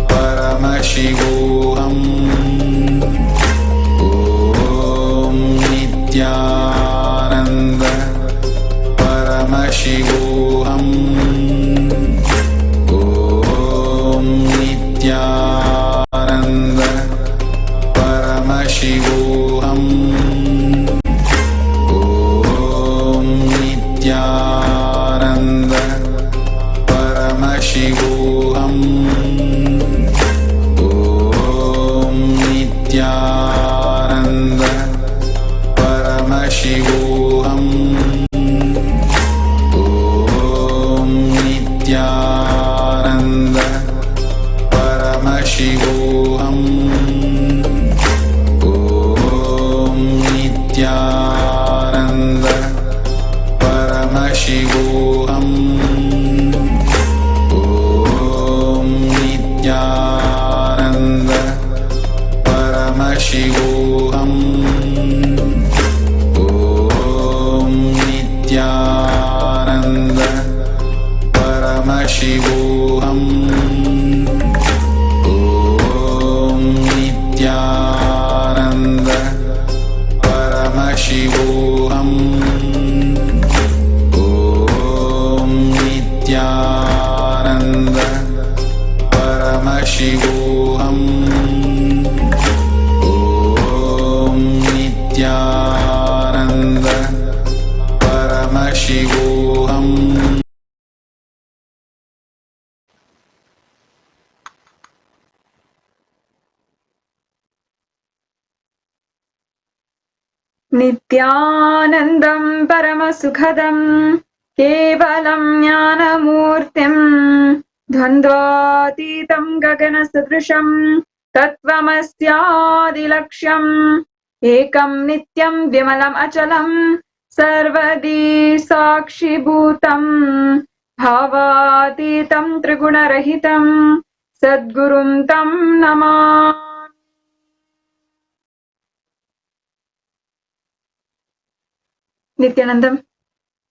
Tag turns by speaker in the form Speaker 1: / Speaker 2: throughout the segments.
Speaker 1: Paramashivam. Om Nithyananda Paramashivam. Om Nithyananda Paramashivam. Om Nithyananda Paramashivam. Om Nithyananda Paramashivam. Om Nithyananda Paramashivam. Om Nithyananda Paramashivam. Om Nithyananda Paramashivam. Om Nithyananda Paramashivam. Om Nithyananda Paramashivam. Om Nithyananda Paramashivam. Om Nithyananda Paramashivam.
Speaker 2: Nithyanandam Paramasukhadam Kevalam Jnanamurtim Dhandvatitam Gaganasadrisham Tattvamasyaadilaksham Ekam Nityam Vimalam Achalam Sarvadi Sakshibhutam Bhavatitam Trigunarahitam Sadgurum Tam Namah. Nithyanandam,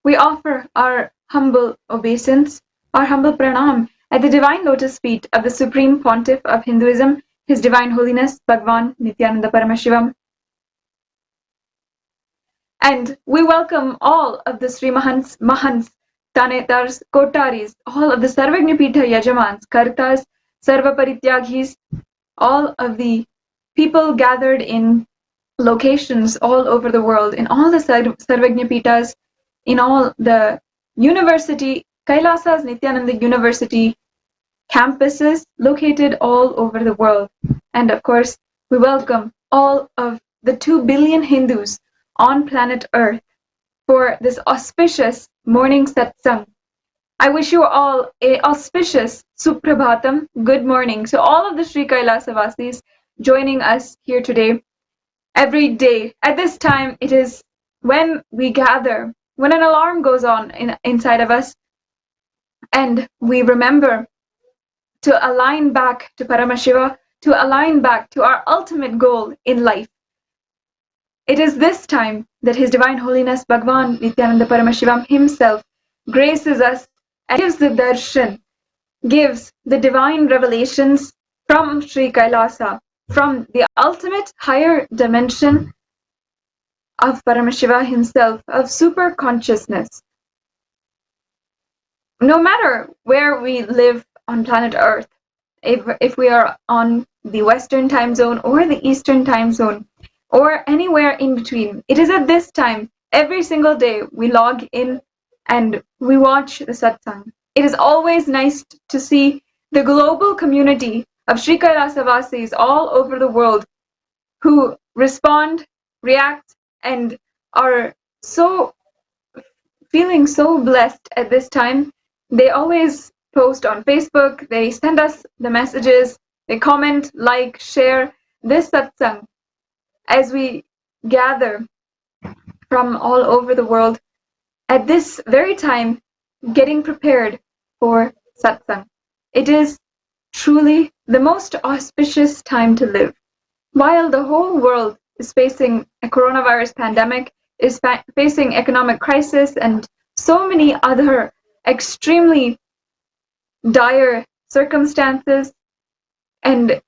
Speaker 2: we offer our humble obeisance, our humble pranam at the divine lotus feet of the Supreme Pontiff of Hinduism, His Divine Holiness Bhagwan Nithyananda Paramashivam. And we welcome all of the Sri Mahants, Tanetars, Kotaris, all of the Sarvagnapita Yajamans, Kartas, Sarva Parityagis, all of the people gathered in locations all over the world, in all the Sarvagnapitas, in all the university, Kailasa's Nithyananda University campuses located all over the world. And of course, we welcome all of the 2 billion Hindus on planet Earth for this auspicious morning satsang. I wish you all a auspicious Suprabhatam, good morning. So all of the Sri Kailasa Vasis joining us here today. Every day, at this time, it is when we gather, when an alarm goes on inside of us, and we remember to align back to Paramashiva, to align back to our ultimate goal in life. It is this time that His Divine Holiness Bhagwan Nithyananda Paramashivam himself graces us and gives the darshan, gives the divine revelations from Sri Kailasa, from the ultimate higher dimension of Paramashiva himself, of super consciousness. No matter where we live on planet Earth, if we are on the Western time zone or the Eastern time zone, or anywhere in between, it is at this time, every single day, we log in and we watch the satsang. It is always nice to see the global community of Sri Kailasa Vasis all over the world who respond, react, and are so feeling so blessed at this time. They always post on Facebook, they send us the messages, they comment, like, share this satsang as we gather from all over the world at this very time, getting prepared for satsang. It is truly the most auspicious time to live. While the whole world is facing a coronavirus pandemic, is facing economic crisis and so many other extremely dire circumstances, and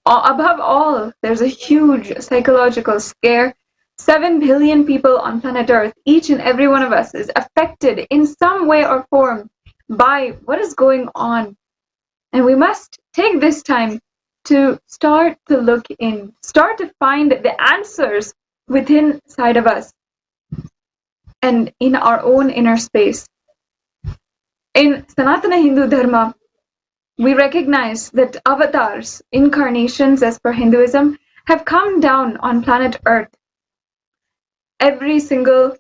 Speaker 2: above all, there's a huge psychological scare. 7 billion people on planet Earth, each and every one of us is affected in some way or form by what is going on. And we must take this time to start to look in, start to find the answers within inside of us and in our own inner space. In Sanatana Hindu Dharma, we recognize that avatars, incarnations as per Hinduism, have come down on planet Earth every single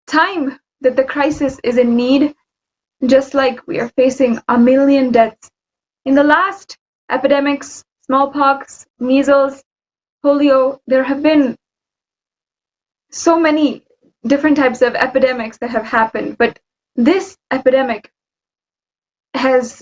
Speaker 2: time that the crisis is in need, just like we are facing a million deaths. In the last epidemics, smallpox, measles, polio, there have been so many different types of epidemics that have happened, but this epidemic has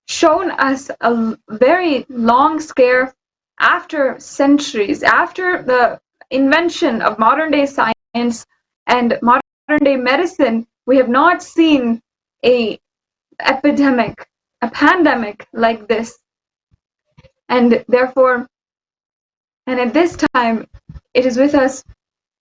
Speaker 2: shown us a very long scare. After centuries, after the invention of modern day science and modern day medicine, we have not seen a epidemic, a pandemic like this. And therefore, and at this time, it is with us,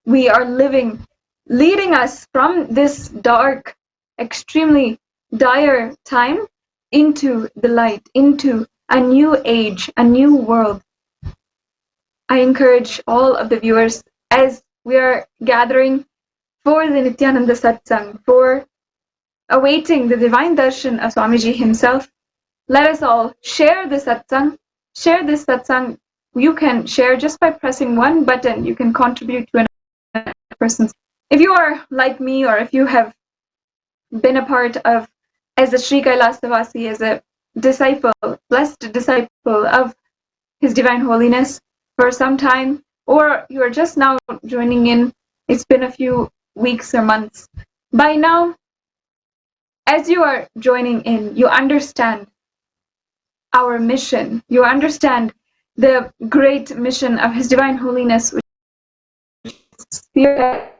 Speaker 2: we are living, leading us from this dark, extremely dire time into the light, into a new age, a new world. I encourage all of the viewers, as we are gathering for the Nithyananda Satsang, for awaiting the divine darshan of Swamiji himself, let us all share the satsang. Share this satsang. You can share just by pressing one button. You can contribute to another person's. If you are like me, or if you have been a part of, as a Sri Kailasa, as a disciple, blessed disciple of His Divine Holiness for some time, or you are just now joining in, it's been a few weeks or months. By now, as you are joining in, you understand our mission. You understand the great mission of His Divine Holiness, which spearheads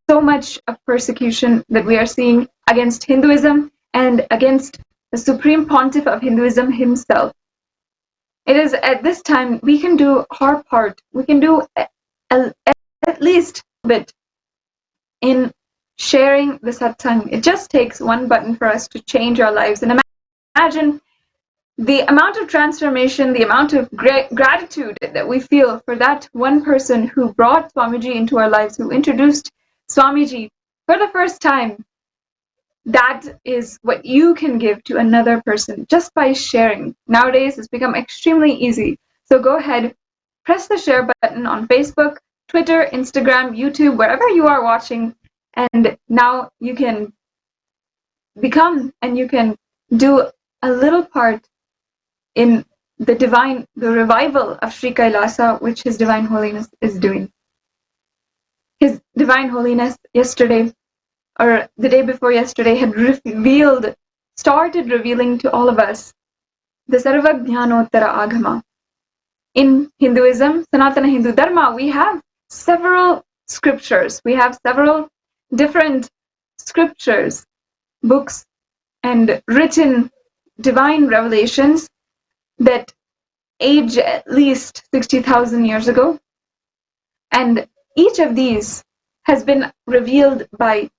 Speaker 2: so much of persecution that we are seeing against Hinduism and against the Supreme Pontiff of Hinduism himself. It is at this time we can do our part. We can do at least a bit in sharing the satsang. It just takes one button for us to change our lives. And imagine the amount of transformation, the amount of gratitude that we feel for that one person who brought Swamiji into our lives, who introduced Swamiji for the first time. That is what you can give to another person just by sharing. Nowadays, it's become extremely easy. So go ahead, press the share button on Facebook, Twitter, Instagram, YouTube, wherever you are watching. And now you can become and you can do a little part in the revival of Sri Kailasa, which His Divine Holiness is doing. His Divine Holiness yesterday, or the day before yesterday, had started revealing to all of us the SARVAJNANOTTARA AGAMA. In Hinduism, Sanatana Hindu Dharma, we have several scriptures. We have several different scriptures, books, and written divine revelations that age at least 60,000 years ago. And each of these has been revealed by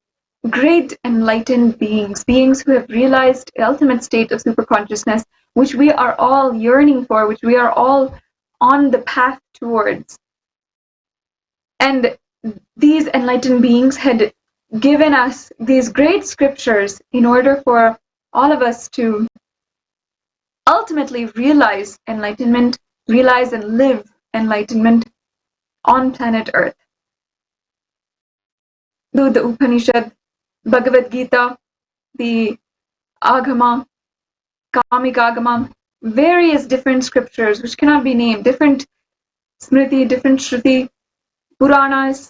Speaker 2: great enlightened beings, beings who have realized the ultimate state of superconsciousness, which we are all yearning for, which we are all on the path towards. And these enlightened beings had given us these great scriptures in order for all of us to ultimately realize enlightenment, realize and live enlightenment on planet Earth. Through the Upanishad, Bhagavad Gita, the Agama, Kamik Agama, various different scriptures which cannot be named, different Smriti, different Shruti, Puranas.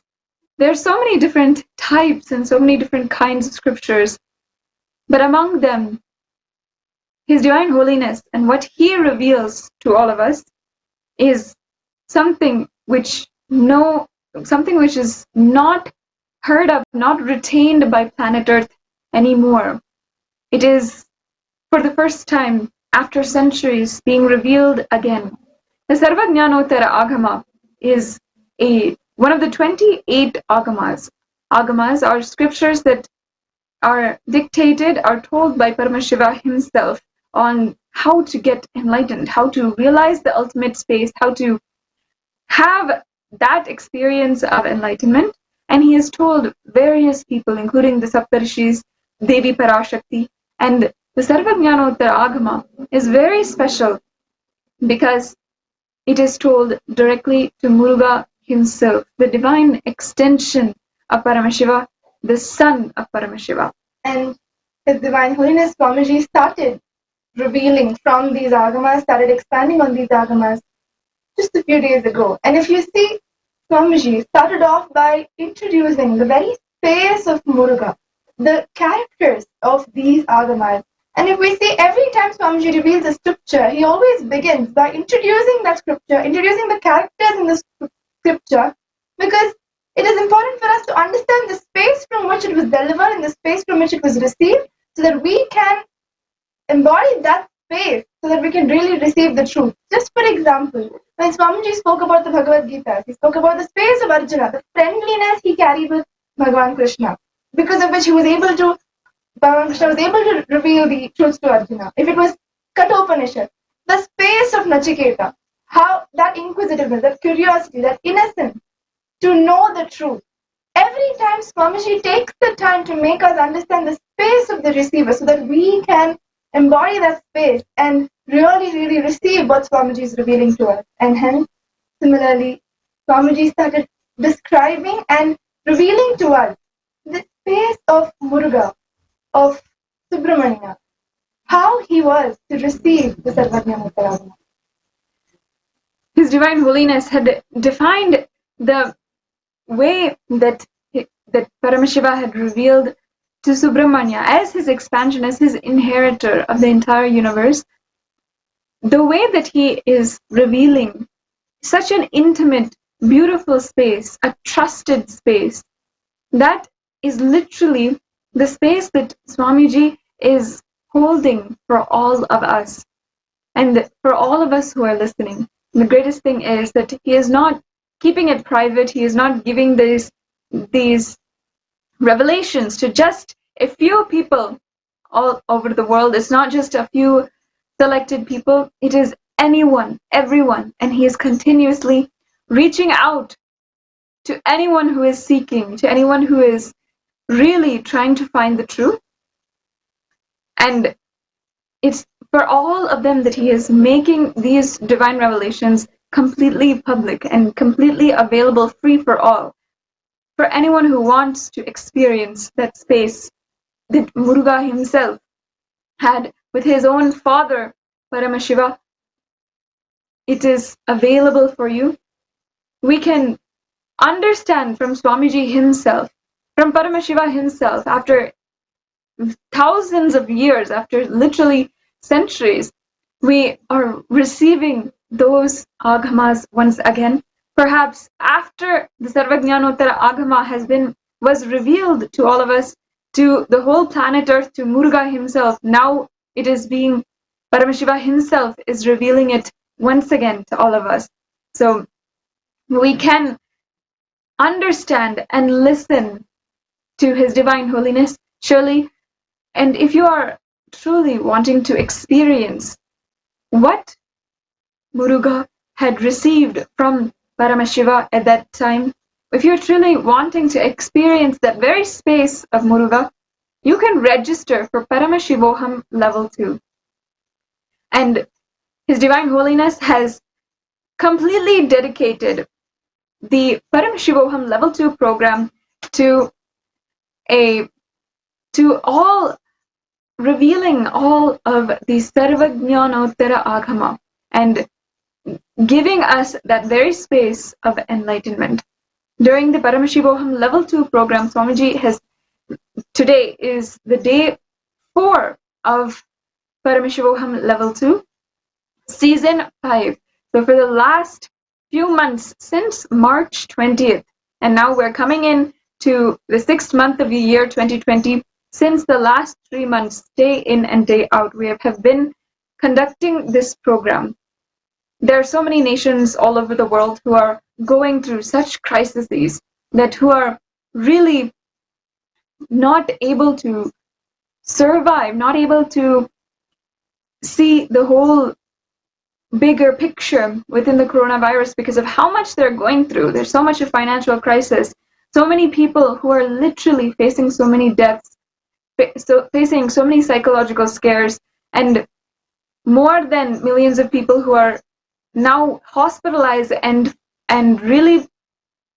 Speaker 2: There are so many different types and so many different kinds of scriptures. But among them, His Divine Holiness and what He reveals to all of us is something which is not heard of, not retained by planet Earth anymore. It is for the first time after centuries being revealed again. The SARVAJNANOTTARA AGAMA is one of the 28 agamas. Agamas are scriptures that are dictated, are told by Paramashiva himself on how to get enlightened, how to realize the ultimate space, how to have that experience of enlightenment. And he has told various people, including the Saptarishis, Devi Parashakti, and the SARVAJNANOTTARA Agama is very special because it is told directly to Muruga himself, the divine extension of Paramashiva, the son of Paramashiva.
Speaker 3: And His Divine Holiness Swamiji started revealing from these agamas, started expanding on these agamas just a few days ago. And if you see, Swamiji started off by introducing the very space of Muruga, the characters of these agamas. And if we see, every time Swamiji reveals a scripture, he always begins by introducing that scripture, introducing the characters in the scripture, because it is important for us to understand the space from which it was delivered and the space from which it was received, so that we can embody that space, so that we can really receive the truth. Just for example, when Swamiji spoke about the Bhagavad Gita, he spoke about the space of Arjuna, the friendliness he carried with Bhagavan Krishna, because of which Bhagavan Krishna was able to reveal the truths to Arjuna. If it was Kathopanishad, the space of Nachiketa, how that inquisitiveness, that curiosity, that innocence to know the truth. Every time Swamiji takes the time to make us understand the space of the receiver, so that we can embody that space and really receive what Swamiji is revealing to us. And hence, similarly, Swamiji started describing and revealing to us the space of Muruga, of Subramanya, how he was to receive the SARVAJNANOTTARA Agama.
Speaker 2: His Divine Holiness had defined the way that Paramashiva had revealed to Subramanya as his expansion, as his inheritor of the entire universe. The way that he is revealing such an intimate, beautiful space, a trusted space, that is literally the space that Swamiji is holding for all of us, and for all of us who are listening. The greatest thing is that he is not keeping it private. He is not giving these revelations to just a few people all over the world. It's not just a few selected people. It is anyone, everyone. And he is continuously reaching out to anyone who is seeking, to anyone who is really trying to find the truth. And it's for all of them that he is making these divine revelations completely public and completely available, free for all. For anyone who wants to experience that space that Muruga himself had with his own father, Paramashiva, it is available for you. We can understand from Swamiji himself, from Paramashiva himself, after thousands of years, after literally centuries, we are receiving those agamas once again. Perhaps after the SARVAJNANOTTARA Agama was revealed to all of us, to the whole planet Earth, to Muruga himself, now it is being, Paramashiva himself is revealing it once again to all of us. So we can understand and listen to His Divine Holiness, surely. And if you are truly wanting to experience what Muruga had received from Paramashiva at that time, if you're truly wanting to experience that very space of Muruga, you can register for Paramashivoham Level 2. And His Divine Holiness has completely dedicated the Paramashivoham Level 2 program to all revealing all of the SARVAJNANOTTARA Agama and giving us that very space of enlightenment. During the Paramashivoham Level 2 program, Swamiji today is the day 4 of Paramashivoham Level 2, Season 5. So for the last few months, since March 20th, and now we're coming in to the 6th month of the year 2020, since the last 3 months, day in and day out, we have been conducting this program. There are so many nations all over the world who are going through such crises, that who are really not able to survive, not able to see the whole bigger picture within the coronavirus because of how much they're going through. There's so much of financial crisis, so many people who are literally facing so many deaths, facing so many psychological scares, and more than millions of people who are now hospitalized and really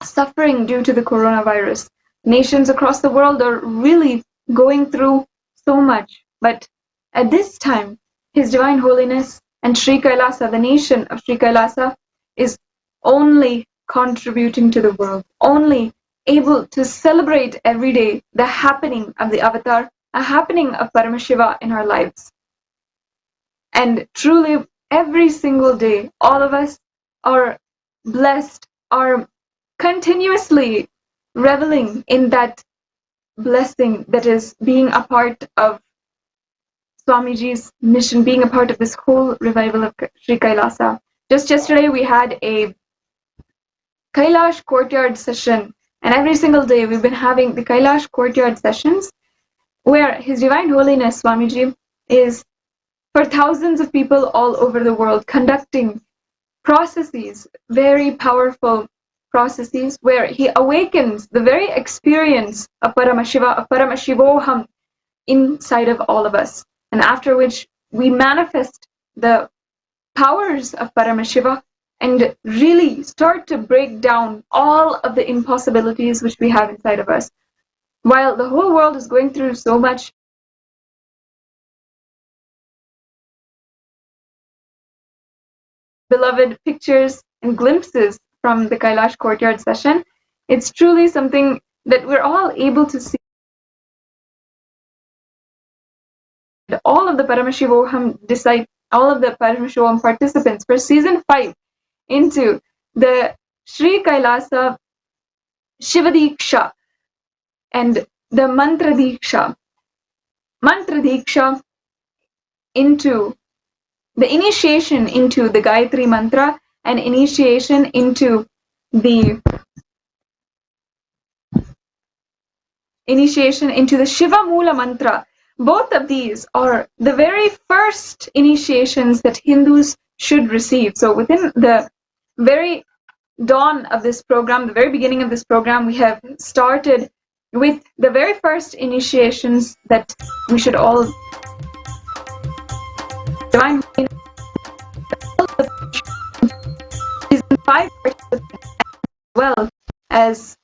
Speaker 2: suffering due to the coronavirus. Nations across the world are really going through so much. But at this time, His Divine Holiness and Sri Kailasa, the nation of Sri Kailasa, is only contributing to the world, only able to celebrate every day the happening of the avatar, a happening of Paramashiva in our lives. And truly, every single day, all of us are blessed, are continuously reveling in that blessing that is being a part of Swamiji's mission, being a part of this whole revival of Sri Kailasa. Just yesterday, we had a Kailash courtyard session, and every single day we've been having the Kailash courtyard sessions, where His Divine Holiness Swamiji is, for thousands of people all over the world, conducting processes, very powerful processes, where he awakens the very experience of Paramashiva, of Paramashivoham, inside of all of us. And after which we manifest the powers of Paramashiva and really start to break down all of the impossibilities which we have inside of us. While the whole world is going through so much, beloved pictures and glimpses from the Kailash courtyard session, it's truly something that we're all able to see. All of the Paramashivoham disciples, all of the Paramashivoham participants for season 5 into the Sri Kailasa Shivadiksha and the Mantra Diksha into the initiation into the Gayatri Mantra and initiation into the Shiva Mula Mantra. Both of these are the very first initiations that Hindus should receive. So within the very dawn of this program, the very beginning of this program, we have started with the very first initiations that we should all Divine season 5 as well as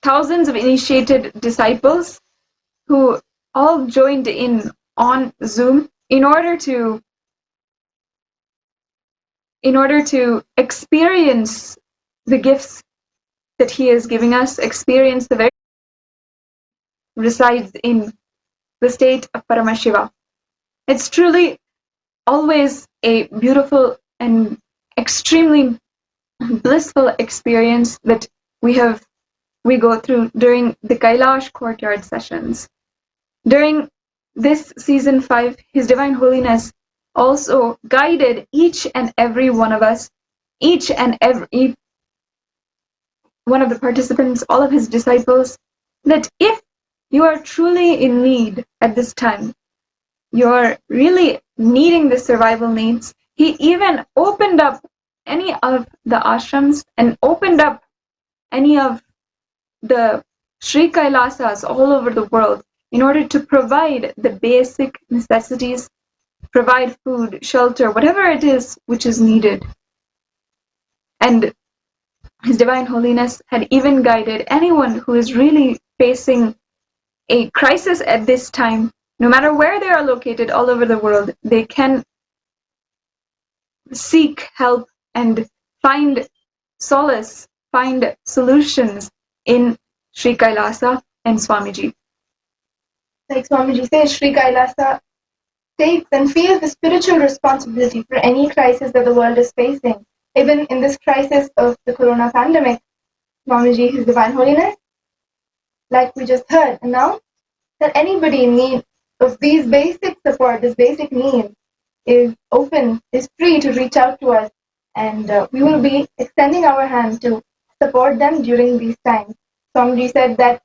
Speaker 2: thousands of initiated disciples who all joined in on Zoom in order to experience the gifts that He is giving us, experience the very resides in the state of Paramashiva. It's truly always a beautiful and extremely blissful experience that we go through during the Kailash courtyard sessions. During this season 5, His Divine Holiness also guided each and every one of us, each and every one of the participants, all of His disciples, that if you are truly in need at this time, you are really needing the survival needs, He even opened up any of the ashrams and opened up any of the Sri Kailasas all over the world in order to provide the basic necessities, provide food, shelter, whatever it is which is needed. And His Divine Holiness had even guided anyone who is really facing a crisis at this time, no matter where they are located all over the world, they can seek help and find solace, find solutions in Sri Kailasa and Swamiji.
Speaker 3: Like Swamiji says, Sri Kailasa takes and feels the spiritual responsibility for any crisis that the world is facing. Even in this crisis of the corona pandemic, Swamiji, His Divine Holiness, like we just heard, announced that anybody in need of these basic support, this basic need, is open, is free to reach out to us, and we will be extending our hand to support them during these times. Swamiji said that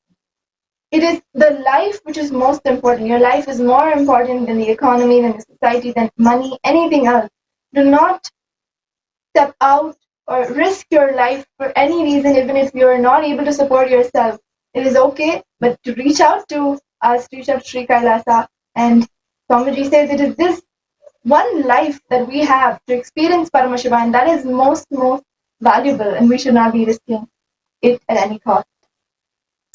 Speaker 3: it is the life which is most important. Your life is more important than the economy, than the society, than money, anything else. Do not step out or risk your life for any reason, even if you are not able to support yourself. It is okay, but to reach out to us, reach out to Sri Kailasa, and Swamiji says it is this one life that we have to experience Paramashiva, and that is most valuable, and we should not be risking it at any cost.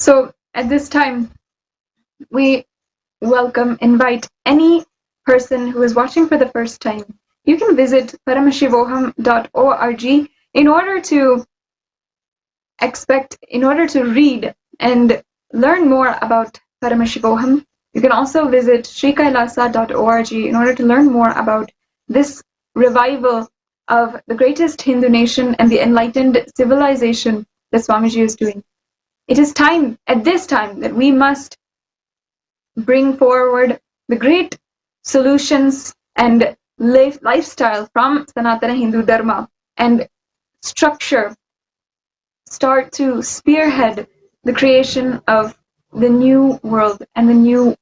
Speaker 2: So at this time, we invite any person who is watching for the first time. You can visit paramashivoham.org in order to read and learn more about Paramashivoham. You can also visit srikailasa.org in order to learn more about this revival of the greatest Hindu nation and the enlightened civilization that Swamiji is doing. It is time, at this time, that we must bring forward the great solutions and lifestyle from Sanatana Hindu Dharma and start to spearhead the creation of the new world and the new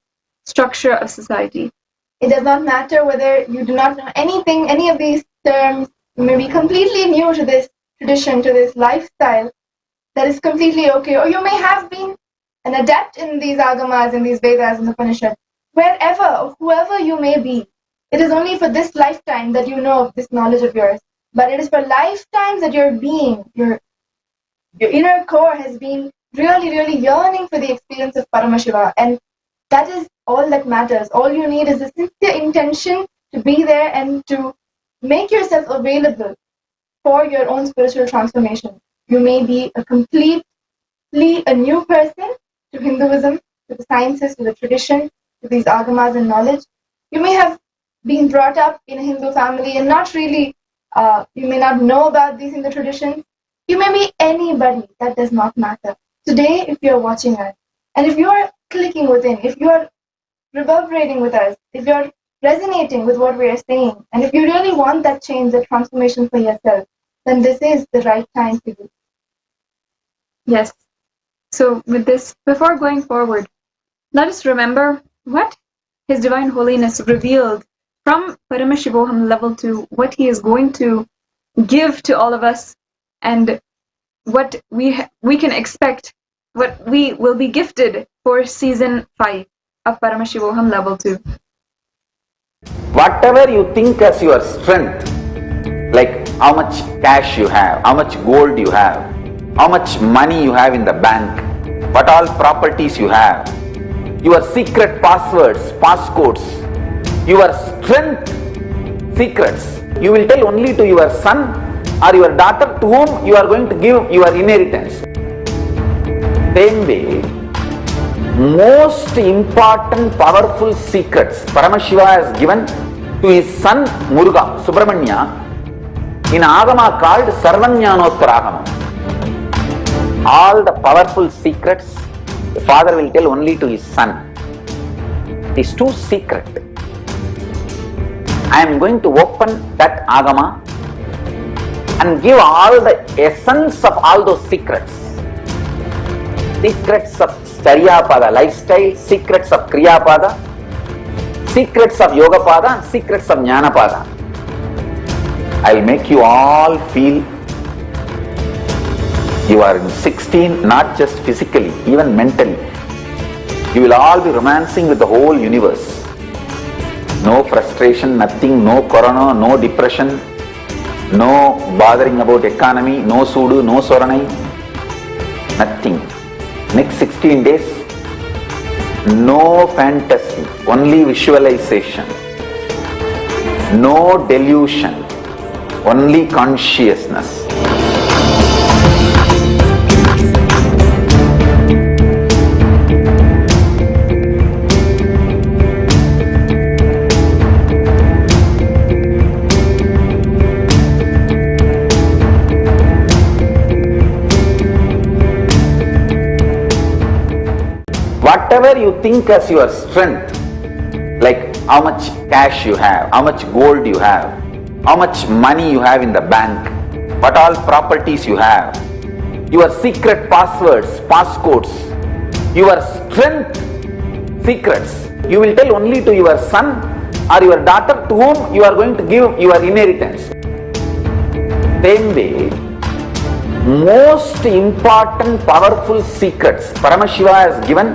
Speaker 2: structure of society.
Speaker 3: It does not matter whether you do not know anything, any of these terms. You may be completely new to this tradition, to this lifestyle. That is completely okay. Or you may have been an adept in these agamas, in these Vedas, in the Upanishads. Wherever or whoever you may be, it is only for this lifetime that you know of this knowledge of yours. But it is for lifetimes that your being, your inner core has been really, really yearning for the experience of Paramashiva. And that is all that matters. All you need is a sincere intention to be there and to make yourself available for your own spiritual transformation. You may be a completely a new person to Hinduism, to the sciences, to the tradition, to these agamas and knowledge. You may have been brought up in a Hindu family and not really, you may not know about these Hindu traditions. You may be anybody, that does not matter. Today, if you are watching us, and if you are clicking within, if you are reverberating with us, if you are resonating with what we are saying, and if you really want that change, that transformation for yourself, then this is the right time for you.
Speaker 2: Yes. So with this, before going forward, let us remember what His Divine Holiness revealed from Paramashivoham level 2, what he is going to give to all of us, and what we can expect, what we will be gifted for season 5 of Paramashivoham level 2.
Speaker 4: Whatever you think as your strength, like how much cash you have, how much gold you have, how much money you have in the bank, what all properties you have, your secret passwords, passcodes, your strength secrets, you will tell only to your son or your daughter to whom you are going to give your inheritance. Same way, most important powerful secrets Paramashiva has given to his son Muruga, Subramanya, in Agama called SARVAJNANOTTARA AGAMA. All the powerful secrets the father will tell only to his son. It is too secret. I am going to open that Agama and give all the essence of all those secrets. Secrets of Charyapada lifestyle, secrets of Kriyapada, secrets of Yogapada, and secrets of Jnanapada. I will make you all feel you are in 16, not just physically, even mentally. You will all be romancing with the whole universe. No frustration, nothing, no corona, no depression, no bothering about economy, no sudu, no soranai, nothing. Next 16 days, no fantasy, only visualization, no delusion, only consciousness. Whatever you think as your strength, like how much cash you have, how much gold you have, how much money you have in the bank, what all properties you have, your secret passwords, passcodes, your strength secrets, you will tell only to your son or your daughter to whom you are going to give your inheritance. Same way, most important powerful secrets Paramashiva has given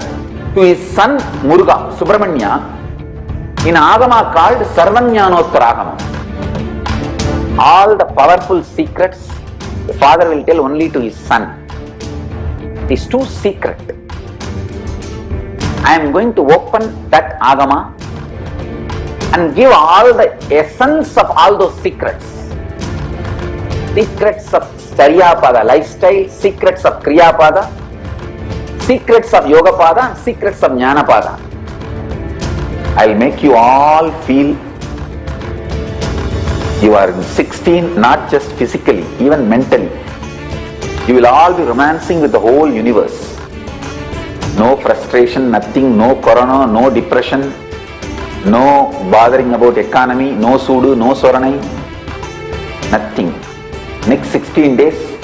Speaker 4: to his son Muruga, Subramanya, in Agama called SARVAJNANOTTARA AGAMA. All the powerful secrets the father will tell only to his son. It is too secret. I am going to open that Agama and give all the essence of all those secrets. Secrets of Charyapada lifestyle, secrets of Kriyapada, secrets of Yogapada, secrets of Jnanapada. I will make you all feel you are 16, not just physically, even mentally. You will all be romancing with the whole universe. No frustration, nothing, no corona, no depression, no bothering about economy, no sudu, no soranai, nothing. Next 16 days,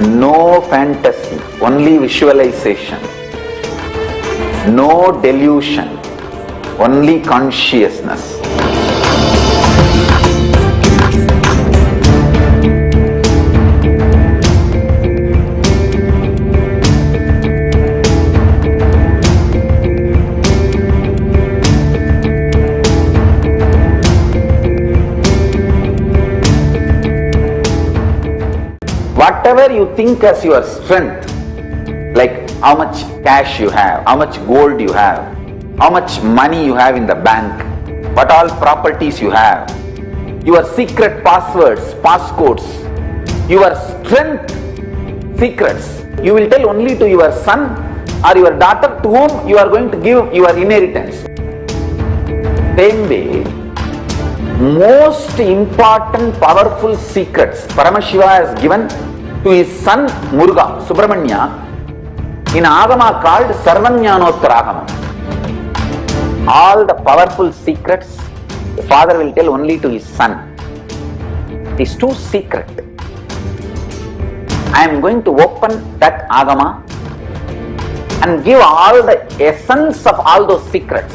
Speaker 4: no fantasy, only visualization, no delusion, only consciousness. Whatever you think as your strength, like how much cash you have, how much gold you have, how much money you have in the bank, what all properties you have, your secret passwords, passcodes, your strength secrets, you will tell only to your son or your daughter to whom you are going to give your inheritance. Same way, most important powerful secrets Paramashiva has given to his son Muruga, Subramanya, in Agama called SARVAJNANOTTARA AGAMA. All the powerful secrets the father will tell only to his son. It is too secret. I am going to open that Agama and give all the essence of all those secrets.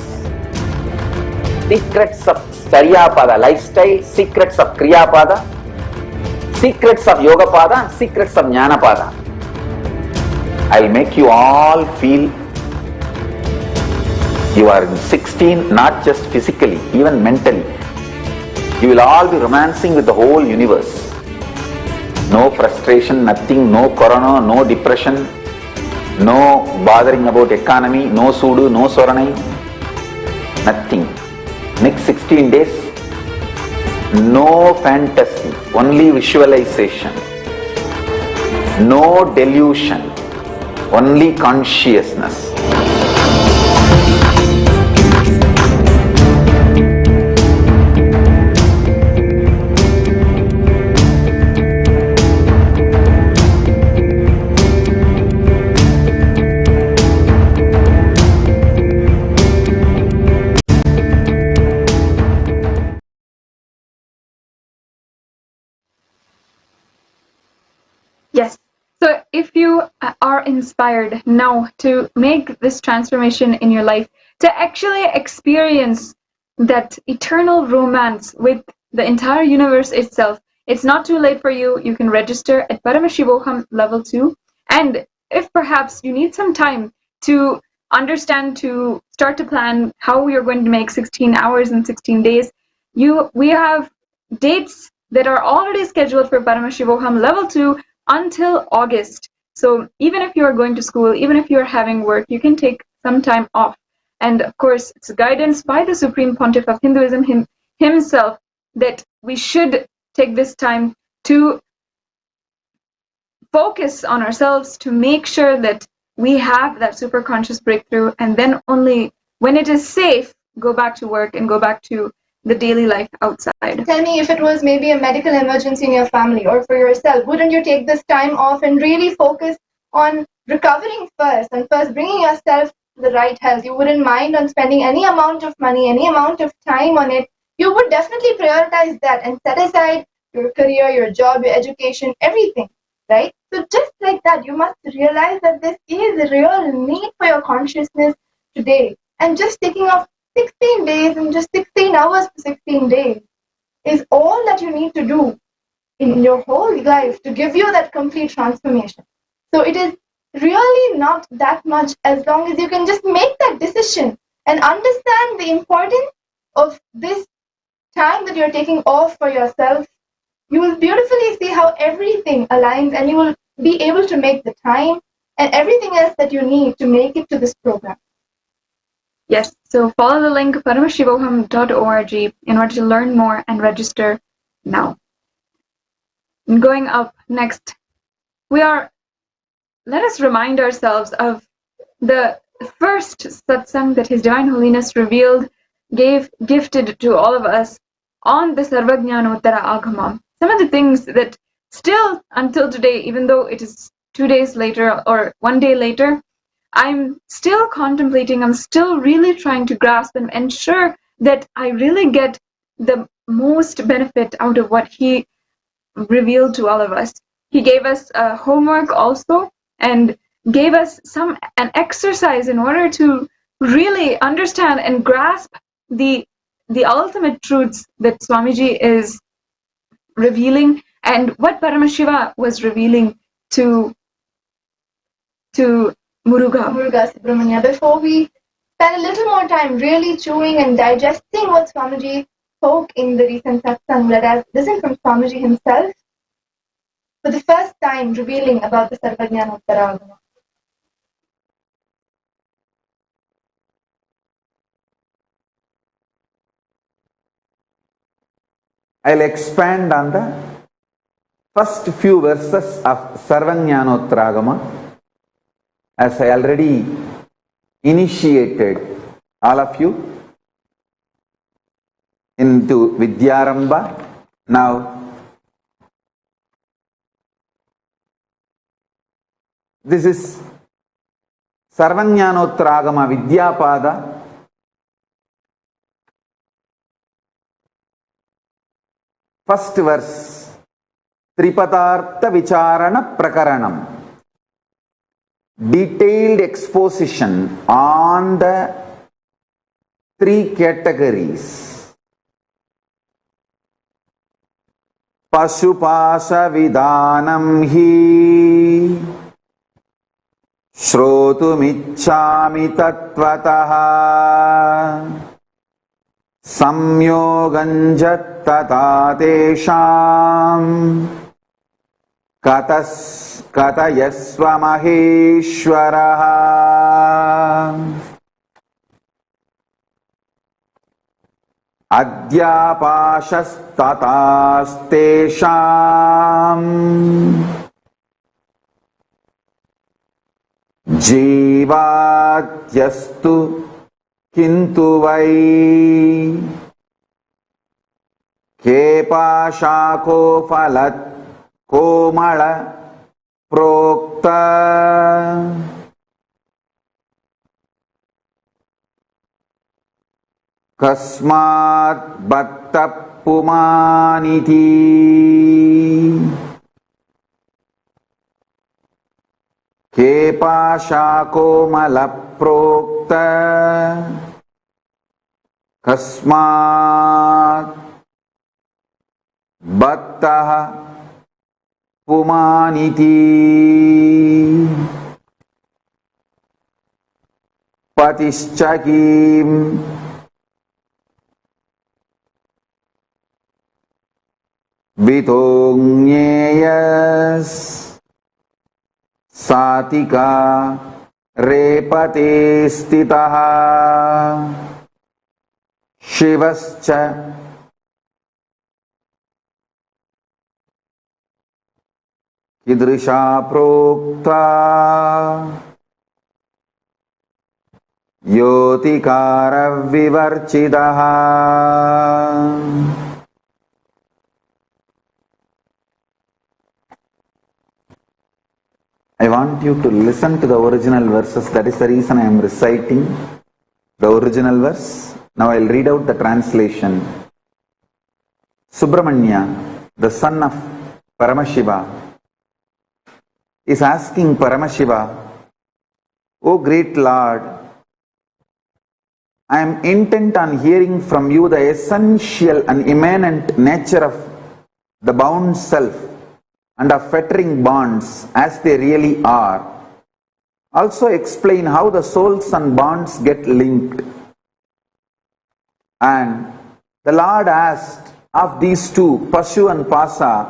Speaker 4: Secrets of Charyapada lifestyle, secrets of Kriyapada, secrets of Yogapada, secrets of Jnanapada. I will make you all feel you are 16, not just physically, even mentally. You will all be romancing with the whole universe. No frustration, nothing, no corona, no depression, no bothering about economy, no sudu, no soranai, nothing. Next 16 days, no fantasy, only visualization, no delusion, only consciousness.
Speaker 2: Yes. So if you are inspired now to make this transformation in your life, to actually experience that eternal romance with the entire universe itself, it's not too late for you. You can register at Paramashivoham level 2. And if perhaps you need some time to understand, to start to plan how you're going to make 16 hours in 16 days, we have dates that are already scheduled for Paramashivoham level 2 until August. So even if you're going to school, even if you're having work, you can take some time off. And of course, it's guidance by the Supreme Pontiff of Hinduism himself that we should take this time to focus on ourselves, to make sure that we have that superconscious breakthrough, and then only when it is safe, go back to work and go back to the daily life outside.
Speaker 3: Tell me, if it was maybe a medical emergency in your family or for yourself, wouldn't you take this time off and really focus on recovering first and first bringing yourself the right health, you wouldn't mind on spending any amount of money, any amount of time on it, you would definitely prioritize that and set aside your career, your job, your education, everything, right? So just like that, you must realize that this is a real need for your consciousness today. And just taking off 16 days and just 16 hours for 16 days is all that you need to do in your whole life to give you that complete transformation. So it is really not that much, as long as you can just make that decision and understand the importance of this time that you're taking off for yourself. You will beautifully see how everything aligns, and you will be able to make the time and everything else that you need to make it to this program.
Speaker 2: Yes, so follow the link paramashivoham.org in order to learn more and register now. And going up next, let us remind ourselves of the first satsang that His Divine Holiness revealed, gifted to all of us on the SARVAJNANOTTARA AGAMA. Some of the things that still until today, even though it is 2 days later or 1 day later, I'm still contemplating, I'm still really trying to grasp and ensure that I really get the most benefit out of what He revealed to all of us. He gave us homework also, and gave us an exercise in order to really understand and grasp the ultimate truths that Swamiji is revealing and what Paramashiva was revealing to Muruga
Speaker 3: Subramanya. Before we spend a little more time really chewing and digesting what Swamiji spoke in the recent satsang, let us listen from Swamiji himself for the first time revealing about the SARVAJNANOTTARA AGAMA.
Speaker 4: I'll expand on the first few verses of SARVAJNANOTTARA AGAMA, as I already initiated all of you into Vidyarambha. Now, this is SARVAJNANOTTARA AGAMA Vidyapada. First verse, Tripadartha Vicharana Prakaranam. Detailed exposition on the three categories. Pashupasa Vidanam hi Shrotumichchami Tattvataha Samyoganjat tata tesham Katayasva Maheshwaraha Adyapashastataastesham Jivatyastu Kintu vai Kepashako falat komala prokta Kasmat bhattapumaniti Kepashako malaprokta Kasmat bhattah pumaniti Patischakim Vitonyeyas Satika repate stitaha Shivascha Kidrisha prokta Yotikara vivarchidaha. I want you to listen to the original verses. That is the reason I am reciting the original verse. Now I will read out the translation. Subramanya, the son of Paramashiva, is asking Paramashiva, O great Lord, I am intent on hearing from you the essential and immanent nature of the bound self and of fettering bonds as they really are. Also explain how the souls and bonds get linked. And the Lord asked, of these two, Pashu and Pasa,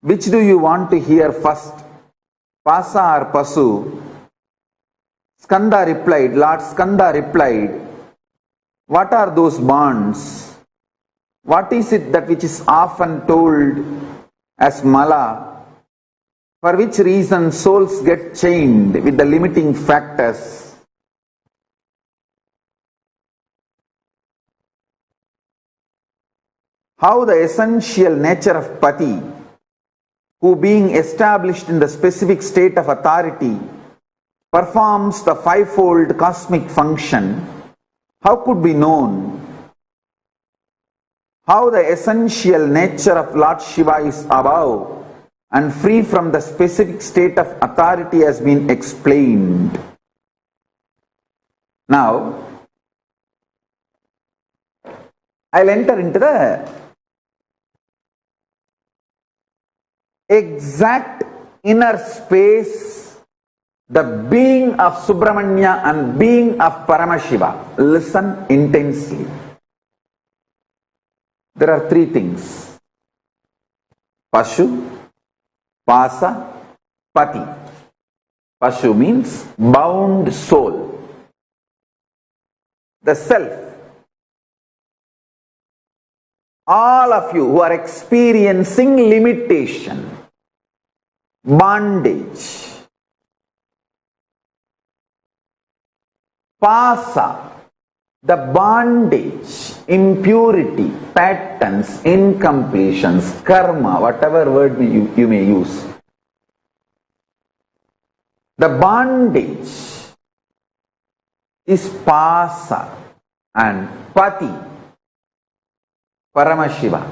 Speaker 4: which do you want to hear first, Pasa or Pasu? Skanda replied, Lord Skanda replied, what are those bonds? What is it that which is often told as Mala, for which reason souls get chained with the limiting factors? How the essential nature of Pati, who being established in the specific state of authority, performs the fivefold cosmic function, how could be known? How the essential nature of Lord Shiva is above and free from the specific state of authority has been explained. Now, I'll enter into the exact inner space, the being of Subramanya and being of Paramashiva. Listen intensely. There are three things: Pashu, Pasa, Pati. Pashu means bound soul, the self. All of you who are experiencing limitation, bondage, Pasa, the bondage, impurity, patterns, incompletions, karma, whatever word you may use. The bondage is Pasa, and Pati, Paramashiva.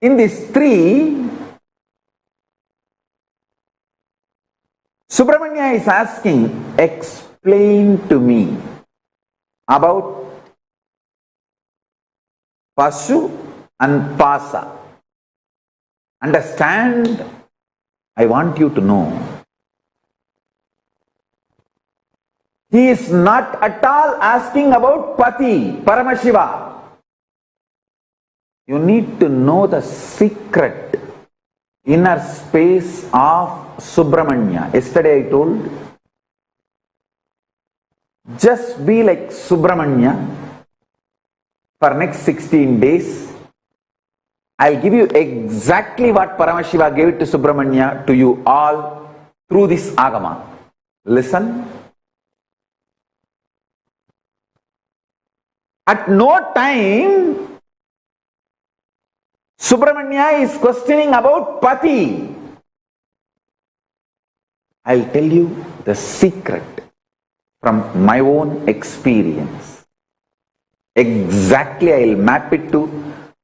Speaker 4: In these three, Subramanya is asking, explain to me about Pashu and Pasa. Understand? I want you to know. He is not at all asking about Pati, Paramashiva. You need to know the secret inner space of Subramanya. Yesterday I told, just be like Subramanya for next 16 days. I'll give you exactly what Paramashiva gave it to Subramanya to you all through this Agama. Listen. At no time Subramanya is questioning about Pati. I'll tell you the secret from my own experience. Exactly, I'll map it to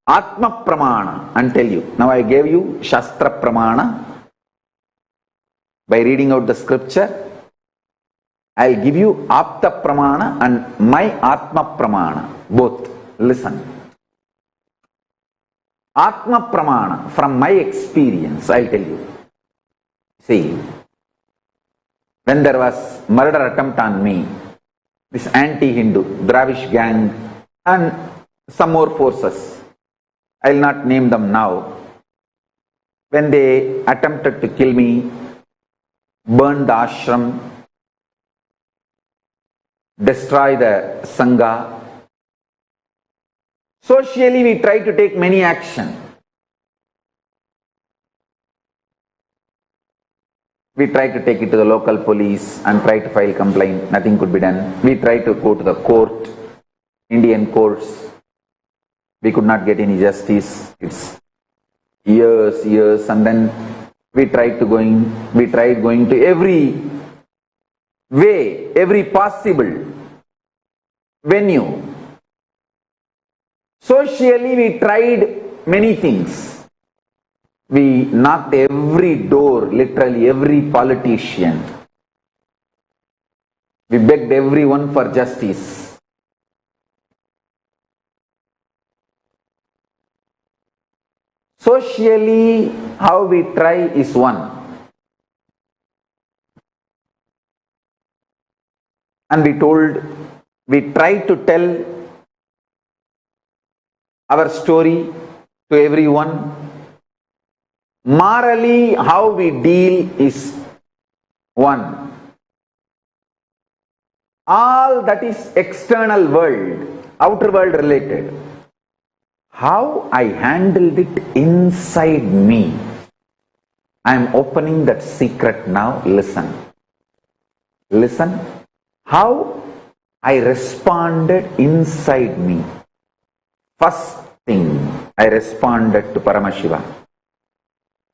Speaker 4: Atma Pramana and tell you. Now I gave you Shastra Pramana by reading out the scripture. I'll give you Apta Pramana and my Atma Pramana, both. Listen. Atma Pramana, from my experience, I'll tell you. See, when there was murder attempt on me, this anti-Hindu, Dravish gang and some more forces, I'll not name them now, when they attempted to kill me, burn the ashram, destroy the Sangha. Socially, we try to take many action. We try to take it to the local police and try to file complaint. Nothing could be done. We try to go to the court, Indian courts. We could not get any justice. It's years, and then We tried going to every way, every possible venue. Socially, we tried many things. We knocked every door, literally every politician. We begged everyone for justice. Socially, how we try is one. And we tried to tell our story to everyone. Morally, how we deal is one. All that is external world, outer world related. How I handled it inside me. I am opening that secret now. Listen. Listen. How I responded inside me. First thing, I responded to Paramashiva.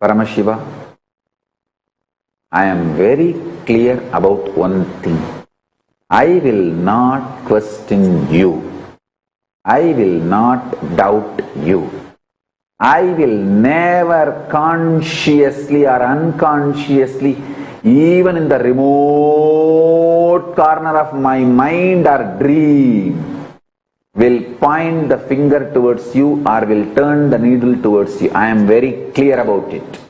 Speaker 4: Paramashiva, I am very clear about one thing. I will not question you. I will not doubt you. I will never consciously or unconsciously, even in the remote corner of my mind or dream, will point the finger towards you or will turn the needle towards you. I am very clear about it.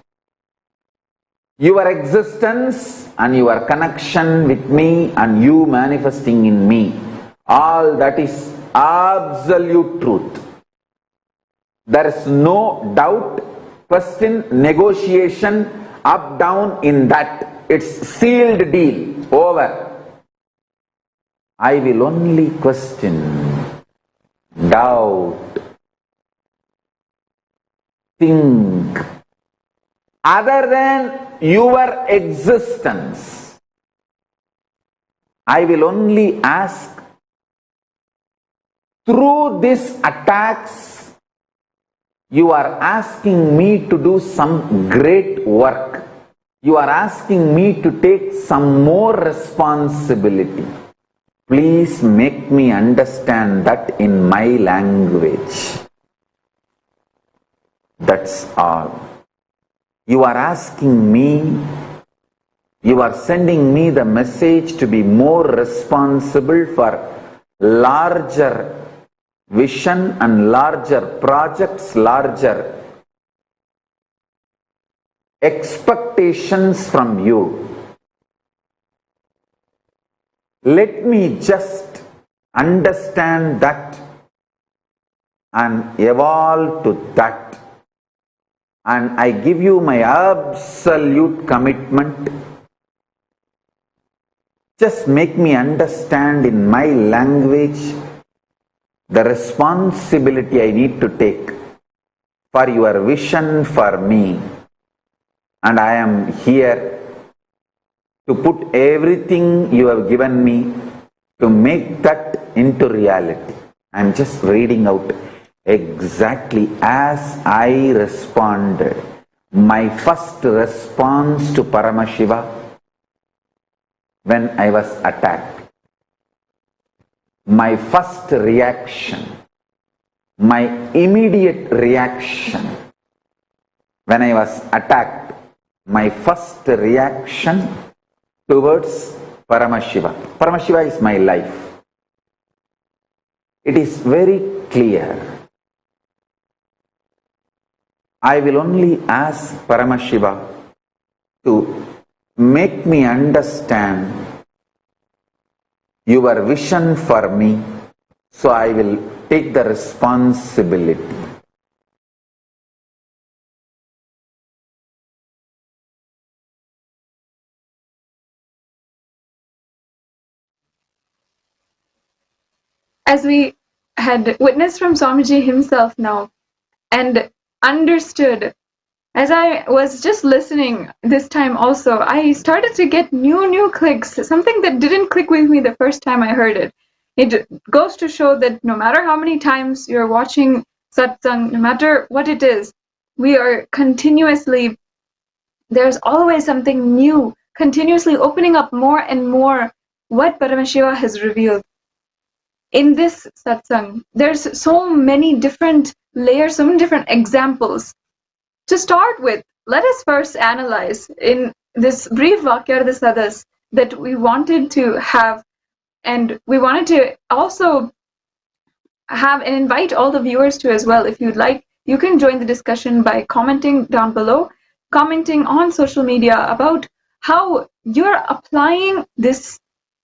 Speaker 4: Your existence and your connection with me and you manifesting in me, all that is absolute truth. There is no doubt, question, negotiation, up, down in that. It's sealed deal, over. I will only question, doubt, think, other than your existence. I will only ask, through these attacks, you are asking me to do some great work. You are asking me to take some more responsibility. Please make me understand that in my language. That's all. You are asking me, you are sending me the message to be more responsible for larger vision and larger projects, larger expectations from you. Let me just understand that and evolve to that. And I give you my absolute commitment. Just make me understand in my language the responsibility I need to take for your vision for me. And I am here to put everything you have given me to make that into reality. I am just reading out exactly as I responded. My first response to Paramashiva when I was attacked. My first reaction, my immediate reaction when I was attacked, my first reaction towards Paramashiva. Paramashiva is my life. It is very clear. I will only ask Paramashiva to make me understand your vision for me, so I will take the responsibility.
Speaker 2: As we had witnessed from Swamiji himself now and understood, as I was just listening this time also, I started to get new clicks, something that didn't click with me the first time I heard it. It goes to show that no matter how many times you're watching Satsang, no matter what it is, we are continuously there's always something new, continuously opening up more and more what Paramashiva has revealed. In this satsang, there's so many different layers, so many different examples. To start with, let us first analyze in this brief Vakyardasadas that we wanted to have, and we wanted to also have and invite all the viewers to as well. If you'd like, you can join the discussion by commenting down below, commenting on social media about how you're applying this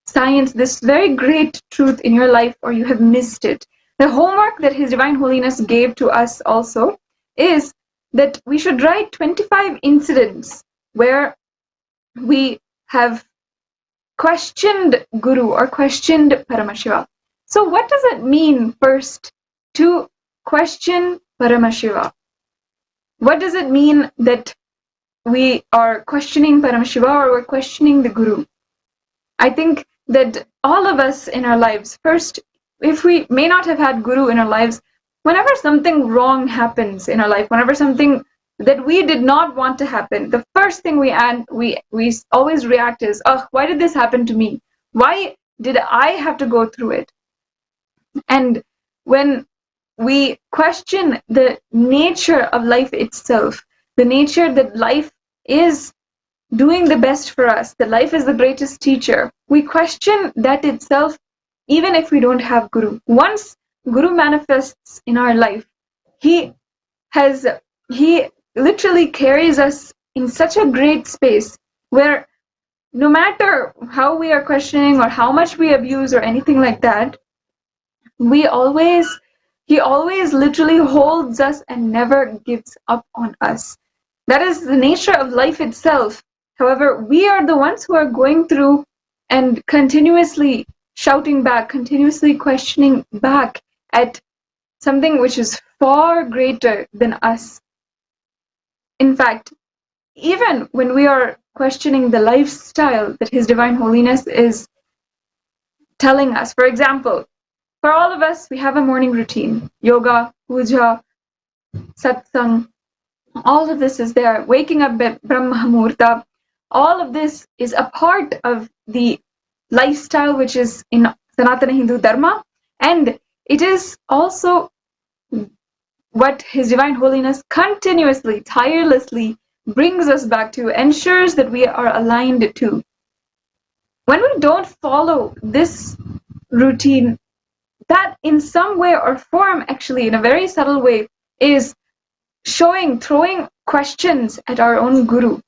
Speaker 2: science, this very great truth in your life, or you have missed it. The homework that His Divine Holiness gave to us also is that we should write 25 incidents where we have questioned Guru or questioned Paramashiva. So what does it mean first to question Paramashiva? What does it mean that we are questioning Paramashiva or we're questioning the Guru? I think that all of us in our lives, first, if we may not have had Guru in our lives, whenever something wrong happens in our life, whenever something that we did not want to happen, the first thing we always react is, oh, why did this happen to me? Why did I have to go through it? And when we question the nature of life itself, the nature that life is doing the best for us, that life is the greatest teacher, we question that itself even if we don't have Guru. Once Guru manifests in our life, he literally carries us in such a great space where no matter how we are questioning or how much we abuse or anything like that, he always literally holds us and never gives up on us. That is the nature of life itself. However, we are the ones who are going through and continuously shouting back, continuously questioning back at something which is far greater than us. In fact, even when we are questioning the lifestyle that His Divine Holiness is telling us, for example, for all of us, we have a morning routine. Yoga, puja, satsang, all of this is there. Waking up at Brahma Muhurta, all of this is a part of the lifestyle which is in Sanatana Hindu Dharma, and it is also what His Divine Holiness continuously, tirelessly brings us back to, ensures that we are aligned to. When we don't follow this routine, that in some way or form, actually in a very subtle way, is throwing questions at our own Guru.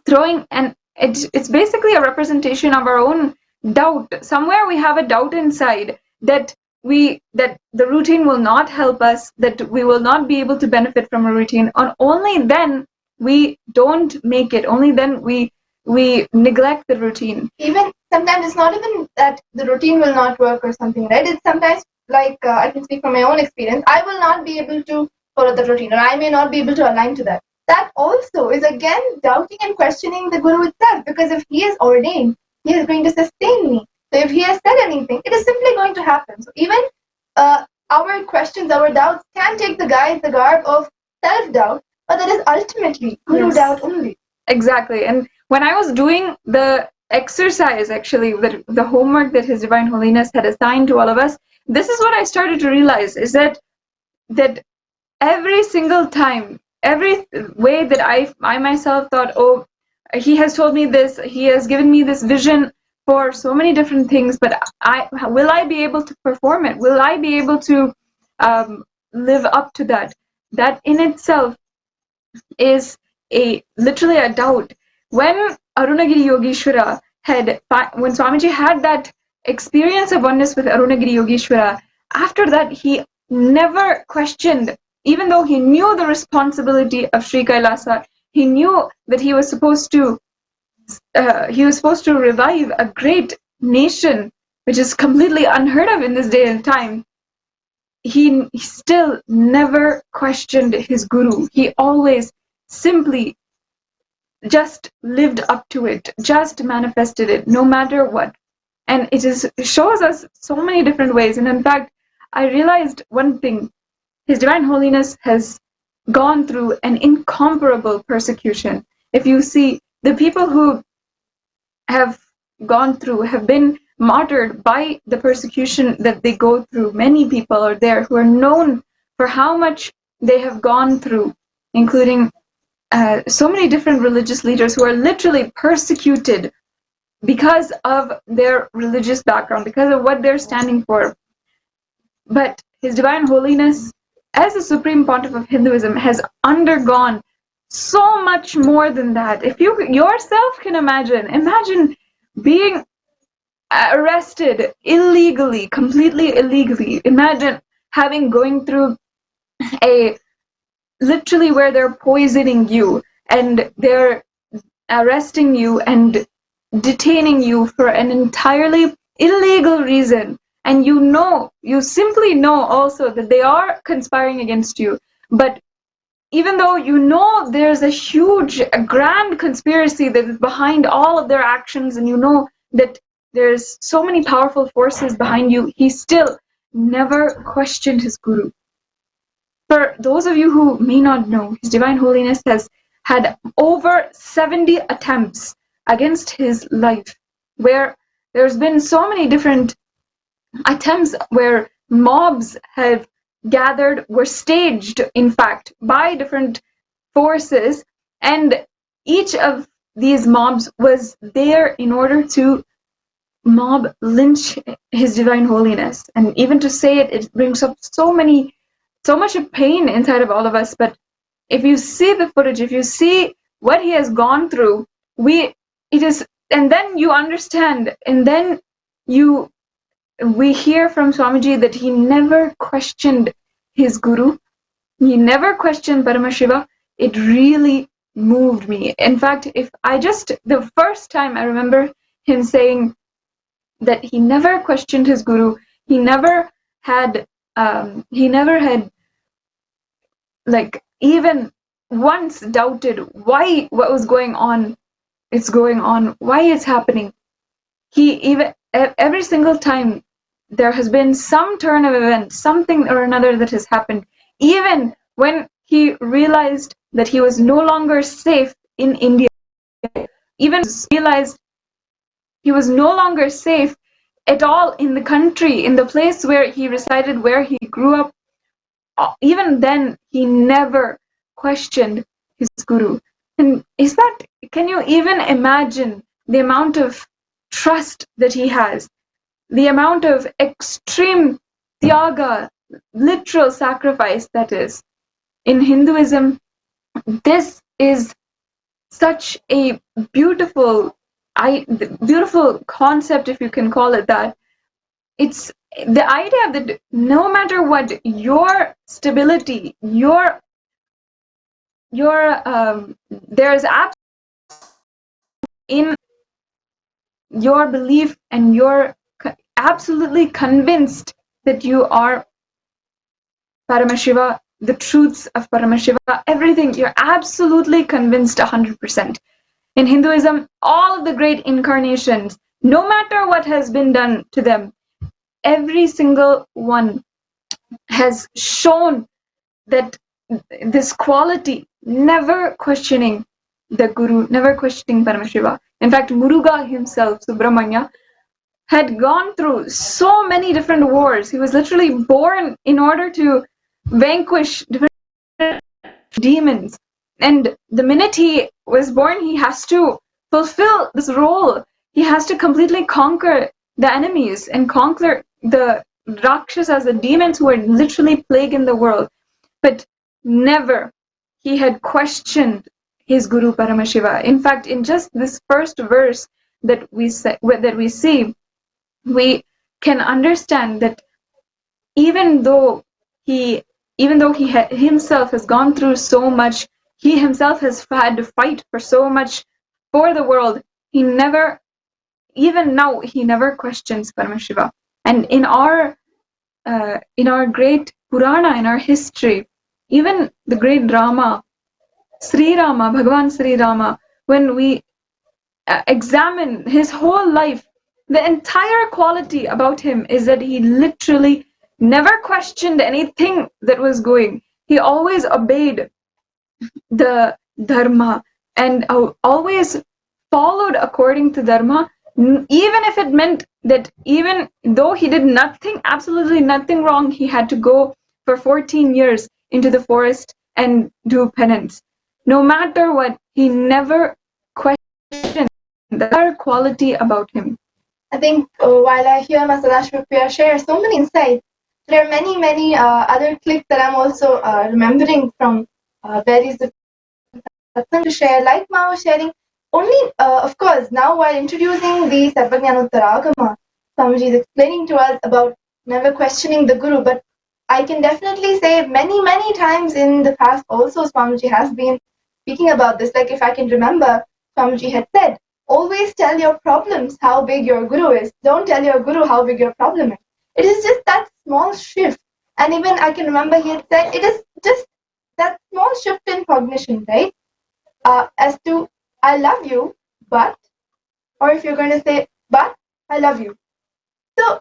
Speaker 2: It's basically a representation of our own doubt. Somewhere we have a doubt inside that the routine will not help us, that we will not be able to benefit from a routine, and only then we don't make it, only then we neglect the routine.
Speaker 3: Even sometimes it's not even that the routine will not work or something, right? It's sometimes like, I can speak from my own experience, I will not be able to follow the routine, or I may not be able to align to that. That also is again doubting and questioning the Guru itself, because if he is ordained, he is going to sustain me. So if he has said anything, it is simply going to happen. So even our questions, our doubts can take the garb of self-doubt, but that is ultimately Guru doubt only.
Speaker 2: Exactly. And when I was doing the exercise, actually, the homework that His Divine Holiness had assigned to all of us, this is what I started to realize, is that every single time, every way that I myself thought, oh, he has told me this, he has given me this vision for so many different things, but will I be able to perform it? Will I be able to live up to that? That in itself is literally a doubt. When Arunagiri Yogeshwara when Swamiji had that experience of oneness with Arunagiri Yogeshwara, after that he never questioned, even though he knew the responsibility of Sri Kailasa, he knew that he was supposed to revive a great nation, which is completely unheard of in this day and time. He still never questioned his Guru. He always simply just lived up to it, just manifested it, no matter what. And it shows us so many different ways. And in fact, I realized one thing. His Divine Holiness has gone through an incomparable persecution. If you see the people who have been martyred by the persecution that they go through, many people are there who are known for how much they have gone through, including so many different religious leaders who are literally persecuted because of their religious background, because of what they're standing for. But His Divine Holiness, as the Supreme Pontiff of Hinduism, has undergone so much more than that. If you yourself can imagine being arrested illegally, completely illegally. Imagine going through a literally where they're poisoning you and they're arresting you and detaining you for an entirely illegal reason, and you simply know also that they are conspiring against you, but even though you know there's a grand conspiracy that is behind all of their actions, and you know that there's so many powerful forces behind you, he still never questioned his guru. For those of you who may not know, His Divine Holiness has had over 70 attempts against his life, where there's been so many different attempts where mobs have gathered, were staged, in fact, by different forces, and each of these mobs was there in order to mob lynch His Divine Holiness. And even to say it brings up so much of pain inside of all of us. But if you see the footage, if you see what he has gone through, and then you understand, and then we hear from Swamiji that he never questioned his guru. He never questioned Paramashiva. It really moved me. In fact, the first time I remember him saying that he never questioned his guru. He never had like even once doubted what was going on, why it's happening. Every single time there has been some turn of events, something or another that has happened, even when he realized that he was no longer safe in India, even realized he was no longer safe at all in the country, in the place where he resided, where he grew up, even then he never questioned his guru. And can you even imagine the amount of trust that he has, the amount of extreme tyaga, literal sacrifice that is? In Hinduism, this is such a beautiful concept, if you can call it that. It's the idea that no matter what, your stability, there's in your belief, and you're absolutely convinced that you are Paramashiva, the truths of Paramashiva, everything, you're absolutely convinced 100%. In Hinduism, all of the great incarnations, no matter what has been done to them, every single one has shown that this quality, never questioning the Guru, never questioning Paramashiva. In fact, Muruga himself, Subramanya, had gone through so many different wars. He was literally born in order to vanquish different demons. And the minute he was born, he has to fulfill this role. He has to completely conquer the enemies and conquer the Rakshasas, the demons who are literally plaguing the world. But never he had questioned his Guru Paramashiva. In fact, in just this first verse that we see, we can understand that even though he himself has gone through so much, he himself has had to fight for so much for the world, even now he never questions Paramashiva. And in our great Purana, in our history, even the great drama, Bhagavan Sri Rama, when we examine his whole life, the entire quality about him is that he literally never questioned anything that was going. He always obeyed the dharma, and always followed according to dharma, even if it meant that even though he did nothing, absolutely nothing wrong, he had to go for 14 years into the forest and do penance. No matter what, he never questioned the other quality about him.
Speaker 3: I think while I hear Master Priya share so many insights, there are many other clips that I'm also remembering from various Satsang to share, like Ma was sharing. Only, of course, now while introducing the SARVAJNANOTTARA AGAMA, Swamiji is explaining to us about never questioning the Guru, but I can definitely say many times in the past also Swamiji has been speaking about this. Like if I can remember, Swamiji had said, always tell your problems how big your Guru is. Don't tell your Guru how big your problem is. It is just that small shift. And even I can remember he had said, it is just that small shift in cognition, right? As to, I love you, but, or if you're going to say, but, I love you. So,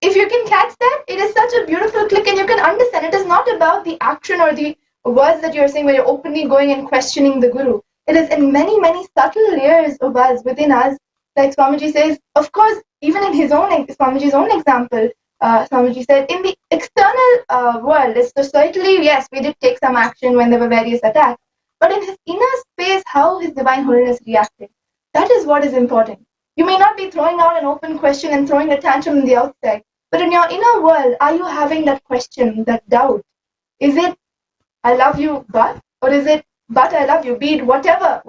Speaker 3: if you can catch that, it is such a beautiful click and you can understand it is not about the action or the words that you're saying when you're openly going and questioning the Guru. It is in many subtle layers of us, within us. Like Swamiji says, of course, even in his own, Swamiji's own example, Swamiji said, in the external world, societally, yes, we did take some action when there were various attacks. But in his inner space, how his Divine Holiness reacted, that is what is important. You may not be throwing out an open question and throwing a tantrum in the outside, but in your inner world, are you having that question, that doubt? Is it, I love you, but? Or is it, but I love you, be it whatever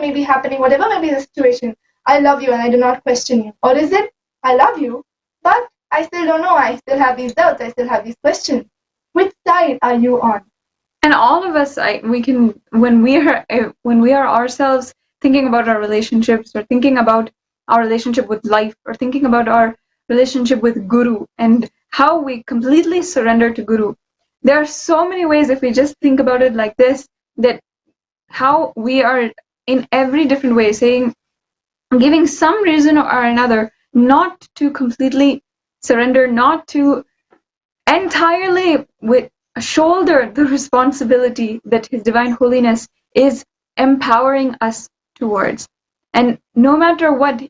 Speaker 3: may be happening, whatever may be the situation, I love you and I do not question you. Or is it, I love you, but I still don't know, I still have these doubts, I still have these questions. Which side are you on?
Speaker 2: And all of us, we can, when we are ourselves thinking about our relationships, or thinking about our relationship with life, or thinking about our relationship with Guru, and how we completely surrender to Guru. There are so many ways, if we just think about it like this, that how we are in every different way saying, giving some reason or another not to completely surrender, not to entirely shoulder the responsibility that His Divine Holiness is empowering us towards. And no matter what,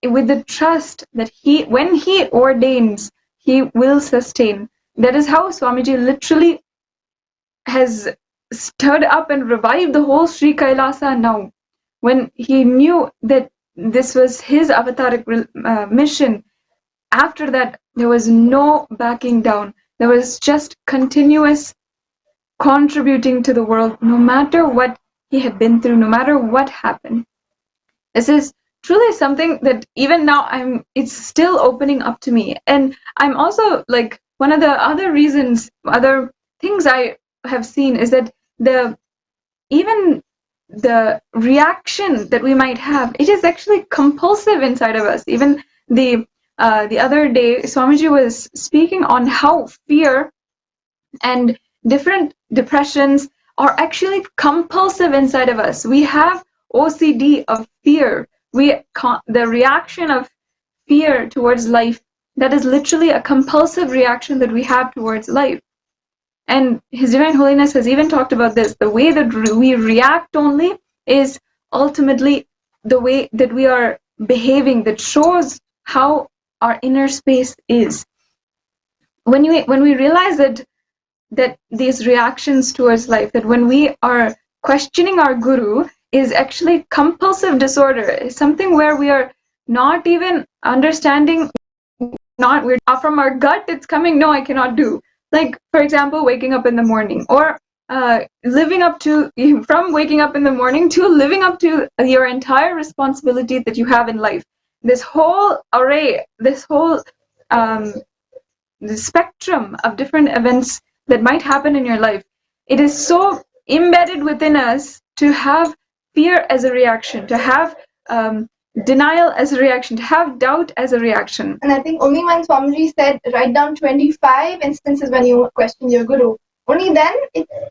Speaker 2: with the trust that when He ordains, He will sustain. That is how Swamiji literally has stirred up and revived the whole Sri Kailasa now. When he knew that this was his avataric mission, after that, there was no backing down. There was just continuous contributing to the world, no matter what he had been through, no matter what happened. This is truly something that even now it's still opening up to me. And I'm also like, one of the other reasons, other things I have seen is that even the reaction that we might have, it is actually compulsive inside of us. Even the other day, Swamiji was speaking on how fear and different depressions are actually compulsive inside of us. We have OCD of fear. The reaction of fear towards life, that is literally a compulsive reaction that we have towards life. And His Divine Holiness has even talked about this. The way that we react only is ultimately the way that we are behaving, that shows how our inner space is. When we realize that these reactions towards life, that when we are questioning our Guru, is actually compulsive disorder, something where we are not even understanding, we're not from our gut, it's coming, no, I cannot do. Like, for example, waking up in the morning, or living up to, from waking up in the morning to living up to your entire responsibility that you have in life. This whole array, this whole the spectrum of different events that might happen in your life, it is so embedded within us to have fear as a reaction, to have denial as a reaction, to have doubt as a reaction.
Speaker 3: And I think only when Swamiji said, write down 25 instances when you question your Guru, only then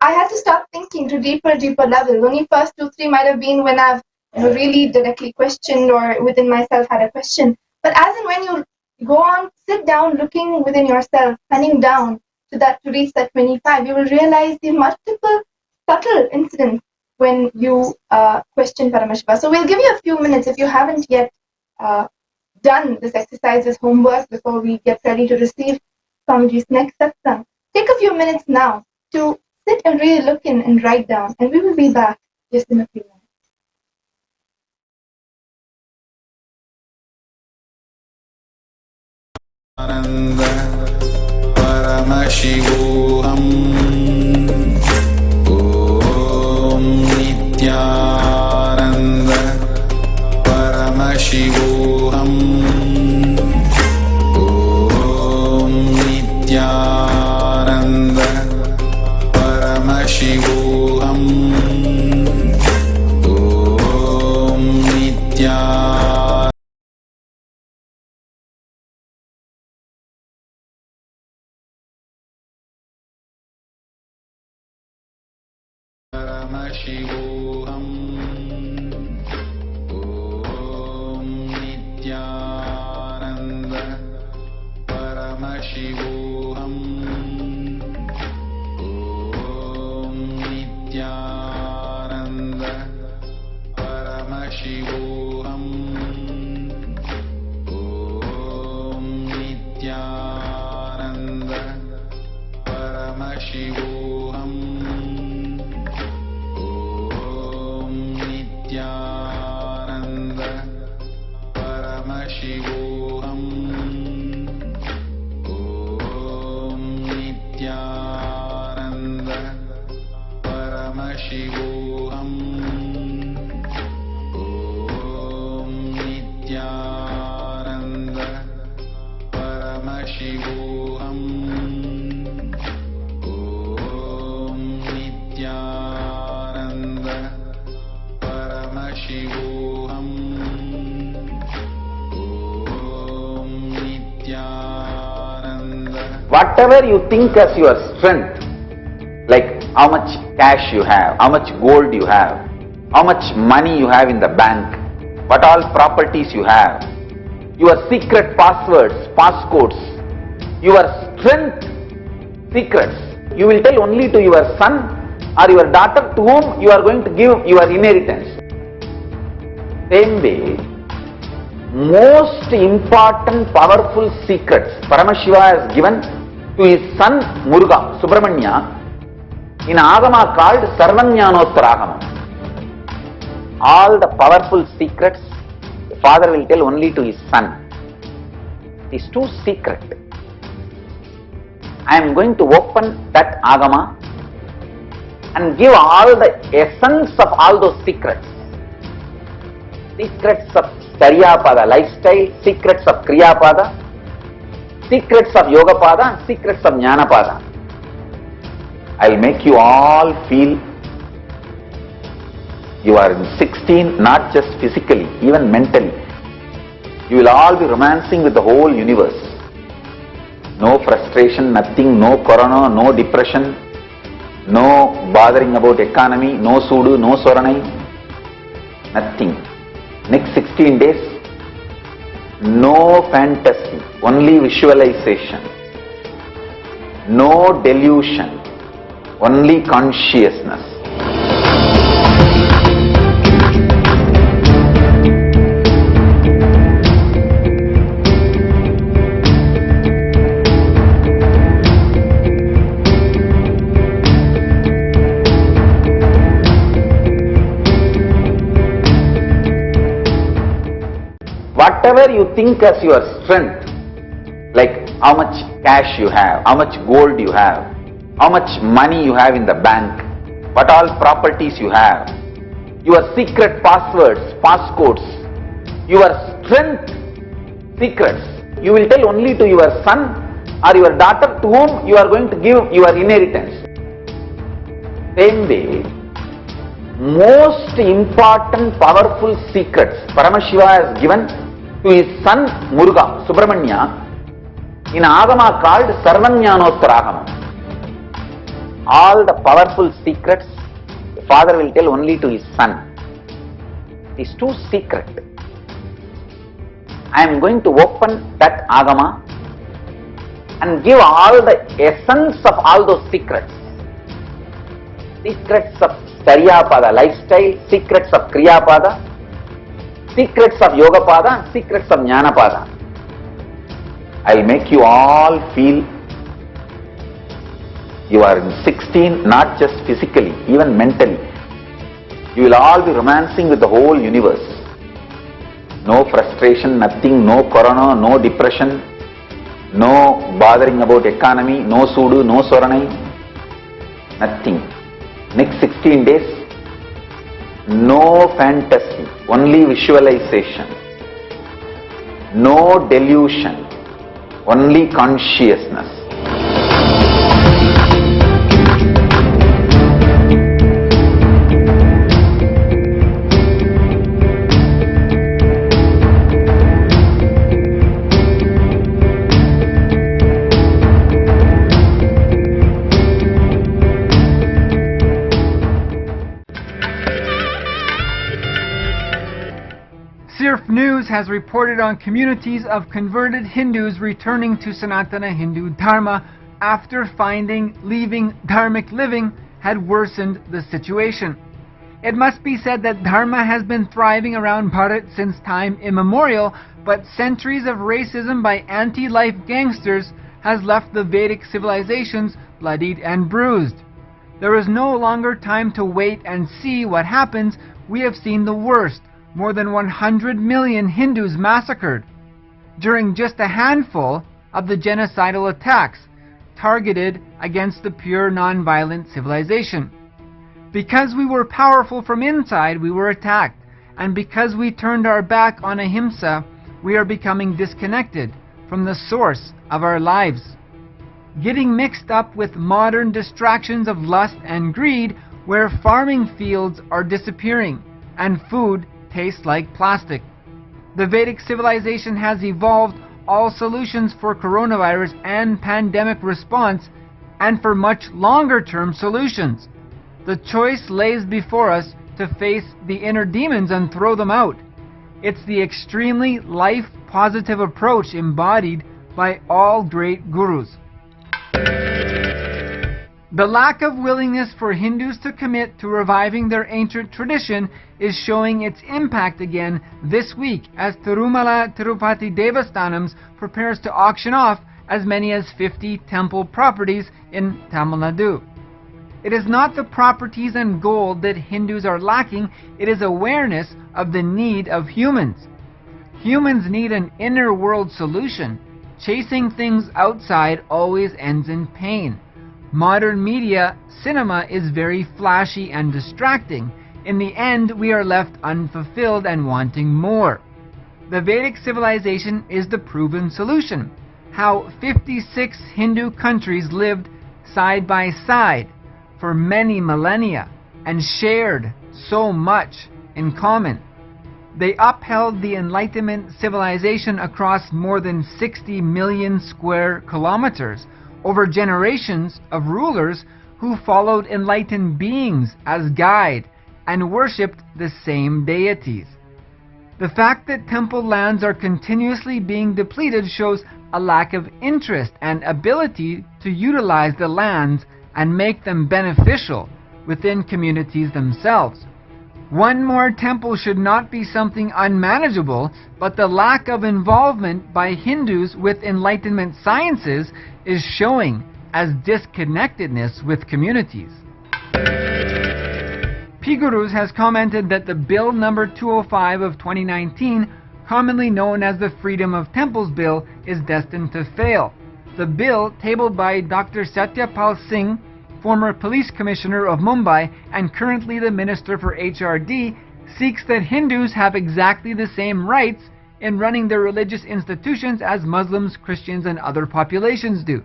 Speaker 3: I had to start thinking to deeper levels. Only first 2-3 might have been when I've really directly questioned or within myself had a question. But as and when you go on, sit down, looking within yourself, penning down to reach that 25, you will realize the multiple subtle incidents when you question Paramashiva. So we'll give you a few minutes if you haven't yet done this exercise as homework before we get ready to receive Swamiji's next satsang. Take a few minutes now to sit and really look in and write down, and we will be back just in a few minutes.
Speaker 1: Ananda Paramashivam Om Nithyananda Paramashivam Om Nithyananda Paramashivam Om Nithyananda Paramashivam Om Nithyananda Paramashivam Om Nithyananda Paramashivam Om Nithyananda Paramashivam Nithyananda Paramashivam Om Nithyananda Paramashivam Om Nithyananda Paramashivam Om Nithyananda Paramashivam Om Nithyananda.
Speaker 4: Whatever you think as your strength, like how much cash you have, how much gold you have, how much money you have in the bank, what all properties you have, your secret passwords, passcodes, your strength secrets, you will tell only to your son or your daughter to whom you are going to give your inheritance. Same way, most important powerful secrets Paramashiva has given to his son Muruga, Subramanya, in Agama called SARVAJNANOTTARA AGAMA. All the powerful secrets the father will tell only to his son. It is too secret. I am going to open that Agama and give all the essence of all those secrets. Secrets of Charyapada lifestyle, secrets of Kriyapada, secrets of Yogapada, and secrets of Jnanapada. I will make you all feel you are in 16, not just physically, even mentally. You will all be romancing with the whole universe. No frustration, nothing, no corona, no depression, no bothering about economy, no sudu, no soranai, nothing. Next 16 days, no fantasy, only visualization, no delusion, only consciousness. Whatever you think as your strength, like how much cash you have, how much gold you have, how much money you have in the bank, what all properties you have, your secret passwords, passcodes, your strength secrets, you will tell only to your son or your daughter to whom you are going to give your inheritance. Same way, most important powerful secrets Paramashiva has given to his son Muruga, Subramanya, in Agama called SARVAJNANOTTARA AGAMA. All the powerful secrets the father will tell only to his son. It is too secret. I am going to open that Agama and give all the essence of all those secrets. secrets of Saryapada lifestyle, secrets of Kriyapada, secrets of Yogapada, and secrets of Jnanapada. I'll make you all feel you are in 16, not just physically, even mentally. You will all be romancing with the whole universe. No frustration, nothing, no corona, no depression, no bothering about economy, no sudu, no soranai, nothing. Next 16 days, no fantasy, only visualization, no delusion, only consciousness.
Speaker 5: News has reported on communities of converted Hindus returning to Sanatana Hindu Dharma after finding leaving dharmic living had worsened the situation. It must be said that Dharma has been thriving around Bharat since time immemorial, but centuries of racism by anti-life gangsters has left the Vedic civilizations bloodied and bruised. There is no longer time to wait and see what happens. We have seen the worst. More than 100 million Hindus massacred during just a handful of the genocidal attacks targeted against the pure non-violent civilization. Because we were powerful from inside, we were attacked, and because we turned our back on ahimsa, we are becoming disconnected from the source of our lives. Getting mixed up with modern distractions of lust and greed, where farming fields are disappearing and food tastes like plastic. The Vedic civilization has evolved all solutions for coronavirus and pandemic response, and for much longer term solutions. The choice lays before us to face the inner demons and throw them out. It's the extremely life positive approach embodied by all great gurus. The lack of willingness for Hindus to commit to reviving their ancient tradition is showing its impact again this week as Tirumala Tirupati Devasthanams prepares to auction off as many as 50 temple properties in Tamil Nadu. It is not the properties and gold that Hindus are lacking, it is awareness of the need of humans. Humans need an inner world solution. Chasing things outside always ends in pain. Modern media, cinema, is very flashy and distracting. In the end, we are left unfulfilled and wanting more. The Vedic civilization is the proven solution. How 56 Hindu countries lived side by side for many millennia and shared so much in common. They upheld the Enlightenment civilization across more than 60 million square kilometers over generations of rulers who followed enlightened beings as guide and worshipped the same deities. The fact that temple lands are continuously being depleted shows a lack of interest and ability to utilize the lands and make them beneficial within communities themselves. One more temple should not be something unmanageable, but the lack of involvement by Hindus with Enlightenment sciences is showing as disconnectedness with communities. P. Gurus has commented that the Bill number 205 of 2019, commonly known as the Freedom of Temples Bill, is destined to fail. The bill, tabled by Dr. Satyapal Singh, former police commissioner of Mumbai and currently the minister for HRD, seeks that Hindus have exactly the same rights in running their religious institutions as Muslims, Christians, and other populations do.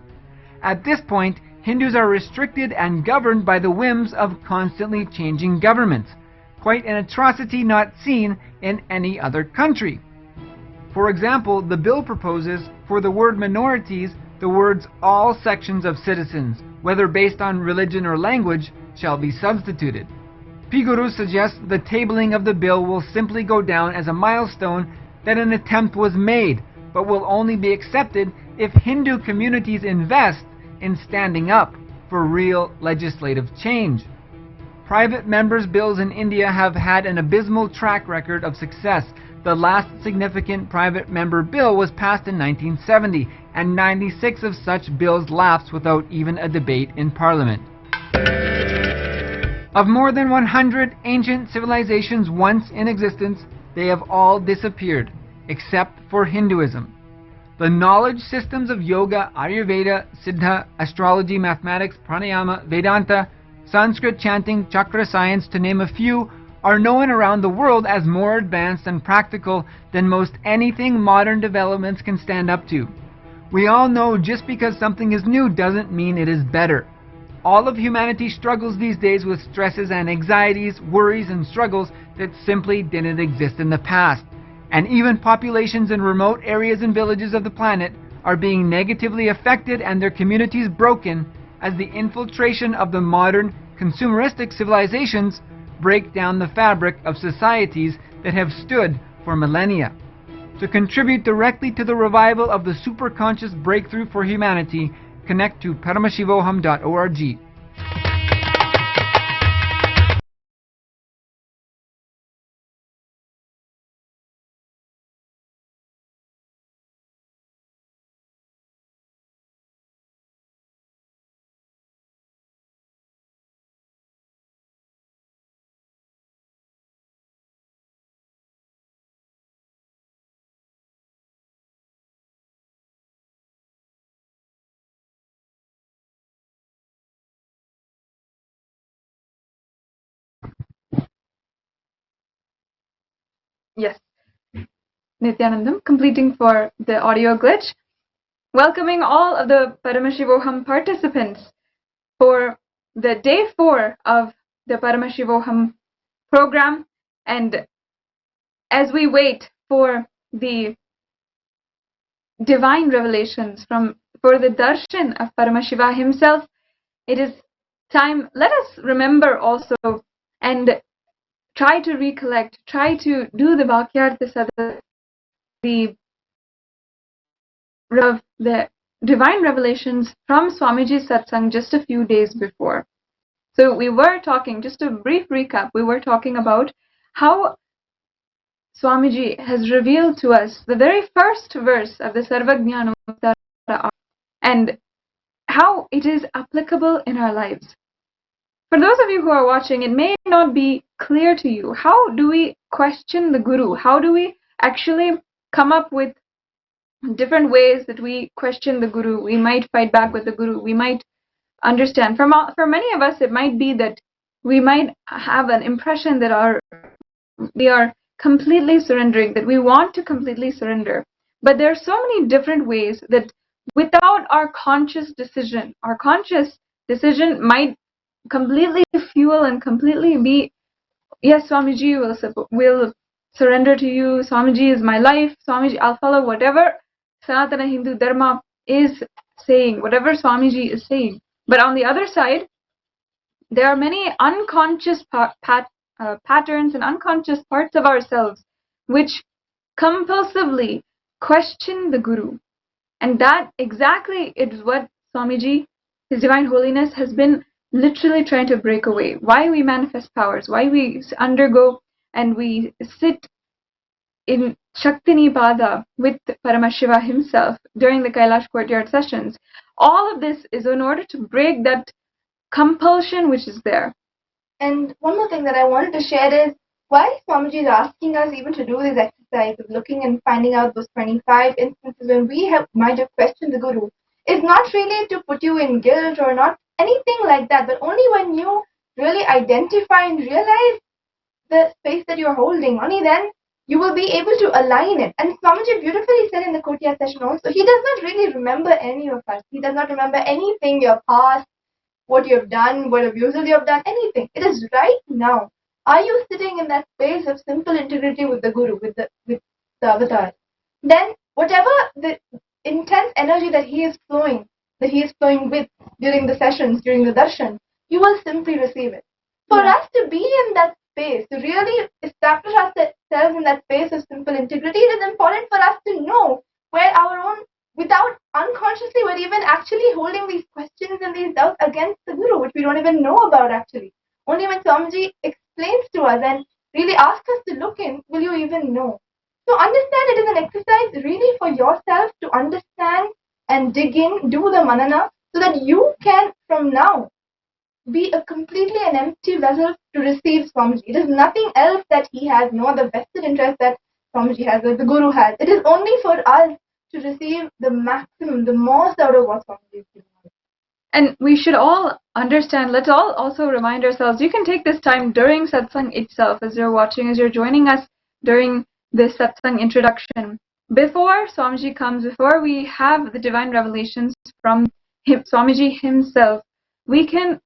Speaker 5: At this point, Hindus are restricted and governed by the whims of constantly changing governments, quite an atrocity not seen in any other country. For example, the bill proposes for the word minorities the words all sections of citizens, whether based on religion or language, shall be substituted. P. Guru suggests the tabling of the bill will simply go down as a milestone that an attempt was made, but will only be accepted if Hindu communities invest in standing up for real legislative change. private members' bills in India have had an abysmal track record of success. The last significant private member bill was passed in 1970, and 96 of such bills lapsed without even a debate in Parliament. Of more than 100 ancient civilizations once in existence, they have all disappeared, except for Hinduism. The knowledge systems of yoga, Ayurveda, Siddha, astrology, mathematics, pranayama, Vedanta, Sanskrit chanting, chakra science, to name a few, are known around the world as more advanced and practical than most anything modern developments can stand up to. We all know just because something is new doesn't mean it is better. All of humanity struggles these days with stresses and anxieties, worries and struggles that simply didn't exist in the past. And even populations in remote areas and villages of the planet are being negatively affected and their communities broken as the infiltration of the modern consumeristic civilizations break down the fabric of societies that have stood for millennia. To contribute directly to the revival of the superconscious breakthrough for humanity, connect to paramashivoham.org.
Speaker 2: Yes, Nithyanandam, completing for the audio glitch. Welcoming all of the Paramashivoham participants for the day 4 of the Paramashivoham program. And as we wait for the divine revelations for the darshan of Paramashiva himself, it is time. Let us remember also and try to recollect, try to do the Vakyartha Sadhana, the divine revelations from Swamiji's Satsang just a few days before. So we were talking, just a brief recap, we were talking about how Swamiji has revealed to us the very first verse of the SARVAJNANOTTARA AGAMA and how it is applicable in our lives. For those of you who are watching, it may not be clear to you. How do we question the Guru? How do we actually come up with different ways that we question the Guru? We might fight back with the Guru. We might understand. For many of us, it might be that we might have an impression that we are completely surrendering, that we want to completely surrender. But there are so many different ways that without our conscious decision might completely fuel and completely be, yes, Swamiji will surrender to you, Swamiji is my life, Swamiji, I'll follow whatever Sanatana Hindu Dharma is saying, whatever Swamiji is saying. But on the other side, there are many unconscious patterns and unconscious parts of ourselves which compulsively question the Guru. And that exactly is what Swamiji, His Divine Holiness, has been literally trying to break away. Why we manifest powers, why we undergo and we sit in Shaktinipada with Paramashiva himself during the Kailash courtyard sessions. All of this is in order to break that compulsion which is there.
Speaker 3: And one more thing that I wanted to share is why Swamiji is asking us even to do this exercise of looking and finding out those 25 instances when we might have questioned the Guru. It's not really to put you in guilt or not anything like that, but only when you really identify and realize the space that you're holding, only then you will be able to align it. And Swamiji beautifully said in the courtyard session also, he does not really remember any of us. He does not remember anything, your past, what you have done, what abuses you have done, anything. It is right now. Are you sitting in that space of simple integrity with the Guru, with the avatar? Then whatever the intense energy that he is flowing with during the sessions, during the darshan, you will simply receive it. For us to be in that space, to really establish ourselves in that space of simple integrity, it is important for us to know where our own, without unconsciously, we're even actually holding these questions and these doubts against the Guru, which we don't even know about actually. Only when Swamiji explains to us and really asks us to look in, will you even know. So understand it is an exercise really for yourself to understand and dig in, do the manana, so that you can from now be a completely an empty vessel to receive Swamiji. It is nothing else that he has, no other vested interest that Swamiji has, or the Guru has. It is only for us to receive the maximum, the most out of what Swamiji is giving us.
Speaker 2: And we should all understand, let's all also remind ourselves, you can take this time during satsang itself, as you're watching, as you're joining us during this satsang introduction. Before Swamiji comes, before we have the divine revelations from Swamiji himself, we can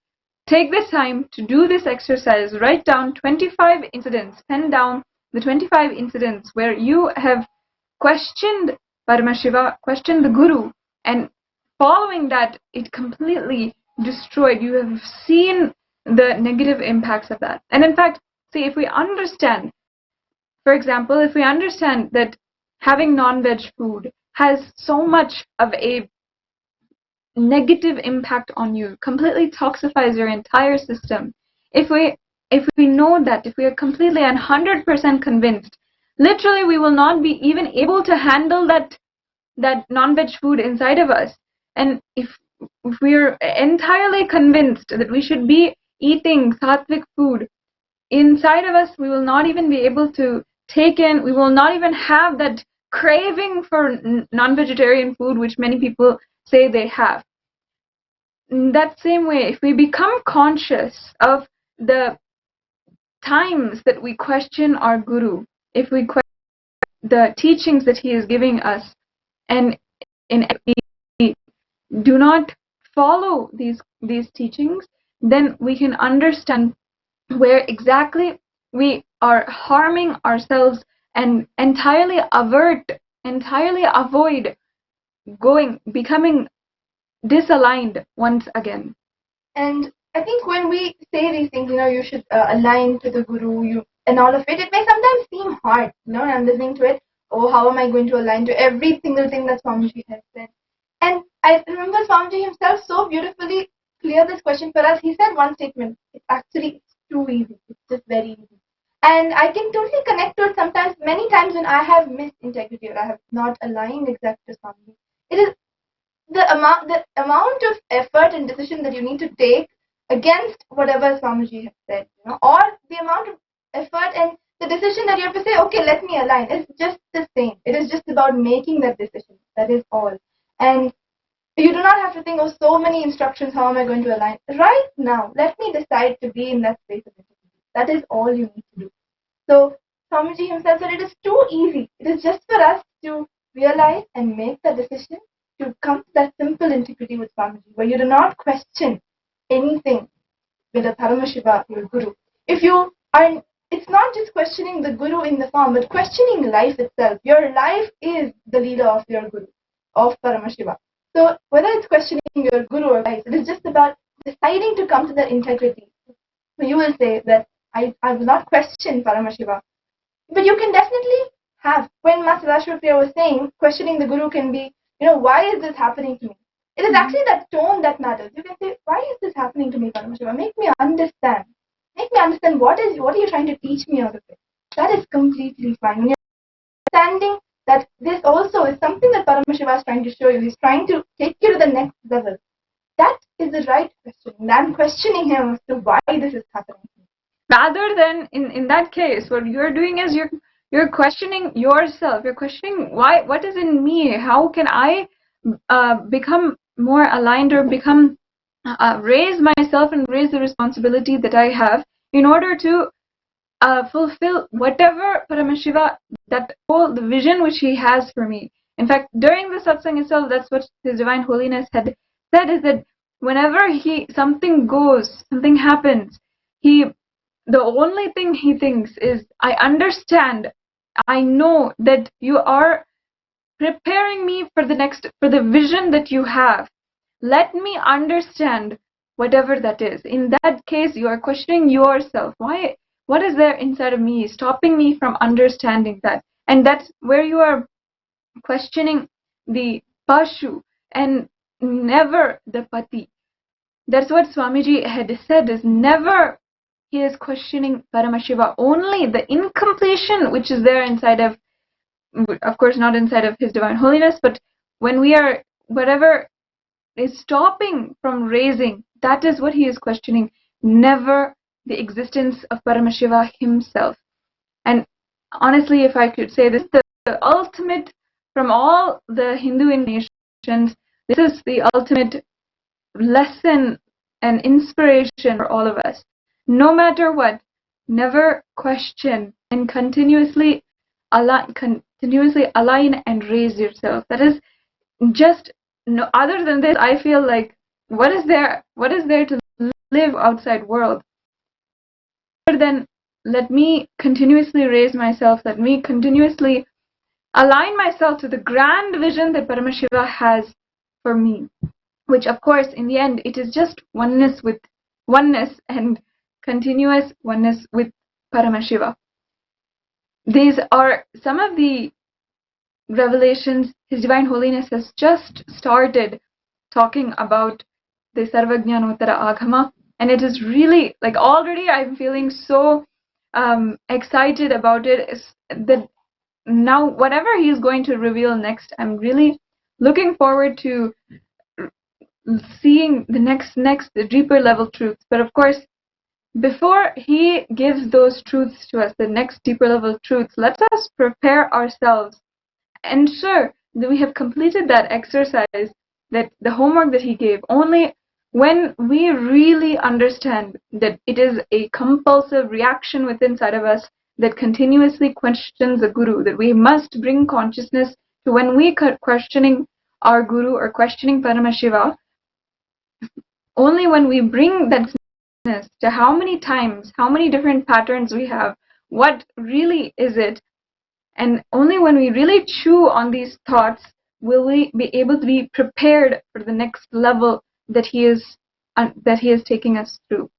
Speaker 2: take this time to do this exercise. Write down 25 incidents, pen down the 25 incidents where you have questioned Paramashiva, questioned the Guru, and following that, it completely destroyed. You have seen the negative impacts of that. And in fact, see, if we understand, for example, if we understand that having non-veg food has so much of a negative impact on you, completely toxifies your entire system. If we know that, if we are completely and 100% convinced, literally we will not be even able to handle that non-veg food inside of us. And if we're entirely convinced that we should be eating sattvic food inside of us, we will not even be able to take in, we will not even have that craving for non-vegetarian food, which many people say they have. In that same way, if we become conscious of the times that we question our Guru, if we question the teachings that he is giving us, and we do not follow these teachings, then we can understand where exactly we are harming ourselves and entirely avoid becoming disaligned once again.
Speaker 3: And I think when we say these things, you should align to the Guru, and all of it, it may sometimes seem hard, and I'm listening to it, oh, how am I going to align to every single thing that Swamiji has said? And I remember Swamiji himself so beautifully cleared this question for us. He said one statement, it's too easy, it's just very easy. And I can totally connect to it sometimes, many times when I have missed integrity or I have not aligned exactly to Swamiji. It is the amount of effort and decision that you need to take against whatever Swamiji has said, or the amount of effort and the decision that you have to say, okay, let me align. It's just the same. It is just about making that decision. That is all. And you do not have to think, oh, so many instructions, how am I going to align? Right now, let me decide to be in that space of integrity. That is all you need to do. So Swamiji himself said it is too easy. It is just for us to realize and make the decision to come to that simple integrity with Swamiji, where you do not question anything with a Paramashiva, your Guru. It's not just questioning the Guru in the form, but questioning life itself. Your life is the leader of your Guru, of Paramashiva. So whether it's questioning your Guru or life, it is just about deciding to come to that integrity. So you will say that I will not question Paramashiva. But you can definitely have, when Master Rashtrapriya was saying, questioning the Guru can be, why is this happening to me? It is actually that tone that matters. You can say, why is this happening to me, Paramashiva? Make me understand. Make me understand what are you trying to teach me out of it. That is completely fine. When you're understanding that this also is something that Paramashiva is trying to show you. He's trying to take you to the next level. That is the right question. I'm questioning him as to why this is happening.
Speaker 2: Rather than, in that case, what you're doing is you're questioning yourself. You're questioning what is in me? How can I become more aligned or become raise myself and raise the responsibility that I have in order to fulfill whatever Paramashiva, the vision which he has for me. In fact, during the satsang itself, that's what His Divine Holiness had said, is that whenever something happens, the only thing he thinks is, I understand, I know that you are preparing me for the vision that you have. Let me understand whatever that is. In that case, you are questioning yourself. What is there inside of me stopping me from understanding that? And that's where you are questioning the Pashu and never the Pati. That's what Swamiji had said, is never he is questioning Paramashiva, only the incompletion which is there inside of course not inside of His Divine Holiness, but when we are, whatever is stopping from raising, that is what he is questioning, never the existence of Paramashiva himself. And honestly, if I could say this, the ultimate, from all the Hindu incarnations, this is the ultimate lesson and inspiration for all of us. No matter what, never question and continuously align and raise yourself. That is just, no, other than this, I feel like what is there to live outside world other than let me continuously raise myself, let me continuously align myself to the grand vision that Paramashiva has for me, which of course in the end it is just oneness and continuous oneness with Paramashiva. These are some of the revelations. His Divine Holiness has just started talking about the SARVAJNANOTTARA AGAMA, and it is really, like, already I'm feeling so excited about it, that now whatever he's going to reveal next, I'm really looking forward to seeing the next the deeper level truths. But of course, before he gives those truths to us, the next deeper level truths, let us prepare ourselves, ensure that we have completed that exercise, that the homework that he gave. Only when we really understand that it is a compulsive reaction within inside of us that continuously questions the Guru, that we must bring consciousness to when we questioning our Guru or questioning Paramashiva, only when we bring that consciousness to how many times, how many different patterns we have, what really is it, and only when we really chew on these thoughts will we be able to be prepared for the next level that he is taking us through.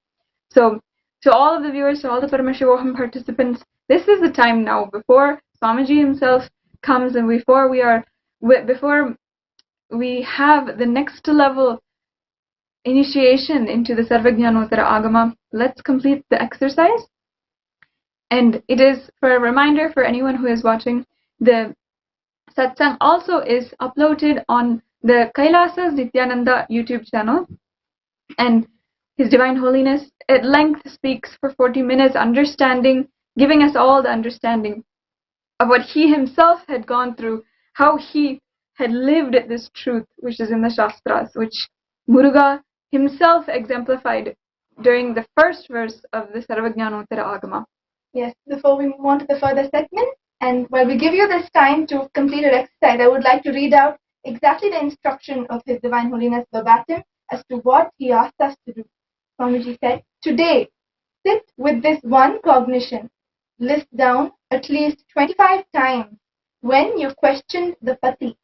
Speaker 2: So, to all of the viewers, to all the Paramashivoham participants, this is the time now, before Swamiji himself comes and before we have the next level initiation into the SARVAJNANOTTARA AGAMA. Let's complete the exercise. And it is, for a reminder for anyone who is watching, the Satsang also is uploaded on the Kailasa Nithyananda YouTube channel. And His Divine Holiness at length speaks for 40 minutes, giving us all the understanding of what he himself had gone through, how he had lived this truth which is in the Shastras, which Muruga himself exemplified during the first verse of the SARVAJNANOTTARA AGAMA.
Speaker 3: Yes, before we move on to the further segment, and while we give you this time to complete your exercise, I would like to read out exactly the instruction of His Divine Holiness verbatim as to what he asked us to do. Swamiji said, "Today, sit with this one cognition. List down at least 25 times when you questioned the Pati,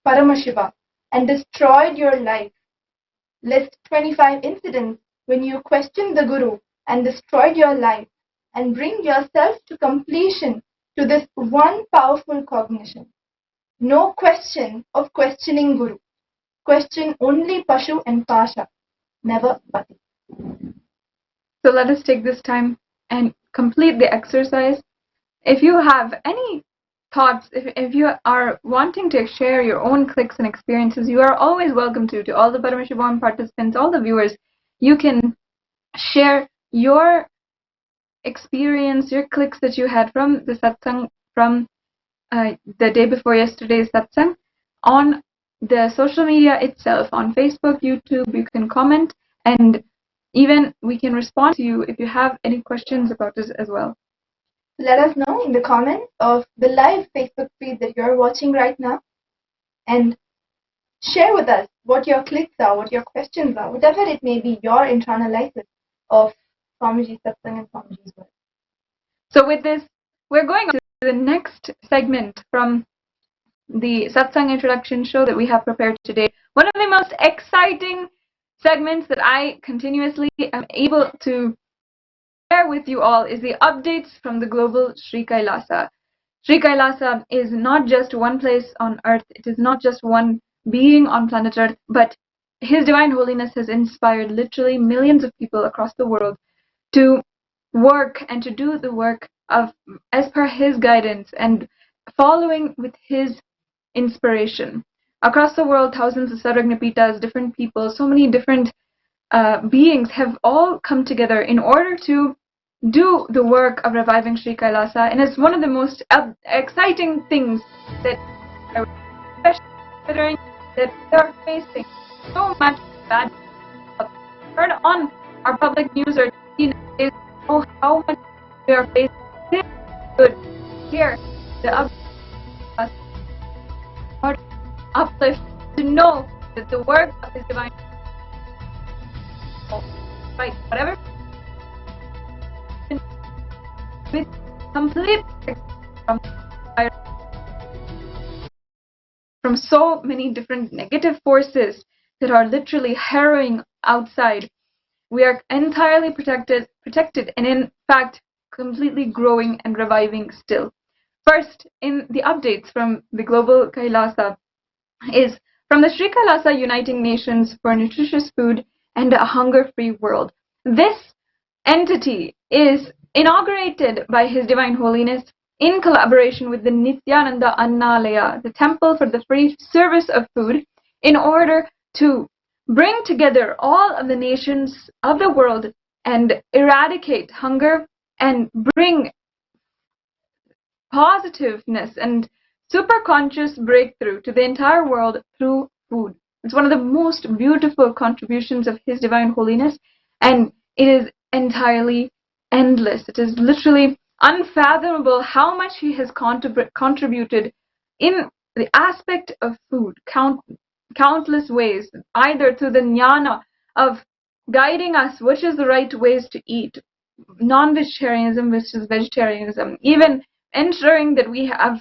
Speaker 3: Paramashiva, and destroyed your life. List 25 incidents when you questioned the Guru and destroyed your life, and bring yourself to completion to this one powerful cognition. No question of questioning Guru. Question only Pashu and Pasha, never Pati."
Speaker 2: So let us take this time and complete the exercise. If you have any thoughts, if you are wanting to share your own clicks and experiences, you are always welcome to all the Paramashivam participants, all the viewers. You can share your experience, your clicks that you had from the satsang, from the day before yesterday's satsang, on the social media itself, on Facebook, YouTube. You can comment, and even we can respond to you if you have any questions about this as well.
Speaker 3: Let us know in the comments of the live Facebook feed that you're watching right now, and share with us what your clicks are, what your questions are, whatever it may be, your internalisis of Swamiji's satsang and Swamiji's word.
Speaker 2: So with this, we're going on to the next segment from the Satsang introduction show that we have prepared today. One of the most exciting segments that I continuously am able to share with you all is the updates from the global Sri Kailasa. Sri Kailasa is not just one place on earth, it is not just one being on planet Earth, but His Divine Holiness has inspired literally millions of people across the world to work and to do the work of as per his guidance and following with his inspiration. Across the world, thousands of Sarvajnapitas, different people, so many different beings have all come together in order to do the work of reviving Sri Kailasa, and it's one of the most exciting things that, especially considering that we are facing so much bad stuff. Turn on our public news or TV nowadays, know how much we are facing. This is good. Here, the uplift to know that the work of His divine right, whatever, with complete from so many different negative forces that are literally harrowing outside. We are entirely protected, and in fact completely growing and reviving still. First, in the updates from the global Kailasa is from the Sri Kailasa Uniting Nations for Nutritious Food and a Hunger-Free World. This entity is inaugurated by His Divine Holiness in collaboration with the Nithyananda Annalaya, the Temple for the Free Service of Food, in order to bring together all of the nations of the world and eradicate hunger and bring positiveness and superconscious breakthrough to the entire world through food. It's one of the most beautiful contributions of His Divine Holiness, and it is entirely endless. It is literally unfathomable how much he has contributed in the aspect of food, countless ways, either through the jnana of guiding us which is the right ways to eat, non-vegetarianism versus vegetarianism, even ensuring that we have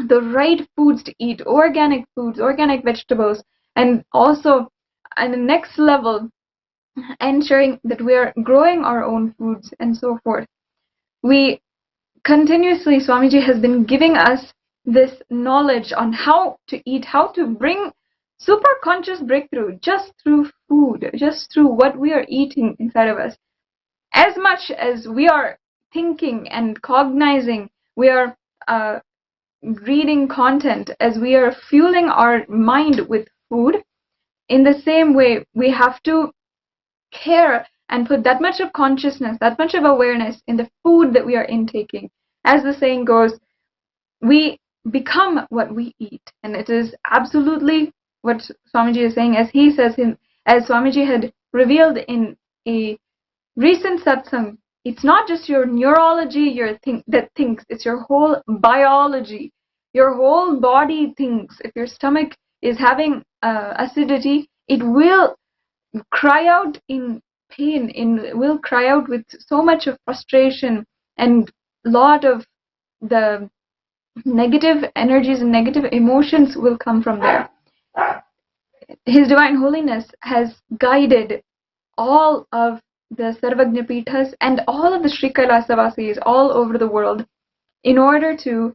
Speaker 2: the right foods to eat, organic foods, organic vegetables, and also at the next level, ensuring that we are growing our own foods and so forth. We continuously, Swamiji has been giving us this knowledge on how to eat, how to bring super conscious breakthrough just through food, just through what we are eating inside of us. As much as we are thinking and cognizing, we are reading content, as we are fueling our mind with food, in the same way we have to care and put that much of consciousness, that much of awareness in the food that we are intaking. As the saying goes, we become what we eat, and it is absolutely what Swamiji is saying, as he says, as Swamiji had revealed in a recent satsang. It's not just your neurology that thinks, it's your whole biology. Your whole body thinks. If your stomach is having acidity, it will cry out in pain, will cry out with so much of frustration, and lot of the negative energies and negative emotions will come from there. His Divine Holiness has guided all of the Sarvajnapitas and all of the Sri Kailasavasis all over the world in order to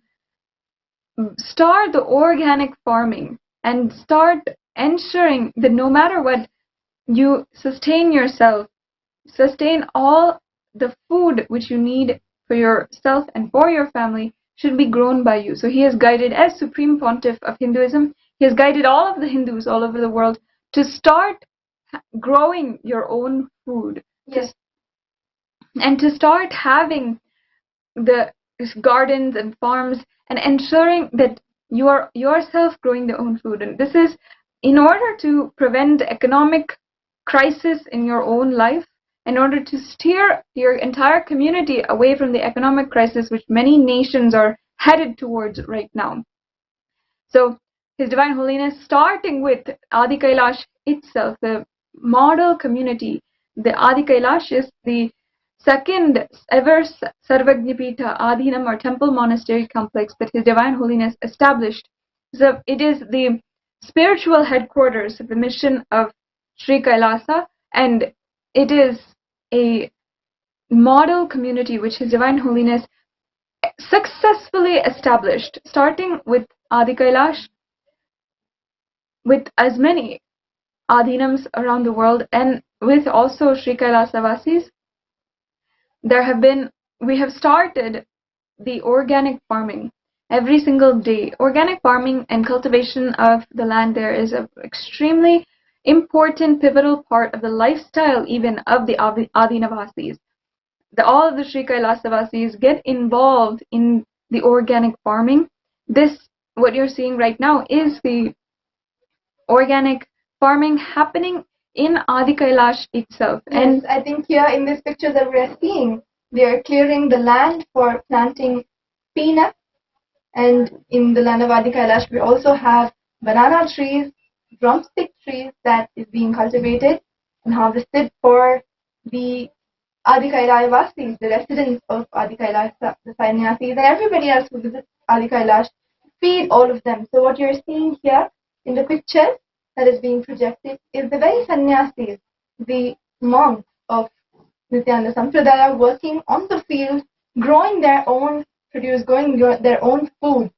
Speaker 2: start the organic farming and start ensuring that no matter what, you sustain yourself, sustain all the food which you need for yourself and for your family should be grown by you. So he has guided, as Supreme Pontiff of Hinduism, he has guided all of the Hindus all over the world to start growing your own food. Yes. And to start having the gardens and farms and ensuring that you are yourself growing their own food. And this is in order to prevent economic crisis in your own life, in order to steer your entire community away from the economic crisis which many nations are headed towards right now. So His Divine Holiness, starting with Adi Kailash itself, the model community, the Adi Kailash is the second ever Sarvajnapita Adhinam or temple monastery complex that His Divine Holiness established. So it is the spiritual headquarters of the mission of Sri Kailasa, and it is a model community which His Divine Holiness successfully established, starting with Adi Kailash, with as many Adhinams around the world, and with also Sri Kailasa Vasis. we have started the organic farming every single day. Organic farming and cultivation of the land there is an extremely important, pivotal part of the lifestyle even of the Adinavasis. All of the Sri Kailasavasis get involved in the organic farming. What you're seeing right now is the organic farming happening in Adi Kailash itself.
Speaker 3: Yes, and I think here in this picture that we are seeing, they are clearing the land for planting peanuts. And in the land of Adi Kailash, we also have banana trees, drumstick trees that is being cultivated and harvested for the Adi Kailash Vasis, the residents of Adi Kailash, the sannyasis, and everybody else who visits Adi Kailash, feed all of them. So what you're seeing here in the picture that is being projected is the very sannyasis, the monks of Nithyananda Sampradaya working on the field, growing their own produce, growing their own food.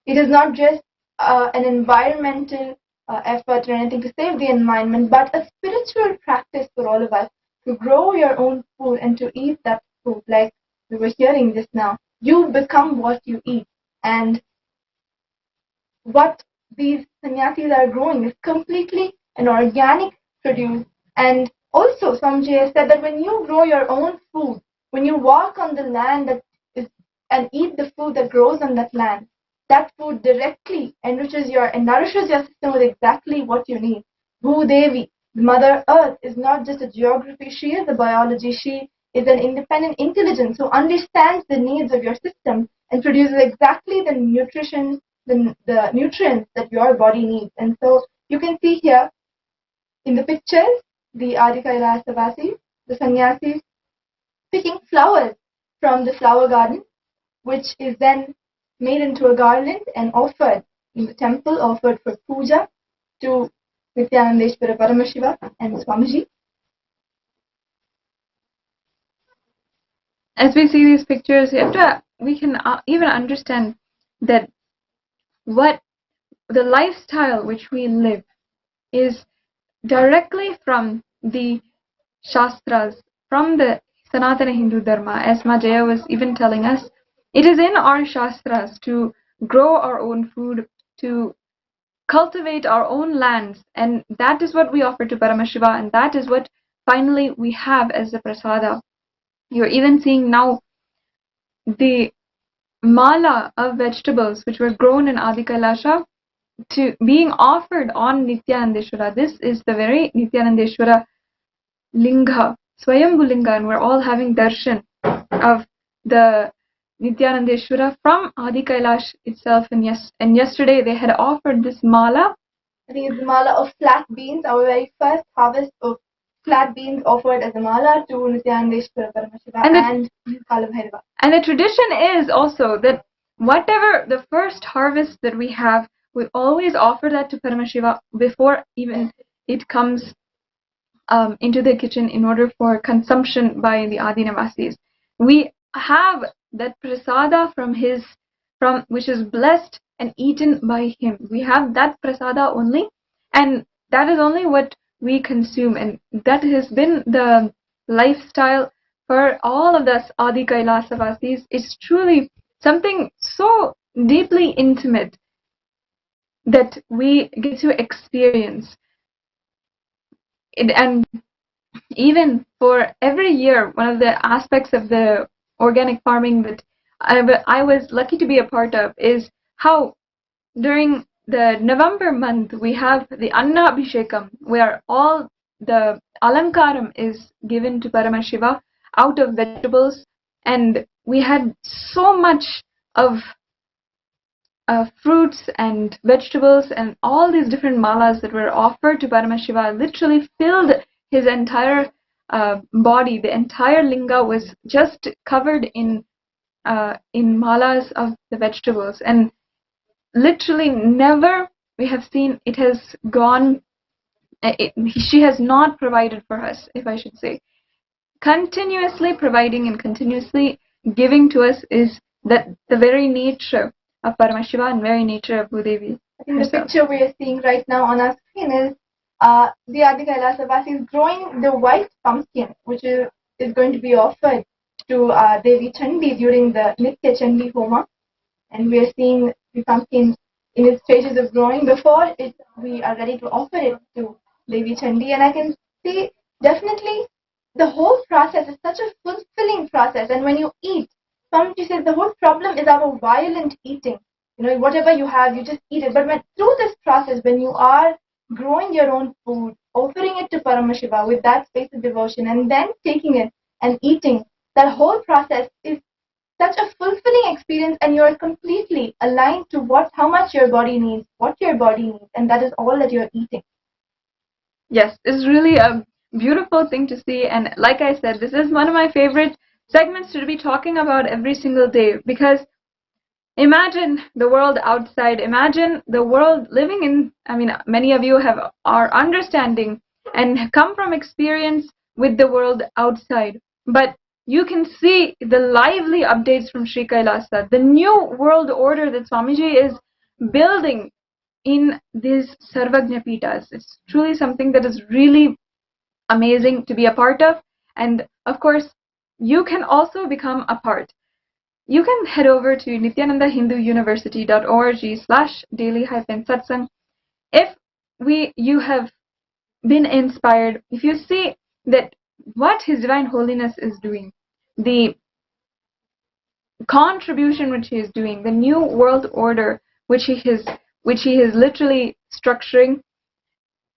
Speaker 3: It is not just an environmental effort or anything to save the environment, but a spiritual practice for all of us to grow your own food and to eat that food. Like we were hearing just now, you become what you eat. And what these sannyasis are growing is completely an organic produce. And also, Swamiji has said that when you grow your own food, when you walk on the land and eat the food that grows on that land, that food directly nourishes your system with exactly what you need. Bhudevi, Mother Earth, is not just a geography, she is a biology, she is an independent intelligence who understands the needs of your system and produces exactly the nutrition, the nutrients that your body needs. And so you can see here in the pictures, the Adi Kailasavasis, the sannyasis, picking flowers from the flower garden, which is then made into a garland and offered in the temple, offered for puja to Nithyananda Paramashiva and Swamiji.
Speaker 2: As we see these pictures, we can even understand that what the lifestyle which we live is directly from the Shastras, from the Sanatana Hindu Dharma, as Majaya was even telling us. It is in our Shastras to grow our own food, to cultivate our own lands, and that is what we offer to Paramashiva, and that is what finally we have as the prasada. You're even seeing now the mala of vegetables which were grown in Adi Kailasha to being offered on Nithyanandeshwara. This is the very Nithyanandeshwara Linga, Swayambhu Linga, and we're all having darshan of the Nithyanandeshwara from Adi Kailash itself. And yesterday they had offered this mala.
Speaker 3: I think it's the mala of flat beans, our very first harvest of flat beans offered as a mala to Nithyanandeshwara Paramashiva and Kalabhairava.
Speaker 2: And the tradition is also that whatever the first harvest that we have, we always offer that to Paramashiva before even it comes into the kitchen in order for consumption by the Adinavasis. We have that prasada from which is blessed and eaten by him. We have that prasada only, and that is only what we consume, and that has been the lifestyle for all of us Adi Kailasavasis. It's truly something so deeply intimate that we get to experience it. And even for every year, one of the aspects of the organic farming that I was lucky to be a part of is how during the November month we have the Anna Abhishekam, where all the alankaram is given to Paramashiva out of vegetables, and we had so much of fruits and vegetables and all these different malas that were offered to Paramashiva literally filled his entire body. The entire linga was just covered in malas of the vegetables, and literally never we have seen it has gone. She has not provided for us, if I should say. Continuously providing and continuously giving to us is that the very nature of Paramashiva and very nature of Bhudevi.
Speaker 3: I think the picture we are seeing right now on our screen is the Adi Kailasavasis growing the white pumpkin, which is going to be offered to Devi Chandi during the Nitya Chandi Homa, and we are seeing the pumpkin in its stages of growing. Before we are ready to offer it to Devi Chandi, and I can see definitely the whole process is such a fulfilling process. And when you eat, Swamiji says the whole problem is our violent eating. Whatever you have, you just eat it. But through this process, when you are growing your own food, offering it to Paramashiva with that space of devotion, and then taking it and eating, that whole process is such a fulfilling experience, and you're completely aligned to how much your body needs, what your body needs, and that is all that you're eating.
Speaker 2: Yes, it's really a beautiful thing to see, and like I said, this is one of my favorite segments to be talking about every single day, because imagine the world outside, imagine the world living in, many of you are understanding and come from experience with the world outside, but you can see the lively updates from Sri Kailasa, the new world order that Swamiji is building in these Sarvajna Pitas. It's truly something that is really amazing to be a part of, and of course, you can also become a part. You can head over to nithyanandahinduuniversity.org/daily-satsang. If you have been inspired, if you see that what His Divine Holiness is doing, the contribution which he is doing, the new world order which he is literally structuring,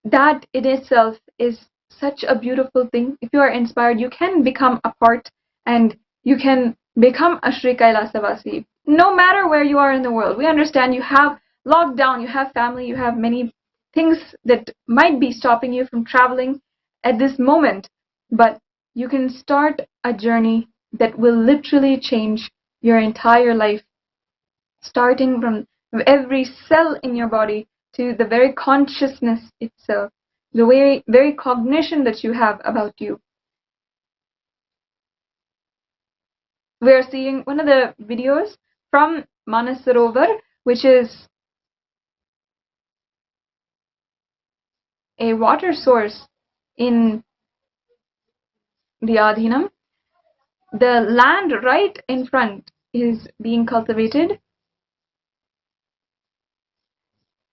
Speaker 2: that in itself is such a beautiful thing. If you are inspired, you can become a part, and you can become a Sri Kailasavasi, no matter where you are in the world. We understand you have lockdown, you have family, you have many things that might be stopping you from traveling at this moment, but you can start a journey that will literally change your entire life, starting from every cell in your body to the very consciousness itself, the very cognition that you have about you. We are seeing one of the videos from Manasarovar, which is a water source in the Adhinam. The land right in front is being cultivated.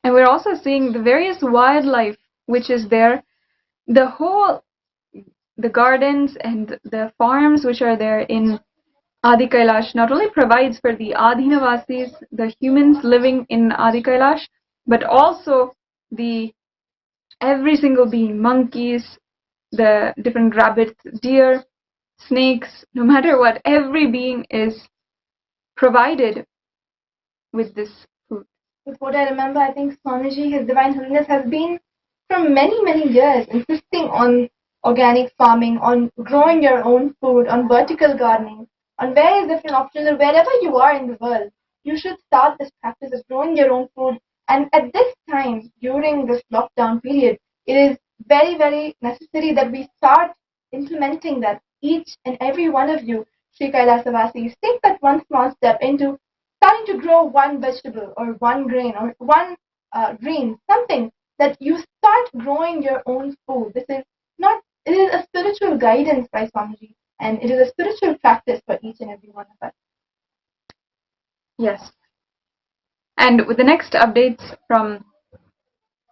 Speaker 2: And we're also seeing the various wildlife which is there. The gardens and the farms which are there in Adi Kailash not only provides for the Adhinavasis, the humans living in Adi Kailash, but also every single being, monkeys, the different rabbits, deer, snakes, no matter what, every being is provided with this food.
Speaker 3: With what I remember, I think Swamiji, His Divine Holiness, has been from many, many years insisting on organic farming, on growing your own food, on vertical gardening, on various different options, or wherever you are in the world, you should start this practice of growing your own food. And at this time, during this lockdown period, it is very, very necessary that we start implementing that. Each and every one of you, Sri Kailasavasis, take that one small step into starting to grow one vegetable or one grain or one green, something that you start growing your own food. It is a spiritual guidance by Swamiji, and it is a spiritual practice for each and every one of us.
Speaker 2: Yes. And with the next updates from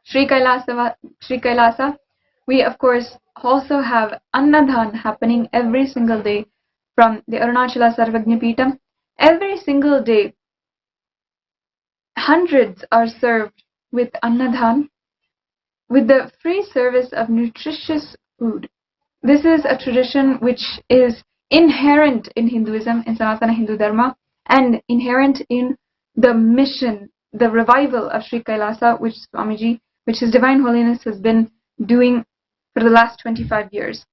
Speaker 2: Sri Kailasa, we of course also have Annadhan happening every single day from the Arunachala Sarvajna Peetham. Every single day, hundreds are served with Annadhan, with the free service of nutritious food. This is a tradition which is inherent in Hinduism, in Sanatana Hindu Dharma, and inherent in the mission, the revival of Sri Kailasa, which His Divine Holiness has been doing for the last 25 years.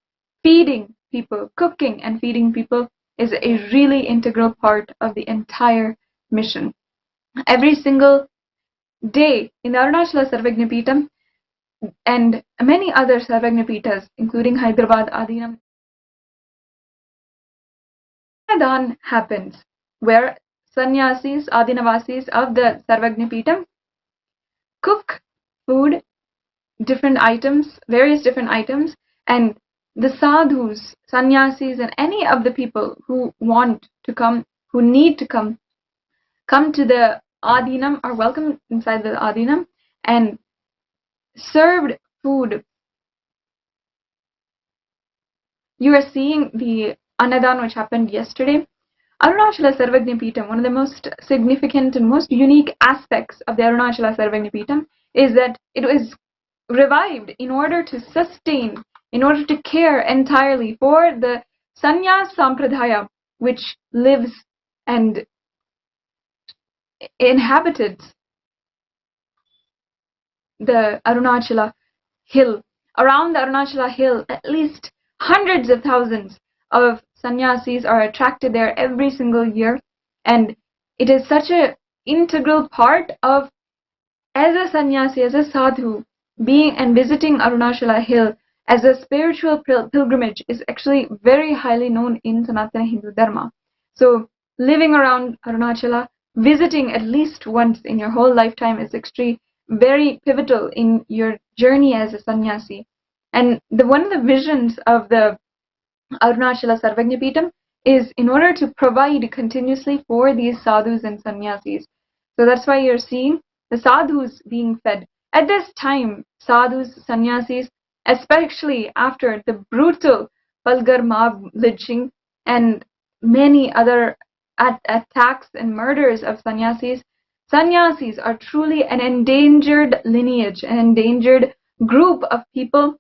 Speaker 2: Feeding people, cooking and feeding people is a really integral part of the entire mission. Every single day in the Arunachala Sarvajna Peetham and many other Sarvajna Peethas, including Hyderabad, Adhinam, Annadhan happens, where sannyasis, Adhinavasis of the Sarvajna Peetham cook food, different items, various different items, and the sadhus, sannyasis, and any of the people who want to come, who need to come to the Adinam, are welcome inside the Adinam and served food. You are seeing the Annadan which happened yesterday. Arunachala Sarvajna Peetham, one of the most significant and most unique aspects of the Arunachala Sarvajna Peetham is that it was revived in order to sustain, in order to care entirely for the Sannyas Sampradaya, which lives and inhabited the Arunachala hill. Around the Arunachala hill, at least hundreds of thousands of sannyasis are attracted there every single year, and it is such an integral part of, as a sannyasi, as a sadhu, being and visiting Arunachala hill as a spiritual pilgrimage is actually very highly known in Sanatana Hindu Dharma. So living around Arunachala, visiting at least once in your whole lifetime is actually very pivotal in your journey as a sannyasi. And one of the visions of the Arunachala Sarvajna Peetham is in order to provide continuously for these sadhus and sannyasis. So that's why you're seeing the sadhus being fed. At this time, sadhus, sannyasis, especially after the brutal Palghar mob lynching and many other attacks and murders of sannyasis, sannyasis are truly an endangered lineage, an endangered group of people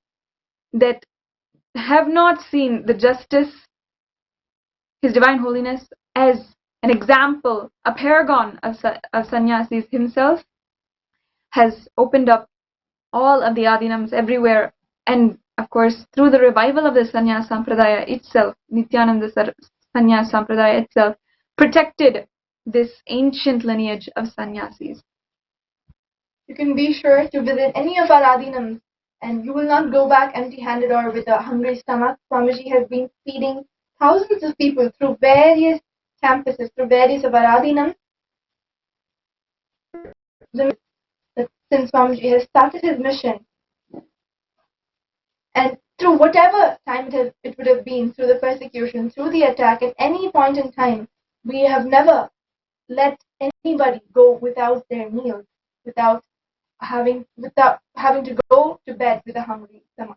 Speaker 2: that have not seen the justice, His Divine Holiness, as an example, a paragon of sannyasis himself, has opened up all of the Adinams everywhere, and of course through the revival of the Sannyas Sampradaya itself, Nithyananda Sannyas Sampradaya itself, protected this ancient lineage of sannyasis.
Speaker 3: You can be sure to visit any of our Adinams and you will not go back empty-handed or with a hungry stomach. Swamiji has been feeding thousands of people through various campuses, through various of our Adinams. Since Swamiji has started his mission, and through whatever time it would have been, through the persecution, through the attack, at any point in time, we have never let anybody go without their meals, without having to go to bed with a hungry stomach.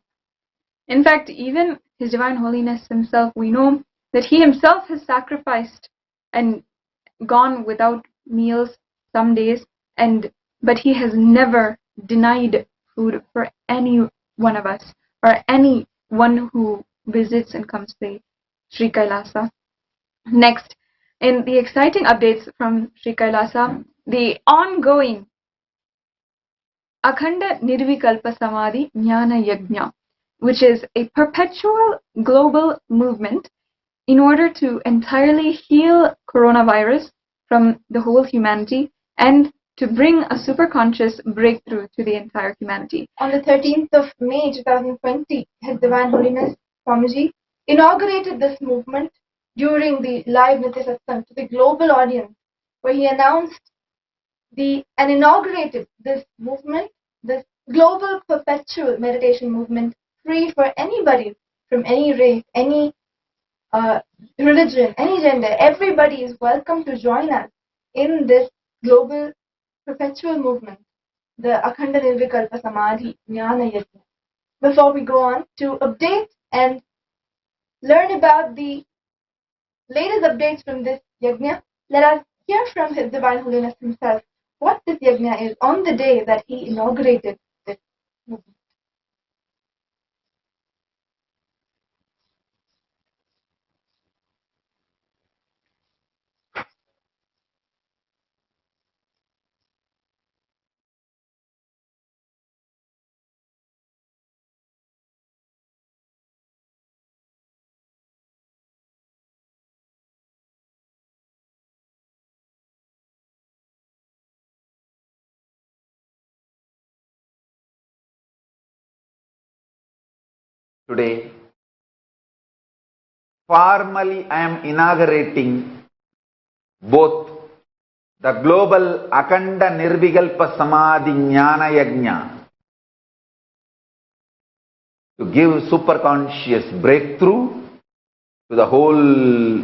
Speaker 2: In fact, even His Divine Holiness himself, we know that he himself has sacrificed and gone without meals some days, but he has never denied food for any one of us or anyone who visits and comes to Sri Kailasa. Next, in the exciting updates from Sri Kailasa, the ongoing Akhanda Nirvikalpa Samadhi Jnana Yajna, which is a perpetual global movement in order to entirely heal coronavirus from the whole humanity and to bring a superconscious breakthrough to the entire humanity.
Speaker 3: On the 13th of May 2020, His Divine Holiness Swamiji inaugurated this movement during the live Nitya Satsang to the global audience, where he announced and inaugurated this movement, this global perpetual meditation movement, free for anybody from any race, any religion, any gender. Everybody is welcome to join us in this global perpetual movement, the Akhanda Nirvikalpa Samadhi Jnana Yajna. Before we go on to update and learn about the latest updates from this yajna, let us hear from His Divine Holiness himself what this yajna is on the day that he inaugurated this movement.
Speaker 4: Today, formally I am inaugurating both the global Akhanda Nirvikalpa Samadhi Jnana Yajna to give superconscious breakthrough to the whole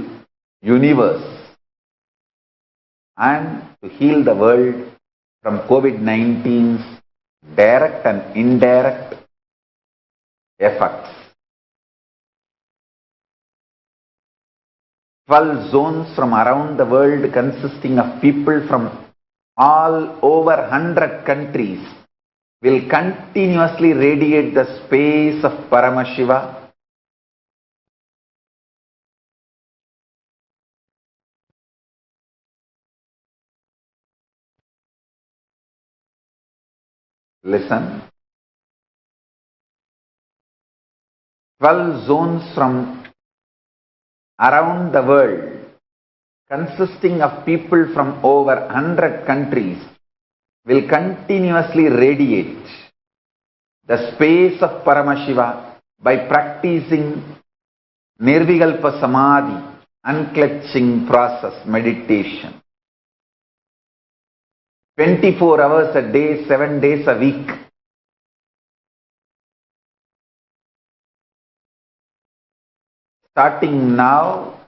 Speaker 4: universe and to heal the world from COVID-19's direct and indirect effects. 12 zones from around the world consisting of people from all over 100 countries will continuously radiate the space of Paramashiva Listen. 12 zones from around the world consisting of people from over 100 countries will continuously radiate the space of Paramashiva by practicing Nirvikalpa Samadhi, unclutching process meditation. 24 hours a day, 7 days a week. Starting now,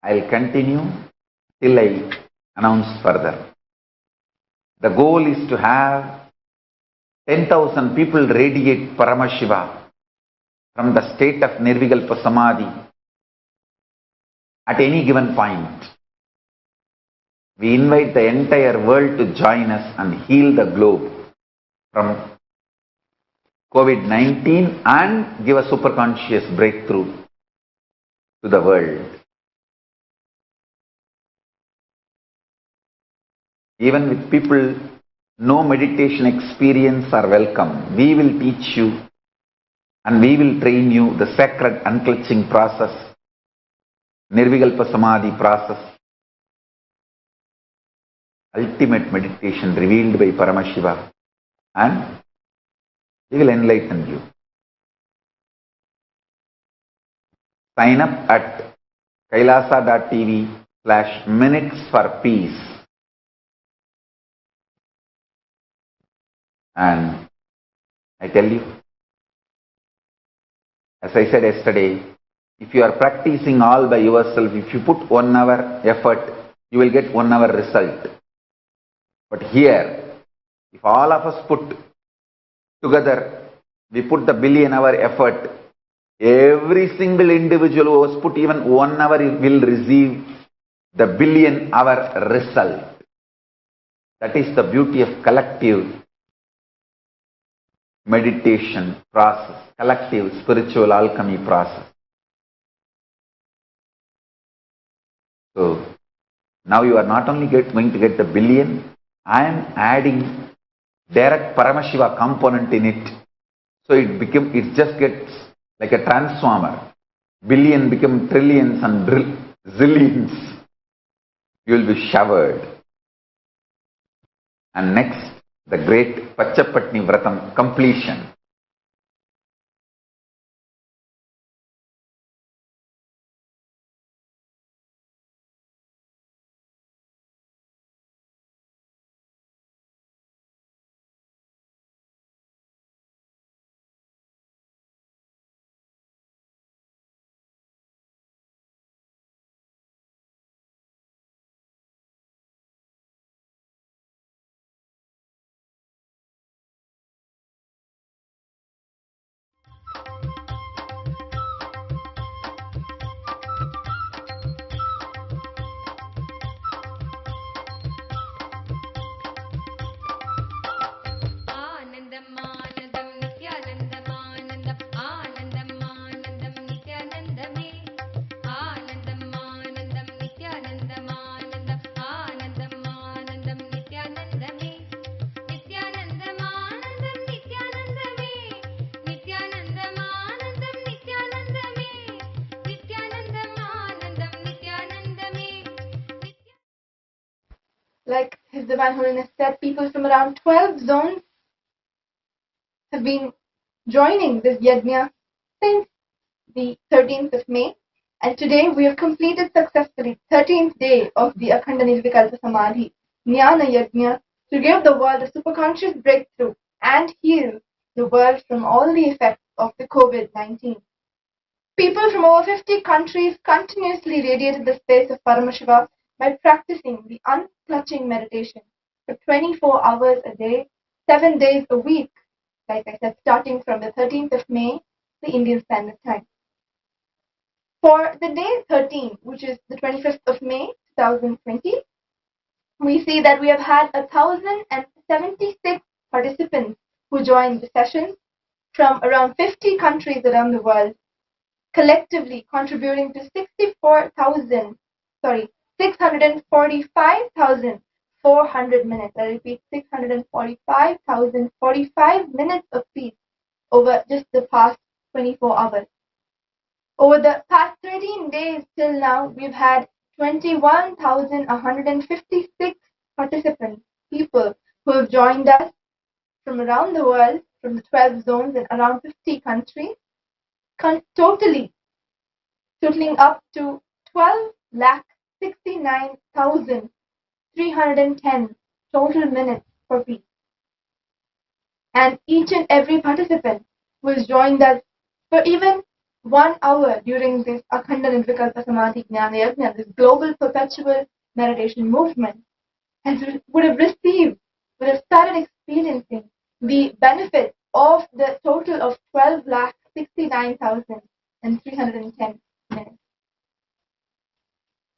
Speaker 4: I'll continue till I announce further. The goal is to have 10,000 people radiate Paramashiva from the state of Nirvikalpa Samadhi at any given point. We invite the entire world to join us and heal the globe from COVID-19 and give a superconscious breakthrough to the world. Even with people no meditation experience are welcome. We will teach you and we will train you the sacred unclutching process, Nirvikalpa Samadhi process, ultimate meditation revealed by Paramashiva, and we will enlighten you. Sign up at kailasa.tv/minutes for peace. And I tell you, as I said yesterday, if you are practicing all by yourself, if you put 1 hour effort, you will get 1 hour result. But here, if all of us put together, we put the billion-hour effort, every single individual who has put even 1 hour will receive the billion-hour result. That is the beauty of collective meditation process, collective spiritual alchemy process. So, now you are not only going to get the billion, I am adding direct Paramashiva component in it. So it just gets like a transformer. Billion become trillions and zillions. You will be showered. And next, the great Pachapatni Vratam completion.
Speaker 3: Like His Divine Holiness said, people from around 12 zones have been joining this yajna since the 13th of May. And today we have completed successfully 13th day of the Akhanda Nirvikalpa Samadhi, Jnana Yajna, to give the world a superconscious breakthrough and heal the world from all the effects of the COVID-19. People from over 50 countries continuously radiated the space of Paramashiva by practicing the unclutching meditation for 24 hours a day, 7 days a week, like I said, starting from the 13th of May, the Indian Standard Time. For the day 13, which is the 25th of May 2020, we see that we have had 1,076 participants who joined the sessions from around 50 countries around the world, collectively contributing to 645,400 minutes. I repeat, 645,045 minutes of peace over just the past 24 hours. Over the past 13 days till now, we've had 21,156 participants, people who have joined us from around the world, from the 12 zones in around 50 countries, totaling up to 12,69,310 total minutes for peace. And each and every participant who has joined us for even 1 hour during this Akhanda Nirvikalpa Samadhi Jnana Yajna, this global perpetual meditation movement, would have started experiencing the benefits of the total of 12,69,310 minutes.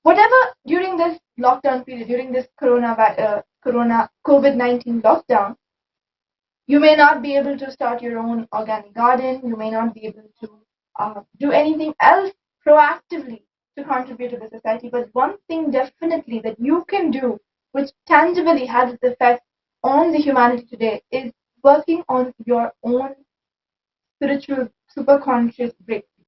Speaker 3: Whatever during this lockdown period, during this COVID-19 lockdown, you may not be able to start your own organic garden, you may not be able to do anything else proactively to contribute to the society, but one thing definitely that you can do, which tangibly has its effect on the humanity today, is working on your own spiritual superconscious breakthrough.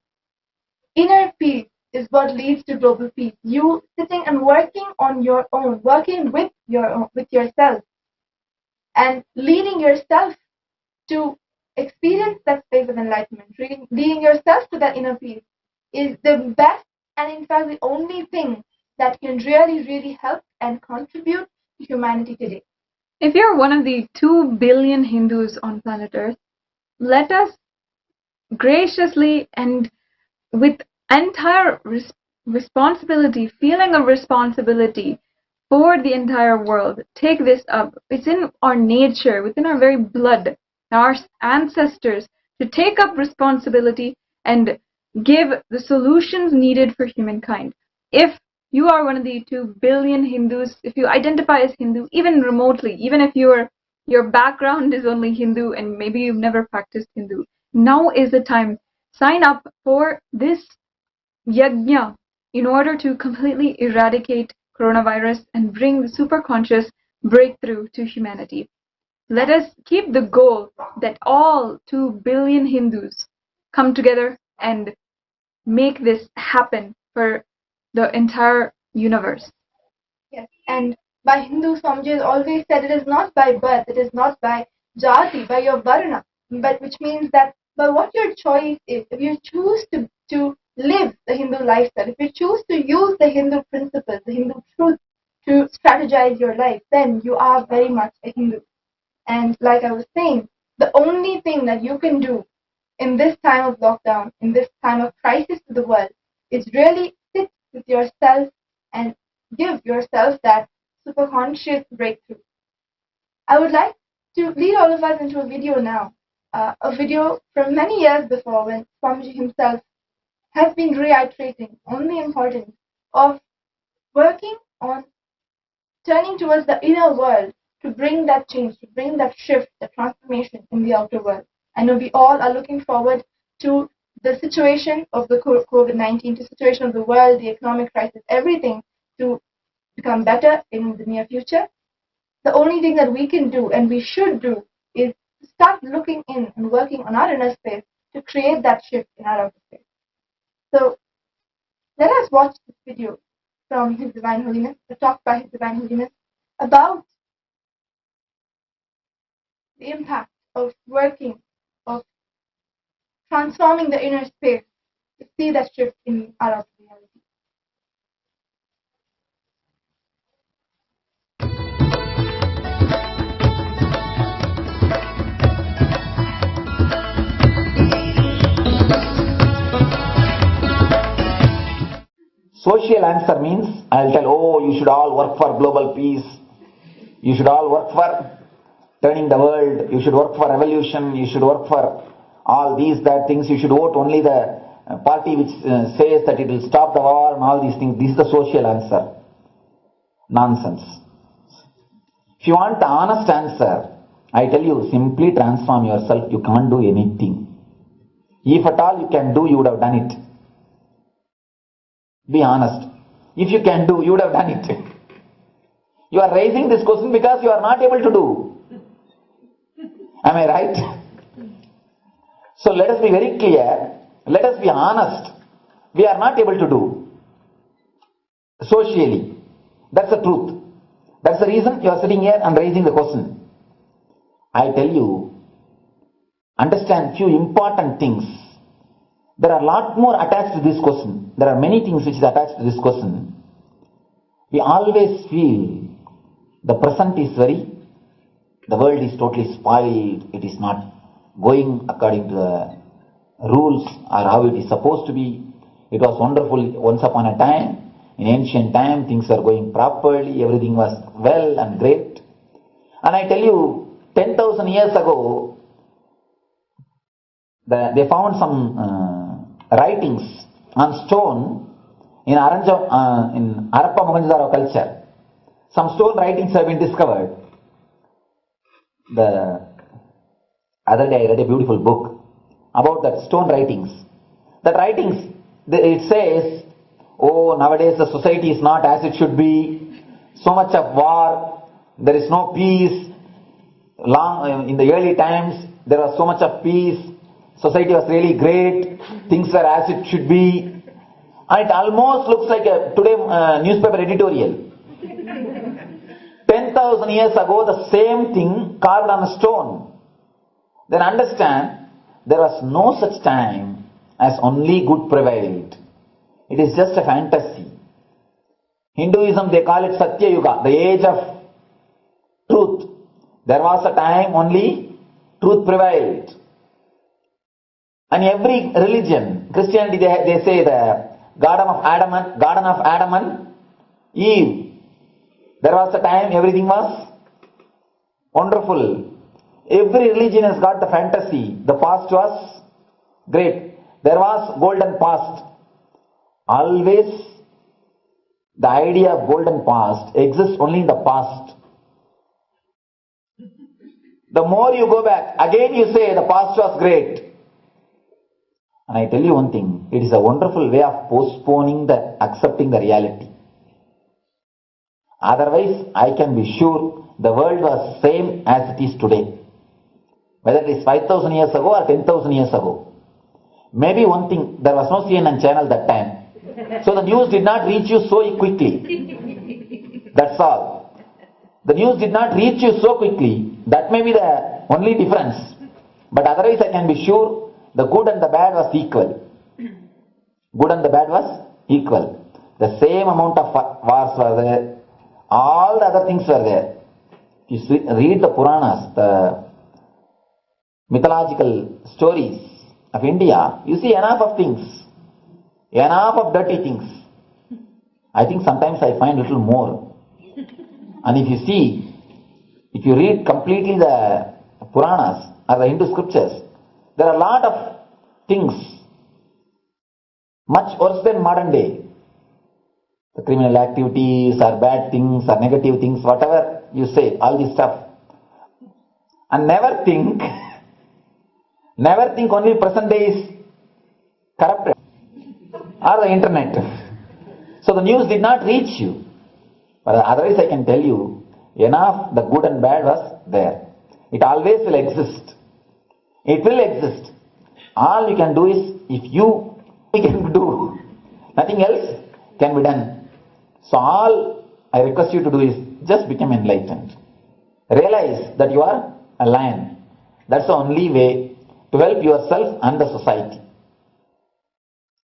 Speaker 3: Inner peace is what leads to global peace. You sitting and working on your own, working with yourself, and leading yourself to experience that space of enlightenment, leading yourself to that inner peace, is the best and in fact the only thing that can really, really help and contribute to humanity today.
Speaker 2: If you're one of the 2 billion Hindus on planet Earth, let us graciously and with entire responsibility, feeling of responsibility for the entire world, take this up. It's in our nature, within our very blood, our ancestors, to take up responsibility and give the solutions needed for humankind. If you are one of the 2 billion Hindus, if you identify as Hindu, even remotely, even if your background is only Hindu and maybe you've never practiced Hindu, now is the time. Sign up for this yajna in order to completely eradicate coronavirus and bring the superconscious breakthrough to humanity. Let us keep the goal that all 2 billion Hindus come together and make this happen for the entire universe.
Speaker 3: Yes, and by Hindu, Swamiji has always said it is not by birth, it is not by jati, by your varna, but which means that by what your choice is, if you choose to live the Hindu lifestyle, if you choose to use the Hindu principles, the Hindu truth to strategize your life, then you are very much a Hindu. And like I was saying, the only thing that you can do in this time of lockdown, in this time of crisis to the world, is really sit with yourself and give yourself that superconscious breakthrough. I would like to lead all of us into a video now, a video from many years before when Swamiji himself has been reiterating on the importance of working on turning towards the inner world to bring that change, to bring that shift, the transformation in the outer world. I know we all are looking forward to the situation of the COVID-19, to the situation of the world, the economic crisis, everything to become better in the near future. The only thing that we can do and we should do is start looking in and working on our inner space to create that shift in our outer space. So let us watch this video from His Divine Holiness, the talk by His Divine Holiness about the impact of working, of transforming the inner space to see that shift in our outer reality.
Speaker 4: social answer means I'll tell, oh, you should all work for global peace. You should all work for turning the world. You should work for revolution. You should work for all these bad things. You should vote only the party which says that it will stop the war and all these things. This is the social answer. Nonsense. If you want the honest answer, I tell you, simply transform yourself. You can't do anything. If at all you can do, you would have done it. Be honest. If you can do, you would have done it. You are raising this question because you are not able to do. Am I right? So let us be very clear. Let us be honest. We are not able to do. Socially. That's the truth. That's the reason you are sitting here and raising the question. I tell you, understand few important things. There are a lot more attached to this question. There are many things which is attached to this question. We always feel the present is the world is totally spoiled. It is not going according to the rules or how it is supposed to be. It was wonderful once upon a time. In ancient time, things were going properly. Everything was well and great. And I tell you, 10,000 years ago, they found some writings on stone in Harappa Mohenjo-daro culture. Some stone writings have been discovered. The other day I read a beautiful book about that stone writings. That writings, it says, oh, nowadays the society is not as it should be. So much of war. There is no peace. In the early times, there was so much of peace. Society was really great. Things were as it should be. And it almost looks like a today newspaper editorial. 10,000 years ago, the same thing carved on a stone. Then understand, there was no such time as only good prevailed. It is just a fantasy. Hinduism, they call it Satya Yuga, the age of truth. There was a time only truth prevailed. And every religion, Christianity, they say the Garden of Adam and Eve. There was a time everything was wonderful. Every religion has got the fantasy. The past was great. There was golden past. Always the idea of golden past exists only in the past. The more you go back, again you say the past was great. And I tell you one thing, it is a wonderful way of postponing accepting the reality. Otherwise, I can be sure the world was same as it is today. Whether it is 5,000 years ago or 10,000 years ago. Maybe one thing, there was no CNN channel that time. So the news did not reach you so quickly. That's all. The news did not reach you so quickly. That may be the only difference. But otherwise I can be sure the good and the bad was equal. Good and the bad was equal. The same amount of wars were there. All the other things were there. If you read the Puranas, the mythological stories of India, you see enough of things. Enough of dirty things. I think sometimes I find a little more. And if you read completely the Puranas or the Hindu scriptures, there are a lot of things much worse than modern day. The criminal activities or bad things or negative things, whatever you say, all this stuff. And never think only present day is corrupted. Or the internet. So the news did not reach you. But otherwise I can tell you, enough the good and bad was there. It always will exist. It will exist. All you can do is, if you can do, nothing else can be done. So all I request you to do is, just become enlightened. Realize that you are a lion. That's the only way to help yourself and the society.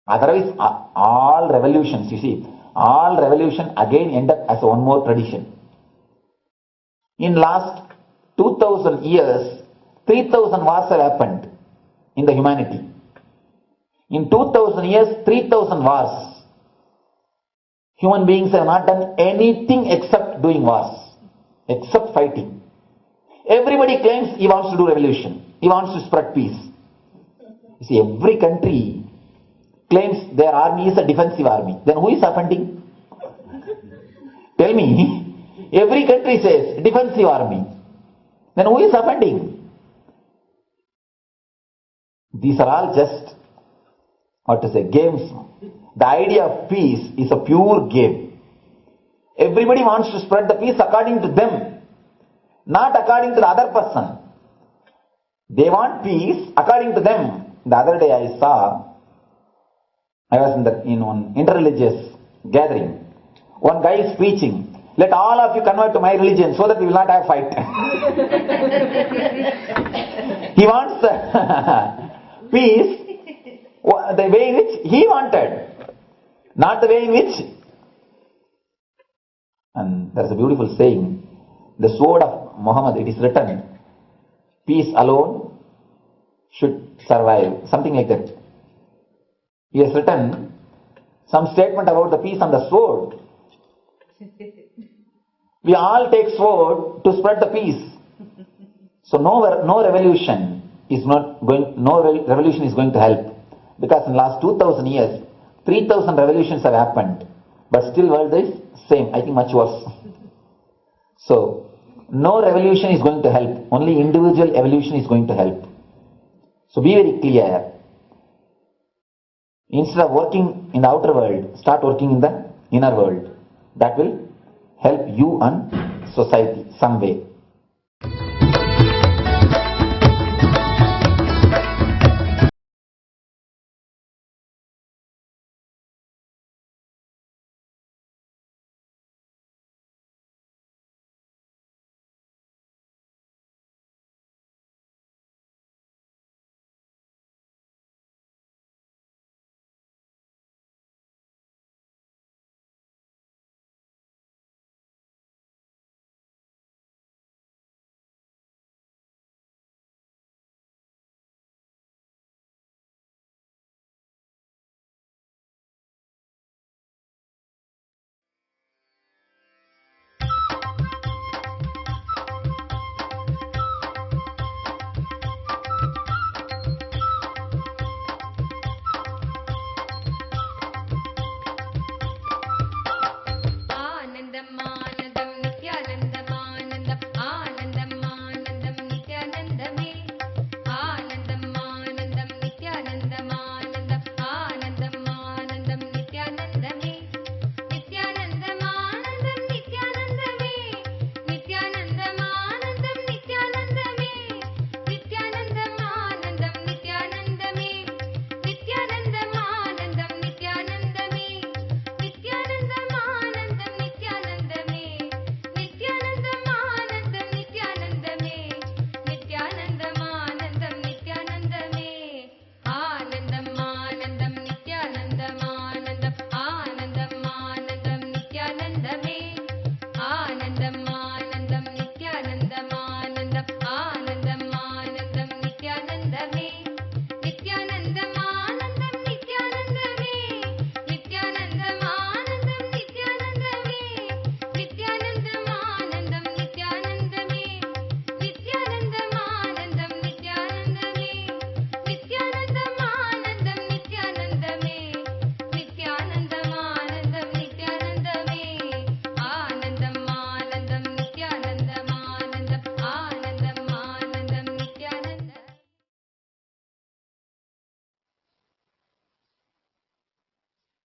Speaker 4: Otherwise, all revolutions, you see, all revolution again end up as one more tradition. In last 2000 years, 3000 wars have happened in the humanity. In 2000 years, 3000 wars.
Speaker 6: Human beings have not done anything except doing wars, except fighting. Everybody claims he wants to do revolution. He wants to spread peace. You see, every country claims their army is a defensive army. Then who is offending? Tell me. Every country says defensive army. Then who is offending? These are all just, games. The idea of peace is a pure game. Everybody wants to spread the peace according to them, not according to the other person. They want peace according to them. The other day I was in one interreligious gathering. One guy is preaching, let all of you convert to my religion so that we will not have fight. He wants peace the way in which he wanted, not the way in which. And there is a beautiful saying, the sword of Muhammad, it is written, peace alone should survive, something like that. He has written some statement about the peace on the sword. We all take sword to spread the peace. So no revolution is going to help, because in the last 2000 years 3000 revolutions have happened, but still world is same, I think much worse. So no revolution is going to help, only individual evolution is going to help. So be very clear. Instead of working in the outer world, start working in the inner world. That will help you and society some way.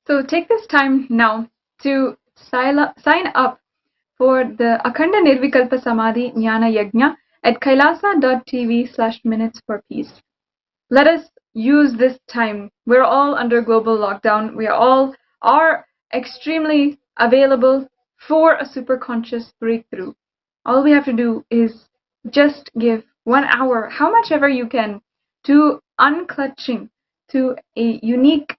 Speaker 2: So take this time now to sign up for the Akhanda Nirvikalpa Samadhi Jnana Yajna at kailasa.tv/minutes for peace. Let us use this time. We're all under global lockdown. We all are extremely available for a superconscious breakthrough. All we have to do is just give 1 hour, how much ever you can, to unclutching, to a unique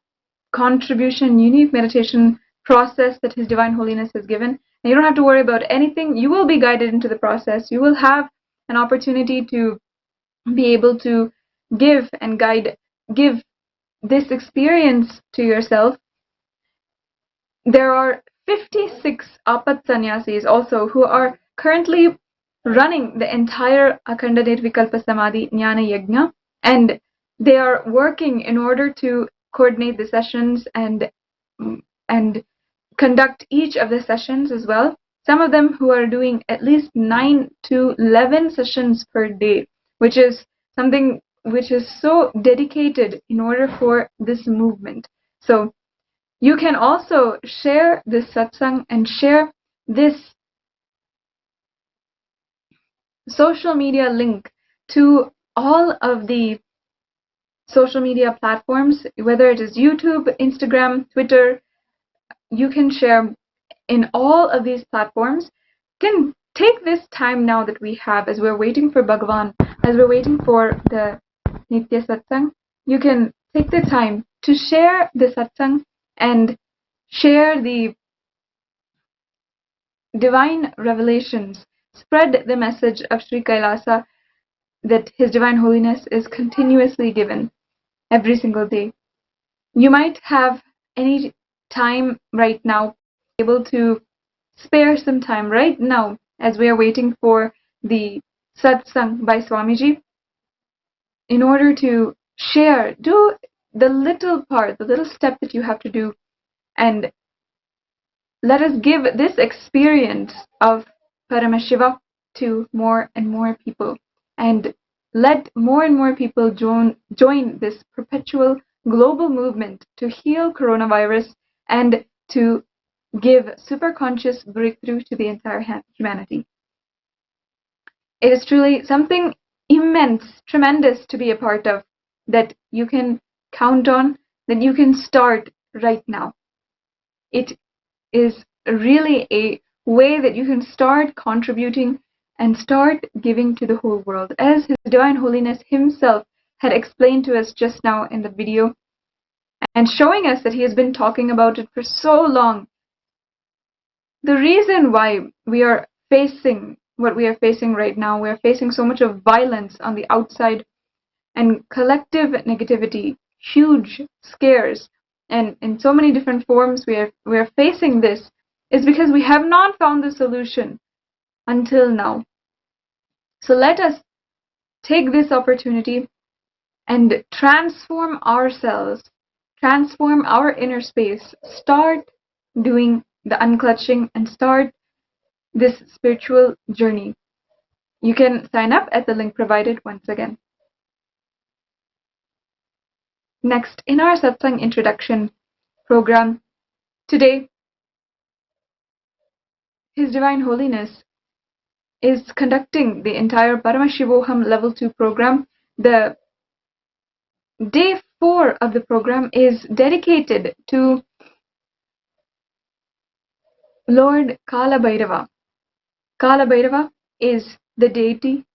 Speaker 2: contribution, unique meditation process that His Divine Holiness has given. And you don't have to worry about anything. You will be guided into the process. You will have an opportunity to be able to give this experience to yourself. There are 56 Apat Sannyasis also who are currently running the entire Akhanda Nirvikalpa Samadhi Jnana Yajna, and they are working in order to coordinate the sessions and conduct each of the sessions as well. Some of them who are doing at least 9 to 11 sessions per day, which is something which is so dedicated in order for this movement. So you can also share this satsang and share this social media link to all of the social media platforms, whether it is YouTube, Instagram, Twitter. You can share in all of these platforms. You can take this time now that we have as we're waiting for Bhagavan, as we're waiting for the Nitya Satsang. You can take the time to share the satsang and share the divine revelations. Spread the message of Sri Kailasa that His Divine Holiness is continuously given every single day. You might have any time right now, able to spare some time right now as we are waiting for the satsang by Swamiji, in order to share. Do the little part, the little step that you have to do, and let us give this experience of Paramashiva to more and more people, and let more and more people join this perpetual global movement to heal coronavirus and to give superconscious breakthrough to the entire humanity. It is truly something immense, tremendous to be a part of, that you can count on, that you can start right now. It is really a way that you can start contributing and start giving to the whole world, as His Divine Holiness Himself had explained to us just now in the video, and showing us that He has been talking about it for so long. The reason why we are facing what we are facing right now, we are facing so much of violence on the outside and collective negativity, huge scares, and in so many different forms we are facing this, is because we have not found the solution until now. So let us take this opportunity and transform ourselves, transform our inner space, start doing the unclutching and start this spiritual journey. You can sign up at the link provided once again. Next, in our Satsang introduction program, today, His Divine Holiness is conducting the entire Paramashivoham Level 2 program. The day 4 of the program is dedicated to Lord Kala Bhairava. Kala Bhairava is the deity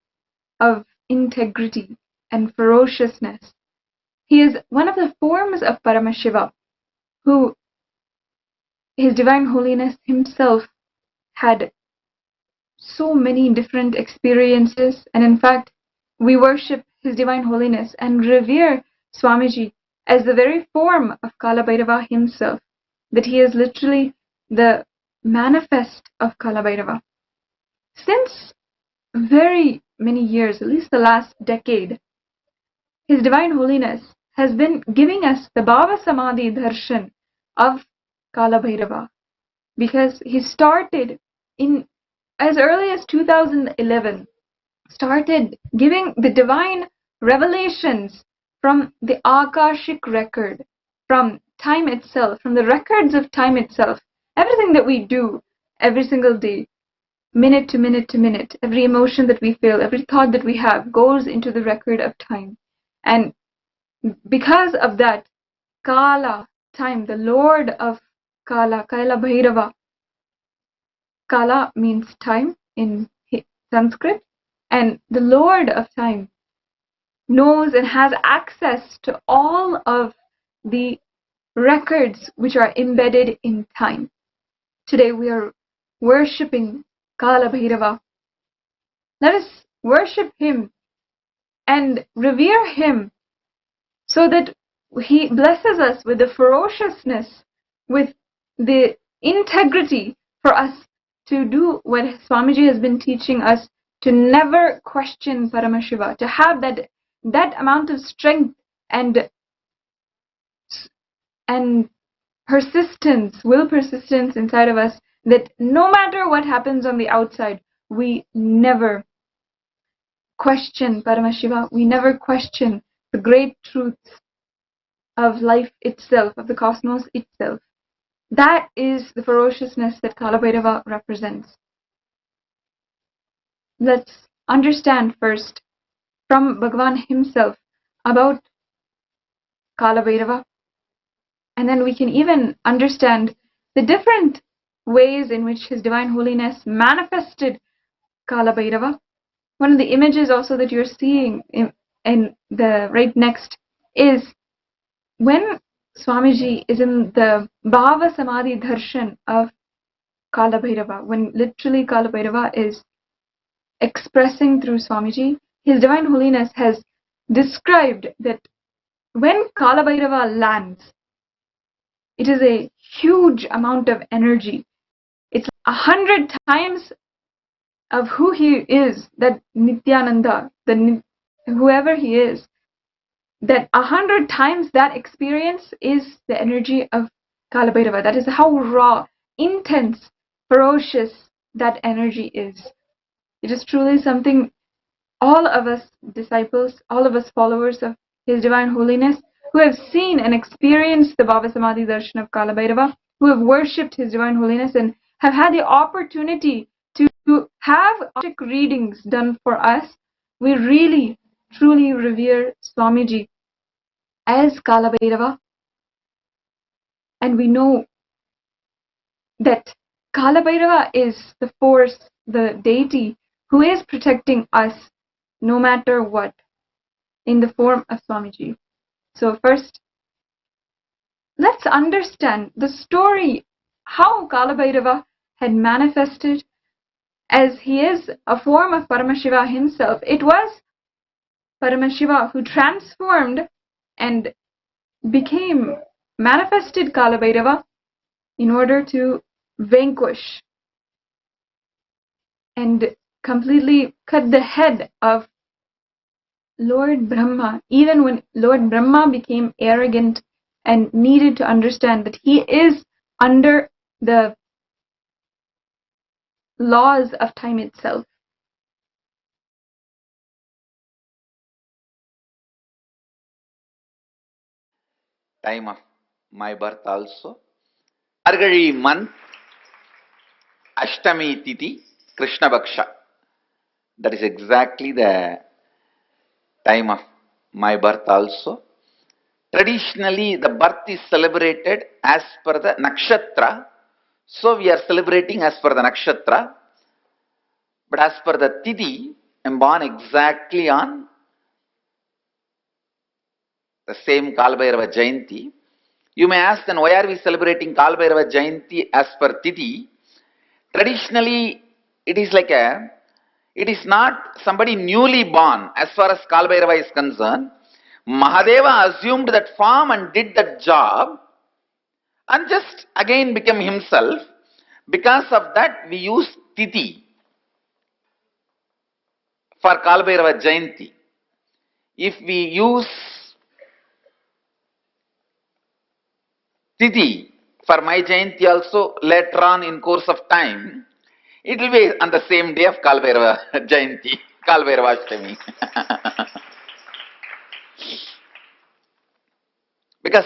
Speaker 2: of integrity and ferociousness. He is one of the forms of Paramashiva, who His Divine Holiness Himself had so many different experiences, and in fact, we worship His Divine Holiness and revere Swamiji as the very form of Kala Bhairava himself, that he is literally the manifest of Kala Bhairava. Since very many years, at least the last decade, His Divine Holiness has been giving us the Bhava Samadhi Darshan of Kala Bhairava, because he started in as early as 2011, started giving the divine revelations from the Akashic record, from time itself, from the records of time itself. Everything that we do every single day, minute to minute to minute, every emotion that we feel, every thought that we have goes into the record of time. And because of that, Kala, time, the Lord of Kala, Kaila Bhairava. Kala means time in Sanskrit, and the Lord of time knows and has access to all of the records which are embedded in time. Today we are worshipping Kala Bhairava. Let us worship him and revere him so that he blesses us with the ferociousness, with the integrity for us to do what Swamiji has been teaching us, to never question Paramashiva, to have that amount of strength and persistence, will persistence inside of us, that no matter what happens on the outside, we never question Paramashiva, we never question the great truths of life itself, of the cosmos itself. That is the ferociousness that Kalabhairava represents. Let's understand first from Bhagavan himself about Kalabhairava, and then we can even understand the different ways in which His Divine Holiness manifested Kalabhairava. One of the images also that you're seeing in the right next is when Swamiji is in the Bhava Samadhi Darshan of Kalabhairava, when literally Kalabhairava is expressing through Swamiji. His Divine Holiness has described that when Kalabhairava lands, it is a huge amount of energy. It's 100 times of who he is, that Nithyananda, whoever he is, that 100 times that experience is the energy of Kalabhairava. That is how raw, intense, ferocious that energy is. It is truly something all of us disciples, all of us followers of His Divine Holiness, who have seen and experienced the Bhava Samadhi Darshan of Kalabhairava, who have worshipped His Divine Holiness and have had the opportunity to have object readings done for us, we really, truly revere Swamiji as Kalabhairava, and we know that Kalabhairava is the force, the deity who is protecting us no matter what, in the form of Swamiji. So first, let's understand the story, how Kalabhairava had manifested as he is a form of Paramashiva himself. It was Paramashiva who transformed and became manifested Kalabhairava in order to vanquish and completely cut the head of Lord Brahma, even when Lord Brahma became arrogant and needed to understand that he is under the laws of time itself.
Speaker 4: Time of my birth also. Margazhi month, Ashtami Tithi, Krishna Bhaksha. That is exactly the time of my birth also. Traditionally, the birth is celebrated as per the nakshatra. So we are celebrating as per the nakshatra. But as per the Tithi, I am born exactly on the same Kalabhairava Jayanti. You may ask, then why are we celebrating Kalabhairava Jayanti as per Tithi? Traditionally, it is not somebody newly born as far as Kalabhairava is concerned. Mahadeva assumed that form and did that job and just again became himself. Because of that, we use Tithi for Kalabhairava Jayanti. If we use Tithi for my Jayanti also later on in course of time, it will be on the same day of Kalabhairava Jayanti, Kalabhairava Ashtami. Because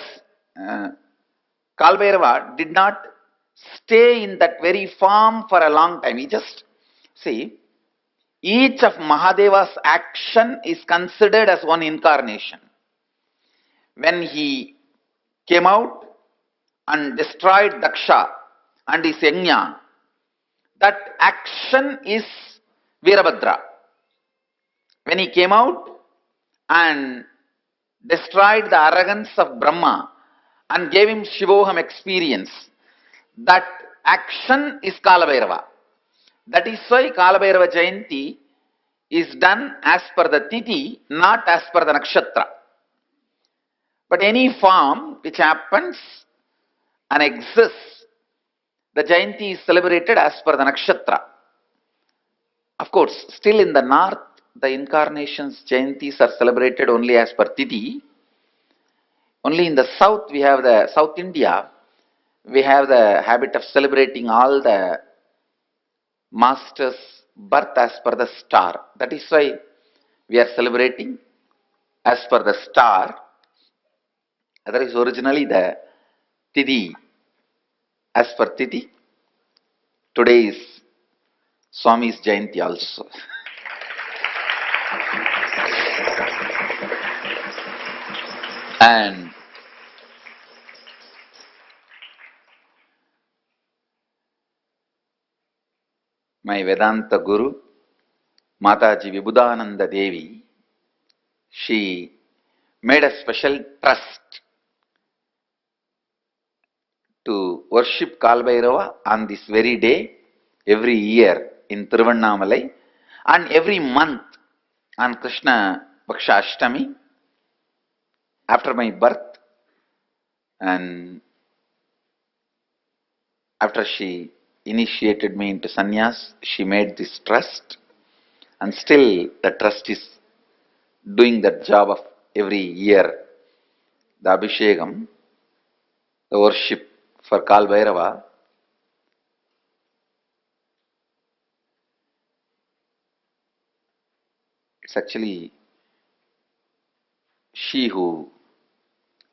Speaker 4: Kalabhairava did not stay in that very form for a long time. He just, see, each of Mahadeva's action is considered as one incarnation. When he came out and destroyed Daksha and his Yajna, that action is Virabhadra. When he came out and destroyed the arrogance of Brahma and gave him Shivoham experience, that action is Kalabhairava. That is why Kalabhairava Jayanti is done as per the Tithi, not as per the Nakshatra. But any form which happens and exists, the Jayanti is celebrated as per the nakshatra. Of course, still in the north, the incarnations Jayantis are celebrated only as per Tithi. Only in the south, we have the South India, we have the habit of celebrating all the masters' birth as per the star. That is why we are celebrating as per the star. Otherwise, originally the Tithi, as per Tithi, today is Swami's Jayanti also. And my Vedanta Guru, Mataji Vibhudananda Devi, she made a special trust to worship Kalbhairava on this very day, every year in Tiruvannamalai, and every month on Krishna Paksha Ashtami, after my birth, and after she initiated me into sannyas, she made this trust, and still the trust is doing that job of every year. The Abhishekam, the worship for Kal Bhairava, it's actually she who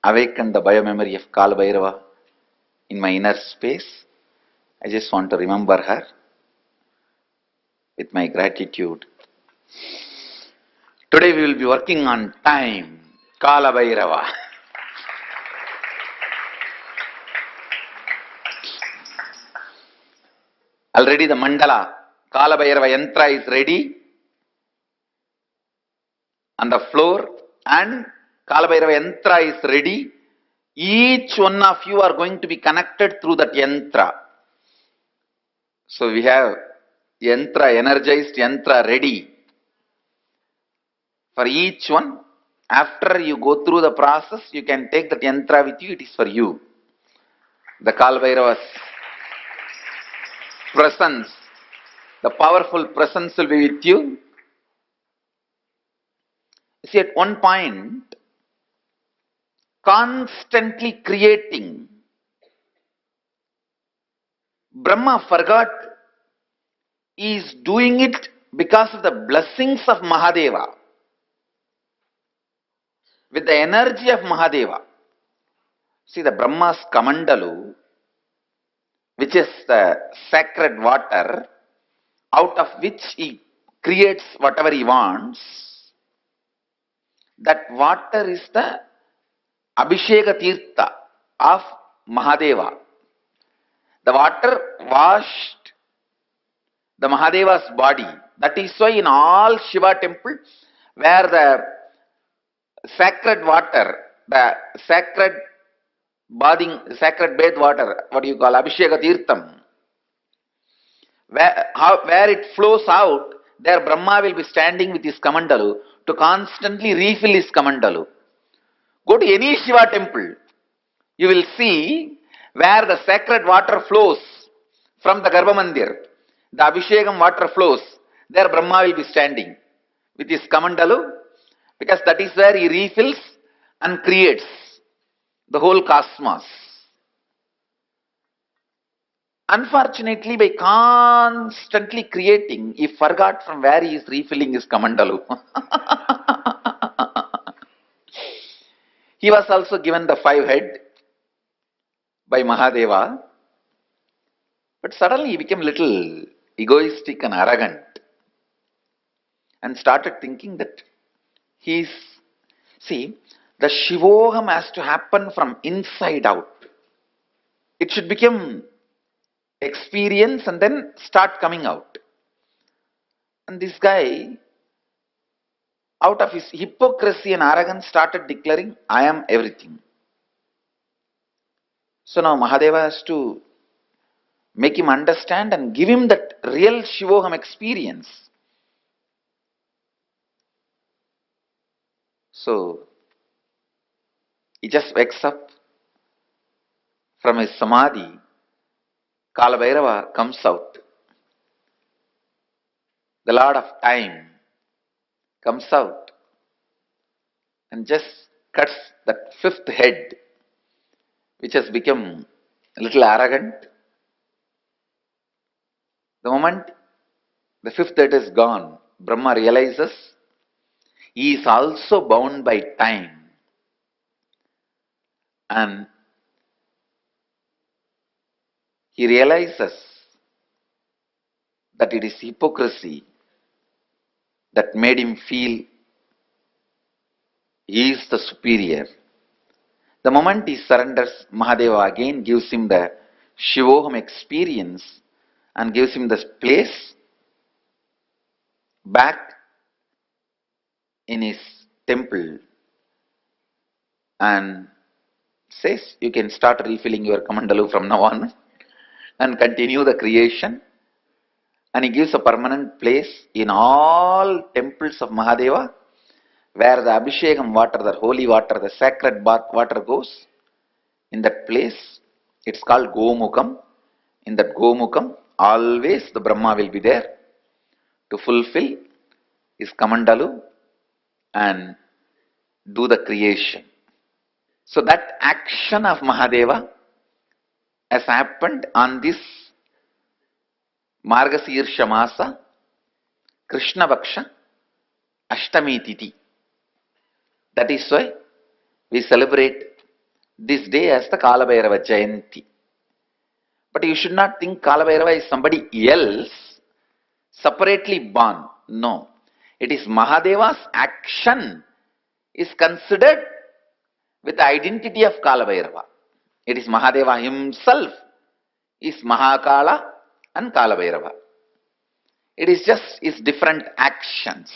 Speaker 4: awakened the biomemory of Kal Bhairava in my inner space. I just want to remember her with my gratitude. Today we will be working on time, Kala Bhairava. Already the mandala, Kala Bhairava yantra is ready on the floor, and Kala Bhairava yantra is ready. Each one of you are going to be connected through that yantra. So we have yantra, energized yantra ready for each one. After you go through the process, you can take that yantra with you, it is for you. The Kal Bhairava's presence, the powerful presence will be with you. See, at one point, constantly creating, Brahma forgot he is doing it because of the blessings of Mahadeva, with the energy of Mahadeva. See, the Brahma's Kamandalu, which is the sacred water, out of which he creates whatever he wants, that water is the Abhisheka Tirtha of Mahadeva. The water washed the Mahadeva's body. That is why in all Shiva temples, where the sacred water, the sacred bath water, what do you call, Abhisheka Tirtham, where it flows out, there Brahma will be standing with his Kamandalu to constantly refill his Kamandalu. Go to any Shiva temple, you will see where the sacred water flows from the Garbha Mandir, the Abhishekam water flows, there Brahma will be standing with his Kamandalu, because that is where he refills and creates the whole cosmos. Unfortunately, by constantly creating, he forgot from where he is refilling his Kamandalu. He was also given the 5 head by Mahadeva, but suddenly he became a little egoistic and arrogant and started thinking that the Shivoham has to happen from inside out. It should become experience and then start coming out. And this guy, out of his hypocrisy and arrogance, started declaring, I am everything. So now Mahadeva has to make him understand and give him that real Shivoham experience. So he just wakes up from his samadhi Kalabhairava comes out. The Lord of Time comes out and just cuts that fifth head, which has become a little arrogant. The moment the fifth head is gone, Brahma realizes he is also bound by time, and he realizes that it is hypocrisy that made him feel he is the superior. The moment he surrenders, Mahadeva again gives him the Shivoham experience and gives him this place back in his temple and says, you can start refilling your Kamandalu from now on and continue the creation. And he gives a permanent place in all temples of Mahadeva, where the Abhishekam water, the holy water, the sacred bath water goes. In that place, it's called Gomukam. In that Gomukam, always the Brahma will be there to fulfill his Kamandalu and do the creation. So that action of Mahadeva has happened on this Margasirsha Masa, Krishna Vaksha, Ashtami Titi. That is why we celebrate this day as the Kalabhairava Jayanti. But you should not think Kalabhairava is somebody else separately born. No. It is Mahadeva's action is considered with the identity of Kalabhairava. It is Mahadeva himself is Mahakala and Kalabhairava. It is just his different actions.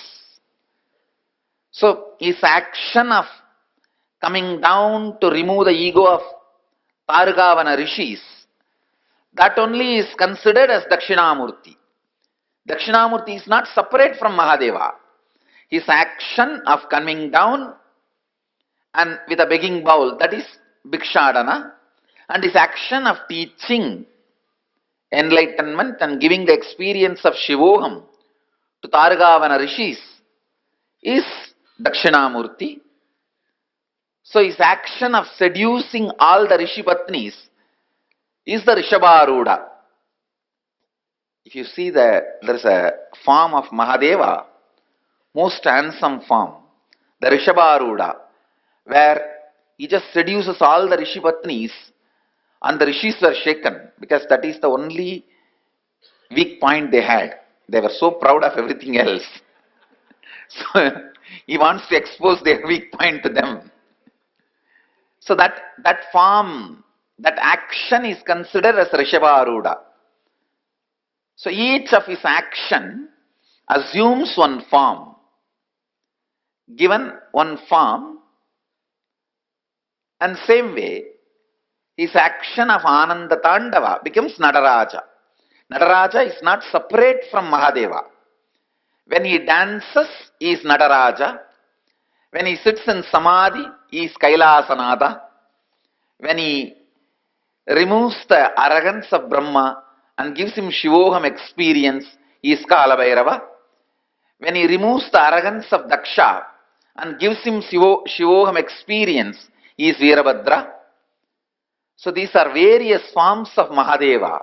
Speaker 4: So his action of coming down to remove the ego of Targavana rishis, that only is considered as Dakshinamurti. Dakshinamurti is not separate from Mahadeva. His action of coming down and with a begging bowl, that is Bhikshadana, and his action of teaching enlightenment and giving the experience of Shivoham to Targavana rishis is Dakshinamurti. So his action of seducing all the Rishi Patnis is the Rishabharuda. If you see there is a form of Mahadeva, most handsome form, the Rishabharuda, where he just seduces all the Rishi Patnis and the Rishis were shaken because that is the only weak point they had. They were so proud of everything else. So he wants to expose their weak point to them. So that form, that action is considered as Rishabharuda. So each of his action assumes one form. Given one form, and same way, his action of Ananda Tandava becomes Nataraja. Nataraja is not separate from Mahadeva. When he dances, he is Nataraja. When he sits in Samadhi, he is Kailasanada. When he removes the arrogance of Brahma and gives him Shivoham experience, he is Kalabhairava. When he removes the arrogance of Daksha and gives him Shivoham experience, he is Veerabhadra. So these are various forms of Mahadeva.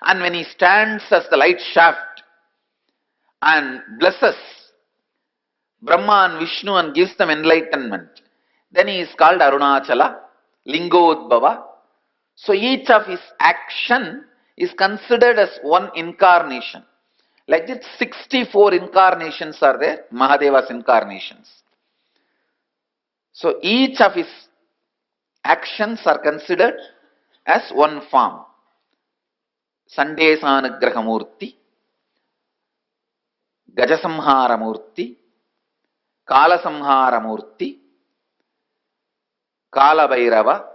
Speaker 4: And when he stands as the light shaft and blesses Brahma and Vishnu and gives them enlightenment, then he is called Arunachala, Lingodbhava. So each of his action is considered as one incarnation. Like this, 64 incarnations are there, Mahadeva's incarnations. So each of his actions are considered as one form. Sandesanugrahamurti, Gajasamharamurti, Kalasamharamurti, Kalabhairava.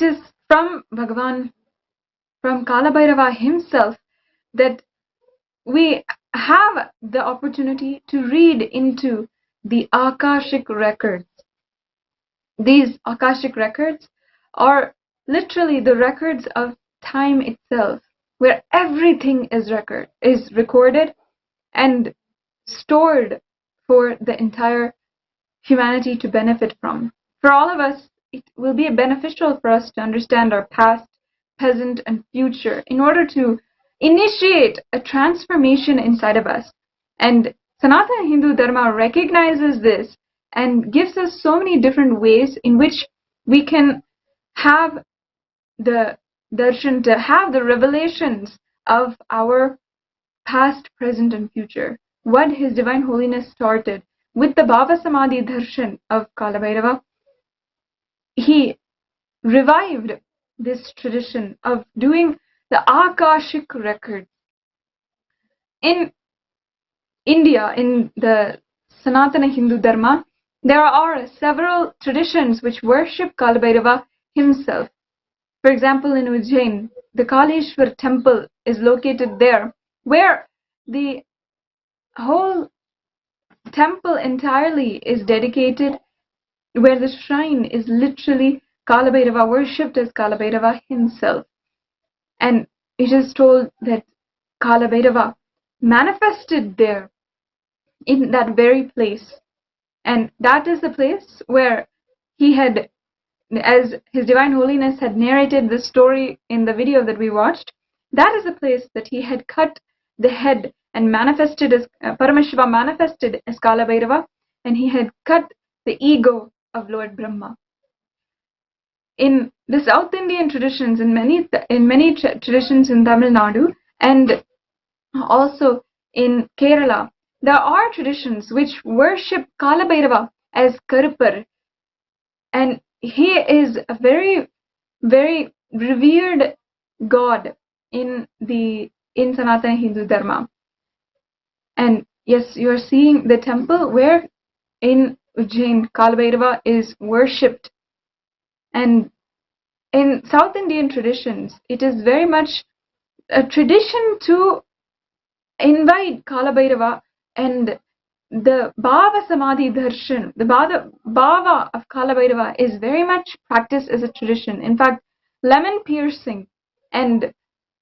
Speaker 2: It is from Bhagavan, from Kalabhairava himself, that we have the opportunity to read into the Akashic records. These Akashic records are literally the records of time itself, where everything is recorded and stored for the entire humanity to benefit from. For all of us, it will be beneficial for us to understand our past, present, and future in order to initiate a transformation inside of us. And Sanatana Hindu Dharma recognizes this and gives us so many different ways in which we can have the darshan, to have the revelations of our past, present, and future. What His Divine Holiness started with the Bhava Samadhi darshan of Kalabhairava, he revived this tradition of doing the Akashic records. In India, in the Sanatana Hindu Dharma, there are several traditions which worship Kalabhairava himself. For example, in Ujjain, the Kaleshwar temple is located there, where the whole temple entirely is dedicated, where the shrine is literally Kalabhairava, worshipped as Kalabhairava himself. And it is told that Kalabhairava manifested there in that very place. And that is the place where he had, as His Divine Holiness had narrated the story in the video that we watched, that is the place that he had cut the head and manifested as Paramashiva manifested as Kalabhairava, and he had cut the ego of Lord Brahma. In the South Indian traditions, in many traditions in Tamil Nadu and also in Kerala, there are traditions which worship Kalabhairava as Karupar, and he is a very, very revered god in Sanatana Hindu Dharma. And yes, you are seeing the temple where in Ujjain Kalabhairava is worshipped. And in South Indian traditions, it is very much a tradition to invite Kalabhairava, and the Bhava Samadhi Darshan, the Bhava of Kalabhairava is very much practiced as a tradition. In fact, lemon piercing and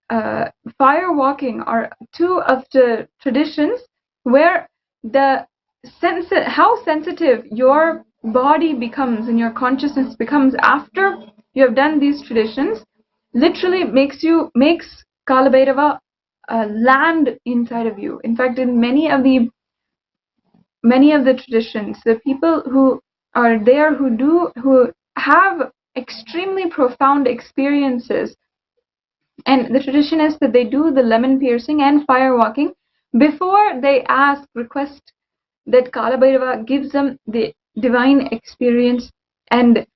Speaker 2: fire walking are two of the traditions where how sensitive your body becomes and your consciousness becomes after you have done these traditions literally makes Kalabhairava land inside of you. In fact, in many of the traditions, the people who are there who have extremely profound experiences, and the tradition is that they do the lemon piercing and fire walking before they request that Kalabhairava gives them the divine experience, and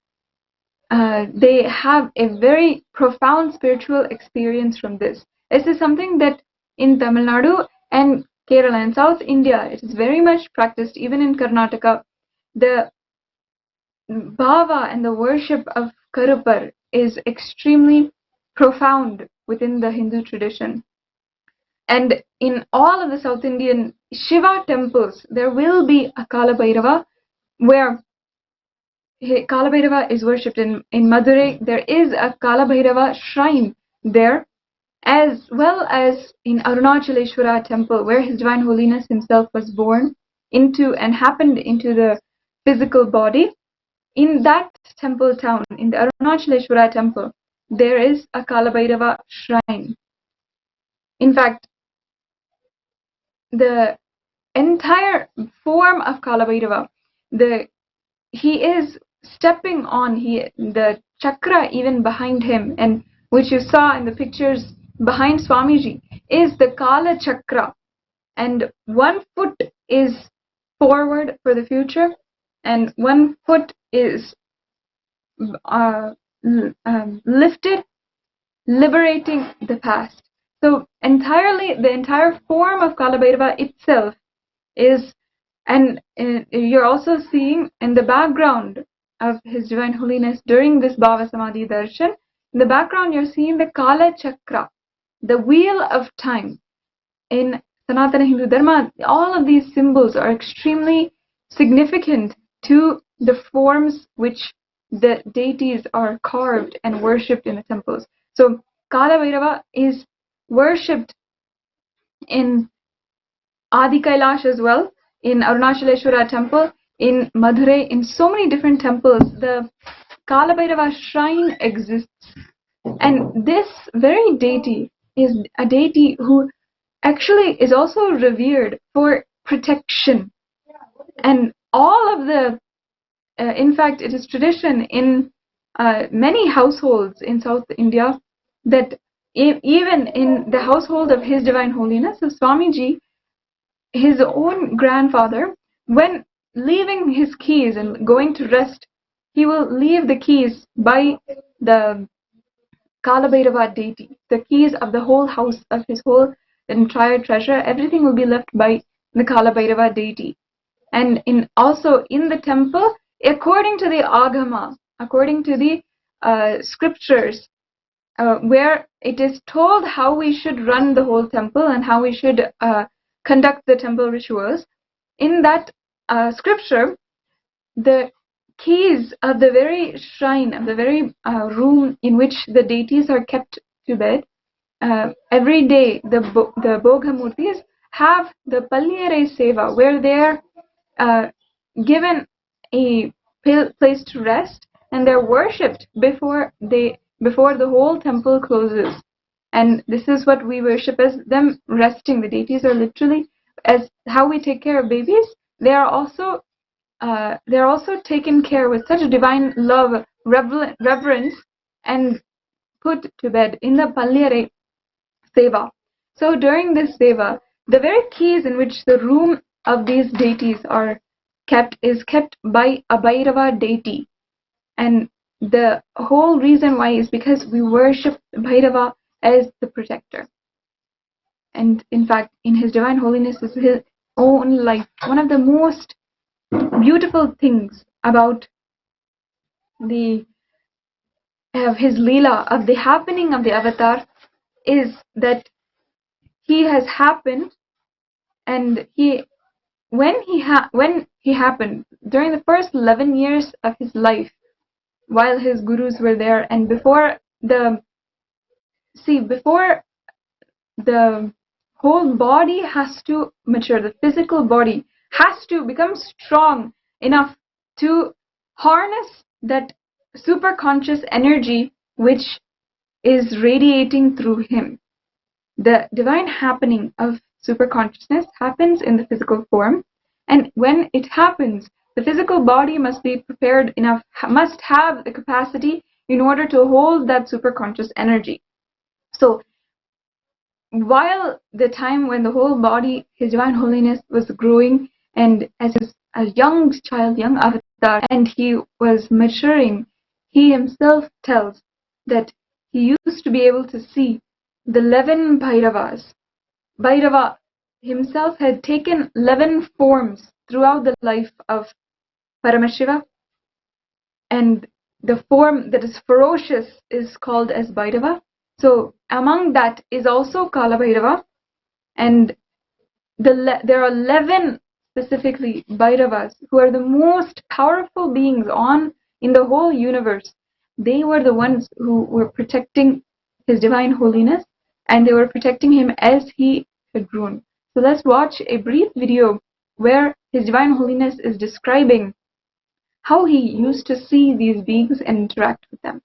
Speaker 2: they have a very profound spiritual experience from this. This is something that in Tamil Nadu and Kerala and South India, it is very much practiced. Even in Karnataka, the bhava and the worship of Karupar is extremely profound within the Hindu tradition. And in all of the South Indian Shiva temples, there will be a Kalabhairava where Kalabhairava is worshipped. In Madurai, there is a Kalabhairava shrine there, as well as in Arunachaleshwara temple, where His Divine Holiness himself was born into and happened into the physical body. In that temple town, in the Arunachaleshwara temple, there is a Kalabhairava shrine. In fact, the entire form of Kalabhairava, he is stepping on the chakra even behind him, and which you saw in the pictures behind Swamiji, is the Kala chakra, and one foot is forward for the future and one foot is lifted, liberating the past. So the entire form of Kalabhairava itself is, and you're also seeing in the background of His Divine Holiness during this Bhava Samadhi Darshan, in the background you're seeing the Kala Chakra, the wheel of time. In Sanatana Hindu Dharma, all of these symbols are extremely significant to the forms which the deities are carved and worshipped in the temples. So Kalabhairava is worshipped in Adi Kailash as well, in Arunachaleshwara temple, in Madurai, in so many different temples. The Kalabhairava shrine exists And this very deity is a deity who actually is also revered for protection. And all of the, in fact, it is tradition in many households in South India that even in the household of His Divine Holiness, so Swamiji, his own grandfather, when leaving his keys and going to rest, he will leave the keys by the Kalabhairava deity. The keys of the whole house, of his whole entire treasure, everything will be left by the Kalabhairava deity. And also in the temple, according to the Agama, according to the scriptures, where it is told how we should run the whole temple and how we should conduct the temple rituals, in that scripture, the keys of the very shrine, of the very room in which the deities are kept to bed, every day the Bhogamurtis have the Palliyare Seva, where they are given a place to rest, and they're worshipped before the whole temple closes. And this is what we worship as them resting. The deities are literally, as how we take care of babies, they are also taken care with such divine love, reverence, and put to bed in the Palliyare Seva. So during this Seva, the very keys in which the room of these deities are kept is kept by a Bhairava deity. And the whole reason why is because we worship Bhairava as the protector. And in fact, in His Divine Holiness is his own life. One of the most beautiful things about his Leela, of the happening of the avatar, is that he has happened, and when he happened during the first 11 years of his life, while his gurus were there, and before the whole body has to mature, the physical body has to become strong enough to harness that superconscious energy which is radiating through him. The divine happening of superconsciousness happens in the physical form, and when it happens, the physical body must be prepared enough, must have the capacity in order to hold that superconscious energy. So while the time when the whole body, His Divine Holiness, was growing, and as a young child, young avatar, and he was maturing, he himself tells that he used to be able to see the 11 Bhairavas. Bhairava himself had taken 11 forms throughout the life of Paramashiva, and the form that is ferocious is called as Bhairava. So among that is also Kalabhairava, and there are 11 specifically Bhairavas who are the most powerful beings in the whole universe. They were the ones who were protecting His Divine Holiness, and they were protecting him as he had grown. So let's watch a brief video where His Divine Holiness is describing how he used to see these beings and interact with them.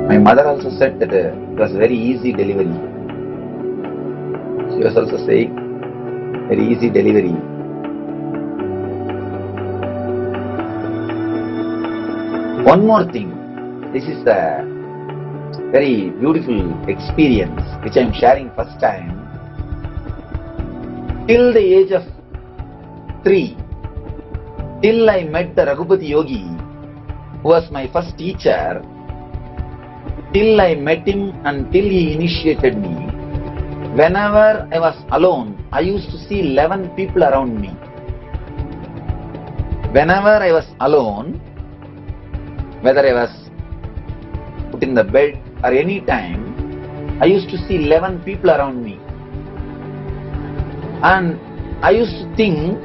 Speaker 4: My mother also said that it was very easy delivery. She was also saying, very easy delivery. One more thing, this is a very beautiful experience which I am sharing first time. Till the age of 3, till I met the Raghupati Yogi, who was my first teacher, till I met him until he initiated me, whenever I was alone, I used to see 11 people around me. Whenever I was alone, whether I was put in the bed or any time, I used to see 11 people around me. And I used to think,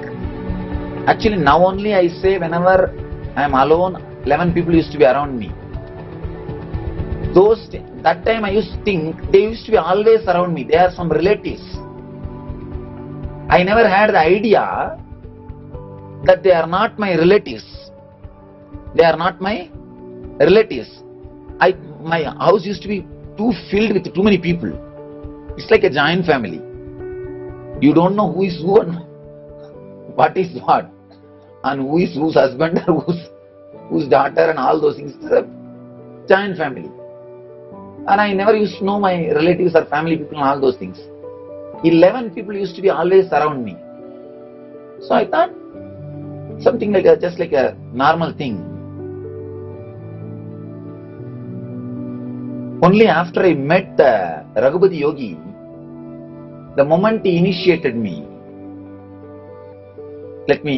Speaker 4: actually now only I say whenever I am alone, 11 people used to be around me. That time I used to think they used to be always around me. They are some relatives. I never had the idea that they are not my relatives. They are not my relatives. My house used to be too filled with too many people. It's like a giant family. You don't know who is who and what is what, and who is whose husband or whose daughter and all those things. It's a giant family. And I never used to know my relatives or family people and all those things. 11 people used to be always around me. So I thought something like just like a normal thing. Only after I met Raghupati Yogi, the moment he initiated me,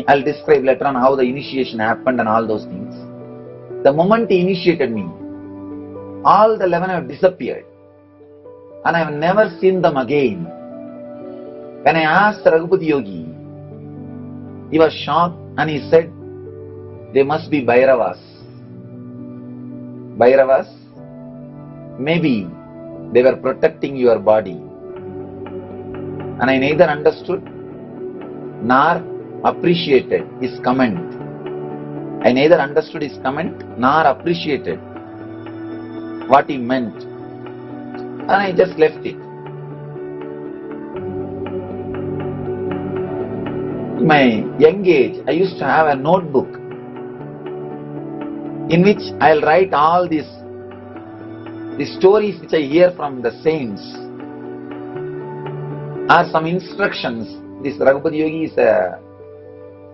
Speaker 4: I'll describe later on how the initiation happened and all those things. The moment he initiated me, all the 11 have disappeared and I have never seen them again. When I asked Raghupati Yogi, he was shocked and he said, they must be Bhairavas. Bhairavas? Maybe they were protecting your body. And I neither understood nor appreciated his comment. I neither understood his comment nor appreciated what he meant. And I just left it. In my young age, I used to have a notebook in which I'll write all the stories which I hear from the saints or some instructions. This Raghupati Yogi is a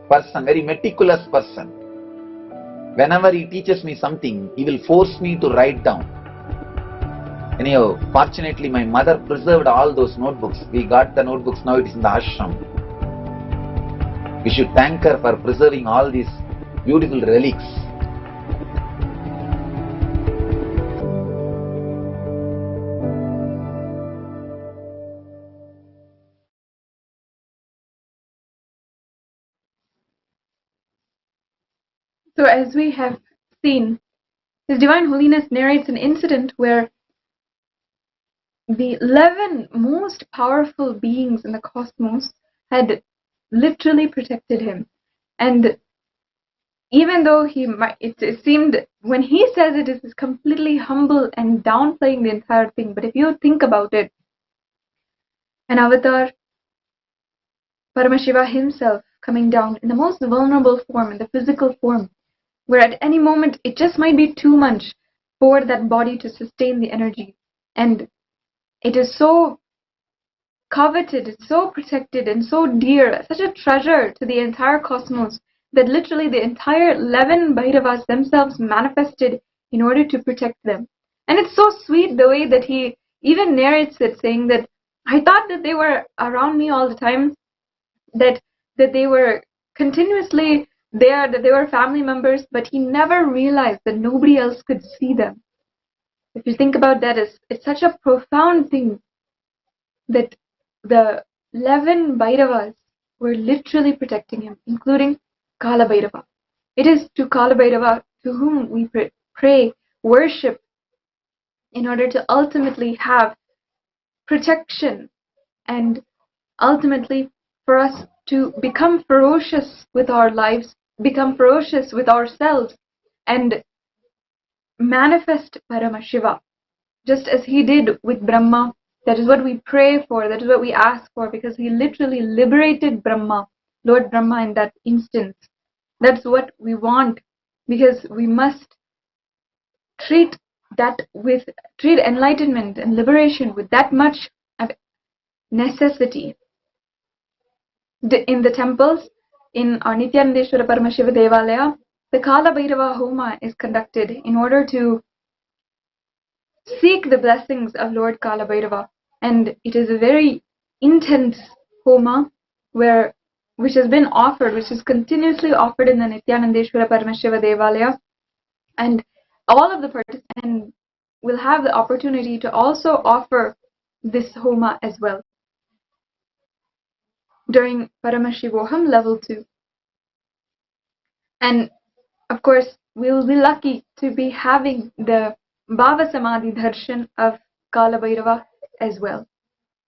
Speaker 4: person, very meticulous person. Whenever he teaches me something, he will force me to write down. Anyhow, fortunately my mother preserved all those notebooks. We got the notebooks, now it is in the ashram. We should thank her for preserving all these beautiful relics.
Speaker 2: So as we have seen, His Divine Holiness narrates an incident where the 11 most powerful beings in the cosmos had literally protected him. And even though it seemed, when he says it is completely humble and downplaying the entire thing, but if you think about it, an avatar, Paramashiva himself coming down in the most vulnerable form, in the physical form, where at any moment it just might be too much for that body to sustain the energy. And it is so coveted, it's so protected and so dear, such a treasure to the entire cosmos, that literally the entire 11 Bhairavas themselves manifested in order to protect them. And it's so sweet the way that he even narrates it, saying that I thought that they were around me all the time, that they were continuously there, that they were family members, but he never realized that nobody else could see them. If you think about that, it's such a profound thing that the 11 Bhairavas were literally protecting him, including Kala Bhairava. It is to Kala Bhairava to whom we pray, worship, in order to ultimately have protection and ultimately for us to become ferocious with our lives, become ferocious with ourselves, and manifest Paramashiva, just as he did with Brahma. That is what we pray for, that is what we ask for, because he literally liberated Brahma, Lord Brahma, in that instance. That's what we want, because we must treat enlightenment and liberation with that much of necessity. In the temples, in our Nithyananda Paramashiva Devalaya, the Kala Bhairava Homa is conducted in order to seek the blessings of Lord Kala Bhairava. And it is a very intense Homa where which has been offered, which is continuously offered in the Nithyanandeshwara Paramashiva Devalaya, and all of the participants will have the opportunity to also offer this homa as well during Paramashivoham level 2. And of course, we will be lucky to be having the Bhava Samadhi Darshan of Kala Bhairava as well.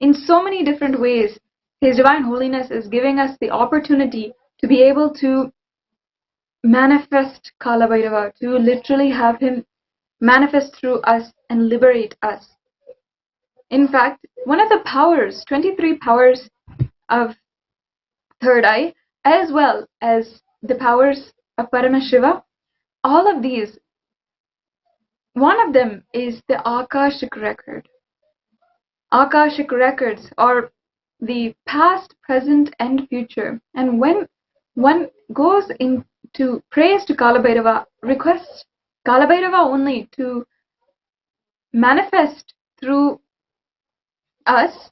Speaker 2: In so many different ways, His Divine Holiness is giving us the opportunity to be able to manifest Kala Bhairava, to literally have him manifest through us and liberate us. In fact, one of the powers, 23 powers of third eye, as well as the powers of Paramashiva, all of these, one of them is the Akashic record. Akashic records are the past, present, and future. And when one goes into praise to Kala Bhairava, requests Kala Bhairava only to manifest through us,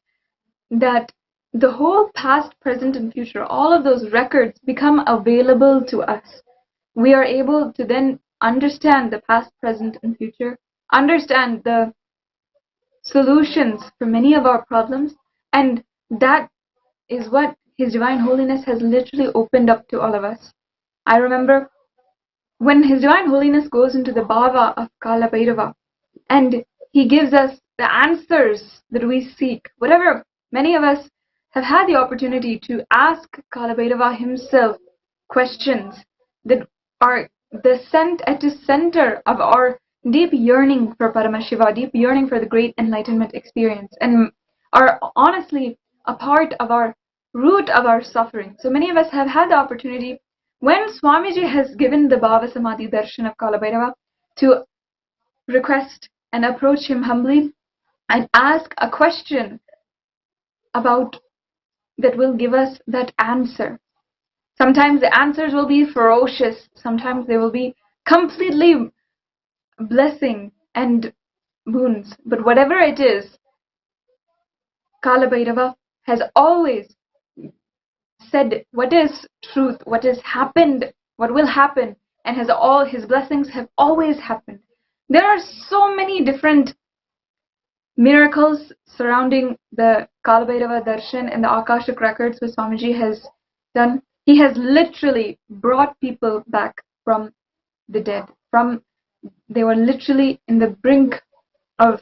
Speaker 2: that the whole past, present, and future, all of those records become available to us. We are able to then understand the past, present, and future, understand the solutions for many of our problems, and that is what His Divine Holiness has literally opened up to all of us. I remember when His Divine Holiness goes into the bhava of Kala Bhairava and he gives us the answers that we seek, whatever. Many of us have had the opportunity to ask Kala Bhairava himself questions that are at the center of our deep yearning for Paramashiva, deep yearning for the great enlightenment experience, and are honestly a part of our root of our suffering. So many of us have had the opportunity, when Swamiji has given the Bhava Samadhi Darshan of Kala Bhairava, to request and approach him humbly and ask a question about that will give us that answer. Sometimes the answers will be ferocious, sometimes they will be completely blessing and boons. But whatever it is, Kala Bhairava has always said what is truth, what has happened, what will happen, and all his blessings have always happened. There are so many different miracles surrounding the Kala Bhairava Darshan and the Akashic records which Swamiji has done. He has literally brought people back from the dead. They were literally in the brink of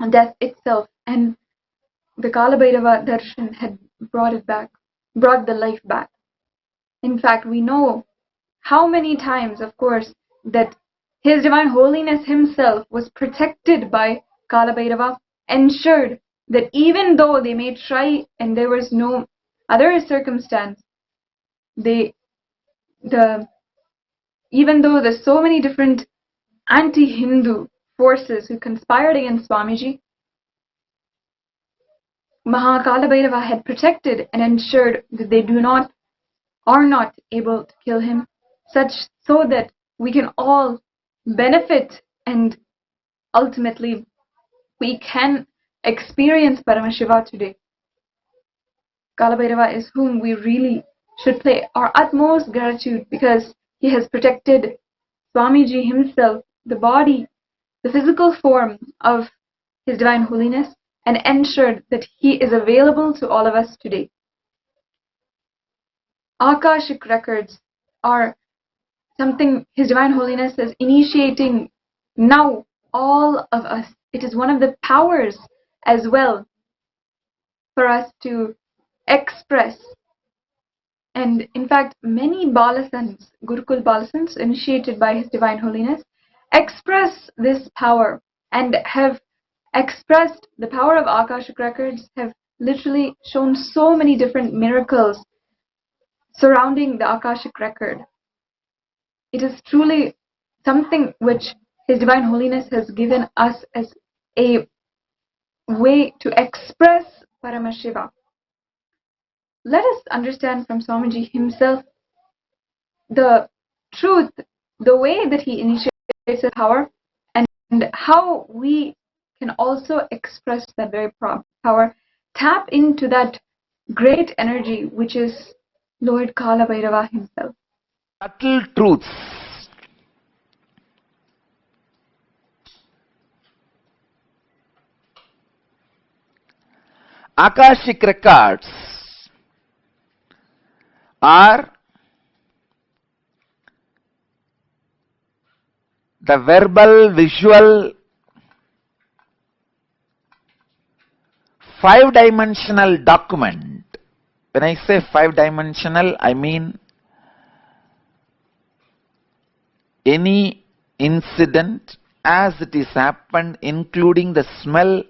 Speaker 2: death itself, and the Kala Bhairava Darshan had brought the life back. In fact, we know how many times, of course, that His Divine Holiness himself was protected by Kala Bhairava, ensured that even though they may try and there was no other circumstance, even though there's so many different anti-Hindu forces who conspired against Swamiji, Kala Bhairava had protected and ensured that they are not able to kill him, so that we can all benefit and ultimately we can experience Paramashiva today. Kala Bhairava is whom we really should pay our utmost gratitude, because he has protected Swamiji himself, the body, the physical form of His Divine Holiness, and ensured that he is available to all of us today. Akashic records are something His Divine Holiness is initiating now, all of us. It is one of the powers as well for us to express. And in fact, many Balasans, Gurukul Balasans initiated by His Divine Holiness, express this power and have expressed the power of Akashic records, have literally shown so many different miracles surrounding the Akashic record. It is truly something which His Divine Holiness has given us as a way to express Paramashiva. Let us understand from Swamiji himself the truth, the way that he initiates the power, and how we can also express that very power, tap into that great energy which is Lord Kala Bhairava himself.
Speaker 4: Subtle truths. Akashic records are the verbal, visual, five-dimensional document. When I say five-dimensional, I mean any incident as it is happened, including the smell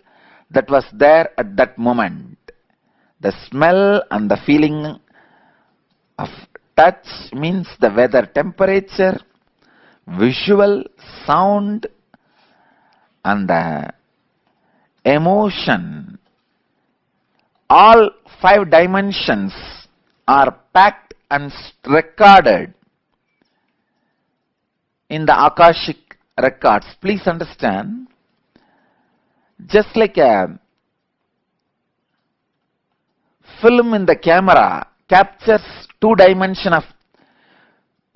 Speaker 4: that was there at that moment. The smell and the feeling of touch means the weather, temperature, visual, sound, and the emotion. All five dimensions are packed and recorded in the Akashic records. Please understand, just like a film in the camera captures two dimensions of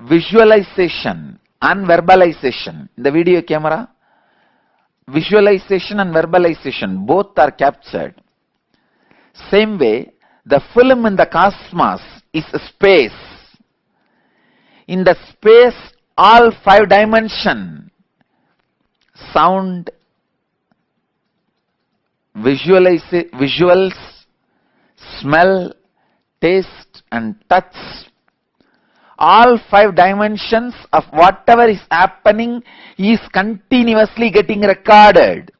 Speaker 4: visualization and verbalization. In the video camera, visualization and verbalization both are captured. Same way, the film in the cosmos is space. In the space, all five dimensions, sound, visuals, smell, taste and touch, all five dimensions of whatever is happening is continuously getting recorded.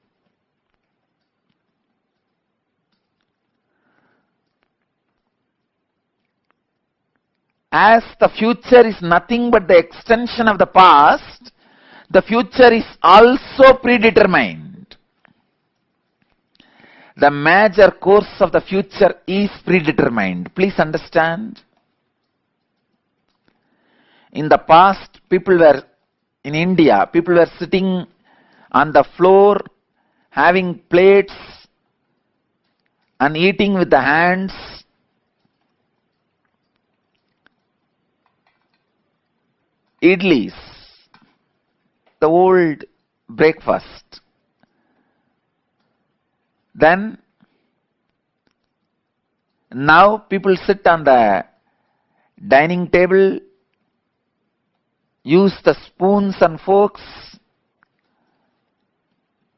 Speaker 4: As the future is nothing but the extension of the past, the future is also predetermined. The major course of the future is predetermined. Please understand. In the past, in India, people were sitting on the floor, having plates and eating with the hands. Idlis, the old breakfast. Then, now people sit on the dining table, use the spoons and forks,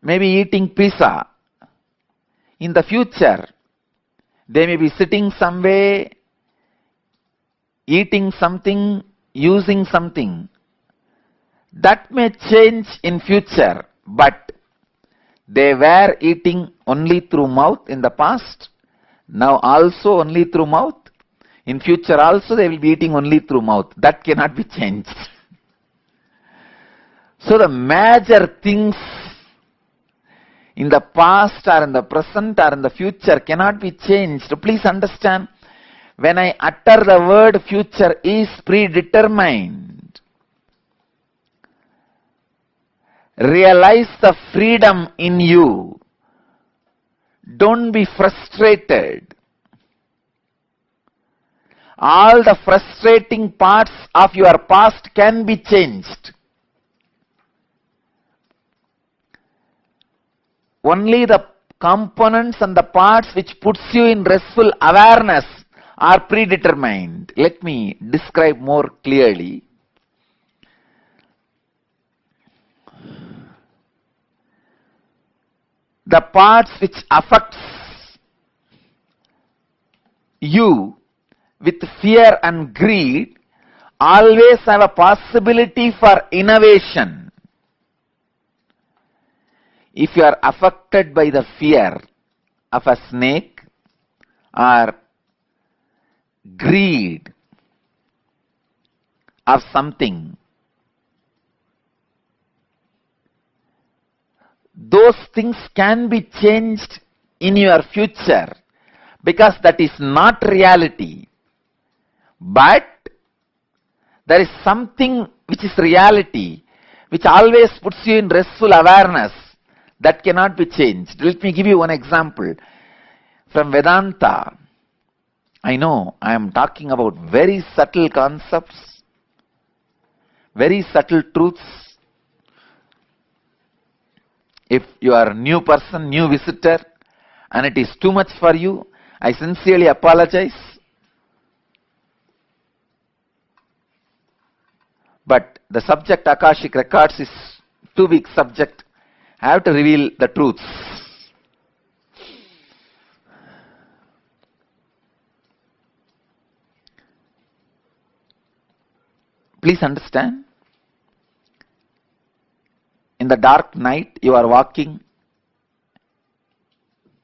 Speaker 4: maybe eating pizza. In the future, they may be sitting somewhere, eating something, using something. That may change in future, but they were eating only through mouth in the past, now also only through mouth. In future also they will be eating only through mouth. That cannot be changed. So the major things in the past or in the present or in the future cannot be changed. Please understand, when I utter the word future is predetermined, realize the freedom in you. Don't be frustrated. All the frustrating parts of your past can be changed. Only the components and the parts which puts you in restful awareness are predetermined. Let me describe more clearly. The parts which affects you with fear and greed always have a possibility for innovation. If you are affected by the fear of a snake or greed of something, those things can be changed in your future because that is not reality. But there is something which is reality, which always puts you in restful awareness, that cannot be changed. Let me give you one example from Vedanta. I know I am talking about very subtle concepts, very subtle truths. If you are a new person, new visitor, and it is too much for you, I sincerely apologize. But the subject Akashic Records is too big subject. I have to reveal the truths. Please understand. In the dark night, you are walking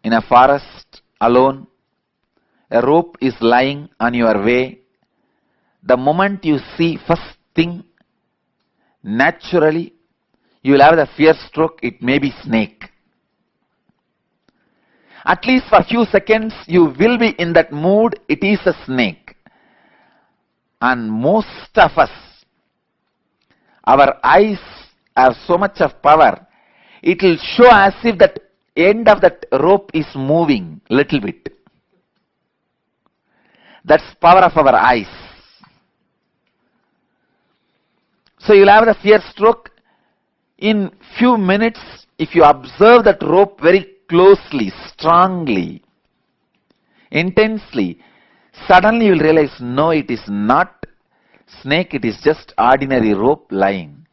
Speaker 4: in a forest alone. A rope is lying on your way. The moment you see first thing, naturally, you will have the fear stroke. It may be snake. At least for a few seconds, you will be in that mood. It is a snake. And most of us, our eyes have so much of power. It will show as if that end of that rope is moving little bit. That's power of our eyes. So you'll have the fear stroke. In few minutes, if you observe that rope very closely, strongly, intensely, suddenly you will realize, no, it is not snake, it is just ordinary rope lying.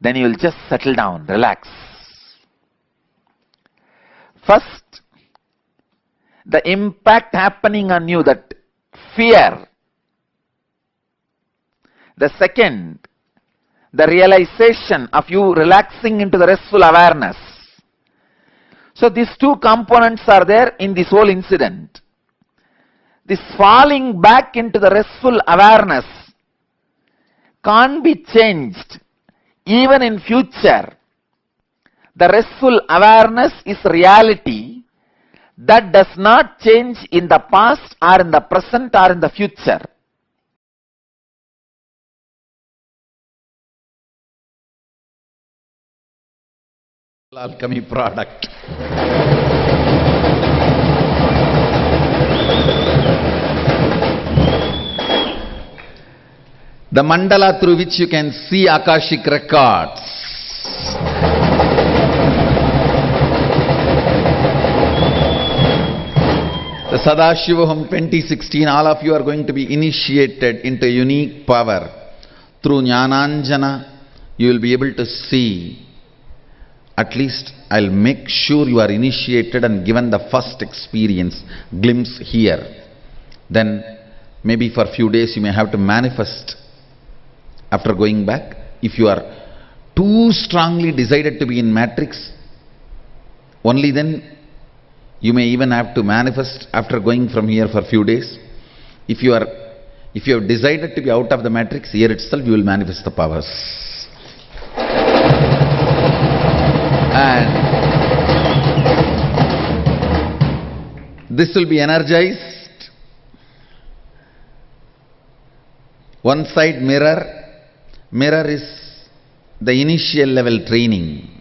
Speaker 4: Then you will just settle down, relax. First, the impact happening on you, that fear. The second, the realization of you relaxing into the restful awareness. So these two components are there in this whole incident. This falling back into the restful awareness can't be changed even in future. The restful awareness is reality that does not change in the past or in the present or in the future. Alchemy product. The mandala through which you can see Akashic records. The Sadashivoham 2016, all of you are going to be initiated into unique power. Through Jnananjana, you will be able to see. At least I'll make sure you are initiated and given the first experience, glimpse here. Then maybe for a few days you may have to manifest after going back. If you are too strongly decided to be in matrix, only then you may even have to manifest after going from here for a few days. If you have decided to be out of the matrix, here itself you will manifest the powers. And this will be energized. One side mirror. Mirror is the initial level training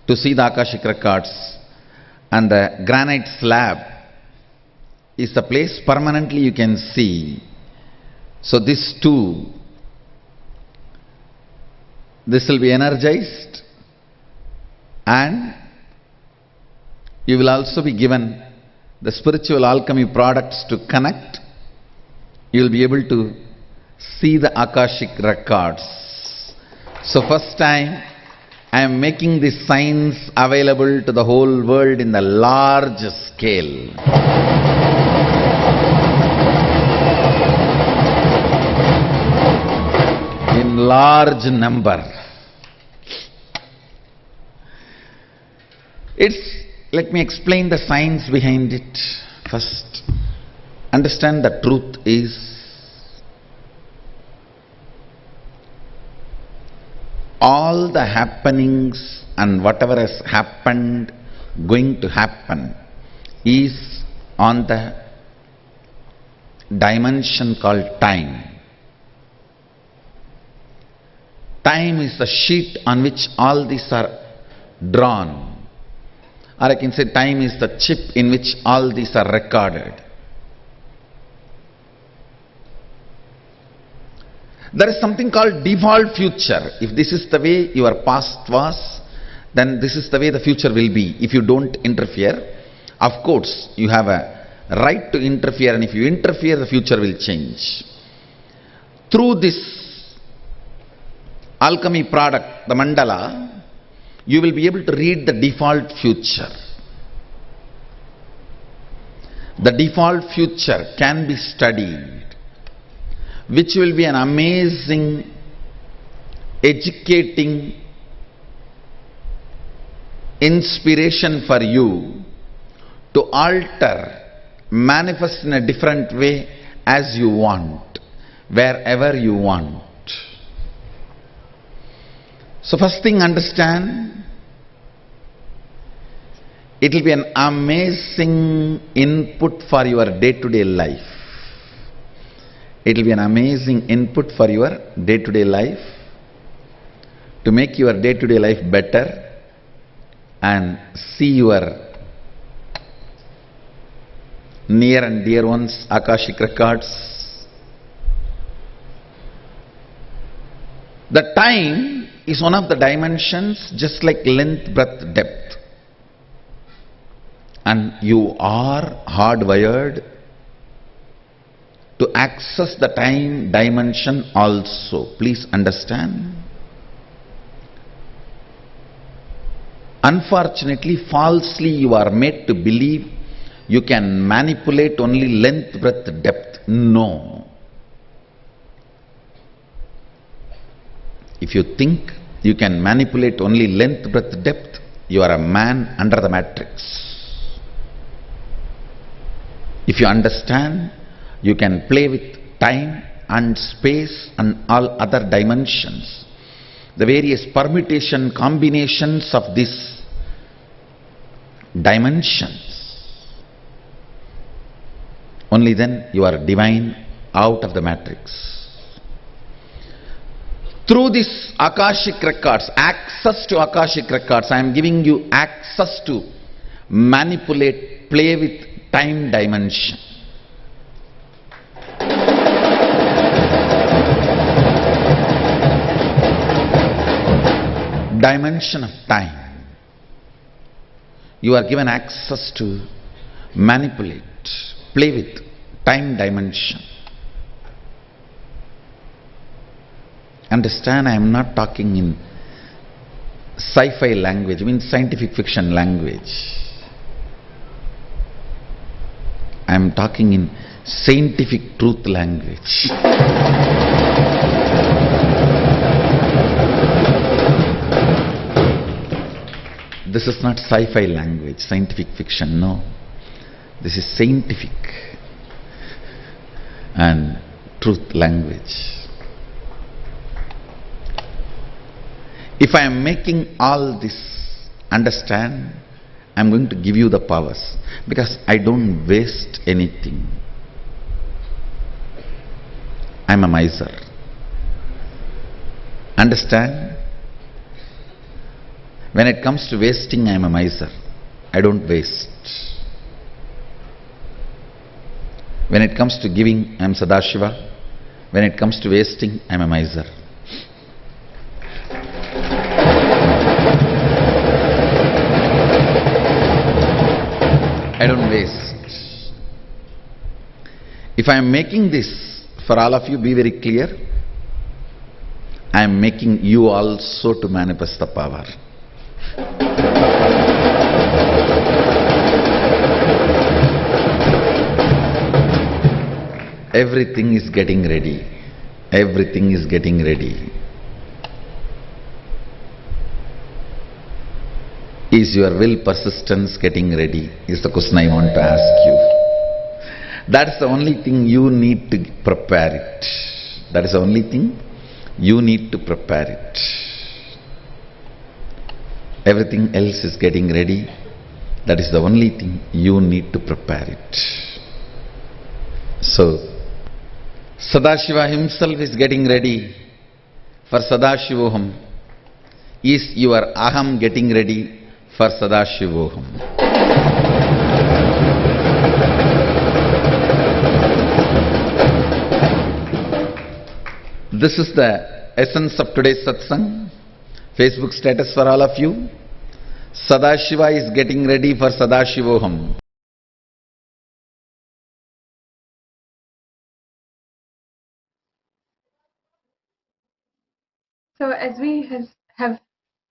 Speaker 4: to see the Akashic records, and the granite slab is a place permanently you can see. So this too, this will be energized, and you will also be given the spiritual alchemy products to connect. You will be able to see the Akashic records. So first time I am making these signs available to the whole world in the large scale. In large number. Let me explain the science behind it first. Understand the truth is, all the happenings and whatever has happened, going to happen, is on the dimension called time. Time is the sheet on which all these are drawn. Or I can say time is the chip in which all these are recorded. There is something called default future. If this is the way your past was, then this is the way the future will be if you don't interfere. Of course, you have a right to interfere, and if you interfere, the future will change. Through this alchemy product, the mandala, you will be able to read the default future. The default future can be studied, which will be an amazing, educating inspiration for you to alter, manifest in a different way as you want, wherever you want. So first thing, understand, it will be an amazing input for your day-to-day life. It will be an amazing input for your day-to-day life, to make your day-to-day life better and see your near and dear ones, Akashic records. The time is one of the dimensions, just like length, breadth, depth. And you are hardwired to access the time dimension also. Please understand. Unfortunately, falsely you are made to believe you can manipulate only length, breadth, depth. No. If you think you can manipulate only length, breadth, depth, you are a man under the matrix. If you understand, you can play with time and space and all other dimensions, the various permutation combinations of these dimensions, only then you are divine out of the matrix. Through this Akashic records, access to Akashic records, I am giving you access to manipulate, play with time dimension. Dimension of time. You are given access to manipulate, play with time dimension. Understand, I am not talking in sci-fi language, I mean scientific fiction language. I am talking in scientific truth language. This is not sci-fi language, scientific fiction, no. This is scientific and truth language. If I am making all this, understand, I am going to give you the powers, because I don't waste anything. I am a miser. Understand? When it comes to wasting, I am a miser. I don't waste. When it comes to giving, I am Sadashiva. When it comes to wasting, I am a miser. I don't waste. If I am making this for all of you, be very clear, I am making you also to manifest the power. Everything is getting ready. Everything is getting ready. Is your will persistence getting ready? Is the question I want to ask you. That's the only thing you need to prepare it. That is the only thing you need to prepare it. Everything else is getting ready. That is the only thing you need to prepare it. So, Sadashiva himself is getting ready for Sadashivoham. Is your Aham getting ready for Sadashivoham? This is the essence of today's satsang. Facebook status for all of you. Sadashiva is getting ready for Sadashivoham.
Speaker 2: So as we have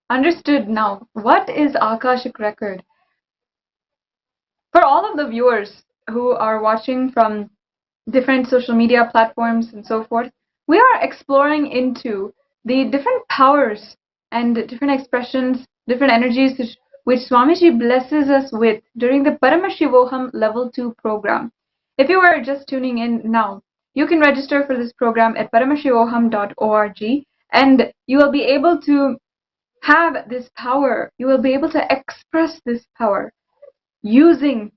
Speaker 2: understood now, what is Akashic record? For all of the viewers who are watching from different social media platforms and so forth, we are exploring into the different powers and different expressions, different energies which Swamiji blesses us with during the Paramashivoham Level 2 program. If you are just tuning in now, you can register for this program at paramashivoham.org, and you will be able to have this power. You will be able to express this power using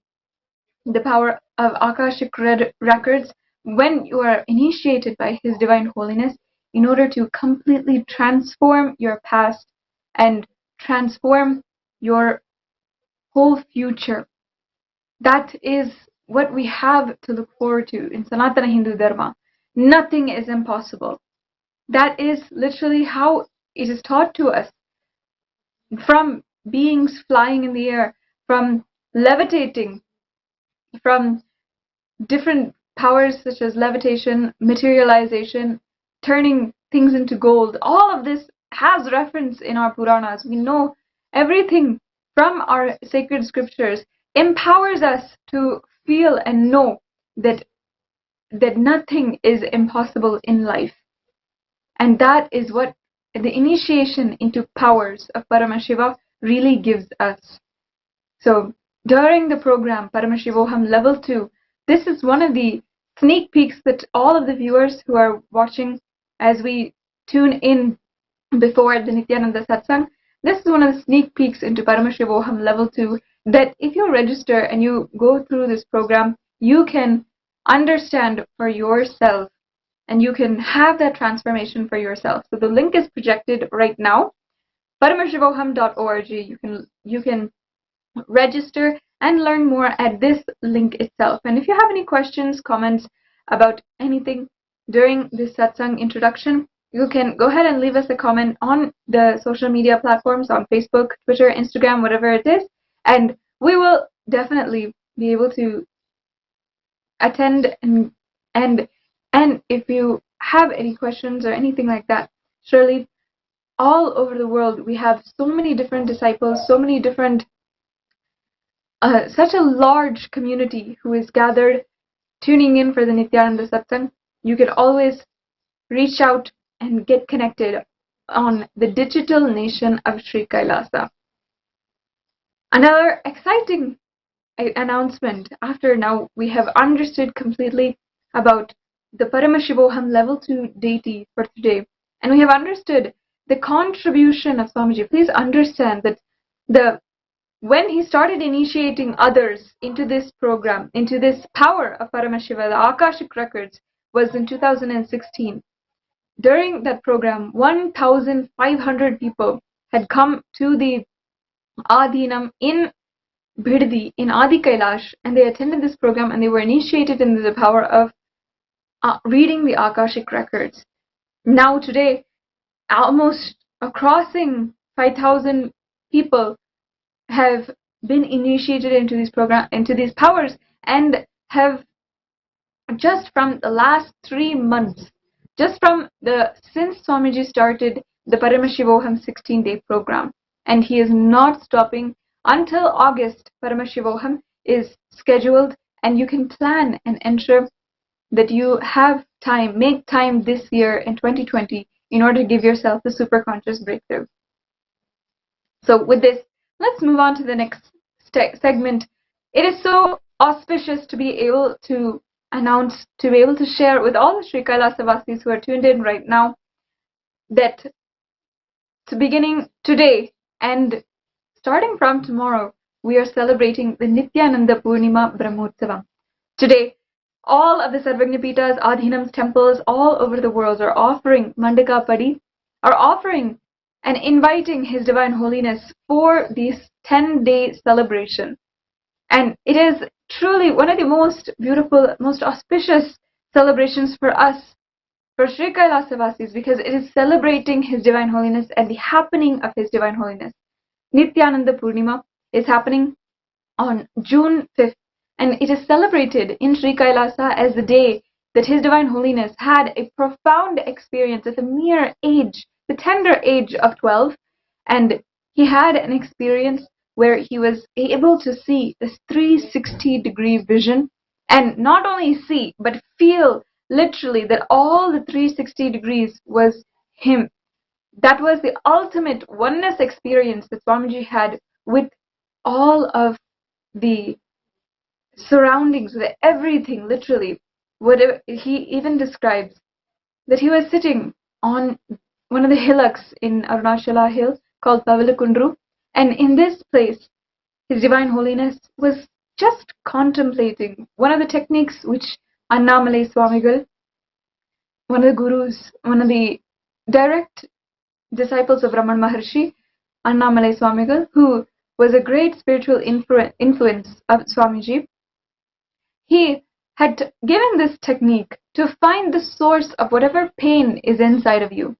Speaker 2: the power of Akashic records when you are initiated by His Divine Holiness in order to completely transform your past and transform your whole future. That is what we have to look forward to in Sanatana Hindu Dharma. Nothing is impossible. That is literally how it is taught to us. From beings flying in the air, from levitating, from different powers such as levitation, materialization, turning things into gold. All of this has reference in our Puranas. We know everything from our sacred scriptures empowers us to feel and know that nothing is impossible in life. And that is what the initiation into powers of Paramashiva really gives us. So during the program Paramashivoham Level 2, this is one of the sneak peeks that all of the viewers who are watching as we tune in before the Nithyananda Satsang, this is one of the sneak peeks into Paramashivoham Level 2 that if you register and you go through this program, you can understand for yourself and you can have that transformation for yourself. So the link is projected right now, paramashivoham.org. You can register and learn more at this link itself. And if you have any questions, comments about anything during this satsang introduction, you can go ahead and leave us a comment on the social media platforms, on Facebook, Twitter, Instagram, whatever it is, and we will definitely be able to attend and if you have any questions or anything like that, surely all over the world we have so many different disciples, so many different such a large community who is gathered tuning in for the Nithyananda Satsang. You can always reach out and get connected on the digital nation of Sri Kailasa. Another exciting announcement after now we have understood completely about the Paramashivoham Level 2 deity for today, and we have understood the contribution of Swamiji. Please understand that when he started initiating others into this program, into this power of Paramashiva, the Akashic records, was in 2016. During that program, 1,500 people had come to the Adhinam in Biddi, in Adi Kailash, and they attended this program and they were initiated into the power of reading the Akashic records. Now today, almost crossing 5,000 people have been initiated into this program, into these powers, and have just from the last 3 months, since Swamiji started the Paramashivoham 16-day program, and he is not stopping until August. Paramashivoham is scheduled, and you can plan and ensure that you have time, make time this year in 2020 in order to give yourself the superconscious breakthrough. So with this, let's move on to the next segment. It is so auspicious to be able to announce, to be able to share with all the Sri Kailasa Vasis who are tuned in right now that beginning today and starting from tomorrow, we are celebrating the Nithyananda Purnima Brahmotsavam. Today, all of the Sarvajna Pitas, Adhinams, temples all over the world are offering Mandaka Padi, are offering and inviting His Divine Holiness for this 10-day celebration. And it is truly one of the most beautiful, most auspicious celebrations for us for Sri Kailasa because it is celebrating His Divine Holiness and the happening of His Divine Holiness. Nithyananda Purnima is happening on June 5th, and it is celebrated in Sri Kailasa as the day that His Divine Holiness had a profound experience at the mere age, the tender age of 12, and he had an experience where he was able to see this 360-degree vision, and not only see, but feel literally that all the 360 degrees was him. That was the ultimate oneness experience that Swamiji had with all of the surroundings, with everything, literally. Whatever he even describes that he was sitting on one of the hillocks in Arunachala Hill called Pavalakundru, and in this place, His Divine Holiness was just contemplating one of the techniques which Annamalai Swamigal, one of the gurus, one of the direct disciples of Raman Maharshi, Annamalai Swamigal, who was a great spiritual influence of Swamiji. He had given this technique to find the source of whatever pain is inside of you.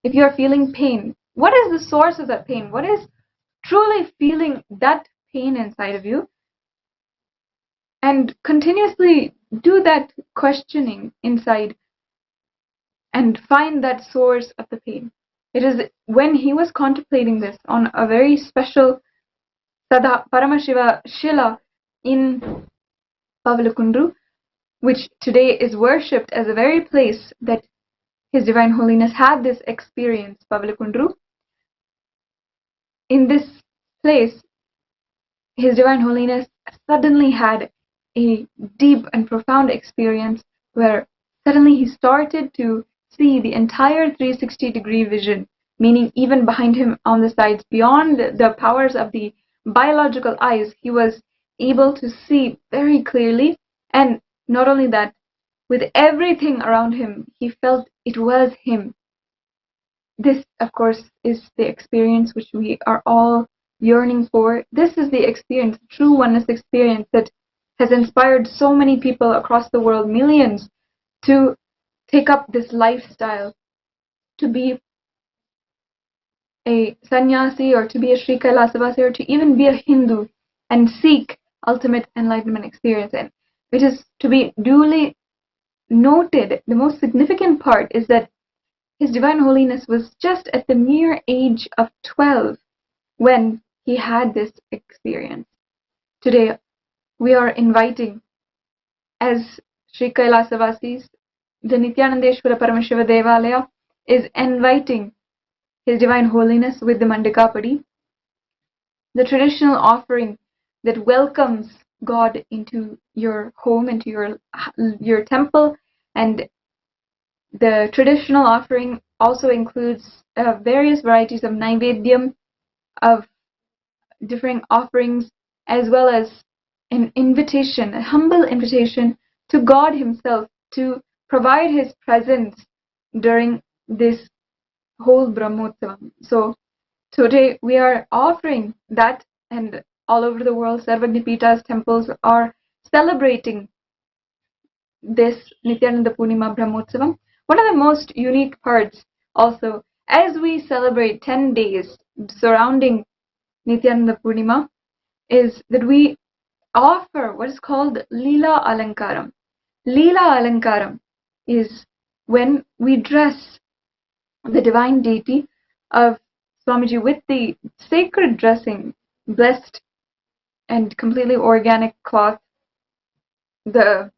Speaker 2: If you are feeling pain, what is the source of that pain? What is truly feeling that pain inside of you? And continuously do that questioning inside and find that source of the pain. It is when he was contemplating this on a very special Paramashiva Shila in Pavalakundru, which today is worshipped as a very place that His Divine Holiness had this experience, Pavalakundru. In this place, His Divine Holiness suddenly had a deep and profound experience where suddenly he started to see the entire 360-degree vision, meaning even behind him on the sides, beyond the powers of the biological eyes, he was able to see very clearly. And not only that, with everything around him, he felt it was him. This, of course, is the experience which we are all yearning for. This is the experience, true oneness experience, that has inspired so many people across the world, millions, to take up this lifestyle, to be a sannyasi or to be a Sri Kailasavasi or to even be a Hindu and seek ultimate enlightenment experience. And it is to be duly noted, the most significant part is that His Divine Holiness was just at the mere age of 12 when he had this experience. Today, we are inviting, as Sri Kailasavasis, the Nithyanandeshwara Paramashiva Devalaya is inviting His Divine Holiness with the Mandakapadi, the traditional offering that welcomes God into your home, into your temple, and the traditional offering also includes various varieties of Naivedyam, of different offerings, as well as an invitation, a humble invitation to God Himself to provide His presence during this whole Brahmotsavam. So today we are offering that, and all over the world, Sarvajna's temples are celebrating this Nithyananda Purnima Brahmotsavam. One of the most unique parts also, as we celebrate 10 days surrounding Nithyananda Purnima, is that we offer what is called Leela Alankaram. Leela Alankaram is when we dress the divine deity of Swamiji with the sacred dressing, blessed and completely organic cloth, the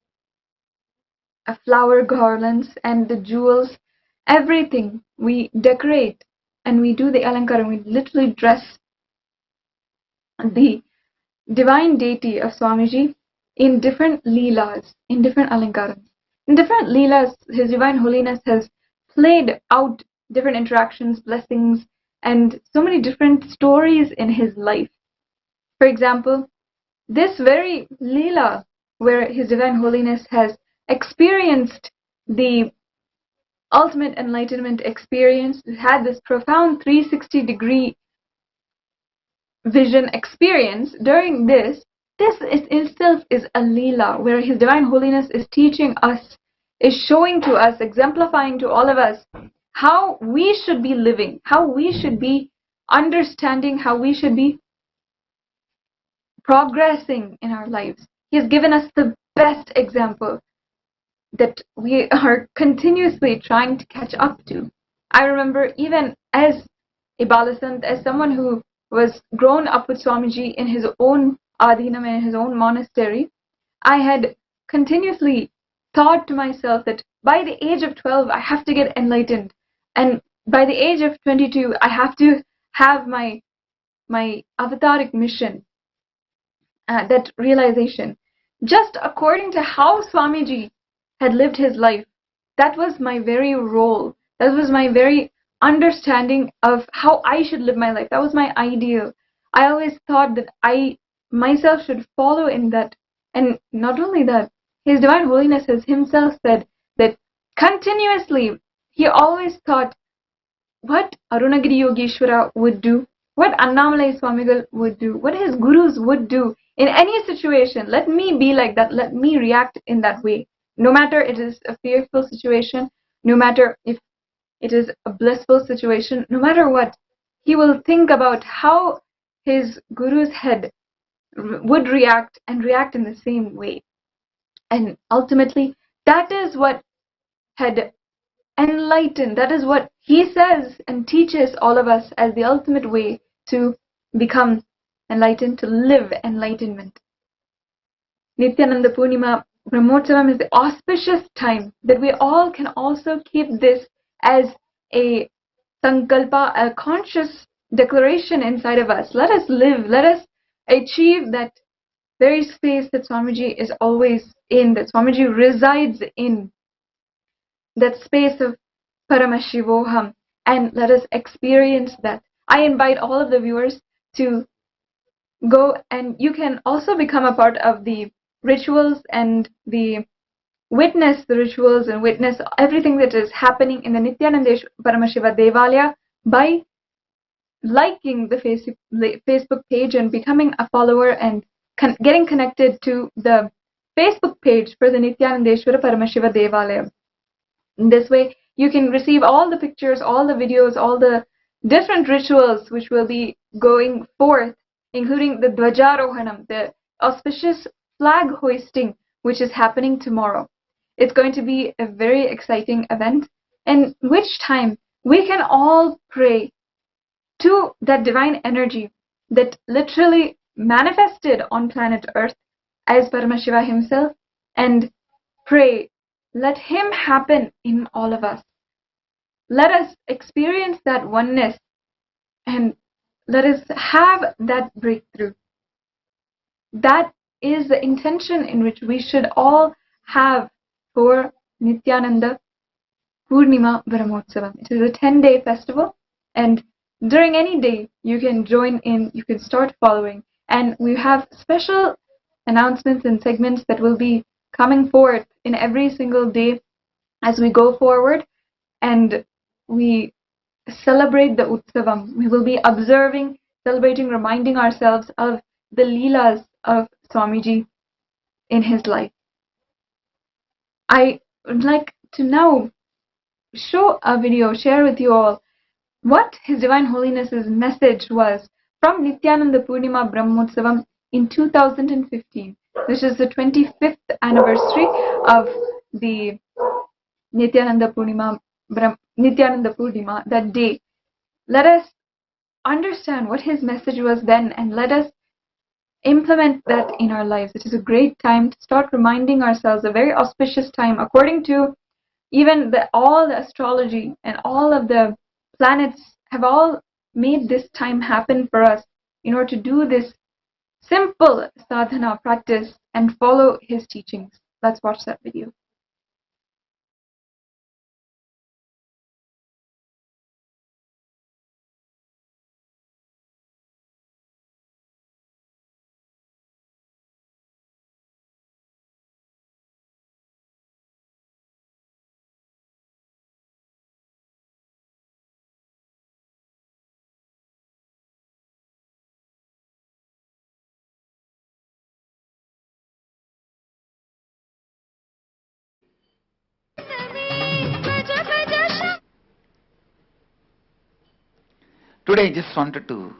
Speaker 2: flower garlands and the jewels, everything we decorate and we do the alankaram. We literally dress the divine deity of Swamiji in different leelas, in different alankarams. In different leelas, His Divine Holiness has played out different interactions, blessings, and so many different stories in his life. For example, this very leela where His Divine Holiness has experienced the ultimate enlightenment experience, had this profound 360-degree vision experience, during this itself is a leela where His Divine Holiness is teaching us, is showing to us, exemplifying to all of us how we should be living, how we should be understanding, how we should be progressing in our lives. He has given us the best example that we are continuously trying to catch up to. I remember even as a Balasant, as someone who was grown up with Swamiji in his own adhinam, in his own monastery, I had continuously thought to myself that by the age of 12, I have to get enlightened. And by the age of 22, I have to have my avataric mission, that realization. Just according to how Swamiji had lived his life, that was my very role. That was my very understanding of how I should live my life. That was my ideal. I always thought that I myself should follow in that. And not only that, His Divine Holiness has himself said that continuously he always thought what Arunagiri Yogeshwara would do, what Annamalai Swamigal would do, what his gurus would do in any situation. Let me be like that. Let me react in that way. No matter it is a fearful situation, no matter if it is a blissful situation, no matter what, he will think about how his guru's head would react and react in the same way. And ultimately, that is what had enlightened. That is what he says and teaches all of us as the ultimate way to become enlightened, to live enlightenment. Nithyananda Purnima Brahmotsavam is the auspicious time that we all can also keep this as a sankalpa, a conscious declaration inside of us. Let us live, let us achieve that very space that Swamiji is always in, that Swamiji resides in, that space of Paramashivoham, and let us experience that. I invite all of the viewers to go, and you can also become a part of the rituals and witness the rituals and witness everything that is happening in the Nithyananda Paramashiva Devalaya by liking the Facebook page and becoming a follower and getting connected to the Facebook page for the Nithyanandeshwara Paramashiva Devalaya. In this way, you can receive all the pictures, all the videos, all the different rituals which will be going forth, including the Dvajarohanam, the auspicious flag hoisting, which is happening tomorrow. It's going to be a very exciting event, in which time we can all pray to that divine energy that literally manifested on planet Earth as Paramashiva himself, and pray, let him happen in all of us. Let us experience that oneness and let us have that breakthrough. That is the intention in which we should all have for Nithyananda Purnima Brahmotsavam. It is a 10-day festival, and during any day you can join in, you can start following, and we have special announcements and segments that will be coming forth in every single day as we go forward and we celebrate the Utsavam. We will be observing, celebrating, reminding ourselves of the Leelas of Swamiji in his life. I would like to now show a video, share with you all what His Divine Holiness's message was from Nithyananda Purnima Brahmotsavam in 2015. This is the 25th anniversary of the Nithyananda Purnima, that day. Let us understand what his message was then and let us implement that in our lives. It is a great time to start reminding ourselves, a very auspicious time, according to even all the astrology and all of the planets have all made this time happen for us in order to do this simple sadhana practice and follow his teachings. Let's watch that video.
Speaker 4: Today I just wanted to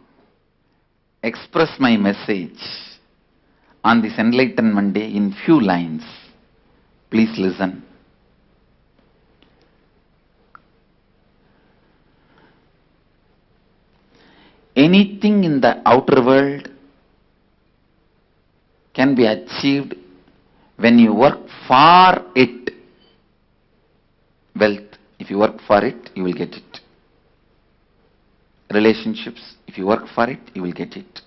Speaker 4: express my message on this Enlightenment Day in few lines. Please listen. Anything in the outer world can be achieved when you work for it. Wealth, if you work for it, you will get it. Relationships, if you work for it, you will get it.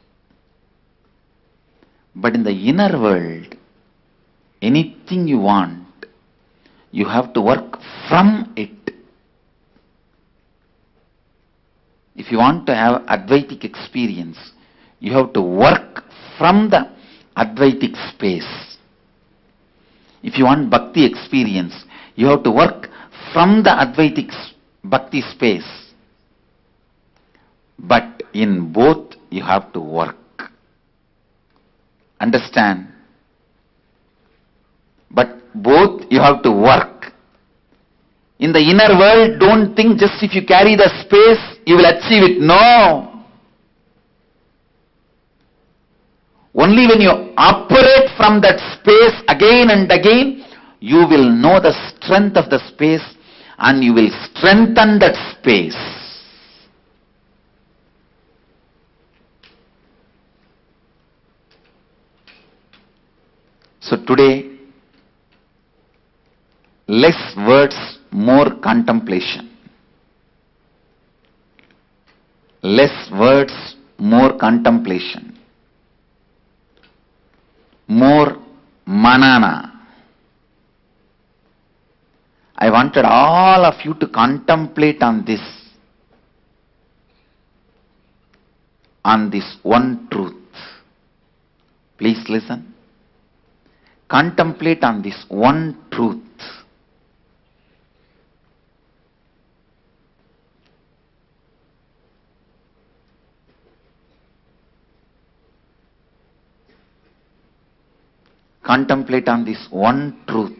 Speaker 4: But in the inner world, anything you want, you have to work from it. If you want to have Advaitic experience, you have to work from the Advaitic space. If you want Bhakti experience, you have to work from the Advaitic Bhakti space. But in both, you have to work. Understand? But both you have to work. In the inner world, don't think just if you carry the space, you will achieve it. No. Only when you operate from that space again and again, you will know the strength of the space and you will strengthen that space. So today, less words, more contemplation. Less words, more contemplation. More manana. I wanted all of you to contemplate on this one truth. Please listen. Contemplate on this one truth. Contemplate on this one truth.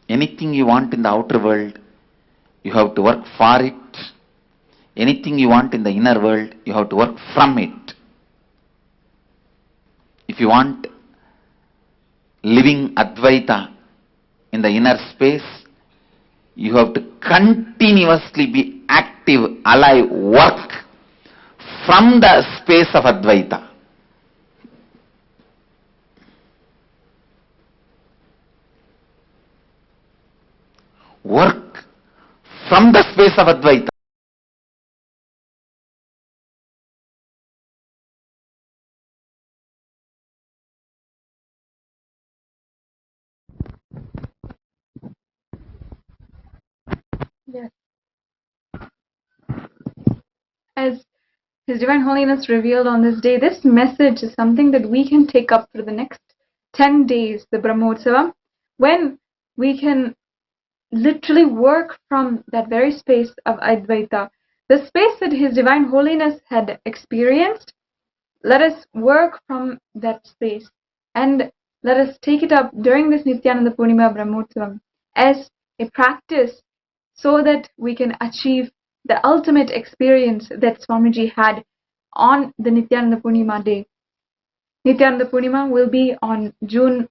Speaker 4: Anything you want in the outer world, you have to work for it. Anything you want in the inner world, you have to work from it. If you want living Advaita in the inner space, you have to continuously be active, alive, work from the space of Advaita. Work from the space of Advaita.
Speaker 2: Yes. As His Divine Holiness revealed on this day, this message is something that we can take up for the next 10 days, the Brahmotsava, when we can literally work from that very space of Advaita, the space that His Divine Holiness had experienced. Let us work from that space and let us take it up during this Nithyananda Purnima Brahmotsavam as a practice so that we can achieve the ultimate experience that Swamiji had on the Nithyananda Purnima day. Nithyananda Purnima will be on June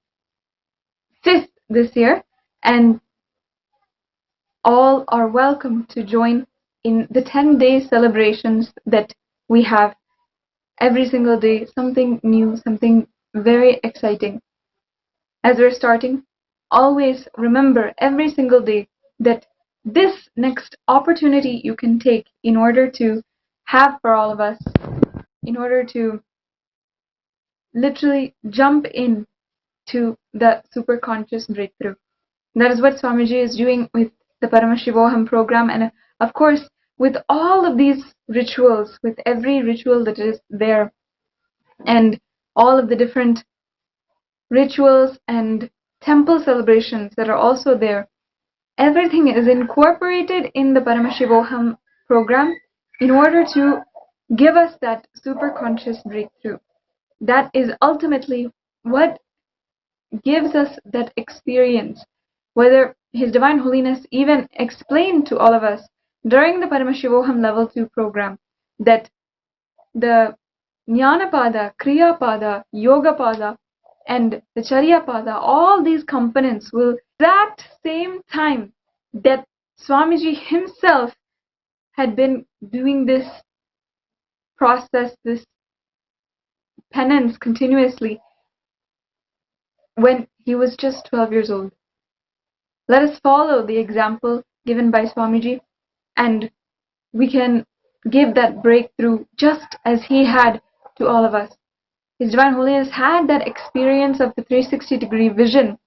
Speaker 2: 5th this year, and all are welcome to join in the 10-day celebrations that we have every single day, something new, something very exciting. As we're starting, always remember every single day that this next opportunity you can take in order to have for all of us, in order to literally jump in to the superconscious breakthrough. That is what Swamiji is doing with the Paramashivoham program, and of course with all of these rituals, with every ritual that is there, and all of the different rituals and temple celebrations that are also there. Everything is incorporated in the Paramashivoham program in order to give us that superconscious breakthrough. that is ultimately what gives us that experience. Whether His Divine Holiness even explained to all of us during the Paramashivoham Level 2 program that the Jnanapada, Kriyapada, Yogapada, and the Charyapada, all these components will, at that same time that Swamiji himself had been doing this process, this penance continuously when he was just 12 years old. Let us follow the example given by Swamiji, and we can give that breakthrough just as he had to all of us. His Divine Holiness had that experience of the 360-degree vision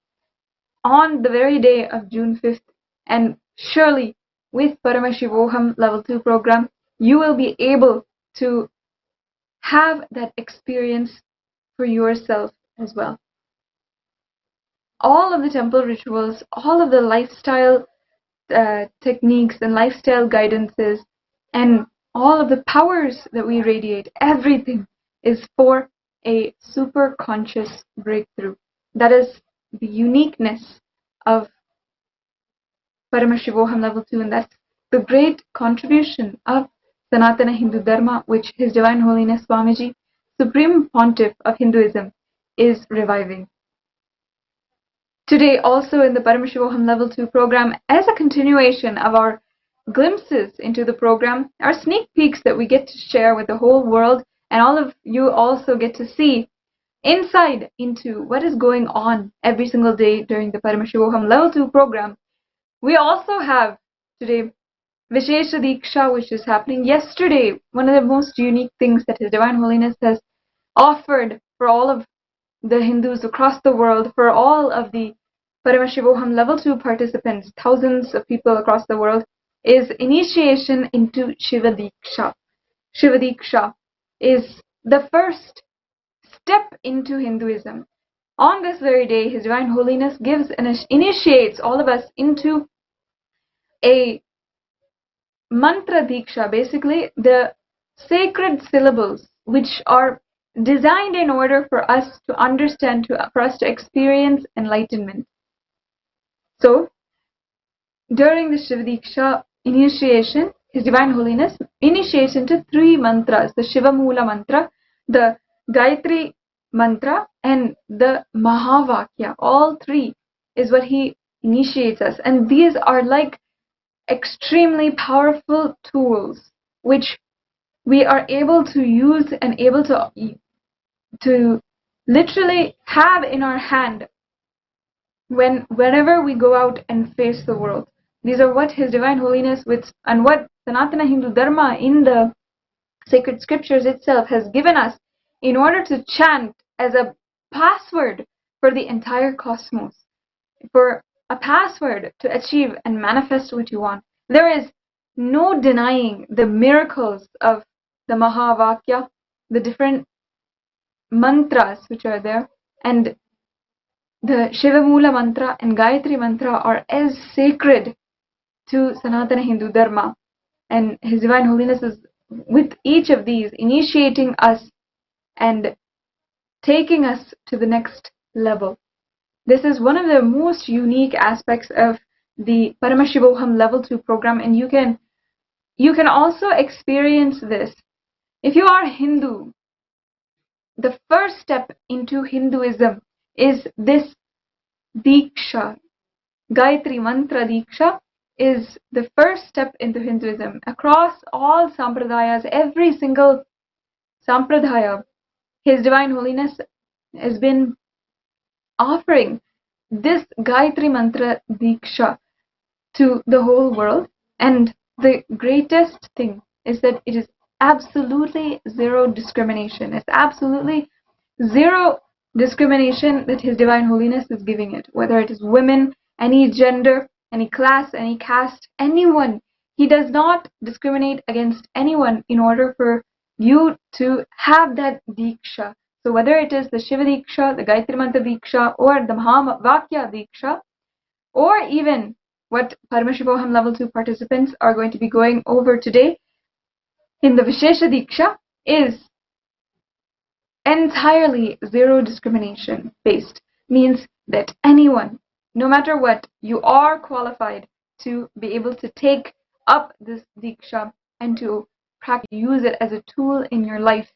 Speaker 2: on the very day of June 5th, and surely with Paramashivoham Level 2 program, you will be able to have that experience for yourself as well. All of the temple rituals, all of the lifestyle techniques and lifestyle guidances, and all of the powers that we radiate, everything is for a super conscious breakthrough. That is the uniqueness of Paramashivoham Level 2, and that's the great contribution of Sanatana Hindu Dharma, which His Divine Holiness Swamiji, Supreme Pontiff of Hinduism, is reviving. Today, also in the Paramashivoham Level 2 program, as a continuation of our glimpses into the program, our sneak peeks that we get to share with the whole world, and all of you also get to see insight into what is going on every single day during the Paramashivoham Level 2 program. We also have today Vishesha Diksha, which is happening yesterday. One of the most unique things that His Divine Holiness has offered for all of the Hindus across the world, for all of the Paramashivoham Level 2 participants, thousands of people across the world, is initiation into Shiva Diksha. Shiva Diksha is the first step into Hinduism. On this very day, His Divine Holiness gives and initiates all of us into a mantra diksha, basically the sacred syllables which are designed in order for us to understand, for us to experience enlightenment. So, during the Shiva Diksha initiation, His Divine Holiness initiates into 3 mantras: the Shiva Mula mantra, the Gayatri mantra, and the Mahavakya. All 3 is what he initiates us, and these are like extremely powerful tools which we are able to use and able to literally have in our hand whenever we go out and face the world. These are what His Divine Holiness and what Sanatana Hindu Dharma in the sacred scriptures itself has given us in order to chant as a password for the entire cosmos, for a password to achieve and manifest what you want. There is no denying the miracles of the Mahavakya, the different mantras which are there, and the Shiva Mula mantra and Gayatri mantra are as sacred to Sanatana Hindu Dharma. And His Divine Holiness is with each of these initiating us and taking us to the next level. This is one of the most unique aspects of the Paramashivoham Level 2 program, and you can also experience this. If you are Hindu, the first step into Hinduism is this Diksha. Gayatri Mantra Diksha is the first step into Hinduism. Across all sampradayas, every single sampradaya, His Divine Holiness has been offering this Gayatri Mantra Diksha to the whole world. And the greatest thing is that it is absolutely zero discrimination. It's absolutely zero discrimination that His Divine Holiness is giving it, whether it is women, any gender, any class, any caste, anyone. He does not discriminate against anyone in order for you to have that Diksha. So whether it is the Shiva Diksha, the Gayatri Mantra Diksha, or the Mahavakya Diksha, or even what Paramashivoham Level 2 participants are going to be going over today in the Vishesha Diksha, is entirely zero discrimination based, means that anyone, no matter what, you are qualified to be able to take up this Diksha and to use it as a tool in your life,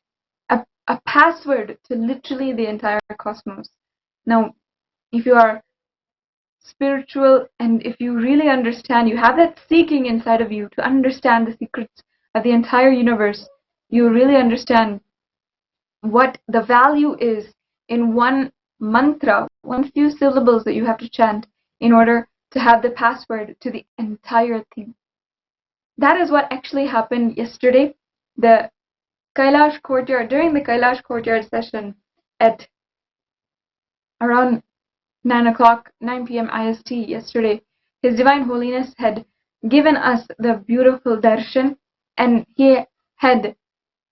Speaker 2: a password to literally the entire cosmos. Now, if you are spiritual and if you really understand, you have that seeking inside of you to understand the secrets of the entire universe, you really understand what the value is in one mantra, one few syllables that you have to chant in order to have the password to the entire thing. That is what actually happened yesterday. The Kailash courtyard, during the Kailash courtyard session at around 9 p.m. IST yesterday, His Divine Holiness had given us the beautiful darshan, and he had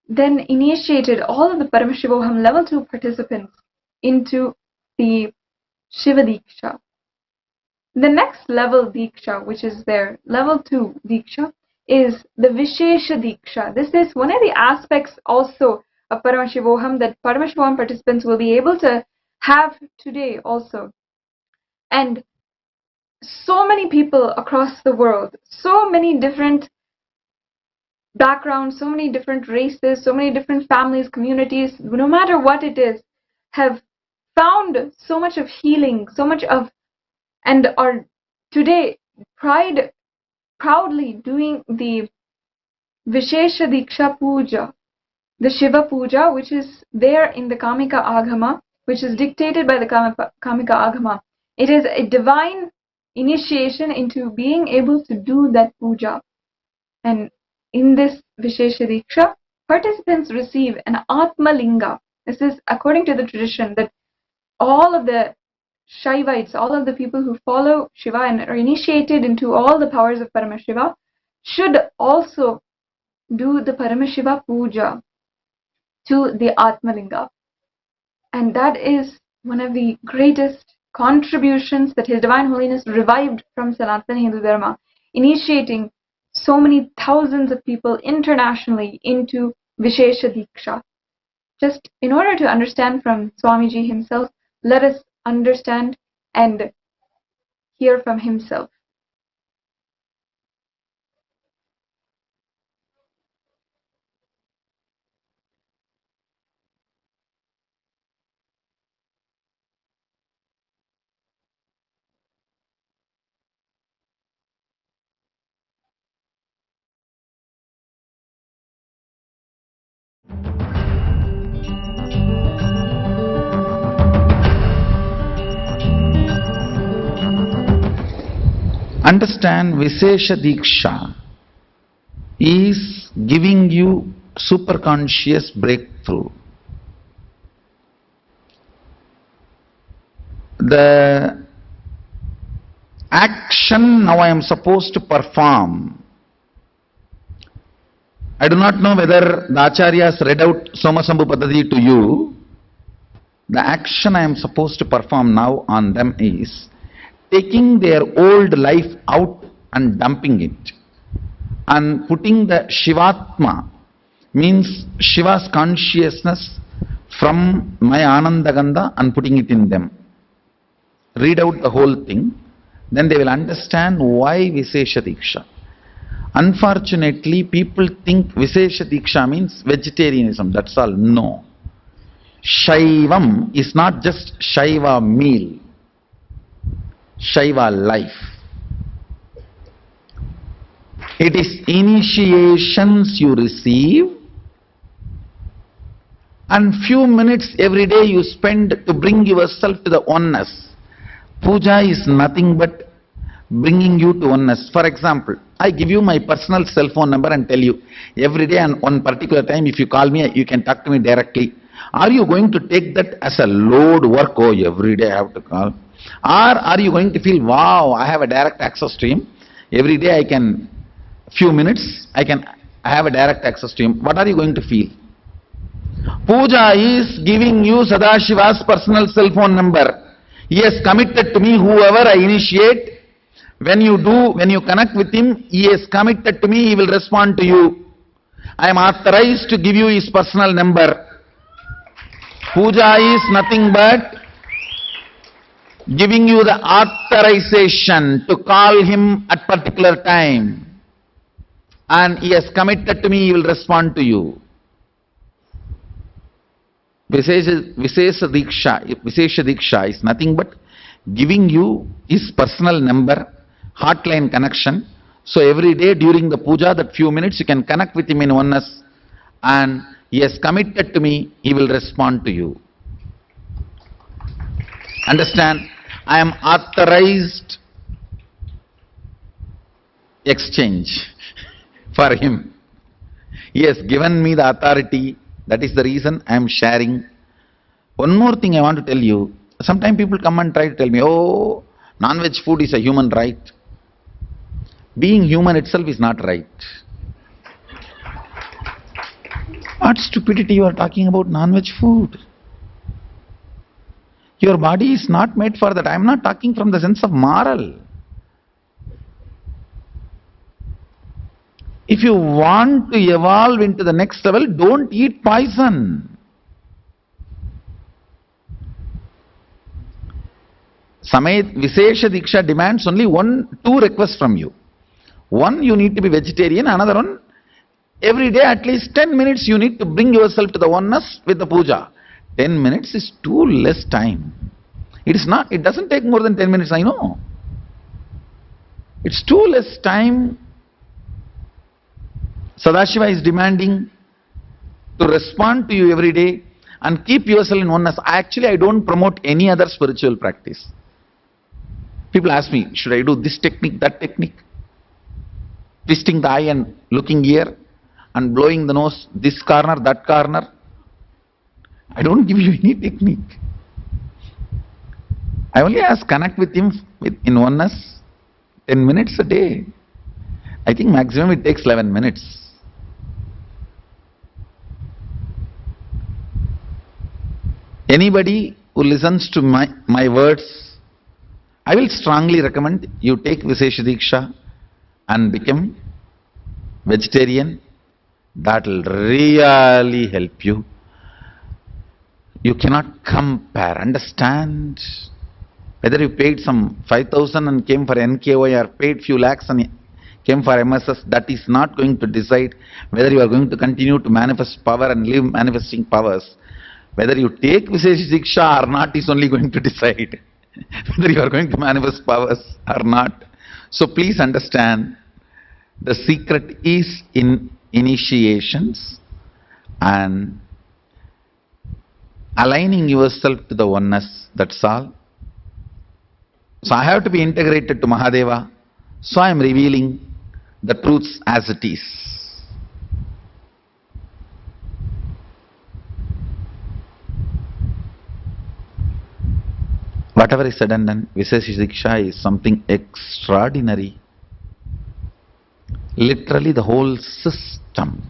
Speaker 2: then initiated all of the Paramashivoham level 2 participants into the Shiva Diksha. The next level Diksha, which is their level 2 Diksha, is the Vishesha Diksha. This is one of the aspects also of Paramashivoham that Paramashivoham participants will be able to have today also. And so many people across the world, so many different backgrounds, so many different races, so many different families, communities, no matter what it is, have found so much of healing, so much of, and are today proudly doing the Vishesha Diksha Puja, the Shiva Puja, which is there in the Kamika Agama, which is dictated by the Kamika Agama. It is a divine initiation into being able to do that puja. And in this Vishesha Diksha, participants receive an Atma Linga. This is according to the tradition that all of the Shaivites, all of the people who follow Shiva and are initiated into all the powers of Paramashiva, should also do the Paramashiva Puja to the Atma Linga. And that is one of the greatest contributions that His Divine Holiness revived from Sanatana Hindu Dharma, initiating so many thousands of people internationally into Vishesha Diksha. Just in order to understand from Swamiji himself, let us understand and hear from himself.
Speaker 4: Understand, Vishesha Diksha is giving you superconscious breakthrough. The action now I am supposed to perform. I do not know whether the Acharyas read out Somasambhu Padadi to you. The action I am supposed to perform now on them is taking their old life out and dumping it and putting the Shivatma, means Shiva's consciousness, from my Anandagandha and putting it in them. Read out the whole thing, then they will understand why Vishesha Diksha. Unfortunately, people think Vishesha Diksha means vegetarianism, that's all. No. Shaivam is not just Shaiva meal, Shaiva life. It is initiations you receive and few minutes every day you spend to bring yourself to the oneness. Puja is nothing but bringing you to oneness. For example, I give you my personal cell phone number and tell you every day and one particular time if you call me, you can talk to me directly. Are you going to take that as a load work? Oh, every day I have to call. Or are you going to feel, wow, I have a direct access to him. Every day I can, few minutes, I have a direct access to him. What are you going to feel? Puja is giving you Sadashiva's personal cell phone number. He has committed to me, whoever I initiate. When you connect with him, he is committed to me, he will respond to you. I am authorized to give you his personal number. Puja is nothing but giving you the authorization to call him at particular time. And he has committed to me, he will respond to you. Vishesha Diksha is nothing but giving you his personal number, hotline connection. So every day during the puja, that few minutes you can connect with him in oneness, and he has committed to me, he will respond to you. Understand? I am authorized exchange for him. He has given me the authority. That is the reason I am sharing. One more thing I want to tell you. Sometimes people come and try to tell me, oh, non-veg food is a human right. Being human itself is not right. What stupidity you are talking about non-veg food? Your body is not made for that. I am not talking from the sense of moral. If you want to evolve into the next level, don't eat poison. Vishesha Diksha demands only two requests from you. One, you need to be vegetarian. Another one, every day at least 10 minutes you need to bring yourself to the oneness with the puja. 10 minutes is too less time. It doesn't take more than 10 minutes, I know. It's too less time. Sadashiva is demanding to respond to you every day and keep yourself in oneness. Actually, I don't promote any other spiritual practice. People ask me, should I do this technique, that technique? Twisting the eye and looking here and blowing the nose, this corner, that corner. I don't give you any technique. I only ask, connect with him in oneness 10 minutes a day. I think maximum it takes 11 minutes. Anybody who listens to my words, I will strongly recommend you take Vishesha Diksha and become vegetarian. That will really help you. You cannot compare, understand? Whether you paid some 5,000 and came for NKY or paid few lakhs and came for MSS, that is not going to decide whether you are going to continue to manifest power and live manifesting powers. Whether you take Vishesha Diksha or not is only going to decide whether you are going to manifest powers or not. So please understand, the secret is in initiations and aligning yourself to the oneness, that's all. So I have to be integrated to Mahadeva, so I am revealing the truths as it is. Whatever is said and done, Vishesha Diksha is something extraordinary. Literally the whole system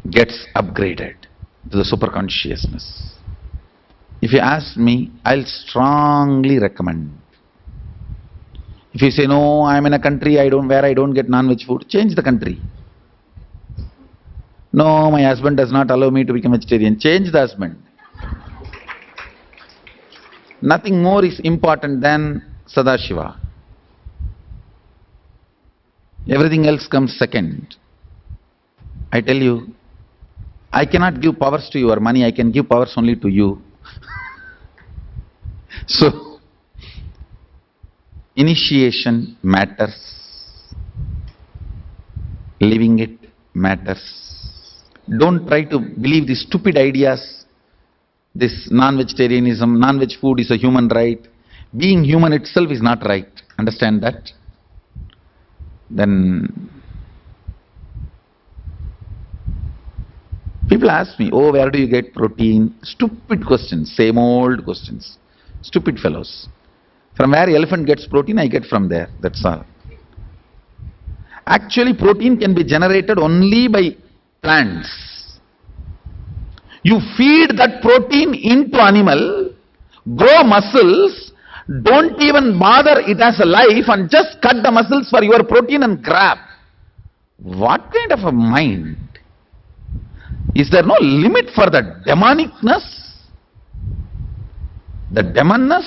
Speaker 4: gets upgraded to the superconsciousness. If you ask me, I'll strongly recommend. If you say, no, I'm in a country where I don't get non-veg food, change the country. No, my husband does not allow me to become vegetarian, change the husband. Nothing more is important than Sadashiva. Everything else comes second. I tell you, I cannot give powers to your money, I can give powers only to you. So, initiation matters. Living it matters. Don't try to believe these stupid ideas. This non-vegetarianism, non-veg food is a human right. Being human itself is not right. Understand that? Then people ask me, oh, where do you get protein? Stupid questions, same old questions. Stupid fellows. From where elephant gets protein, I get from there. That's all. Actually, protein can be generated only by plants. You feed that protein into animal, grow muscles, don't even bother it as a life and just cut the muscles for your protein and grab. What kind of a mind? Is there no limit for the demonicness? The demonness?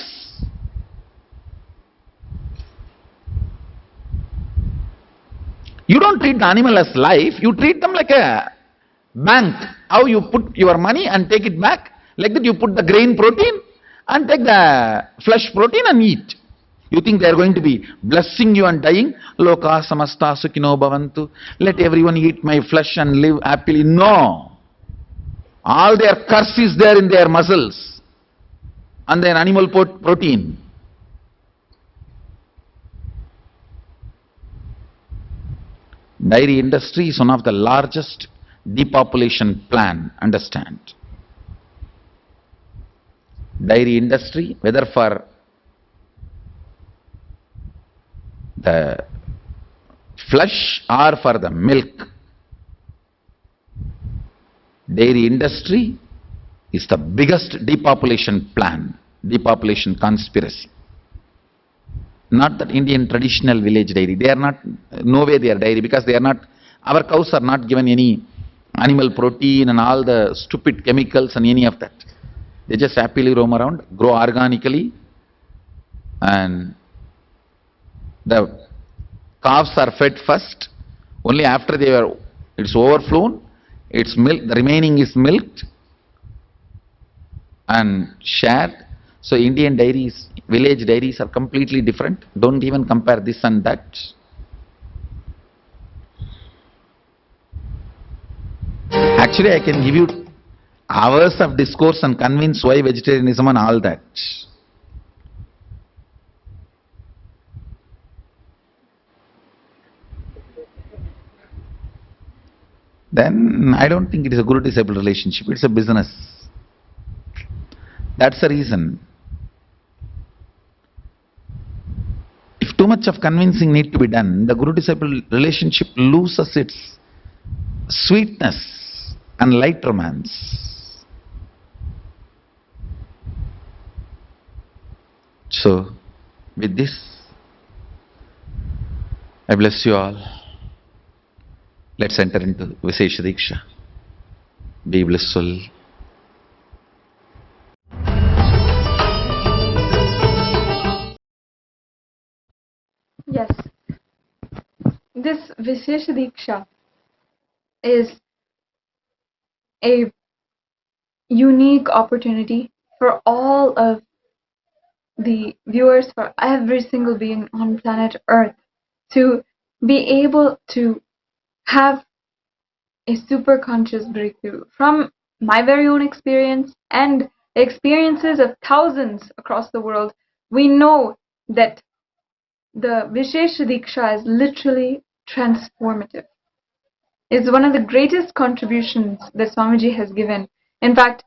Speaker 4: You don't treat the animal as life, you treat them like a bank. How you put your money and take it back, like that you put the grain protein and take the flesh protein and eat. You think they are going to be blessing you and dying? Loka samasta sukhino bhavantu. Let everyone eat my flesh and live happily. No. All their curse is there in their muscles and their animal protein. Dairy industry is one of the largest depopulation plan, understand. Dairy industry, whether for the flesh or for the milk, dairy industry is the biggest depopulation plan, depopulation conspiracy. Not that Indian traditional village dairy, they are not, no way they are dairy, because they are not, our cows are not given any animal protein and all the stupid chemicals and any of that. They just happily roam around, grow organically, and the calves are fed first. Only after it's overflown, it's milk, the remaining is milked and shared. So Indian dairies, village dairies are completely different. Don't even compare this and that. Actually, I can give you hours of discourse and convince why vegetarianism and all that. Then I don't think it is a guru-disciple relationship, it's a business. That's the reason. If too much of convincing need to be done, the guru-disciple relationship loses its sweetness and light romance. So, with this, I bless you all. Let's enter into Vishesha Diksha. Be blissful.
Speaker 2: Yes, this Vishesha Diksha is a unique opportunity for all of the viewers, for every single being on planet Earth, to be able to have a super conscious breakthrough. From my very own experience and experiences of thousands across the world, we know that the Vishesha Diksha is literally transformative. It's one of the greatest contributions that Swamiji has given. In fact,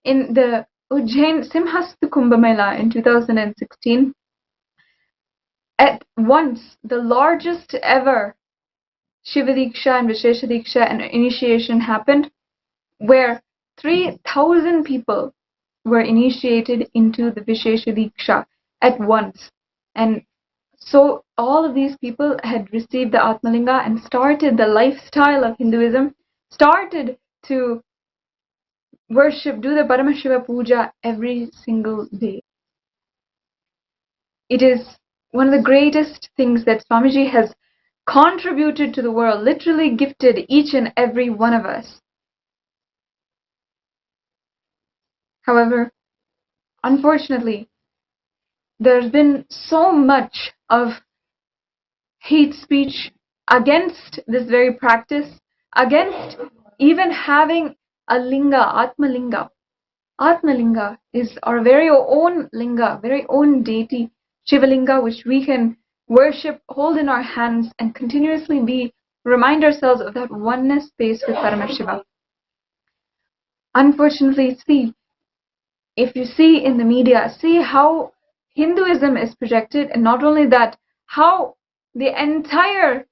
Speaker 2: in the Ujjain Simhastu Kumbh Mela in 2016, at once the largest ever Shiva Diksha and Vishesha Diksha and initiation happened, where 3,000 people were initiated into the Vishesha Diksha at once. And so all of these people had received the Atmalinga and started the lifestyle of Hinduism, started to worship, do the Paramashiva puja every single day. It is one of the greatest things that Swamiji has contributed to the world, literally gifted each and every one of us. However, unfortunately, there's been so much of hate speech against this very practice, against even having a linga, Atmalinga. Atmalinga is our very own linga, very own deity, Shivalinga, which we can worship, hold in our hands, and continuously remind ourselves of that oneness space with Paramashiva. Unfortunately, if you see in the media, see how Hinduism is projected, and not only that, how the entire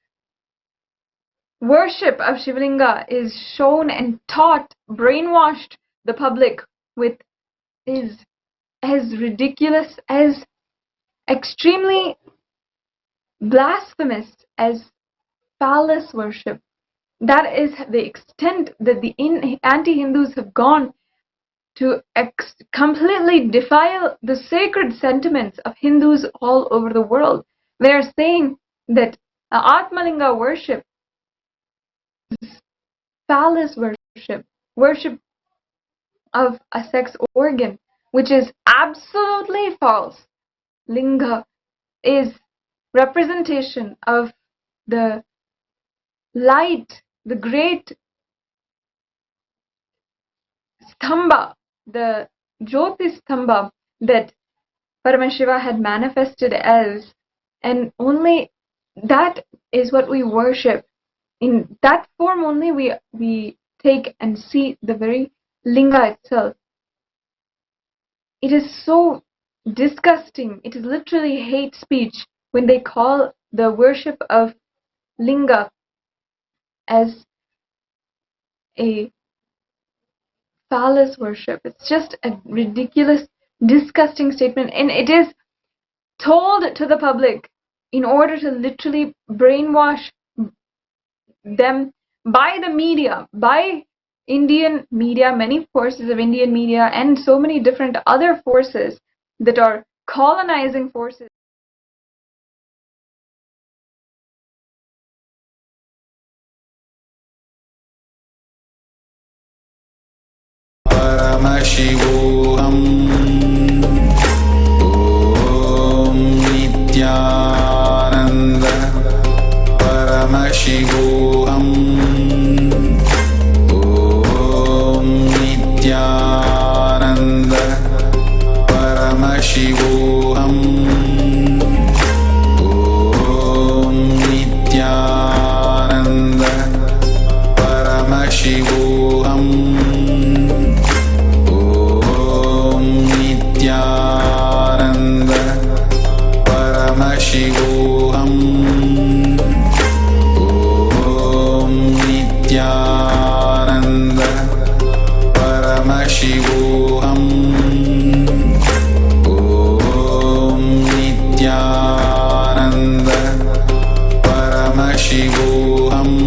Speaker 2: worship of Shivalinga is shown and taught, brainwashed the public with, is as ridiculous, as extremely blasphemous as phallus worship. That is the extent that the anti-Hindus have gone to completely defile the sacred sentiments of Hindus all over the world. They are saying that Atmalinga worship is phallus worship, worship of a sex organ, which is absolutely false. Linga is representation of the light, the great stamba, the Jyoti stamba that Paramashiva had manifested as, and only that is what we worship. In that form only we take and see the very linga itself. It is so disgusting. It is literally hate speech when they call the worship of linga as a phallus worship. It's just a ridiculous, disgusting statement, and it is told to the public in order to literally brainwash them by the media, by Indian media, many forces of Indian media, and so many different other forces that are colonizing forces.
Speaker 1: Paramashivam Om Nithyananda Paramashivam Om Nithyananda Paramashivam Om Nithyananda Paramashivam Nithyananda Paramashivam Om Nithyananda Paramashivam Om Nithyananda Paramashivam Om Nithyananda Paramashivam Om Nithyananda Paramashivam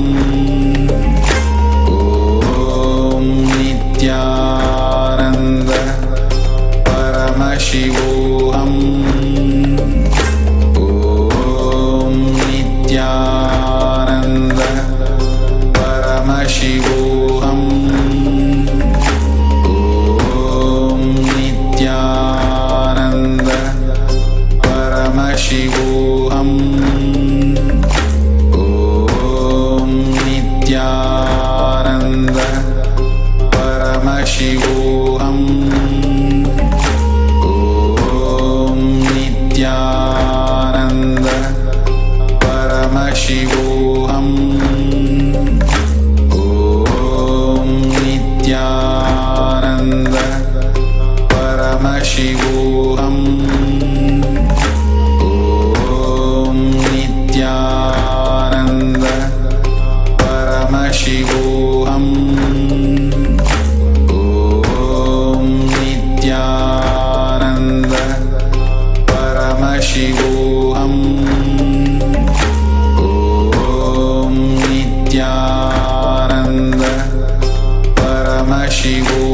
Speaker 1: Om Nithyananda Paramashivam Om Nithyananda Paramashivam Nithyananda Paramashivam Om Nithyananda Paramashivam Om Nithyananda Paramashivam Om Nithyananda Paramashivam Om Nithyananda Paramashivam Om Nithyananda Paramashivam Om Nithyananda Paramashivam Om Nithyananda Paramashivam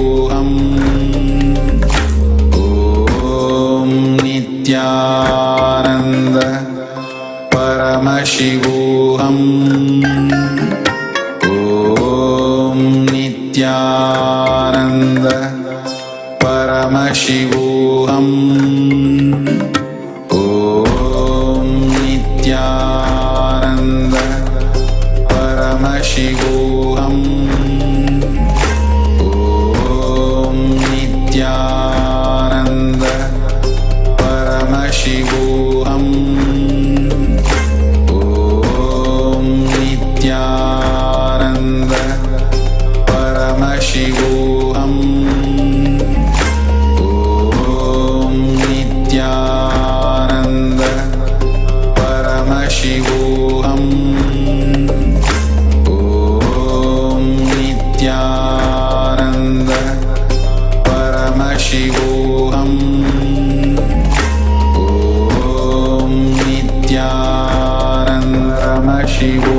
Speaker 1: Om Nithyananda Paramashivam Om Nithyananda Paramashivam Om Nithyananda Paramashivam Om Nithyananda Paramashivam Om Nithyananda Paramashivam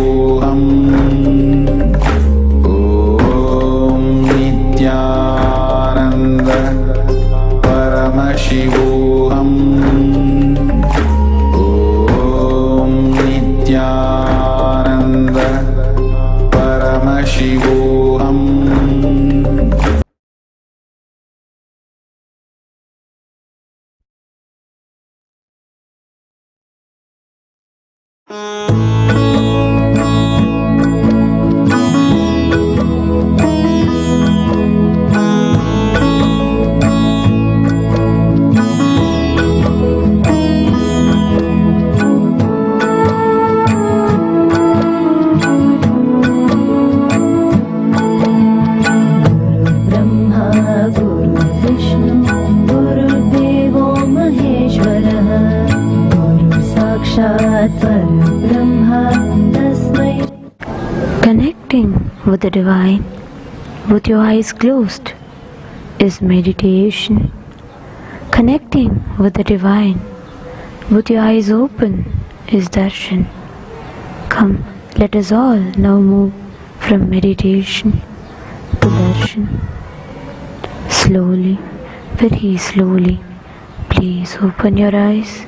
Speaker 7: with the divine with your eyes closed is meditation. Connecting with the divine with your eyes open is darshan. Come, let us all now move from meditation to darshan. Slowly, very slowly, please open your eyes.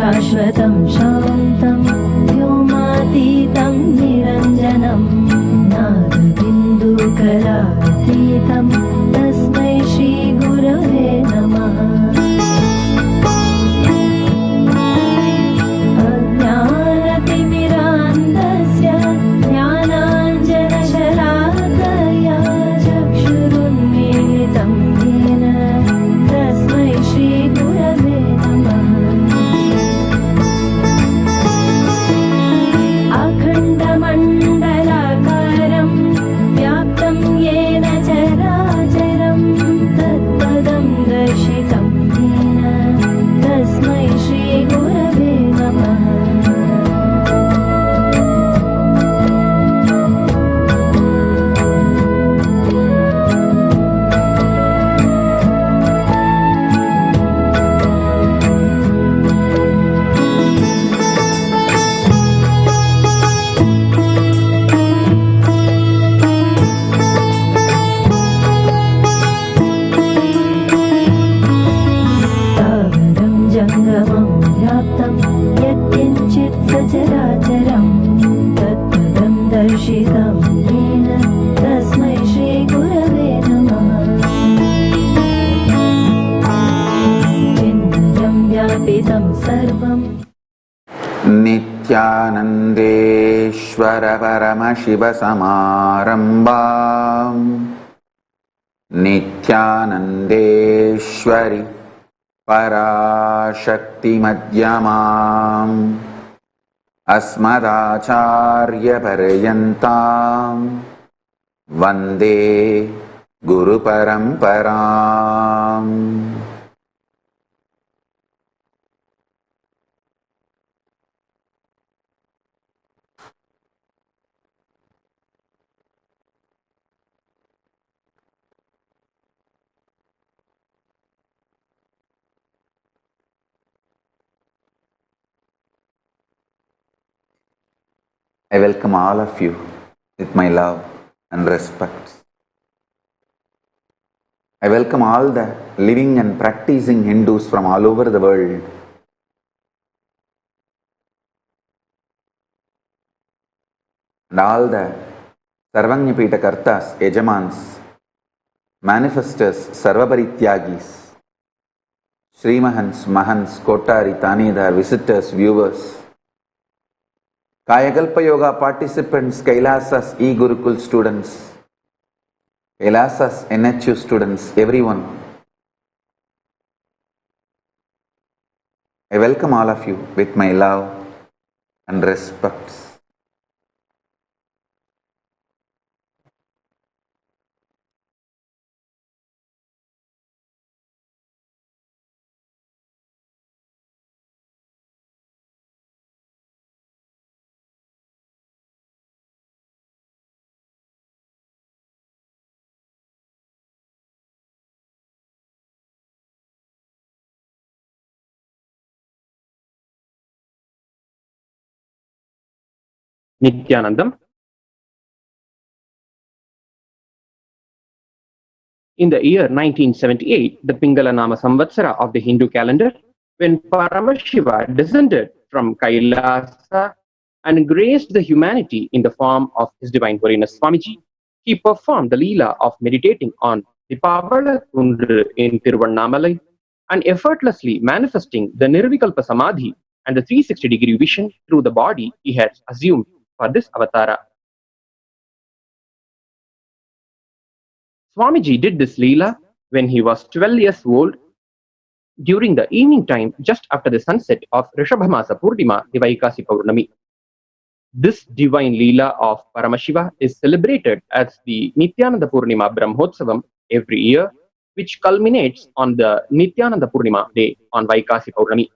Speaker 8: शाश्वतं शान्तं व्योमातीतं निरञ्जनं नादबिन्दुकलातीतं तस्मै श्रीगुरवे नमः। अज्ञानतिमिरान्धस्य ज्ञानाञ्जनशलाकया चक्षुरुन्मीलितं येन तस्मै श्रीगुरवे नमः। अखण्डमण्डलाकारं व्याप्तं येन चराचरं तत्पदं दर्शितं येन तस्मै श्रीगुरवे नमः। जङ्गमं व्याप्तं यत्किञ्चित् सचराचरं तत्पदं दर्शितं येन तस्मै श्रीगुरवे नमः। चिन्मयं व्यापितं सर्वम्
Speaker 4: नित्यानन्देश्वर परमशिव समारम्भाम् नित्यानन्देश्वरि पराशक्ति मध्यमाम् अस्मदाचार्यपर्यन्ताम् वन्दे गुरुपरम्पराम्। I welcome all of you with my love and respect. I welcome all the living and practicing Hindus from all over the world. And all the Sarvajnapita Kartas, Yajamans, manifestors, Sarvaparityagis, Srimahans, Mahans, Kotari, Tanidhar, visitors, viewers, Kayakalpa Yoga participants, Kailasa's e-Gurukul students, Kailasa's NHU students, everyone. I welcome all of you with my love and respect.
Speaker 9: Nithyanandam. In the year 1978, the Pingala Nama Samvatsara of the Hindu calendar, when Paramashiva descended from Kailasa and graced the humanity in the form of His Divine Holiness Swamiji, he performed the Leela of meditating on the Pavala Kundru in Tiruvannamalai and effortlessly manifesting the Nirvikalpa Samadhi and the 360-degree vision through the body he has assumed for this avatara. Swamiji did this Leela when he was 12 years old during the evening time just after the sunset of Rishabhamasa Purnima Divaikasi Paurnami. This divine Leela of Paramashiva is celebrated as the Nithyananda Purnima Brahmotsavam every year, which culminates on the Nithyananda Purnima day on Vaikasi Paurnami.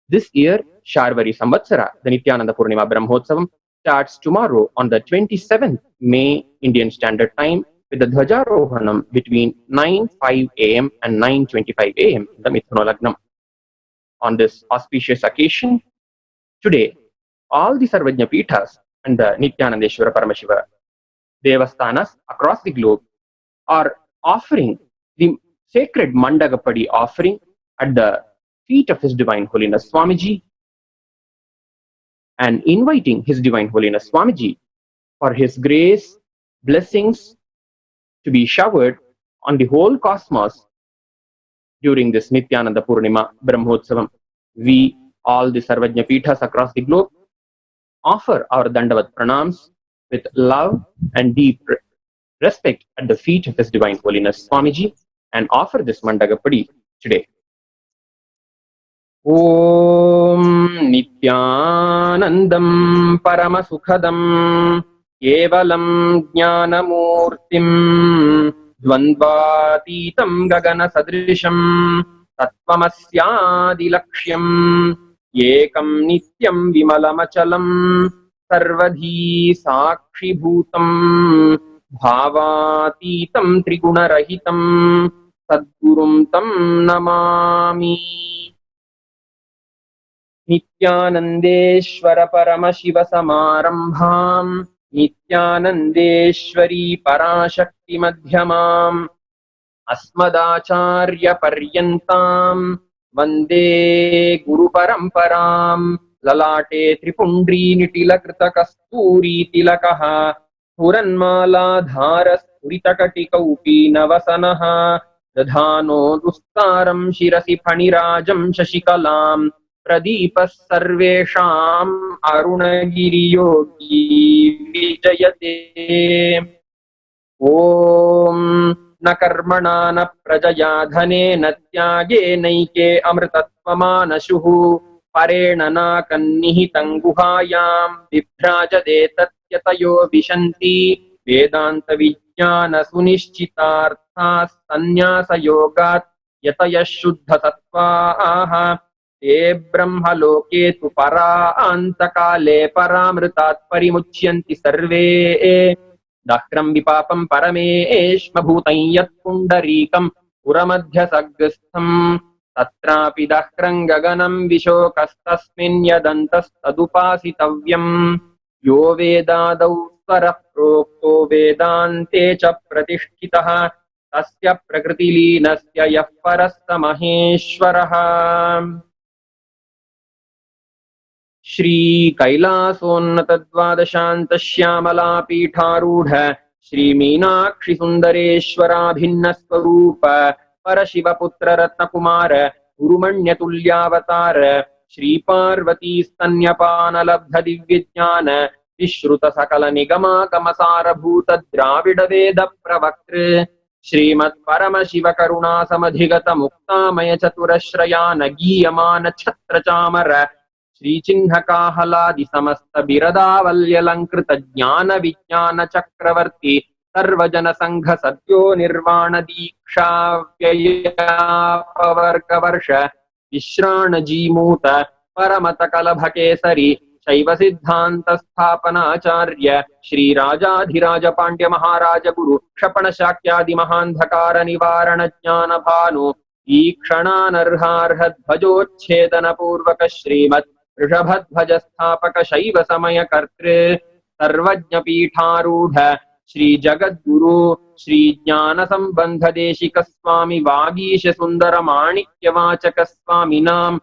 Speaker 9: This year, Sharvari Samvatsara, the Nithyananda Purnima Brahmotsavam, starts tomorrow on the 27th May Indian Standard Time with the Dhwajarohanam between 9:05 a.m. and 9:25 a.m. in the Mithuna Lagnam. On this auspicious occasion, today, all the Sarvajna Pithas and the Nithyanandeshwara Paramashiva Devasthanas across the globe are offering the sacred Mandagapadi offering at the feet of His Divine Holiness Swamiji and inviting His Divine Holiness Swamiji for His grace, blessings to be showered on the whole cosmos during this Nithyananda Purnima Brahmotsavam. We, all the Sarvajna Pithas across the globe, offer our Dandavat Pranams with love and deep respect at the feet of His Divine Holiness Swamiji and offer this Mandagapadi today. Om Nithyanandam Paramasukhadam Kevalam Jnanamurtim Dvandvatitam Gagana Sadrisham Tatvamasyadilaksham Ekam Nityam Vimalamachalam Sarvadhi Sakshi Bhutam Bhavatitam Trigunarahitam Sadgurum Tam Namami. Nithyanandeshwara Paramashiva Samarambham Nithyanandeshwari Parashakti Madhyamam Asmadacharya Paryantam Vande Guru Paramparam Lalate Tripundri Nitilakrita Kasturi Tilakaha Puranmala Dharas Puritakatika Upi Navasanaha Dadhano Dustaram Shirasi Phanirajam Shashikalam Pradipas Sarvesham Arunagiri Yogi Vijayate. Om na karmana na prajaya dhane na tyage naike amritatvamana parena na kannihitang guhayam vibhrajade tatyatayo vishanti vedanta vijnana sunishchitartha sannyasa yogat yataya shuddha sattvaha te brahmaloke tu para antakale paramritat parimuchyanti sarve Dakram vipapam parameshma bhutan yat pundarikam uramadhya saggastham tatrapi dakrang gaganam vishokastasmin yadantas tadupasitavyam yo vedadav svara prokto vedante cha pratishtitah tasya prakritilinasya yah parasta maheshwarah. Shri Kailasonnatadvadashanta Shyamala Pitharudha Shri Meenakshi Sundareshwara Bhinna Swarupa Parashiva Putra Ratna Kumara Urumanya Tulyavatara Shri Parvati Stanyapana Labdha Divyajnana Vishruta Sakala Nigama Kamasara Bhuta Dravida Veda Pravaktra Shrimat Paramashiva Karuna Samadhigata Mukta Maya Chaturashrayana Giyamana Chhatra Chamara Shri Chinnakahaladi Samasta Biradavalyalankrita Jnana Vijnana Chakravarti Sarvajana Sangha Satyo Nirvana Diksha Vyaya Pavarka Varsha Vishrana Jimuta Paramata Kalabhakesari Shaiva Siddhanta Sthapana Acharya Shri Rajadhiraja Pandya Maharaja Guru Kshapana Shakyadi Mahandhakara Nivarana Jnana Bhanu Ikshana Dhvajochedana Purvaka Shrimat Rishabhadhvaja Sthapaka Shaiva Samaya Kartre Sarvajna Pitharudha Shri Jagatguru Shri Jnana Sambandha Deshika Swami Vagisha Sundara Manikya Vachaka Swami Nam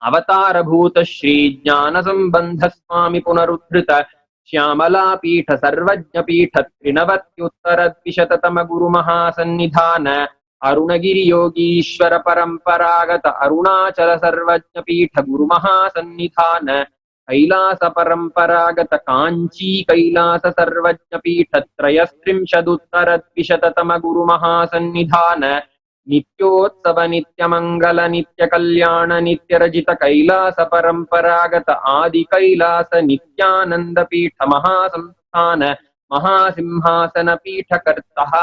Speaker 9: Avatara Bhuta Shri Jnana Sambandha Swami Punarudhrita Shyamala Pitha Sarvajna Pitha Trinavatyuttara Vishatatama Guru Mahasannidhana अरुणगिरि Yogeshwar परंपरागत अरुणाचल सर्वज्ञ पीठ गुरु महासन्निधान कैलास परंपरागत कांची कैलास सर्वज्ञ पीठ त्रयस्त्रिंशदुत्तर द्विशततम गुरु महासन्निधान नित्योत्सव नित्यमंगल नित्य कल्याण नित्यरजित कैलास परंपरागत आदि कैलास नित्यानंद पीठ महासंस्थान महासिंहासन पीठ कर्तः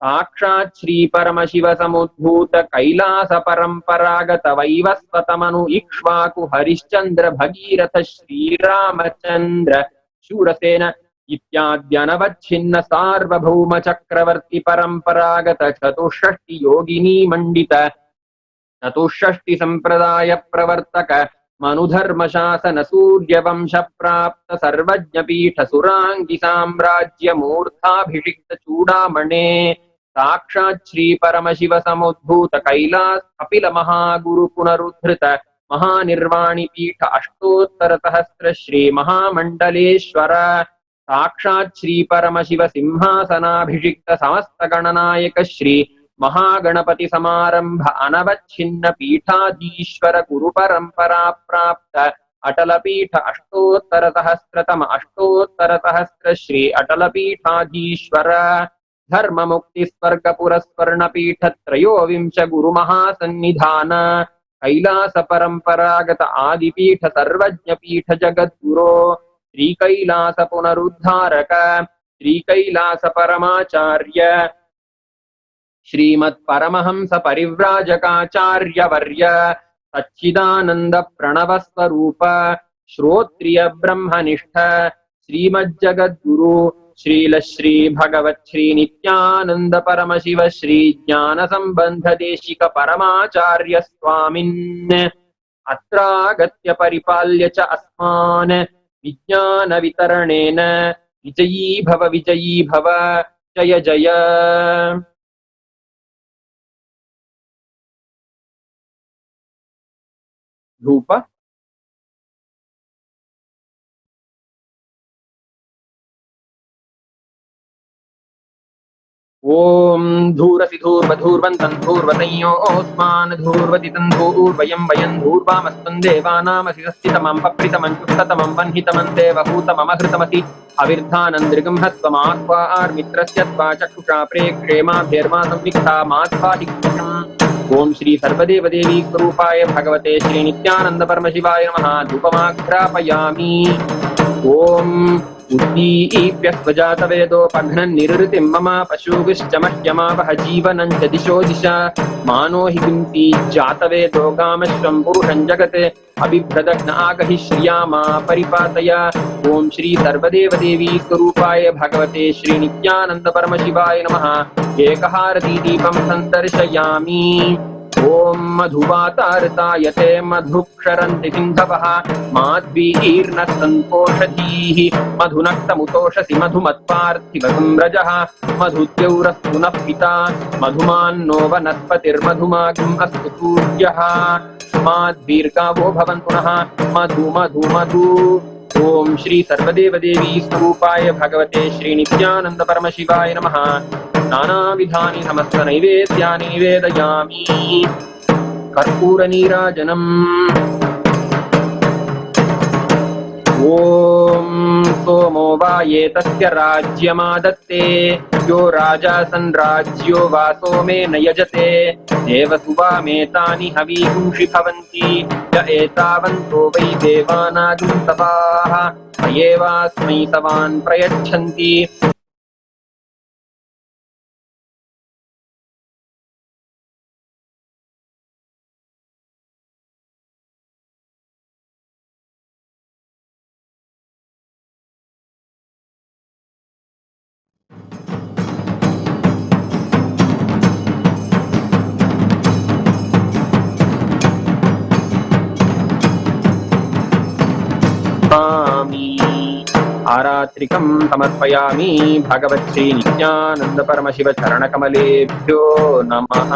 Speaker 9: साक्षात् श्री परमशिव समुद्भूत कैलास परंपरागत वैवस्वतमनु इक्ष्वाकु हरिश्चंद्र भगीरथ श्रीरामचंद्र शूरसेन इत्याद्यनवच्छिन्न सार्वभौम चक्रवर्ती परंपरागत चतुष्षष्टि योगिनी मंडित चतुष्षष्टि संप्रदाय प्रवर्तक मनुधर्म शासन सूर्य वंश प्राप्त सर्वज्ञ पीठ सुरांगी साम्राज्य मूर्धाभिषिक्त चूड़ामणे साक्षात् श्री परमशिव समुद्भूत कैलास कपिल महागुरु पुनरुद्धृत महानिर्वाणी पीठ अष्टोत्तर सहस्र श्री महामंडलेश्वर साक्षात् श्री परमशिव सिंहासनाभिषिक्त समस्त गणनायक श्री महागणपति समारंभ अनवच्छिन्न पीठाधीश्वर गुरु परंपरा प्राप्त अटल पीठ अष्टोत्तर सहस्र श्री अटल पीठाधीश्वर धर्म मुक्ति स्वर्ग पुरस्वर्ण पीठ त्रयोविंश गुरु महासन्निधान कैलास परंपरागत आदिपीठ सर्वज्ञ पीठ जगद्गुरो श्री कैलास पुनरुद्धारक श्री कैलास परमाचार्य श्रीमत् परमहंस परिव्राजकाचार्य वर्य सच्चिदानंद प्रणव स्वरूप श्रोत्रिय ब्रह्मनिष्ठ श्रीमज्जगद्गुरु श्रील श्री भगवत् श्री नित्यानंद परमशिव श्री ज्ञान संबंध देशिक परमाचार्य स्वामिन् अत्रागत्य परिपाल्य च अस्मान् विज्ञान वितरणेन विजयी भव जय जय धूप ओम धूरसि धूर्वधूर्वन्तं धूर्वतयोऽस्मान् धूर्वतितं धूर्वयं वयं धूर्वामस्तं देवानामसि सस्थितमं पप्रितमं चुष्टतमं वह्नितमं देवहूतममहृतमसि अविर्धानन्दृगंहस्त्वमास्वा आर्मित्रस्य त्वा चक्षुषा प्रेक्षेमाभेर्मा संविक्ता माध्वाहिकृष्णम् ओम श्री सर्वदेवदेवी स्वरूपाय भगवते श्री नित्यानंद परमशिवाय नमः धूपमाघ्रापयामि ओम उद्दीप्यस्वजातवेदोपघ्नन् निरृतिं मम पशुभिश्च मह्यमावह जीवनं च दिशो दिशा मानो हि किंसि जातवेदो कामश्वं पुरुषं जगत् अबिभ्रदघ्न आगहि श्रियामा परिपातय ओम श्री सर्वदेवदेवी स्वरूपाय भगवते श्री नित्यानंद परमशिवाय नमः एकहारती दीपं संदर्शयामि ओम मधुवातारतायते मधुक्षरन्ति सिन्धवः माध्वीर्न सन्तोषधीः मधुनक्तमुतोषसि मधुमत्पार्थिवसंरजः मधुद्यौरस्तु नः पिता मधुमान्नो वनस्पतिर्मधुमागम् अस्तु सूर्यः माद्वीर्गावो भवन्तु नः मधु मधु मधु ओम श्री सर्वदेवदेवी स्वरूपाय भगवते श्री नित्यानंद परमशिवाय नमः नानाविधानि समस्त नैवेद्यानि निवेदयामि कर्पूर नीराजनम् ओम सोमो वा ये तस्य राज्यमादत्ते यो राजा सन् राज्यो वा सोमेन यजते देवसुवामेतानि हवीगुंषि भवन्ति य एतावन्तो वै देवानागुं सवाः स एवास्मै सवान् प्रयच्छन्ति आरात्रिकं समर्पयामि भगवत् श्री नित्यानंद परमशिव चरणकमलेभ्यो नमः।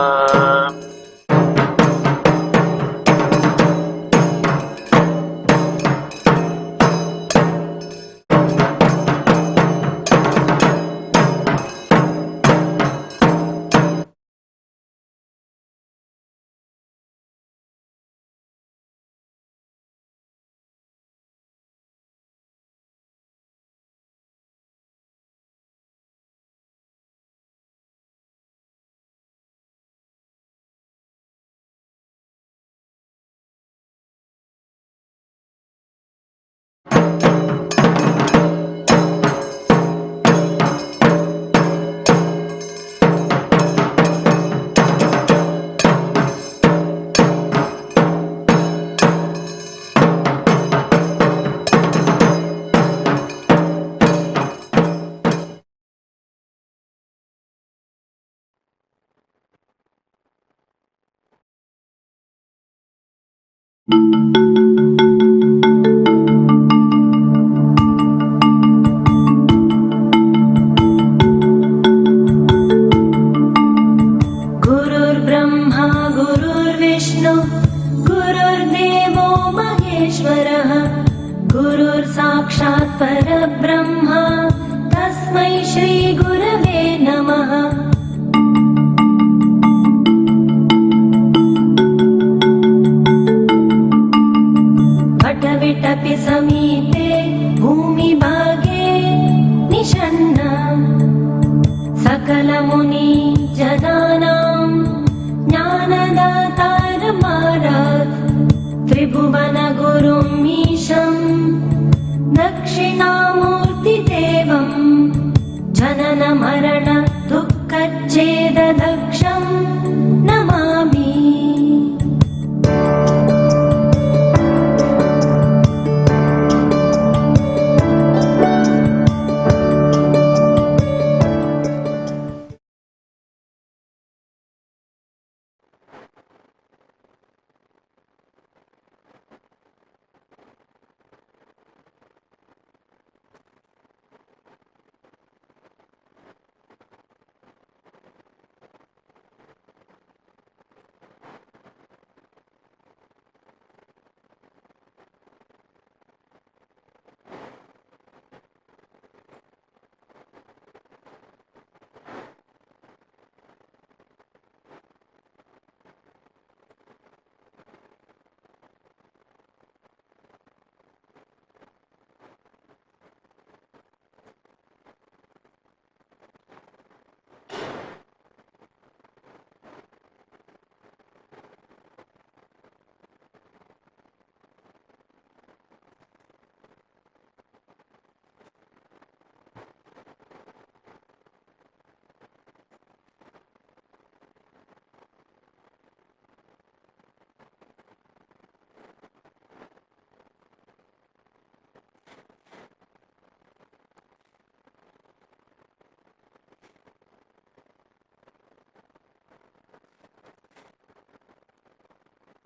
Speaker 8: गुरुर्ब्रह्मा गुरुर्विष्णु गुरुर्देवो महेश्वरः गुरुर्साक्षात् परब्रह्मा तस्मै श्रीगुरवे नमः। वटविटपि समीपे भूमिभागे निषण्ण सकलमुनि जनानां ज्ञानदातारमारात् त्रिभुवनगुरुं ईशं दक्षिणामूर्तिदेवं जनन मरण दुःखच्छेददक्षं Namami.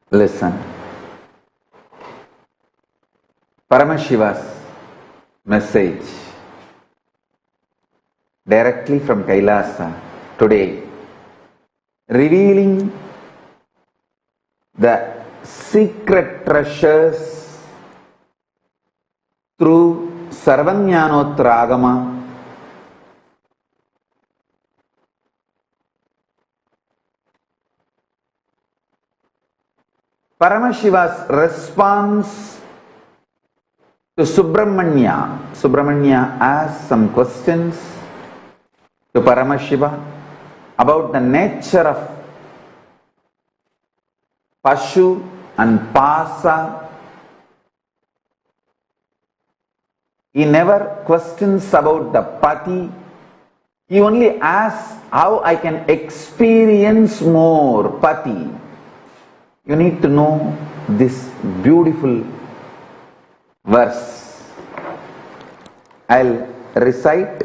Speaker 4: Listen. Paramashiva's message directly from Kailasa today, revealing the secret treasures through SARVAJNANOTTARA AGAMA, Paramashiva's response to Subramanya. Subramanya asked some questions to Paramashiva about the nature of Pashu and Pasa. He never questions about the Pati. He only asks how I can experience more Pati. You need to know this beautiful verse. I'll recite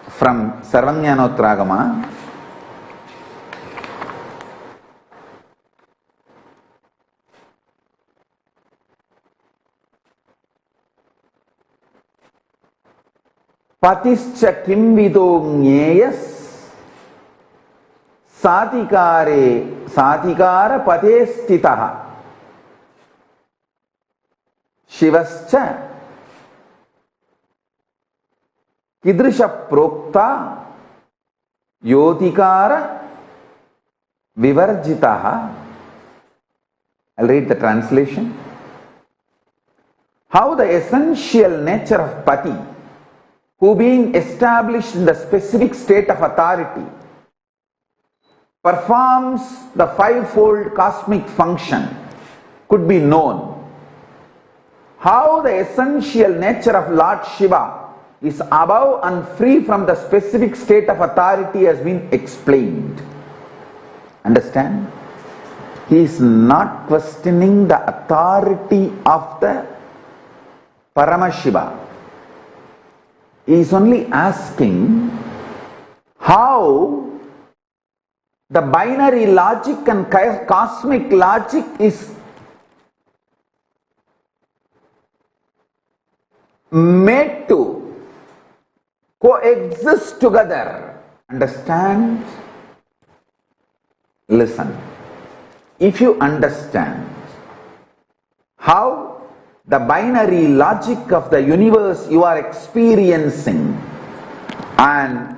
Speaker 4: from SARVAJNANOTTARA AGAMA. Patischa kimvido jneyas satikara patestitaha shivascha kidrisha prokta yotikara vivarjitaha. I'll read the translation. How the essential nature of Pati, who being established in the specific state of authority, performs the fivefold cosmic function, could be known. how the essential nature of Lord Shiva is above and free from the specific state of authority has been explained. Understand? He is not questioning the authority of the Paramashiva. He is only asking how the binary logic and cosmic logic is made to coexist together. Understand? Listen. If you understand how the binary logic of the universe you are experiencing and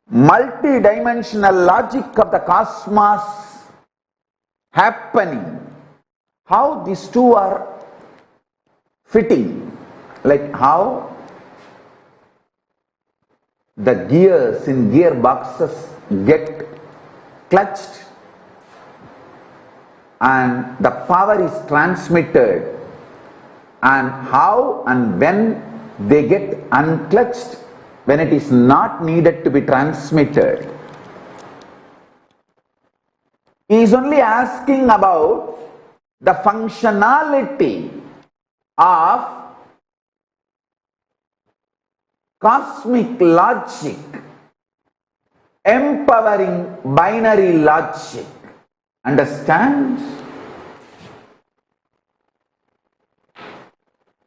Speaker 4: multi-dimensional logic of the cosmos happening, how these two are fitting, like how the gears in gearboxes get clutched and the power is transmitted, and how and when they get unclutched when it is not needed to be transmitted. He is only asking about the functionality of cosmic logic empowering binary logic. Understand?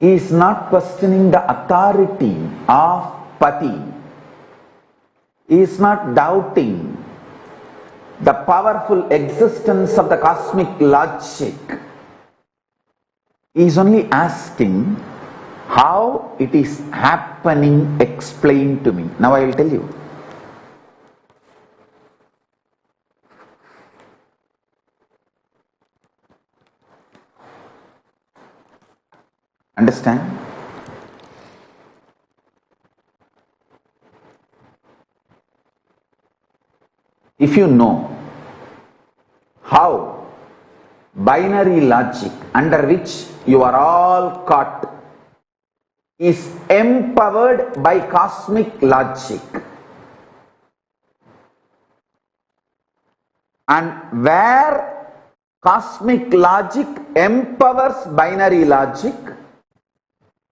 Speaker 4: He is not questioning the authority of Pati. He is not doubting the powerful existence of the cosmic logic. He is only asking how it is happening, explain to me. Now I will tell you. Understand? If you know how binary logic under which you are all caught is empowered by cosmic logic, and where cosmic logic empowers binary logic,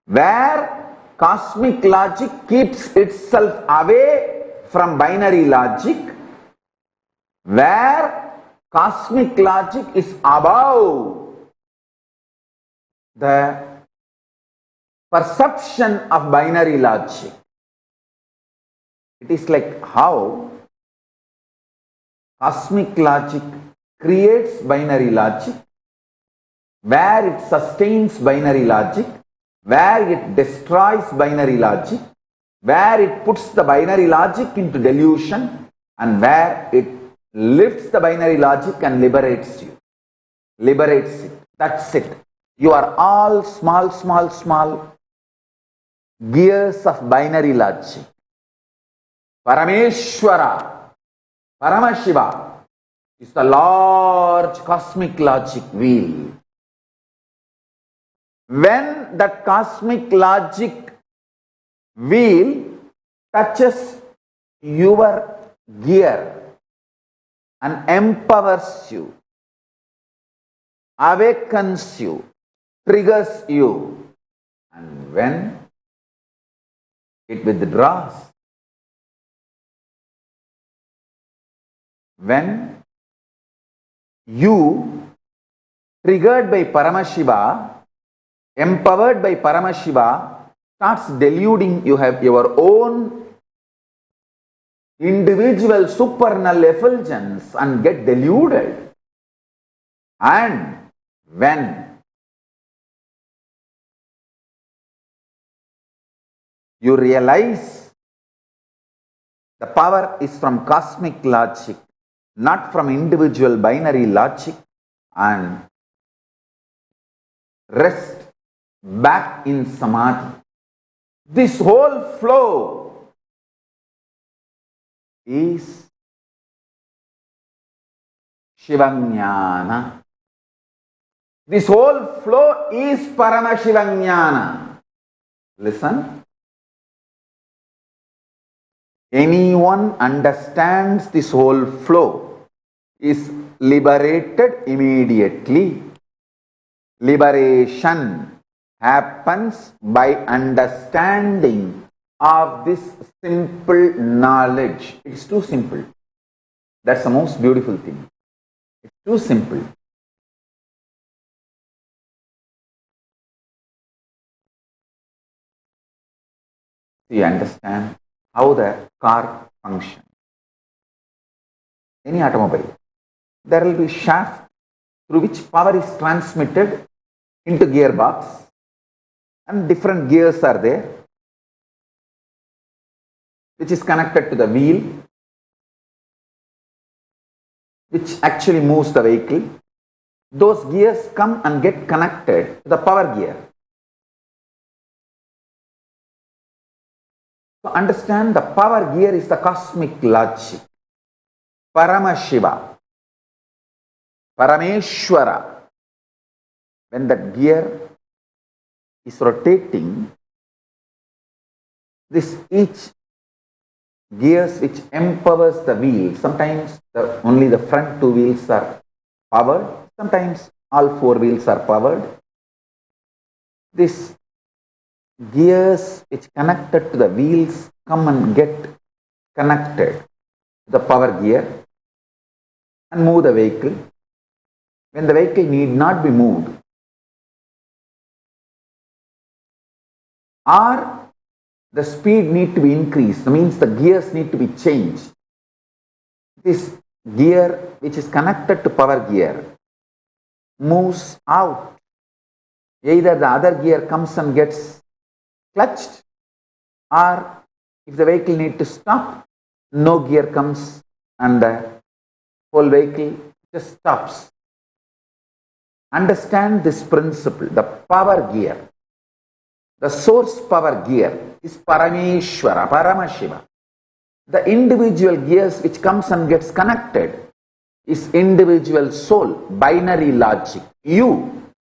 Speaker 4: where cosmic logic keeps itself away from binary logic, where cosmic logic is above the perception of binary logic. It is like how cosmic logic creates binary logic, where it sustains binary logic, where it destroys binary logic, where it puts the binary logic into delusion, and where it lifts the binary logic and liberates you. Liberates it. That's it. You are all small gears of binary logic. Parameshwara, Paramashiva is the large cosmic logic wheel. When that cosmic logic wheel touches your gear and empowers you, awakens you, triggers you, and when it withdraws, when you, triggered by Paramashiva, empowered by Paramashiva, starts deluding, you have your own individual supernal effulgence and get deluded. And when you realize the power is from cosmic logic, not from individual binary logic, and rest back in samadhi. This whole flow is Shivajnana. This whole flow is Paramashiva Jnana. Listen. Anyone understands this whole flow is liberated immediately. Liberation happens by understanding of this simple knowledge. It's too simple. That's the most beautiful thing. It's too simple. You understand how the car functions. Any automobile, there will be shaft through which power is transmitted into gearbox, and different gears are there, which is connected to the wheel, which actually moves the vehicle. Those gears come and get connected to the power gear. So understand, the power gear is the cosmic logic. Paramashiva, Parameshwara. When that gear is rotating, this each gears which empowers the wheel. Sometimes only the front two wheels are powered. Sometimes all four wheels are powered. This gears which connected to the wheels come and get connected to the power gear and move the vehicle. When the vehicle need not be moved, or the speed need to be increased, means the gears need to be changed. This gear which is connected to power gear moves out. Either the other gear comes and gets clutched, or if the vehicle need to stop, no gear comes and the whole vehicle just stops. Understand this principle. The power gear, the source power gear is Parameshwara, Paramashiva. The individual gears which comes and gets connected is individual soul, binary logic. You,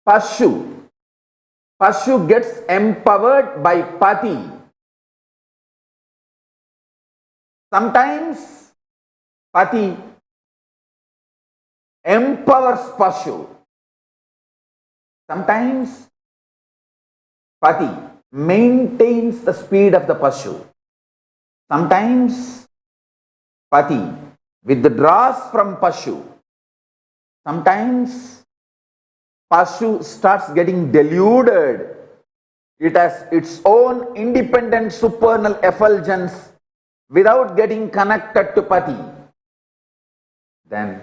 Speaker 4: Pashu. Pashu gets empowered by Pati. Sometimes Pati empowers Pashu. Sometimes Pati maintains the speed of the Pashu. Sometimes Pati withdraws from Pashu. Sometimes Pashu starts getting deluded. It has its own independent supernal effulgence without getting connected to Pati. Then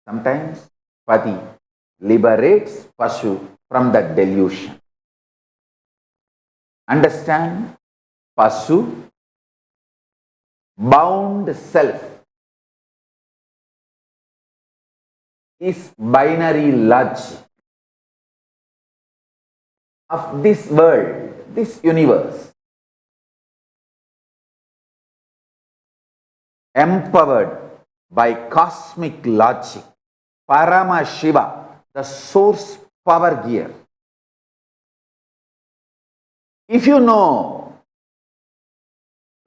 Speaker 4: sometimes Pati liberates Pashu from that delusion. Understand? Pashu, bound self, is binary logic of this world, this universe. Empowered by cosmic logic, Paramashiva, the source power gear. If you know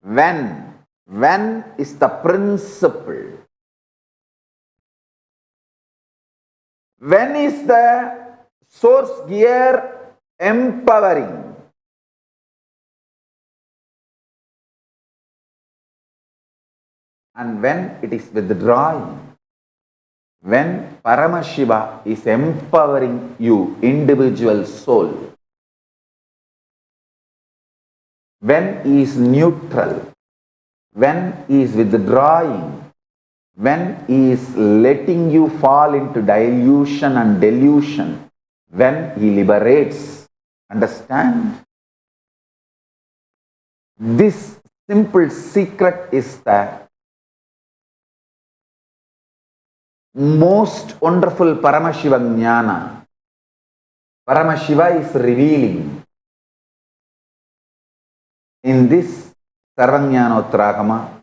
Speaker 4: when is the principle, when is the source gear empowering, and when it is withdrawing, when Paramashiva is empowering you, individual soul, when he is neutral, when he is withdrawing, when he is letting you fall into dilution and delusion, when he liberates. Understand? This simple secret is the most wonderful Paramashiva Jnana. Paramashiva is revealing in this SARVAJNANOTTARA AGAMA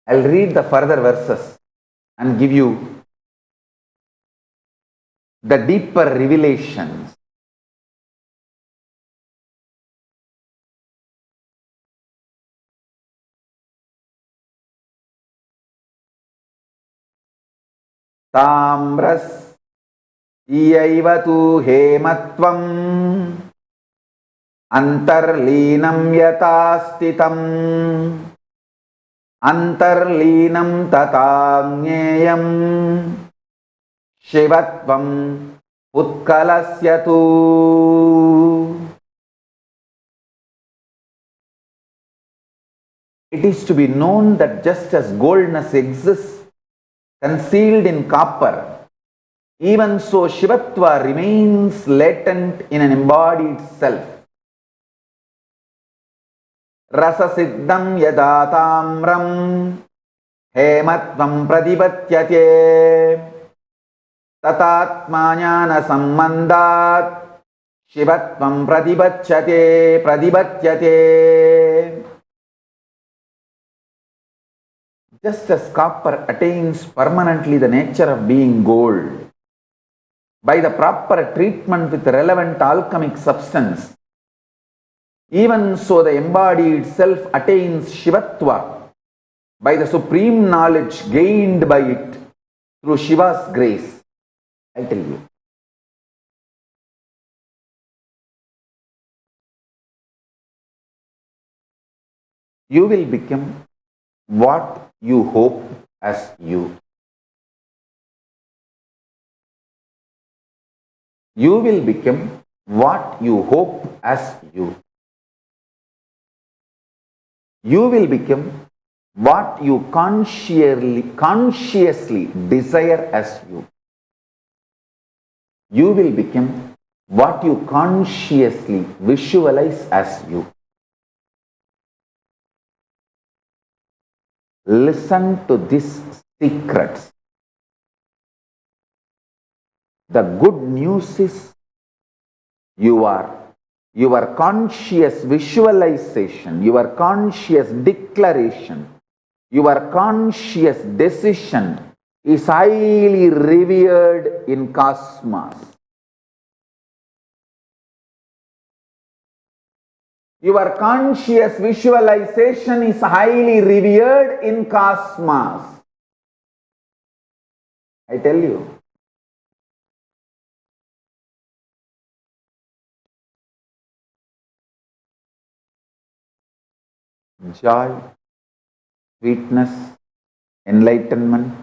Speaker 4: I'll read the further verses and give you the deeper revelations. Tamras iyaivatu hematvam antarleenam yatastitam antarleenam tatagnyeyam shivatvam utkalasyatu. It is to be known that just as goldness exists concealed in copper, even so Shivatva remains latent in an embodied self. Rasa siddham yadatamram hematvam pradipatyate tatatmanyana sammandat shivatvam pradipatyate. Just as copper attains permanently the nature of being gold by the proper treatment with relevant alchemic substance, even so the embodied self attains Shivatva by the supreme knowledge gained by it through Shiva's grace. I tell you. You will become what you hope as you. You will become what you hope as you. You will become what you consciously desire as you. You will become what you consciously visualize as you. Listen to these secrets. The good news is your conscious visualization, your conscious declaration, your conscious decision is highly revered in cosmos. Your conscious visualization is highly revered in cosmos. I tell you. Joy, sweetness, enlightenment,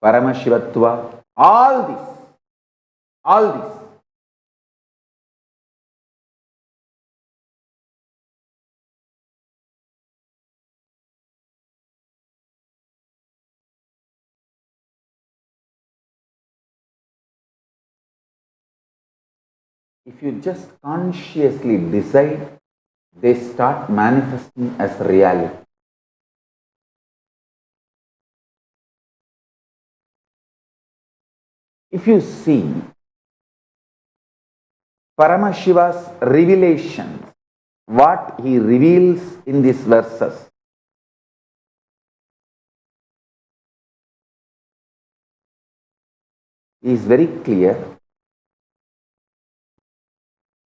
Speaker 4: Paramashivatva, all this. If you just consciously decide, they start manifesting as reality. If you see Paramashiva's revelations, what he reveals in these verses, is very clear.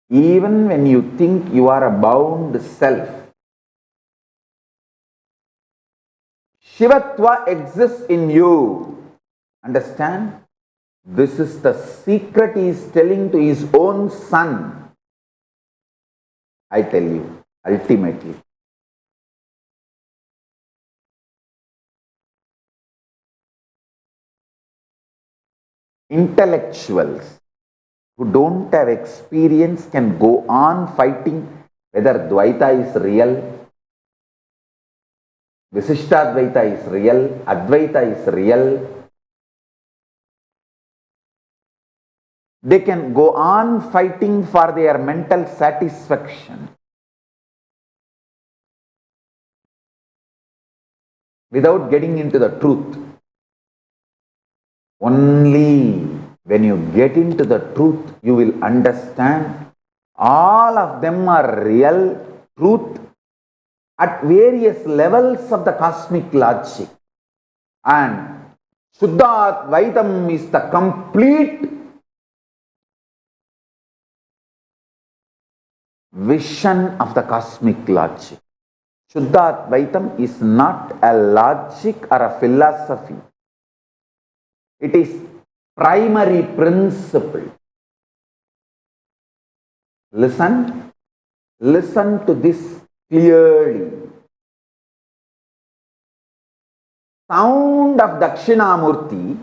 Speaker 4: Even when you think you are a bound self, Shivatva exists in you. Understand? This is the secret he is telling to his own son. I tell you, ultimately. Intellectuals who don't have experience can go on fighting whether Dvaita is real, Visishtadvaita is real, Advaita is real. They can go on fighting for their mental satisfaction without getting into the truth. Only when you get into the truth, you will understand all of them are real. Truth at various levels of the cosmic logic. And Shuddha Advaitam is the complete vision of the cosmic logic. Shuddha Advaitam is not a logic or a philosophy. It is primary principle. Listen to this clearly. Sound of Dakshinamurti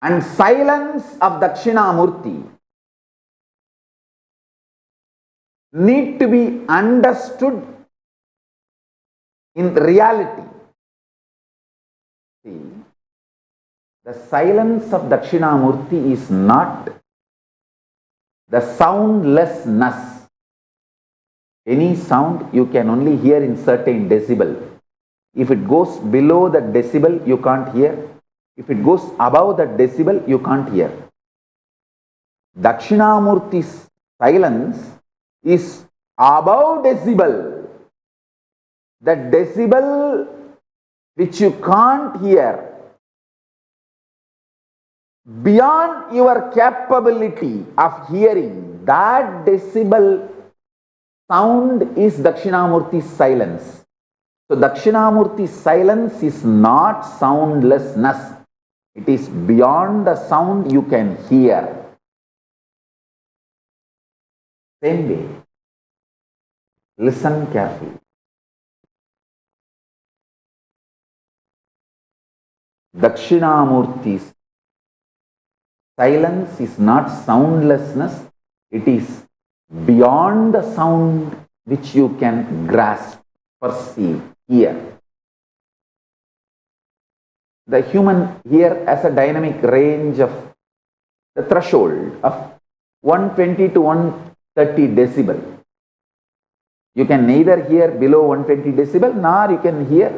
Speaker 4: and silence of Dakshinamurti need to be understood in reality. See, the silence of Dakshinamurti is not the soundlessness. Any sound you can only hear in certain decibel. If it goes below the decibel, you can't hear. If it goes above the decibel, you can't hear. Dakshinamurti's silence is above decibel. The decibel which you can't hear, beyond your capability of hearing, that decibel sound is Dakshinamurti's silence. So Dakshinamurti's silence is not soundlessness. It is beyond the sound you can hear. Same way, listen carefully. Dakshinamurti's silence is not soundlessness, it is beyond the sound which you can grasp, perceive, hear. The human here has a dynamic range of the threshold of 120 to 130 decibel. You can neither hear below 120 decibel nor you can hear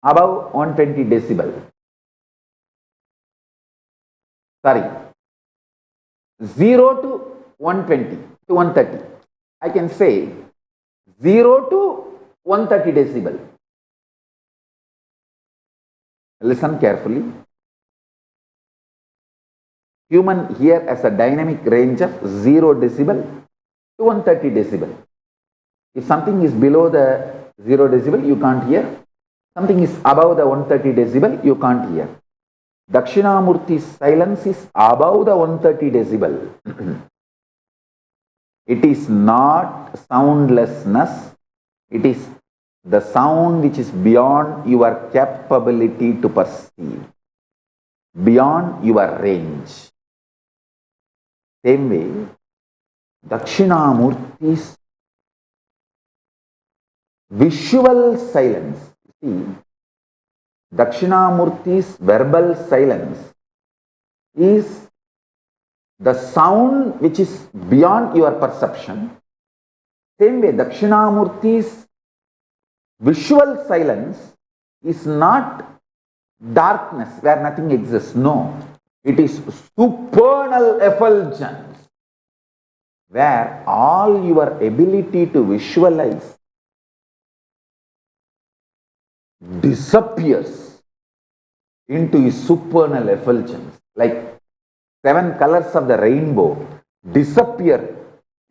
Speaker 4: above 120 decibel. Sorry, 0 to 120 to 130. I can say 0 to 130 decibel. Listen carefully. Human here has a dynamic range of 0 decibel to 130 decibel. If something is below the 0 decibel, you can't hear. Something is above the 130 decibel, you can't hear. Dakshinamurti's silence is above the 130 decibel. It is not soundlessness. It is the sound which is beyond your capability to perceive, beyond your range. Same way, Dakshinamurti's visual silence. See, Dakshinamurti's verbal silence is the sound which is beyond your perception. Same way, Dakshinamurti's visual silence is not darkness where nothing exists. No, it is supernal effulgence where all your ability to visualize disappears into a supernal effulgence, like 7 colors of the rainbow disappear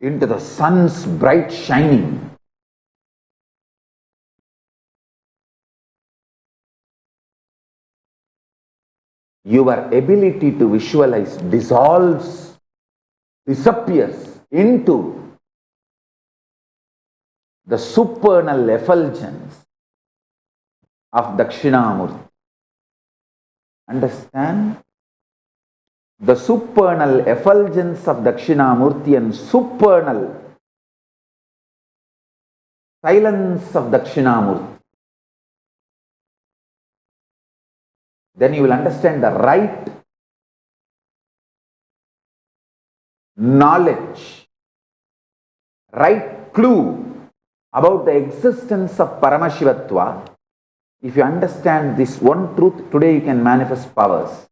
Speaker 4: into the sun's bright shining. Your ability to visualize dissolves, disappears into the supernal effulgence of Dakshinamurti. Understand? The supernal effulgence of Dakshinamurti and supernal silence of Dakshinamurti. Then you will understand the right knowledge, right clue about the existence of Paramashivatva. If you understand this one truth, today you can manifest powers.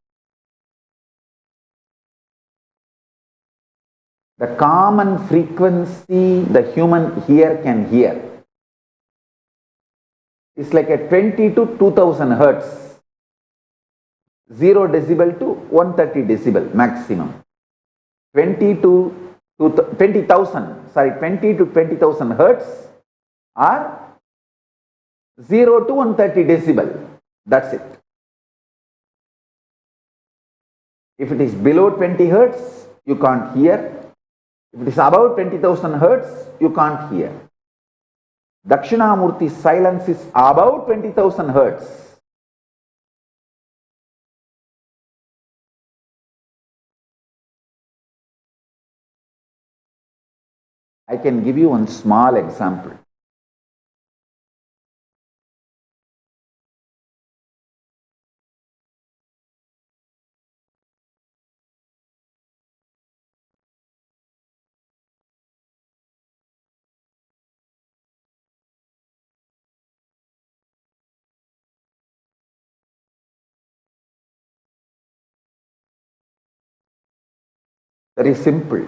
Speaker 4: the common frequency the human ear can hear is like a 20 to 2000 hertz, 0 decibel to 130 decibel maximum. 20 to 20,000, sorry, 20 to 20,000 hertz or 0 to 130 decibel. That's it. If it is below 20 hertz, you can't hear. If it is above 20,000 hertz, you can't hear. Dakshinamurti's silence is above 20,000 hertz. I can give you one small example. Very simple.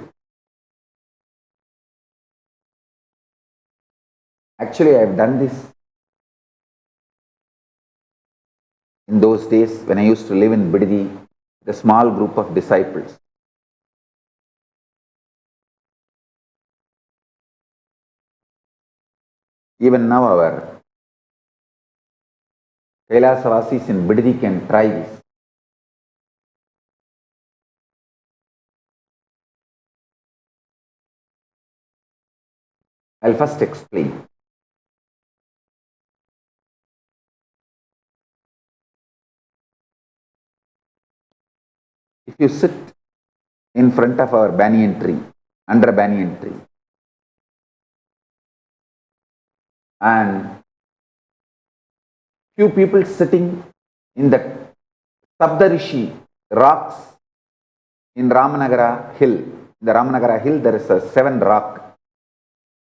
Speaker 4: Actually, I have done this in those days when I used to live in Bididi, the small group of disciples. Even now our Kailasa Vasis in Bididi can try this. I'll first explain. If you sit in front of our banyan tree, under a banyan tree, and few people sitting in the Saptarishi rocks in Ramanagara hill. In the Ramanagara hill there is a 7 rock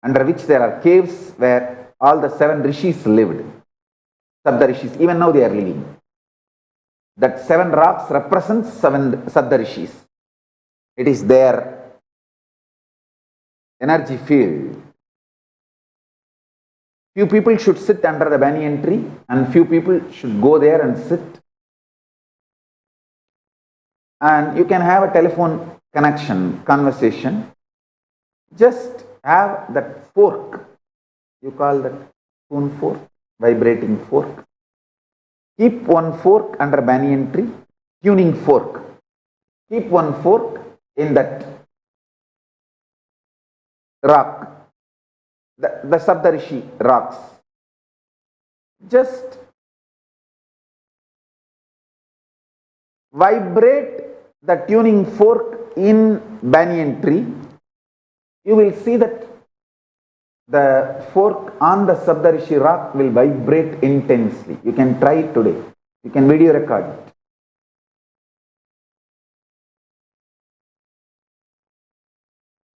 Speaker 4: under which there are caves where all the 7 rishis lived. Saptarishis, even now they are living. That 7 rocks represents 7 Saptarishis. It is their energy field. Few people should sit under the banyan tree and few people should go there and sit. And you can have a telephone connection, conversation. Just have that fork. You call that spoon fork, vibrating fork. Keep one fork under banyan tree, tuning fork. Keep one fork in that rock, the Saptarishi rocks. Just vibrate the tuning fork in banyan tree. You will see that the fork on the Saptarishi rock will vibrate intensely. You can try it today. You can video record it.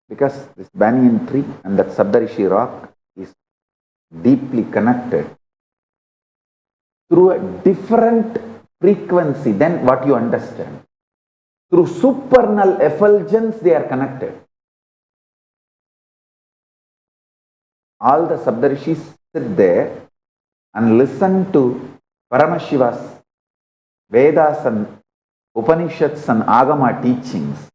Speaker 4: Because this banyan tree and that Saptarishi rock is deeply connected through a different frequency than what you understand. Through supernal effulgence they are connected. All the Saptarishis sit there and listen to Paramashiva's Vedas and Upanishads and Agama teachings.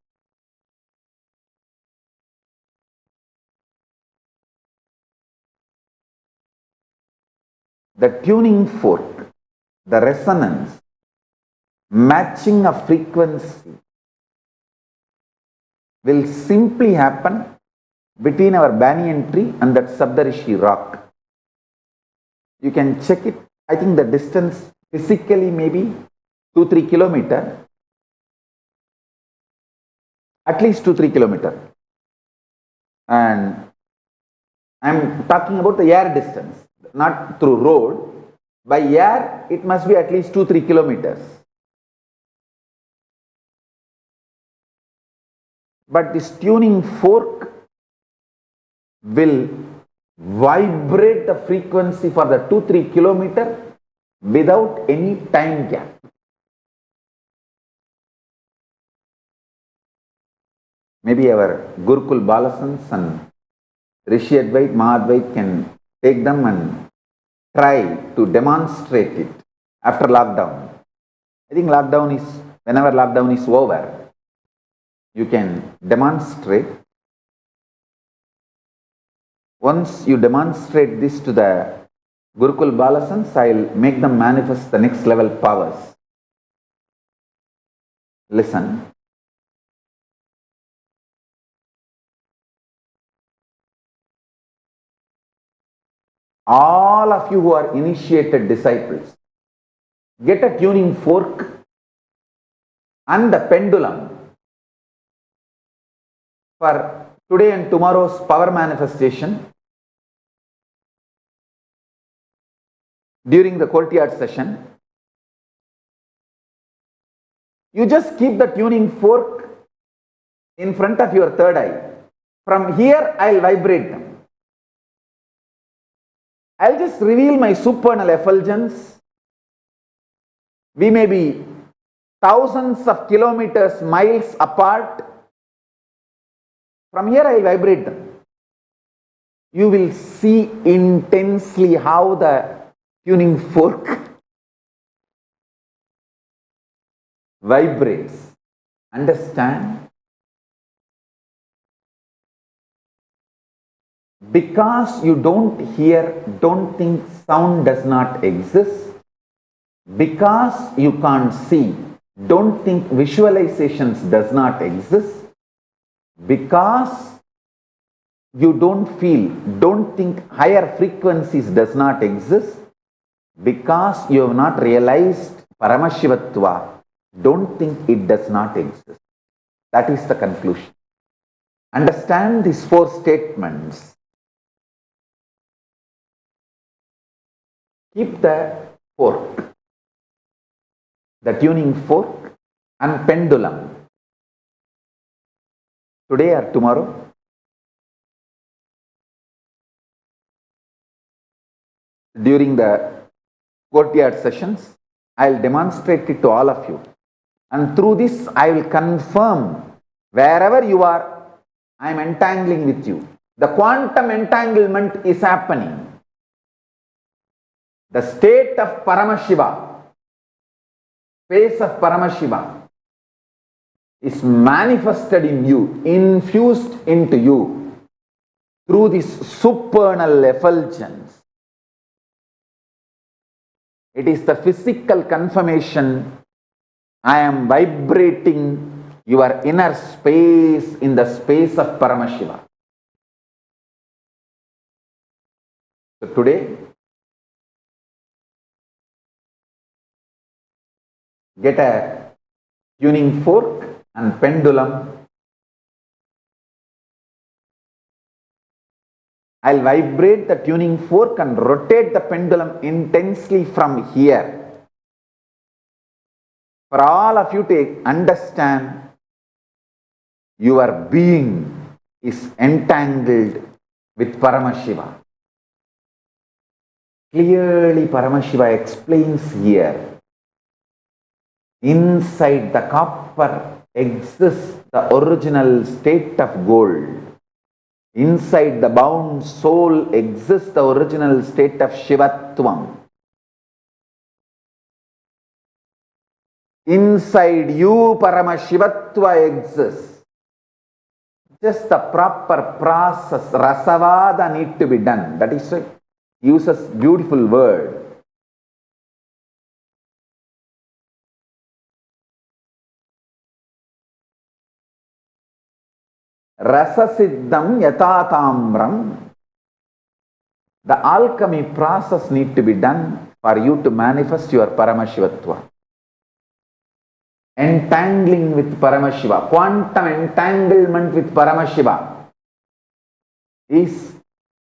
Speaker 4: The tuning fork, the resonance, matching a frequency will simply happen between our banyan tree and that Saptarishi rock. You can check it. I think the distance physically maybe 2-3 kilometers. At least 2-3 kilometers. And I am talking about the air distance, not through road. By air, it must be at least 2-3 kilometers. But this tuning fork will vibrate the frequency for the 2-3 kilometers without any time gap. Maybe our Gurukul Balasans and Rishi Advait, Mahadvait can take them and try to demonstrate it after lockdown. I think whenever lockdown is over, you can demonstrate. Once you demonstrate this to the Gurukul Balasans, I'll make them manifest the next level powers. Listen. All of you who are initiated disciples, get a tuning fork and the pendulum for today and tomorrow's power manifestation. During the courtyard session, you just keep the tuning fork in front of your third eye. From here, I'll vibrate them. I'll just reveal my supernal effulgence. We may be thousands of kilometers, miles apart. From here, I'll vibrate them. You will see intensely how the tuning fork vibrates. Understand? Because you don't hear, don't think sound does not exist. Because you can't see, don't think visualizations does not exist. Because you don't feel, don't think higher frequencies does not exist. Because you have not realized Paramashivatva, don't think it does not exist. That is the conclusion. Understand these four statements. Keep the fork, the tuning fork and pendulum. Today or tomorrow, during the courtyard sessions, I'll demonstrate it to all of you. And through this, I will confirm wherever you are, I am entangling with you. The quantum entanglement is happening. The state of Paramashiva, face of Paramashiva, is manifested in you, infused into you through this supernal effulgence. It is the physical confirmation. I am vibrating your inner space in the space of Paramashiva. So today, get a tuning fork and pendulum. I'll vibrate the tuning fork and rotate the pendulum intensely from here. For all of you to understand, your being is entangled with Paramashiva. Clearly, Paramashiva explains here. Inside the copper exists the original state of gold. Inside the bound soul exists the original state of Shivatvam. Inside you, Paramashivatva exists. Just the proper process, rasavada, need to be done. That is why he uses beautiful word. Rasasiddham yatatamram. The alchemy process need to be done for you to manifest your Paramashivatva. Entangling with Paramashiva, quantum entanglement with Paramashiva is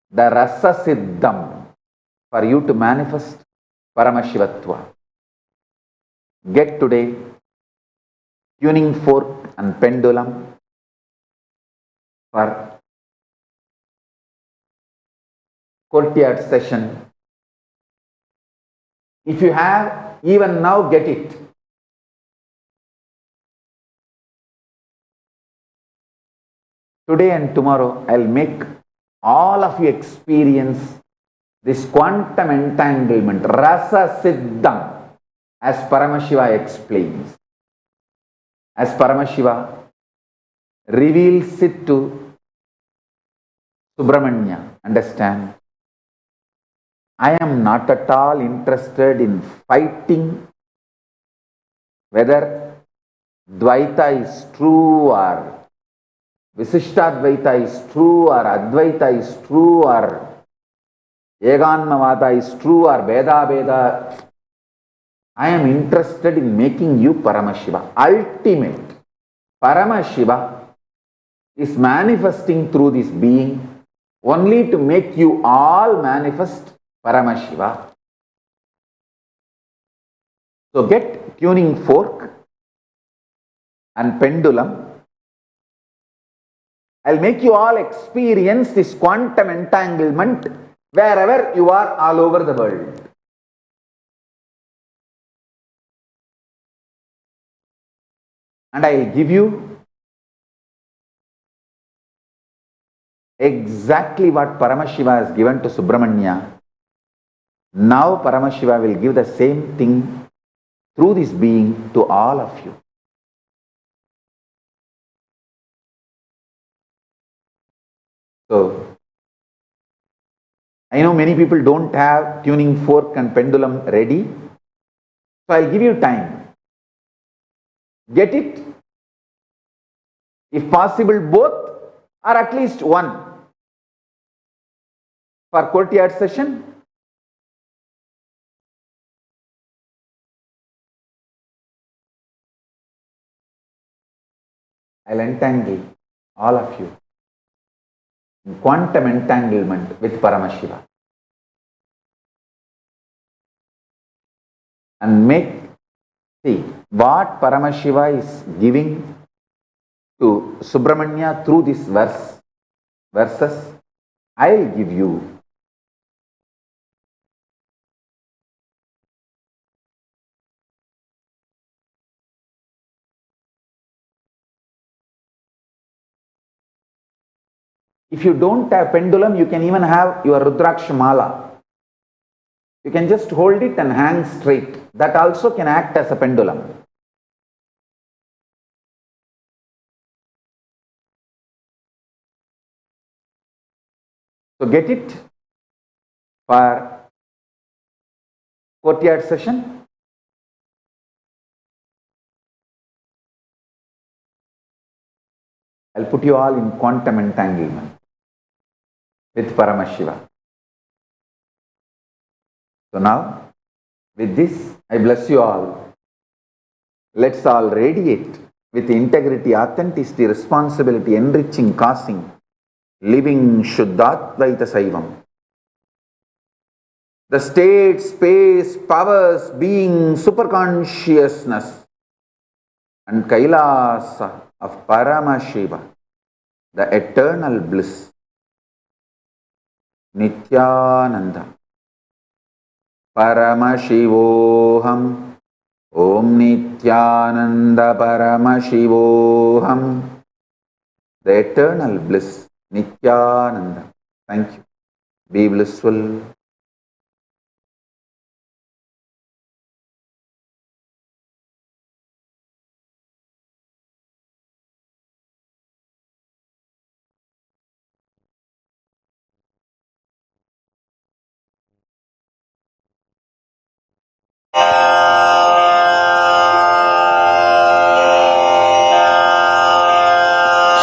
Speaker 4: the Rasasiddham for you to manifest Paramashivatva. Get today tuning fork and pendulum for courtyard session. If you have, even now get it. Today and tomorrow, I'll make all of you experience this quantum entanglement, rasa siddham, as Paramashiva explains. As Paramashiva reveals it to Subramanya, understand? I am not at all interested in fighting whether Dvaita is true or Visishtadvaita is true or Advaita is true or Eganmavada is true or Veda. I am interested in making you Paramashiva. Ultimate. Paramashiva is manifesting through this being only to make you all manifest Paramashiva. So get tuning fork and pendulum. I'll make you all experience this quantum entanglement wherever you are all over the world. And I'll give you exactly what Paramashiva has given to Subramanya. Now Paramashiva will give the same thing through this being to all of you. So, I know many people don't have tuning fork and pendulum ready. So I'll give you time. Get it? If possible, both or at least one. For courtyard session, I'll entangle all of you in quantum entanglement with Paramashiva. And see what Paramashiva is giving to Subramanya through this verses, I'll give you. If you don't have pendulum, you can even have your Rudraksha Mala. You can just hold it and hang straight. That also can act as a pendulum. So get it for courtyard session. I'll put you all in quantum entanglement with Paramashiva. So now, with this, I bless you all. Let's all radiate with integrity, authenticity, responsibility, enriching, causing, living Shuddhatvaita Saivam. The state, space, powers, being, superconsciousness, and Kailasa of Paramashiva, the eternal bliss, Nithyananda. Paramashivoham, Om Nithyananda Paramashivoham, the eternal bliss, Nithyananda. Thank you. Be blissful.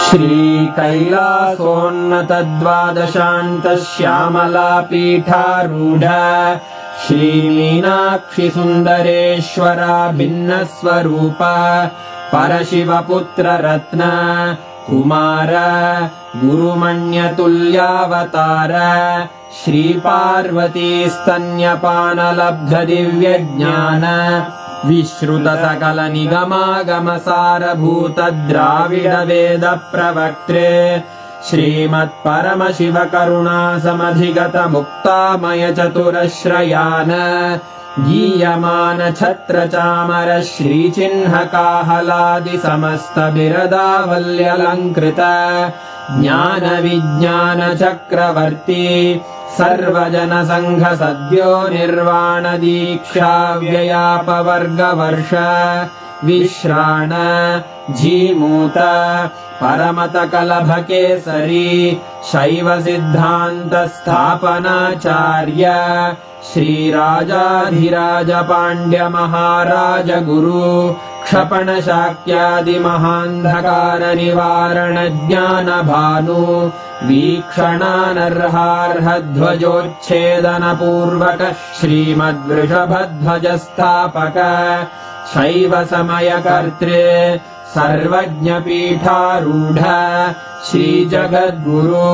Speaker 5: श्रीकैलासोन्नतद्वादशान्तश्यामलापीठारूढ श्रीमीनाक्षिसुन्दरेश्वरा भिन्नस्वरूप परशिवपुत्ररत्न Kumar गुरुमण्यतुल्यावतार श्रीपार्वतीस्तन्यपानलब्धदिव्यज्ञान विश्रुतसकलनिगमागमसारभूतद्राविडवेदप्रवक्त्रे श्रीमत्परमशिवकरुणासमधिगतमुक्तामयचतुरश्रयान् गीयमानछत्रचामर श्रीचिह्नकाहलादिसमस्तबिरदावल्यलङ्कृत
Speaker 10: ज्ञानविज्ञानचक्रवर्ती सर्वजनसङ्घ सद्यो निर्वाणदीक्षाव्ययापवर्गवर्ष विश्राण जीमूत परमतकलभकेसरी शैवसिद्धान्तस्थापनाचार्य श्रीराजाधिराज पाण्ड्यमहाराज गुरु क्षपणशाक्यादिमहान्धकारनिवारणज्ञानभानु वीक्षणानर्हार्हध्वजोच्छेदनपूर्वक श्रीमद्वृषभध्वजस्थापक शैवसमयकर्तृ सर्वज्ञपीठारूढ श्रीजगद्गुरु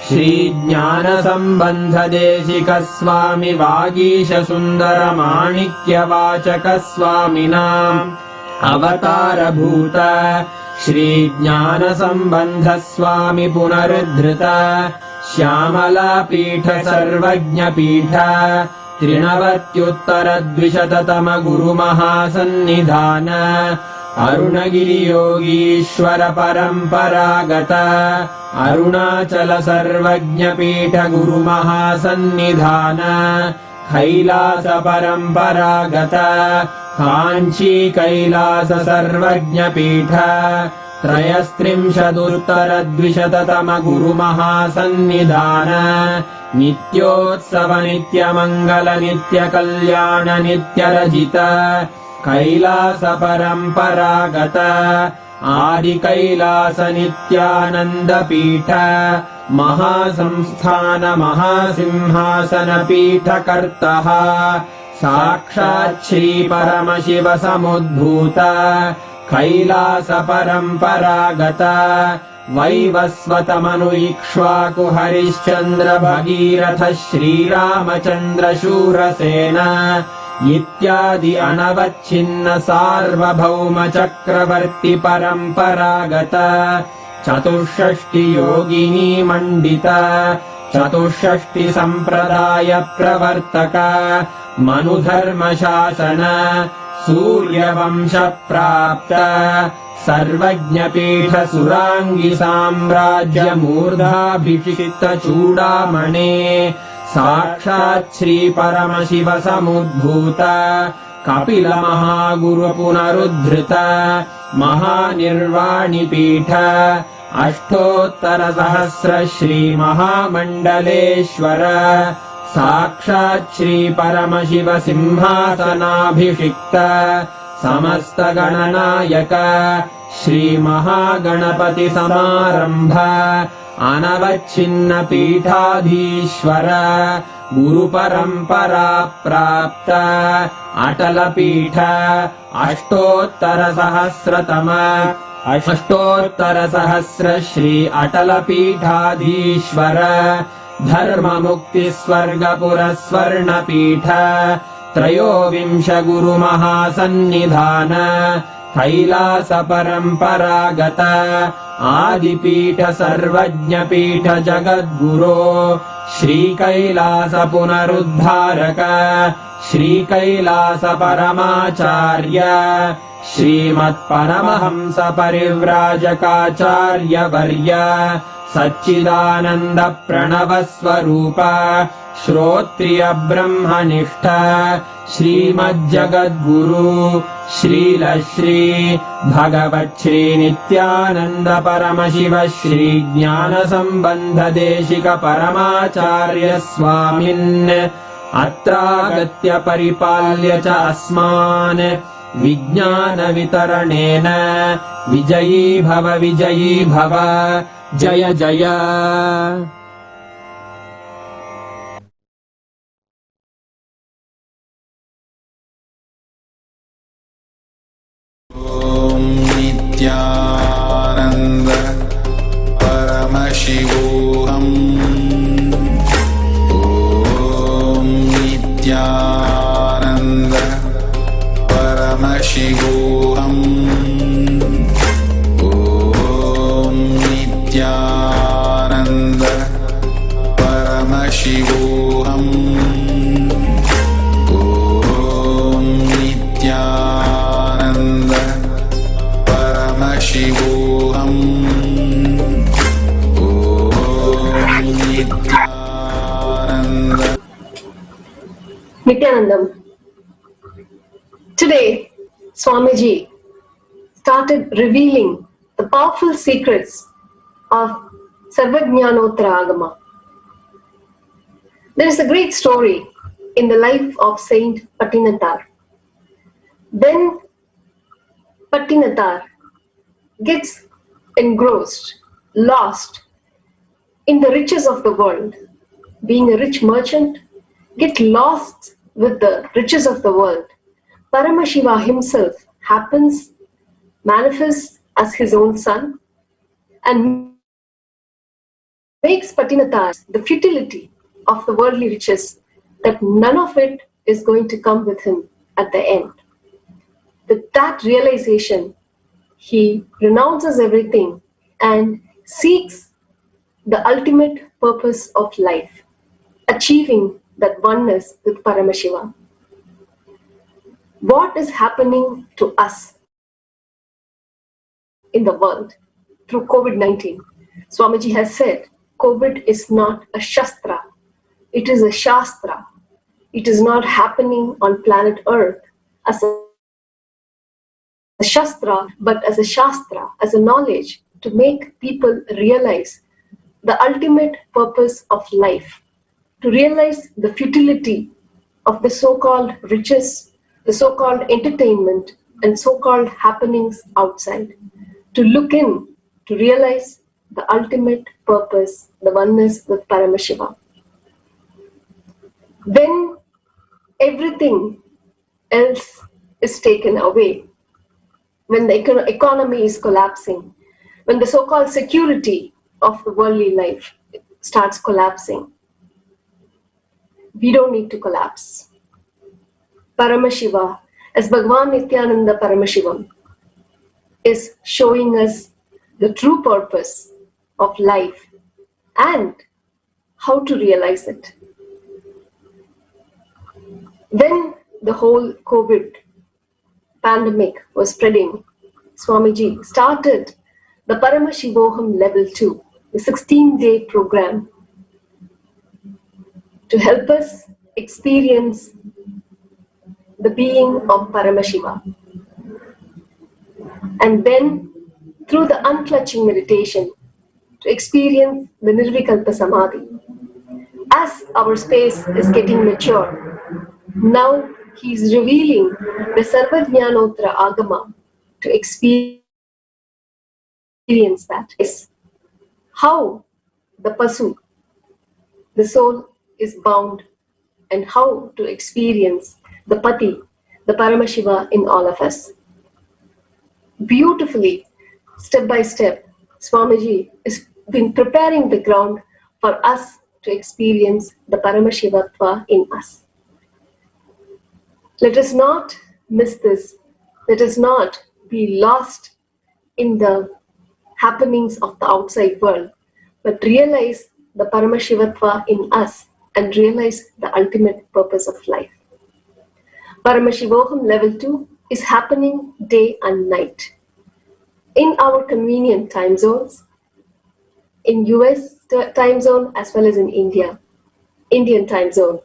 Speaker 10: श्रीज्ञानसम्बन्धदेशिकस्वामि वागीशसुन्दरमाणिक्यवाचकस्वामिनाम् अवतारभूत श्रीज्ञानसम्बन्धस्वामि पुनरुद्धृत श्यामलापीठ सर्वज्ञपीठ त्रिनवत्युत्तरद्विशततम गुरुमहासन्निधान अरुणगिरियोगीश्वर परम्परागत अरुणाचल सर्वज्ञपीठ गुरुमहासन्निधान कैलास परम्परागत काञ्ची कैलास सर्वज्ञपीठ त्रयस्त्रिंशदुत्तरद्विशततम गुरुमहासन्निधान नित्योत्सव नित्यमङ्गल नित्यकल्याण नित्यरजित कैलास परम्परागत आदिकैलास नित्यानन्दपीठ महासंस्थान महासिंहासनपीठकर्तः साक्षात् श्रीपरमशिव समुद्भूत कैलास परम्परागत वैवस्वतमनु इक्ष्वाकु हरिश्चन्द्र भगीरथ श्रीरामचन्द्र शूरसेन इत्यादि अनवच्छिन्न सार्वभौम चक्रवर्ति परम्परागत चतुष्षष्टि योगिनी मण्डित चतुष्षष्टि सम्प्रदाय प्रवर्तक मनुधर्मशासन सूर्यवंश प्राप्त सर्वज्ञपीठ सुराङ्गी साम्राज्य मूर्धाभिषिक्त चूडामणे साक्षात् श्री परमशिव समुद्भूत कपिल महागुरु पुनरुद्धृत महानिर्वाणिपीठ अष्टोत्तर सहस्र श्री महामण्डलेश्वर साक्षात् श्री परमशिव सिंहासनाभिषिक्त समस्त गणनायक श्री महागणपति समारंभ अनवच्छिन्न पीठाधीश्वर गुरुपरम्परा प्राप्त अटलपीठ अष्टोत्तर सहस्र श्री अटलपीठाधीश्वर धर्ममुक्ति स्वर्गपुर स्वर्णपीठ त्रयोविंश गुरुमहासन्निधान कैलास परम्परागत आदिपीठ सर्वज्ञपीठ जगद्गुरो श्रीकैलास पुनरुद्धारक श्रीकैलास परमाचार्य श्रीमत्परमहंस परिव्राजकाचार्य वर्य सच्चिदानन्द प्रणव स्वरूप श्रोत्रिय ब्रह्मनिष्ठ श्रीमज्जगद्गुरु श्रील श्री भगवच्छ्री नित्यानन्द परमशिव श्री ज्ञान सम्बन्ध देशिक परमाचार्य स्वामिन् अत्रागत्य परिपाल्य च अस्मान् विज्ञान वितरणेन विजयी भव जय जय।
Speaker 1: नित्यानन्द परमशिवोऽहम् ॐ नित्यानन्द परमशिवोऽहम् ॐ नित्यानन्द परमशिवोऽहम् ॐ नित्यानन्द परमशिवोऽहम् ॐ
Speaker 11: Nityanandam. Today, Swamiji started revealing the powerful secrets of SARVAJNANOTTARA AGAMA. There is a great story in the life of Saint Pattinathar. When Pattinathar gets engrossed, lost in the riches of the world, being a rich merchant, get lost with the riches of the world, Paramashiva himself happens, manifests as his own son, and makes Pattinathar the futility of the worldly riches, that none of it is going to come with him at the end. With that realization, he renounces everything and seeks the ultimate purpose of life, achieving that oneness with Paramashiva. What is happening to us in the world through COVID-19? Swamiji has said, COVID is not a Shastra, it is a Shastra. It is not happening on planet Earth as a Shastra, but as a Shastra, as a knowledge to make people realize the ultimate purpose of life, to realize the futility of the so-called riches, the so-called entertainment, and so-called happenings outside, to look in, to realize the ultimate purpose, the oneness with Paramashiva. When everything else is taken away, when the economy is collapsing, when the so-called security of the worldly life starts collapsing, we don't need to collapse. Paramashiva, as Bhagavan Nityananda Paramashivam, is showing us the true purpose of life and how to realize it. When the whole COVID pandemic was spreading, Swamiji started the Paramashivoham Level 2, the 16-day program, to help us experience the being of Paramashiva. And then, through the unclutching meditation, to experience the Nirvikalpa Samadhi. As our space is getting mature, now he is revealing the SARVAJNANOTTARA AGAMA to experience that. Is how the Pasu, the soul, is bound, and how to experience the Pati, the Paramashiva in all of us. Beautifully, step by step, Swamiji has been preparing the ground for us to experience the Paramashivatva in us. Let us not miss this. Let us not be lost in the happenings of the outside world, but realize the Paramashivatva in us and realize the ultimate purpose of life. Paramashivoham Level 2 is happening day and night in our convenient time zones, in US time zone as well as in Indian time zone.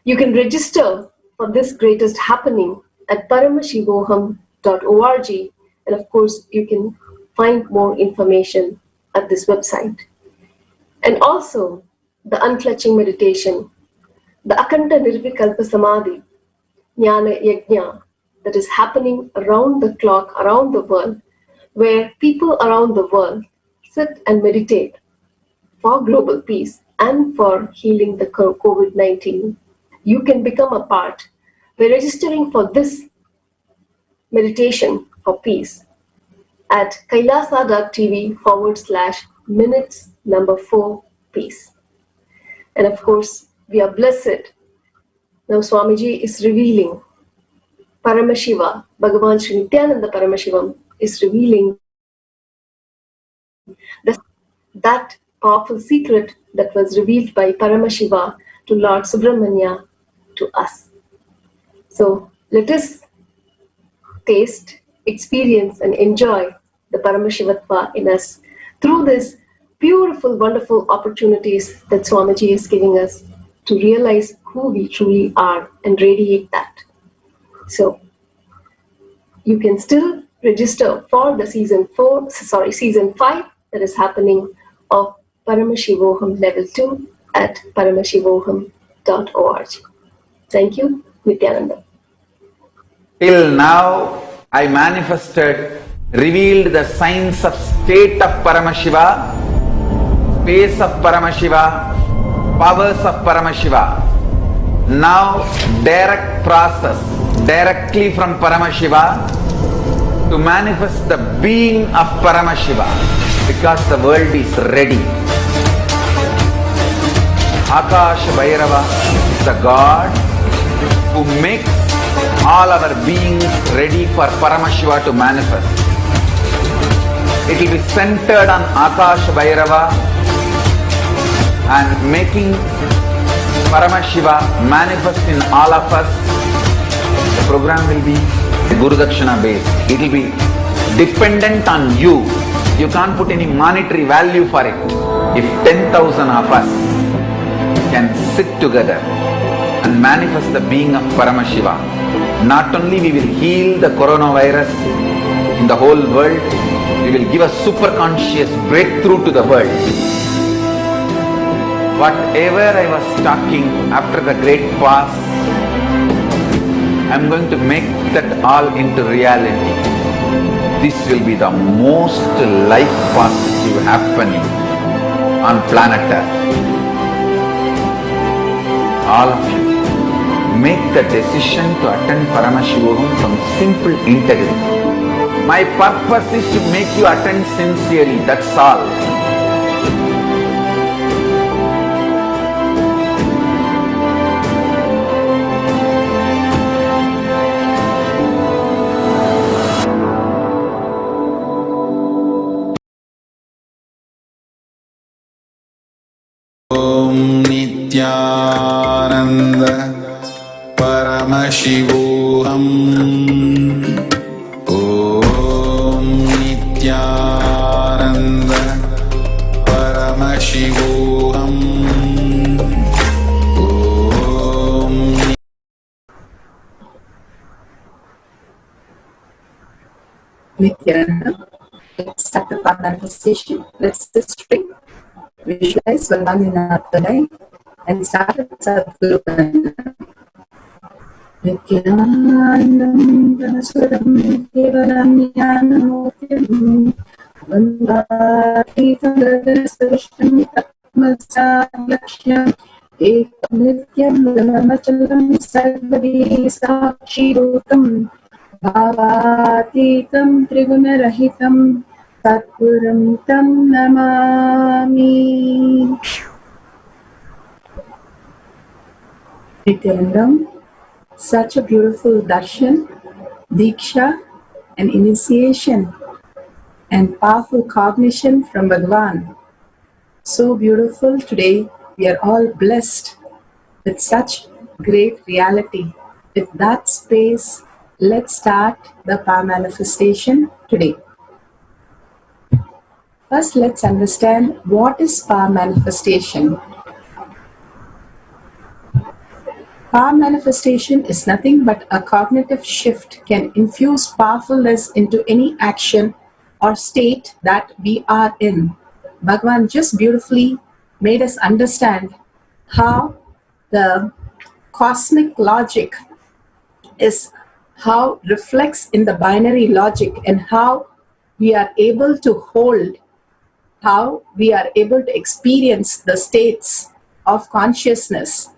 Speaker 11: You can register for this greatest happening at paramashivoham.org, and of course you can find more information at this website. And also the unclutching meditation, the Akanta Nirvikalpa Samadhi, Jnana Yajna, that is happening around the clock, around the world, where people around the world sit and meditate for global peace and for healing the COVID-19. You can become a part by registering for this meditation for peace at kailasa.tv/minutes 4 peace. And of course, we are blessed. Now Swamiji is revealing Paramashiva, Bhagavan Sri Nithyananda Paramashivam is revealing that powerful secret that was revealed by Paramashiva to Lord Subramanya to us. So let us taste, experience and enjoy the Paramashivatva in us through this beautiful, wonderful opportunities that Swamiji is giving us to realize who we truly are and radiate that. So you can still register for the season 5 that is happening of Paramashivoham level 2 at paramashivoham.org. Thank you, Nithyananda.
Speaker 4: Till now, I manifested, revealed the signs of state of Paramashiva, space of Paramashiva, powers of Paramashiva. Now, direct process, directly from Paramashiva to manifest the being of Paramashiva, because the world is ready. Akasha Bhairava is the God who makes all our beings ready for Paramashiva to manifest. It will be centered on Akasha Bhairava and making Paramashiva manifest in all of us. The program will be Guru Dakshina based. It will be dependent on you. You can't put any monetary value for it. If 10,000 of us can sit together and manifest the being of Paramashiva, not only we will heal the coronavirus in the whole world, we will give a super conscious breakthrough to the world. Whatever I was talking after the great past, I am going to make that all into reality. This will be the most life positive happening on planet Earth. All of you, make the decision to attend Paramashivoham from simple integrity. My purpose is to make you attend sincerely, that's all.
Speaker 1: Om Nithyananda Paramashivam. Om Nithyananda Paramashivam. Om
Speaker 12: Nithyananda. Let's start the power manifestation. Let's just string. Visualize Vardhan in our third eye and start with Jagatguru. Nithyanandam Dhanaswaram Kevalam Jnanamurtim Vandatitam Gaganasvarsham Tatmasayakshyam Ekam Nityam Dhanamachalam Sarvadi Sakshirootam Bhavatitam Trigunarahitam Satpuram Tam Namami. Nithyanandam, such a beautiful darshan, diksha, and initiation, and powerful cognition from Bhagavan. So beautiful today, we are all blessed with such great reality. With that space, let's start the power manifestation today. First, let's understand what is power manifestation. Power manifestation is nothing but a cognitive shift can infuse powerfulness into any action or state that we are in. Bhagavan just beautifully made us understand how the cosmic logic is how reflects in the binary logic and how we are able to hold, how we are able to experience the states of consciousness,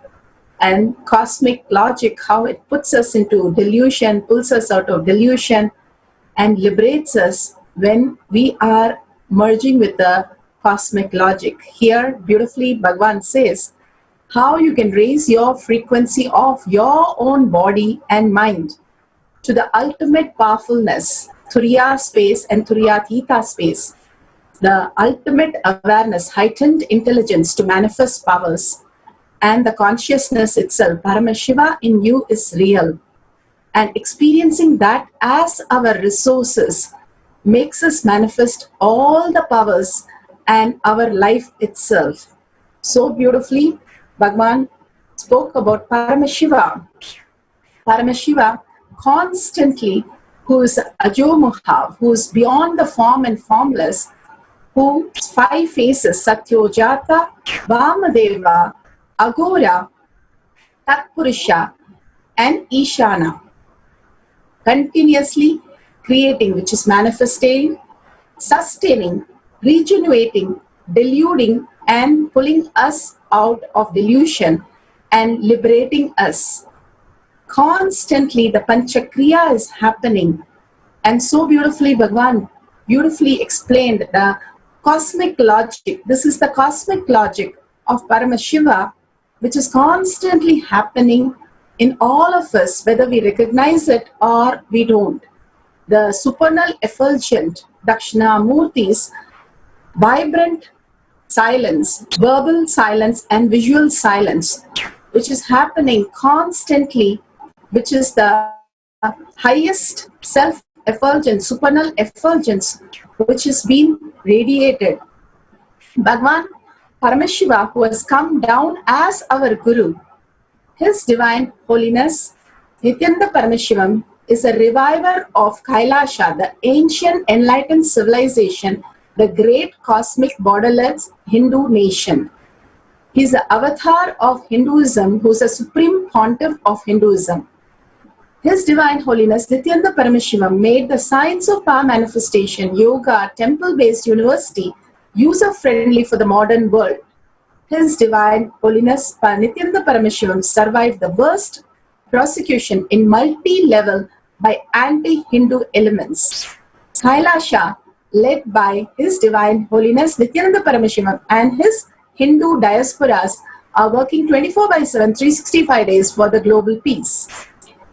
Speaker 12: and cosmic logic, how it puts us into delusion, pulls us out of delusion, and liberates us when we are merging with the cosmic logic. Here, beautifully, Bhagavan says how you can raise your frequency of your own body and mind to the ultimate powerfulness, Turiya space and Turiyatita space, the ultimate awareness, heightened intelligence to manifest powers, and the consciousness itself, Paramashiva in you is real. And experiencing that as our resources makes us manifest all the powers and our life itself. So beautifully, Bhagavan spoke about Paramashiva. Paramashiva constantly, who is Ajomuha, who is beyond the form and formless, whose 5 faces, Satyojata, Vamadeva, Agora, Tatpurusha, and Ishana, continuously creating, which is manifesting, sustaining, regenerating, deluding, and pulling us out of delusion and liberating us. Constantly the Panchakriya is happening. And so beautifully Bhagavan beautifully explained the cosmic logic. This is the cosmic logic of Paramashiva, which is constantly happening in all of us, whether we recognize it or we don't. The supernal effulgent Dakshinamurtis, vibrant silence, verbal silence and visual silence, which is happening constantly, which is the highest self-effulgence, supernal effulgence, which is being radiated. Bhagavan Paramashiva, who has come down as our Guru, His Divine Holiness Nithyananda Paramashivam, is a reviver of Kailasa, the ancient enlightened civilization, the great cosmic borderless Hindu nation. He is the avatar of Hinduism, who is a supreme pontiff of Hinduism. His Divine Holiness Nithyananda Paramashivam made the science of power manifestation, yoga, temple-based university user-friendly for the modern world. His Divine Holiness Nithyananda Paramashivam survived the worst prosecution in multi-level by anti-Hindu elements. Kailasa, led by His Divine Holiness Nithyananda Paramashivam and his Hindu diasporas, are working 24/7, 365 days for the global peace.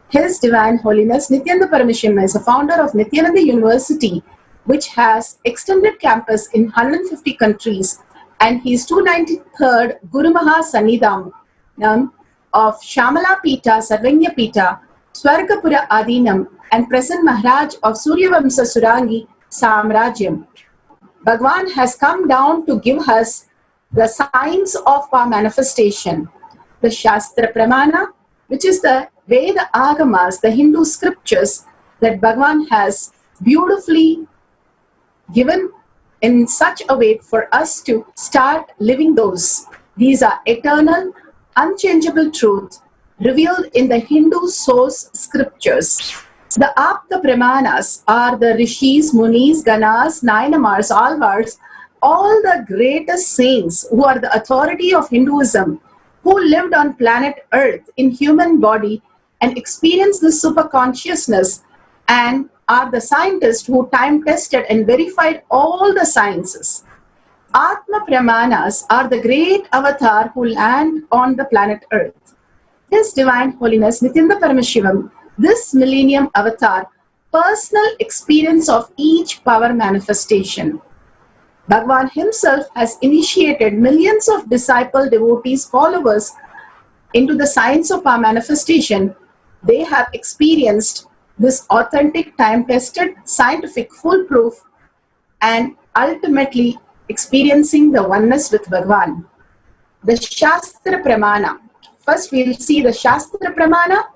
Speaker 12: His Divine Holiness Nithyananda Paramashivam is a founder of Nithyananda University, which has extended campus in 150 countries, and he is 293rd Guru Mahasannidhanam of Shamala Pita, Sarvanya Pita, Swargapura Adinam, and present Maharaj of Suryavamsa Surangi Samrajyam. Bhagavan has come down to give us the science of power manifestation, the Shastra Pramana, which is the Veda Agamas, the Hindu scriptures that Bhagavan has beautifully given in such a way for us to start living those. These are eternal, unchangeable truths revealed in the Hindu source scriptures. The Apta Pramanas are the Rishis, Munis, Ganas, Nayanamars, Alvars, all the greatest saints who are the authority of Hinduism, who lived on planet Earth in human body and experienced this super consciousness, and are the scientists who time tested and verified all the sciences. Atma Pramanas are the great avatar who land on the planet Earth. His Divine Holiness Nithyananda Paramashivam, this millennium avatar, personal experience of each power manifestation. Bhagavan himself has initiated millions of disciple, devotees, followers into the science of power manifestation. They have experienced this authentic, time-tested, scientific, foolproof, and ultimately experiencing the oneness with Bhagavan. The Shastra Pramana. First we'll see the Shastra Pramana.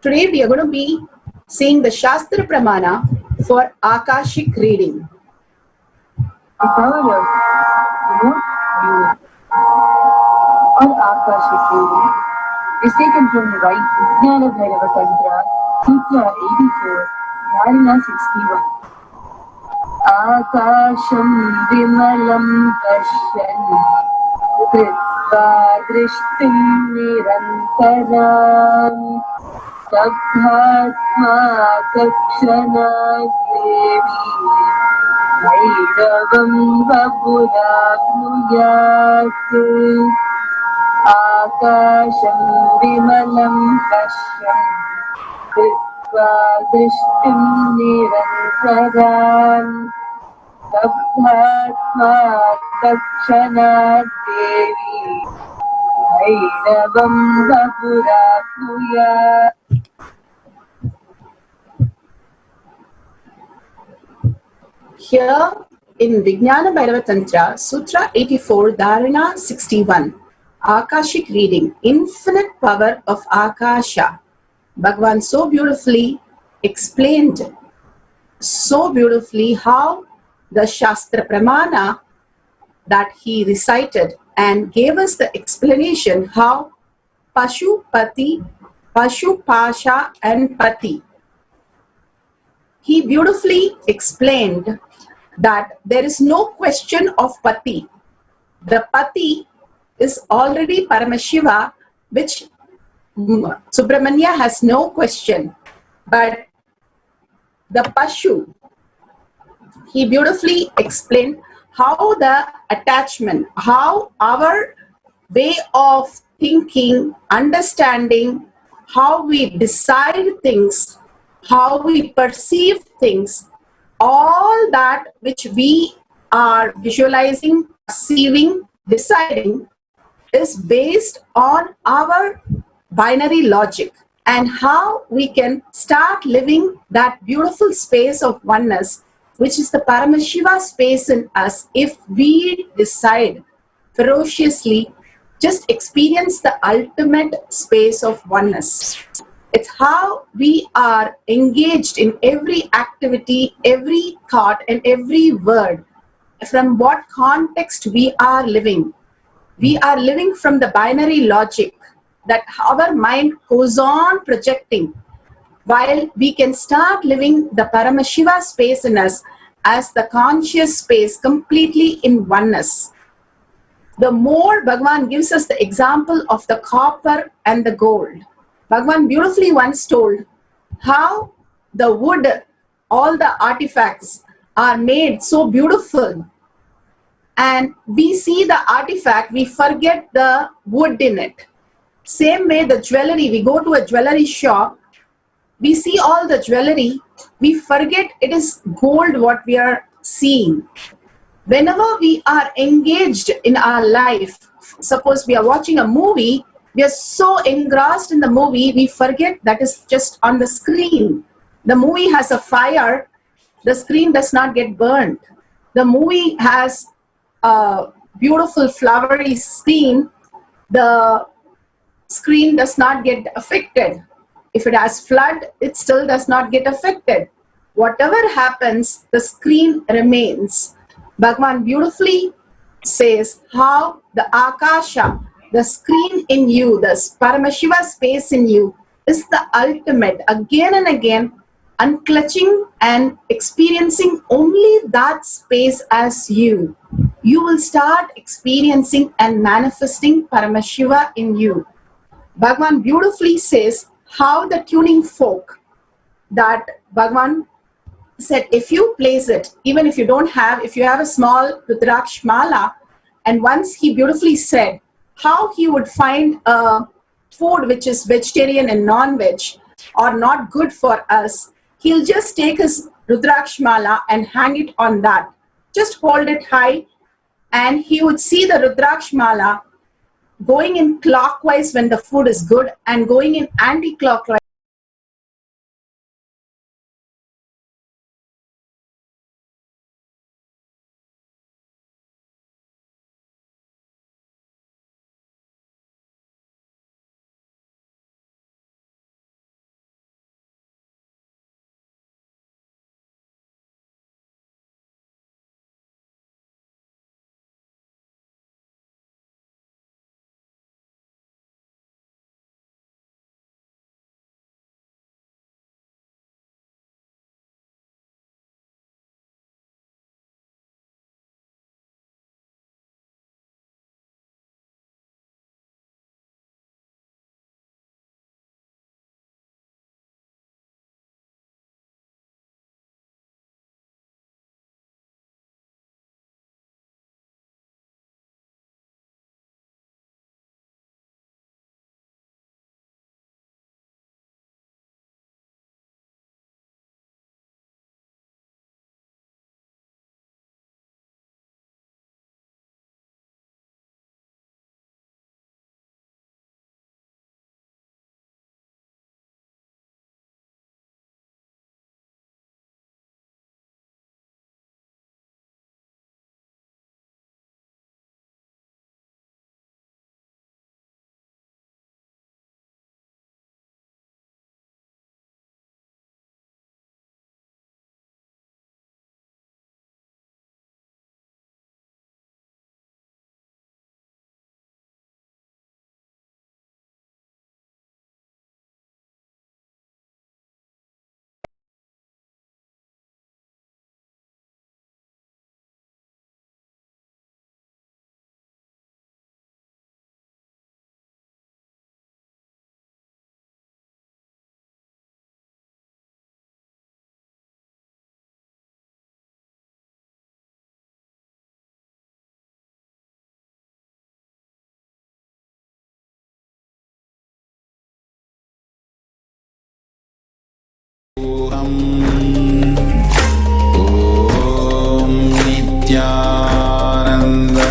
Speaker 12: Today we are going to be seeing the Shastra Pramana for Akashic reading.
Speaker 13: The power of remote viewing or Akashic reading is taken from the right Vijnana Tantra, Sutra 84, Dharana 61. Akasham vimalam pasyan kritva drishtim nirantaram sabhatma kakshana devi Vairavam vapurapnuyat Akasham vimalam pasyan kritva drishtim nirantaram sabhatma kakshana devi Vairavam vapurapnuyat.
Speaker 12: Here in Vijnana Bhairava Tantra, Sutra 84, Dharana 61, Akashic reading, infinite power of Akasha. Bhagavan so beautifully explained, so beautifully how the Shastra Pramana that he recited and gave us the explanation how Pashupati, Pashupasha and Pati. He beautifully explained that there is no question of Pati. The Pati is already Paramashiva, which Subramanya has no question. But the Pashu, he beautifully explained how the attachment, how our way of thinking, understanding, how we decide things, how we perceive things, all that which we are visualizing, perceiving, deciding is based on our binary logic, and how we can start living that beautiful space of oneness, which is the Paramashiva space in us, if we decide ferociously just experience the ultimate space of oneness. It's how we are engaged in every activity, every thought, and every word, from what context we are living. We are living from the binary logic that our mind goes on projecting, while we can start living the Paramashiva space in us as the conscious space completely in oneness. The more Bhagavan gives us the example of the copper and the gold. Bhagavan beautifully once told how the wood, all the artifacts are made so beautiful, and we see the artifact, we forget the wood in it. Same way the jewelry, we go to a jewelry shop, we see all the jewelry, we forget it is gold what we are seeing. Whenever we are engaged in our life, suppose we are watching a movie, we are so engrossed in the movie, we forget that is just on the screen. The movie has a fire, the screen does not get burned. The movie has a beautiful flowery scene, the screen does not get affected. If it has flood, it still does not get affected. Whatever happens, the screen remains. Bhagavan beautifully says how the Akasha, the screen in you, the Paramashiva space in you, is the ultimate. Again and again, unclutching and experiencing only that space as you, you will start experiencing and manifesting Paramashiva in you. Bhagavan beautifully says how the tuning fork that Bhagavan said, if you place it, even if you don't have, if you have a small Rudraksh mala, and once he beautifully said how he would find a food which is vegetarian and non-veg or not good for us, he'll just take his Rudraksh mala and hang it on that. Just hold it high, and he would see the Rudraksh mala going in clockwise when the food is good and going in anti-clockwise
Speaker 1: Nithyananda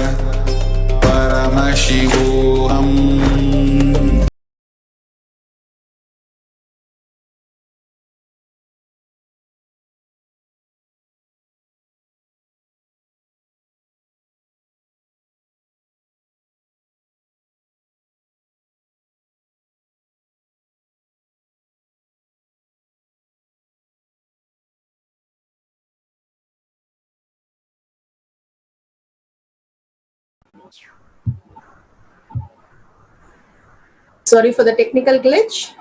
Speaker 1: Paramashivam.
Speaker 12: Sorry for the technical glitch.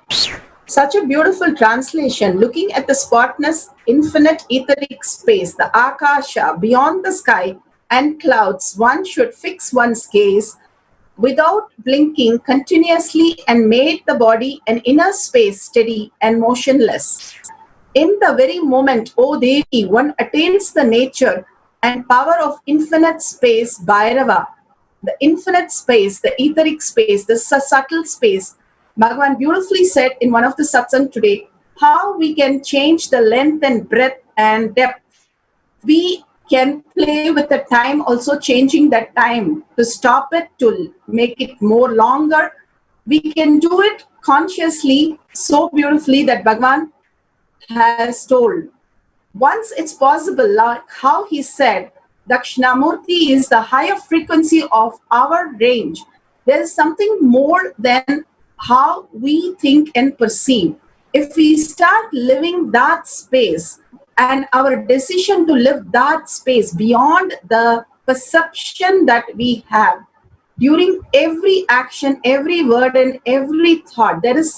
Speaker 12: Such a beautiful translation, looking at the spotless, infinite etheric space, the Akasha, beyond the sky and clouds, one should fix one's gaze without blinking continuously and make the body and inner space steady and motionless. In the very moment, O Devi, one attains the nature and power of infinite space, Bhairava, the infinite space, the etheric space, the subtle space. Bhagavan beautifully said in one of the satsang today, how we can change the length and breadth and depth. We can play with the time, also changing that time to stop it, to make it more longer. We can do it consciously so beautifully that Bhagavan has told. Once it's possible, like how he said, Dakshinamurti is the higher frequency of our range. There is something more than how we think and perceive. If we start living that space and our decision to live that space beyond the perception that we have, during every action, every word and every thought, there is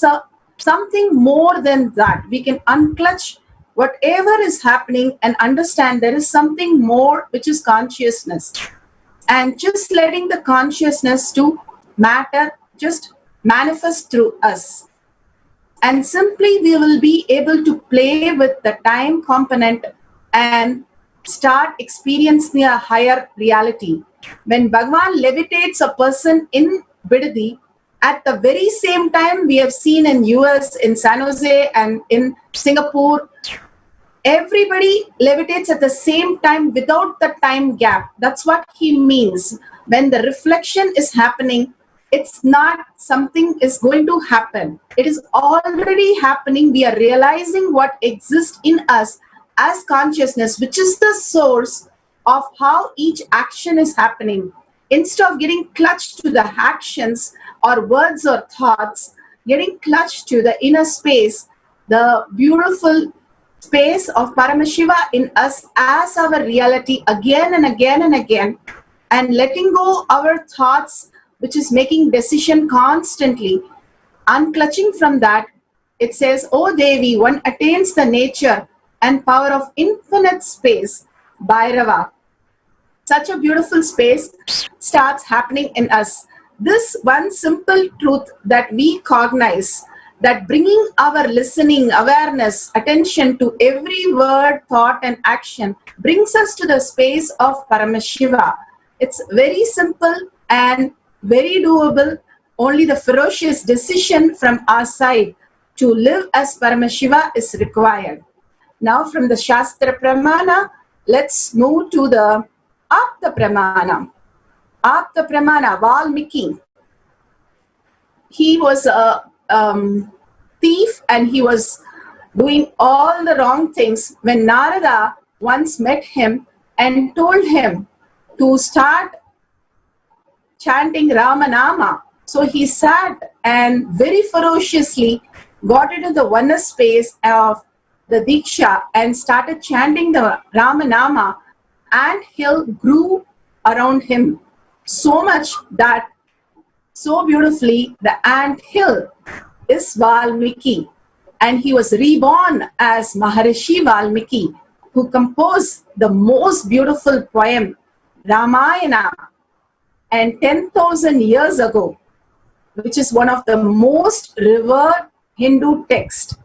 Speaker 12: something more than that. We can unclutch whatever is happening and understand there is something more, which is consciousness. And just letting the consciousness to matter, just manifest through us. And simply we will be able to play with the time component and start experiencing a higher reality. When Bhagavan levitates a person in Bidadi, at the very same time we have seen in US, in San Jose and in Singapore, everybody levitates at the same time without the time gap. That's what he means. When the reflection is happening, it's not something is going to happen. It is already happening. We are realizing what exists in us as consciousness, which is the source of how each action is happening. Instead of getting clutched to the actions or words or thoughts, getting clutched to the inner space, the beautiful space of Paramashiva in us as our reality again and again and again, and letting go our thoughts, which is making decision constantly, unclutching from that. It says, O Devi, one attains the nature and power of infinite space, Bhairava. Such a beautiful space starts happening in us. This one simple truth that we cognize, that bringing our listening, awareness, attention to every word, thought and action brings us to the space of Paramashiva. It's very simple and very doable. Only the ferocious decision from our side to live as Paramashiva is required. Now from the Shastra Pramana, let's move to the Apta Pramana. Apta Pramana, Valmiki. He was a thief and he was doing all the wrong things. When Narada once met him and told him to start chanting Ramanama, so he sat and very ferociously got into the oneness space of the Diksha and started chanting the Ramanama, and hill grew around him so much that so beautifully the ant hill is Valmiki, and he was reborn as Maharishi Valmiki, who composed the most beautiful poem Ramayana, and 10,000 years ago, which is one of the most revered Hindu texts.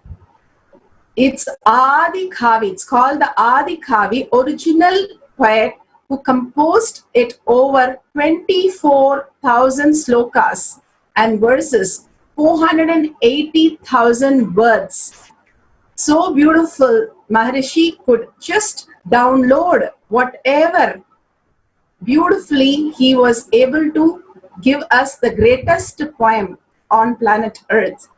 Speaker 12: It's Adi Kavi. It's called the Adi Kavi, original poet who composed it over 24,000 slokas and verses, 480,000 words. So beautiful, Maharishi could just download whatever beautifully he was able to give us the greatest poem on planet Earth.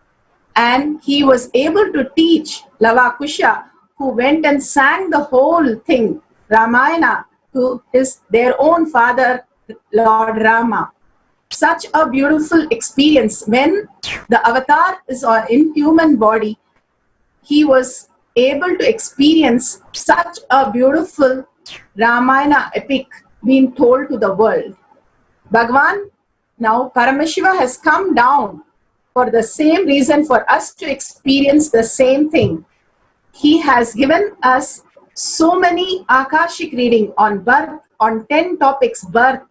Speaker 12: And he was able to teach Lavakusha, who went and sang the whole thing, Ramayana, to their own father, Lord Rama. Such a beautiful experience. When the avatar is in human body, he was able to experience such a beautiful Ramayana epic being told to the world. Bhagwan, now Paramashiva has come down for the same reason, for us to experience the same thing. He has given us so many Akashic reading on birth, on 10 topics, birth,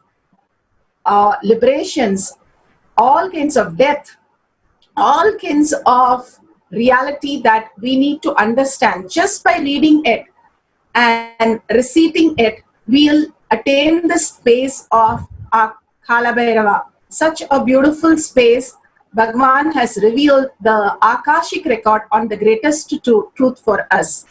Speaker 12: liberations, all kinds of death, all kinds of reality that we need to understand. Just by reading it and reciting it, we'll attain the space of Kala Bhairava. Such a beautiful space. Bhagwan has revealed the Akashic record on the greatest truth for us.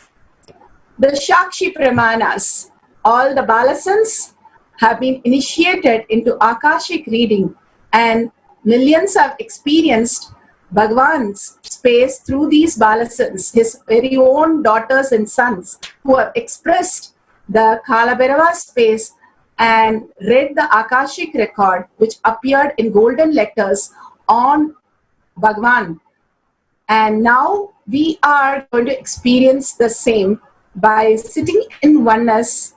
Speaker 12: The Shakshi Pramanas, all the Balasans have been initiated into Akashic reading, and millions have experienced Bhagwan's space through these Balasans, his very own daughters and sons, who have expressed the Kala Bhairava space and read the Akashic record, which appeared in golden letters on Bhagwan. And now we are going to experience the same by sitting in oneness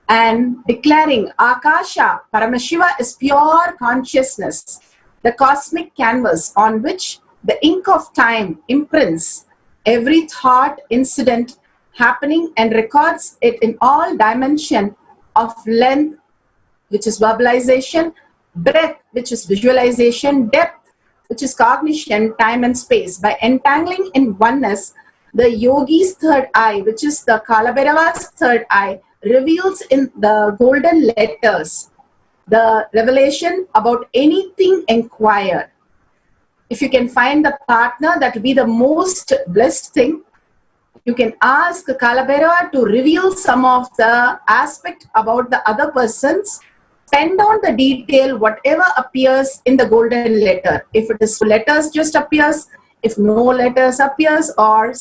Speaker 12: and declaring Akasha, Paramashiva is pure consciousness, the cosmic canvas on which the ink of time imprints every thought, incident happening, and records it in all dimension of length, which is verbalization, breadth, which is visualization, depth, which is cognition, time and space. By entangling in oneness, the yogi's third eye, which is the Kala Bhairava's third eye, reveals in the golden letters the revelation about anything inquired. If you can find the partner, that will be the most blessed thing. You can ask Kala Bhairava to reveal some of the aspect about the other persons. Pen down the detail, whatever appears in the golden letter. If it is letters just appears, if no letters appears, or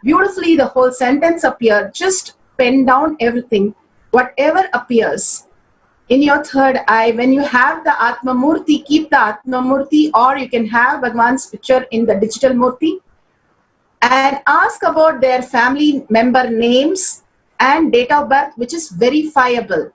Speaker 12: beautifully the whole sentence appears, just pen down everything, whatever appears. In your third eye, when you have the Atma Murti, keep the Atma Murti, or you can have Bhagwan's picture in the digital Murti, and ask about their family member names and date of birth, which is verifiable.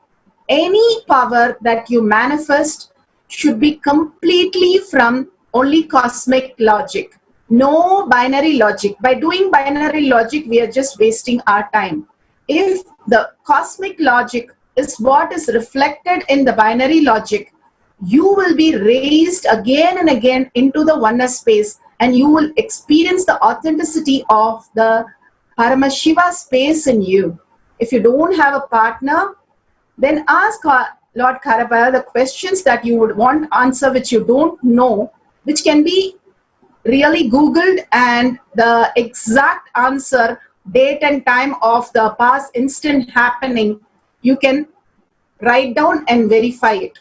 Speaker 12: Any power that you manifest should be completely from only cosmic logic. No binary logic. By doing binary logic, we are just wasting our time. If the cosmic logic is what is reflected in the binary logic, you will be raised again and again into the oneness space, and you will experience the authenticity of the Paramashiva space in you. If you don't have a partner, then ask Lord Karabaya the questions that you would want answer, which you don't know, which can be really Googled, and the exact answer, date and time of the past instant happening, you can write down and verify it.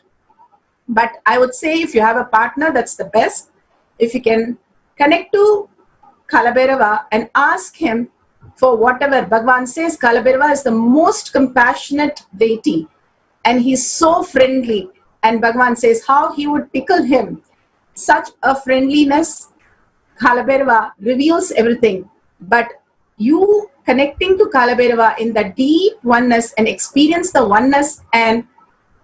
Speaker 12: But I would say if you have a partner, that's the best. If you can connect to Kala Bhairava and ask him for whatever. Bhagwan says Kala Bhairava is the most compassionate deity, and he's so friendly. And Bhagwan says how he would tickle him. Such a friendliness, Kala Bhairava reveals everything. But you connecting to Kala Bhairava in the deep oneness and experience the oneness, and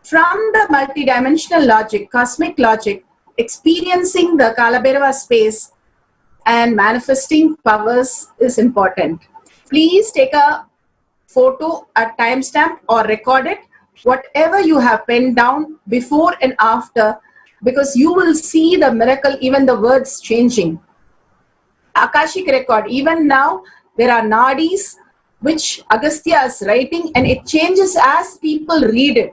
Speaker 12: from the multidimensional logic, cosmic logic, experiencing the Kala Bhairava space and manifesting powers is important. Please take a photo, a timestamp, or record it, whatever you have penned down before and after, because you will see the miracle, even the words changing. Akashic record, even now there are nadis which Agastya is writing, and it changes as people read it.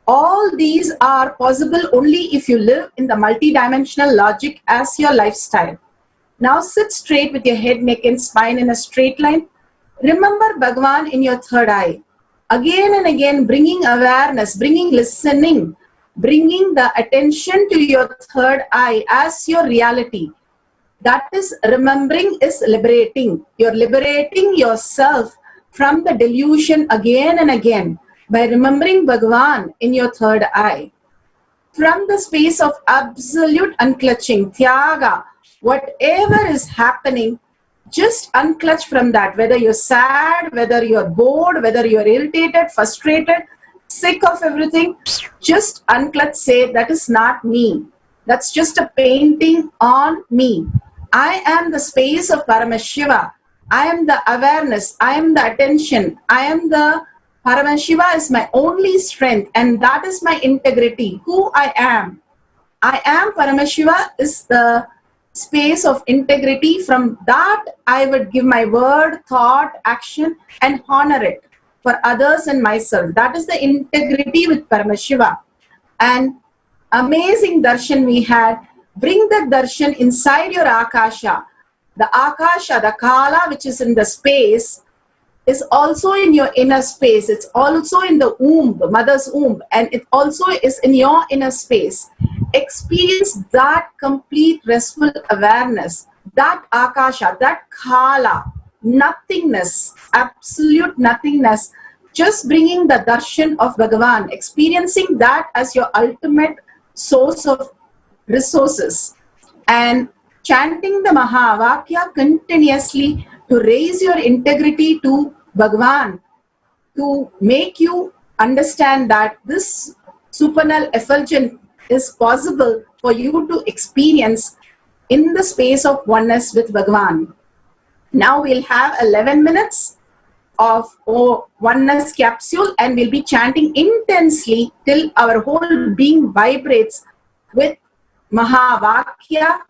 Speaker 12: All these are possible only if you live in the multidimensional logic as your lifestyle. Now sit straight with your head, neck and spine in a straight line. Remember Bhagwan in your third eye. again and again bringing awareness, bringing listening, bringing the attention to your third eye as your reality. That is, remembering is liberating. You're liberating yourself from the delusion again and again by remembering Bhagavan in your third eye. From the space of absolute unclutching, Tyaga, whatever is happening, just unclutch from that. Whether you're sad, whether you're bored, whether you're irritated, frustrated, sick of everything, just unclutch, say, that is not me. That's just a painting on me. I am the space of Paramashiva. I am the awareness. I am the attention. I am the Paramashiva is my only strength, and that is my integrity, who I am. I am Paramashiva is the space of integrity. From that, I would give my word, thought, action, and honor it for others and myself. That is the integrity with Paramashiva. And amazing darshan we had. Bring that darshan inside your akasha. The akasha, the kala, which is in the space, is also in your inner space. It's also in the womb, mother's womb, and it also is in your inner space. Experience that complete restful awareness, that akasha, that kala, nothingness, absolute nothingness, just bringing the darshan of Bhagavan, experiencing that as your ultimate source of resources, and chanting the Mahavakya continuously to raise your integrity to Bhagavan, to make you understand that this supernal effulgence is possible for you to experience in the space of oneness with Bhagavan. Now we'll have 11 minutes of oneness capsule, and we'll be chanting intensely till our whole being vibrates with Mahavakya.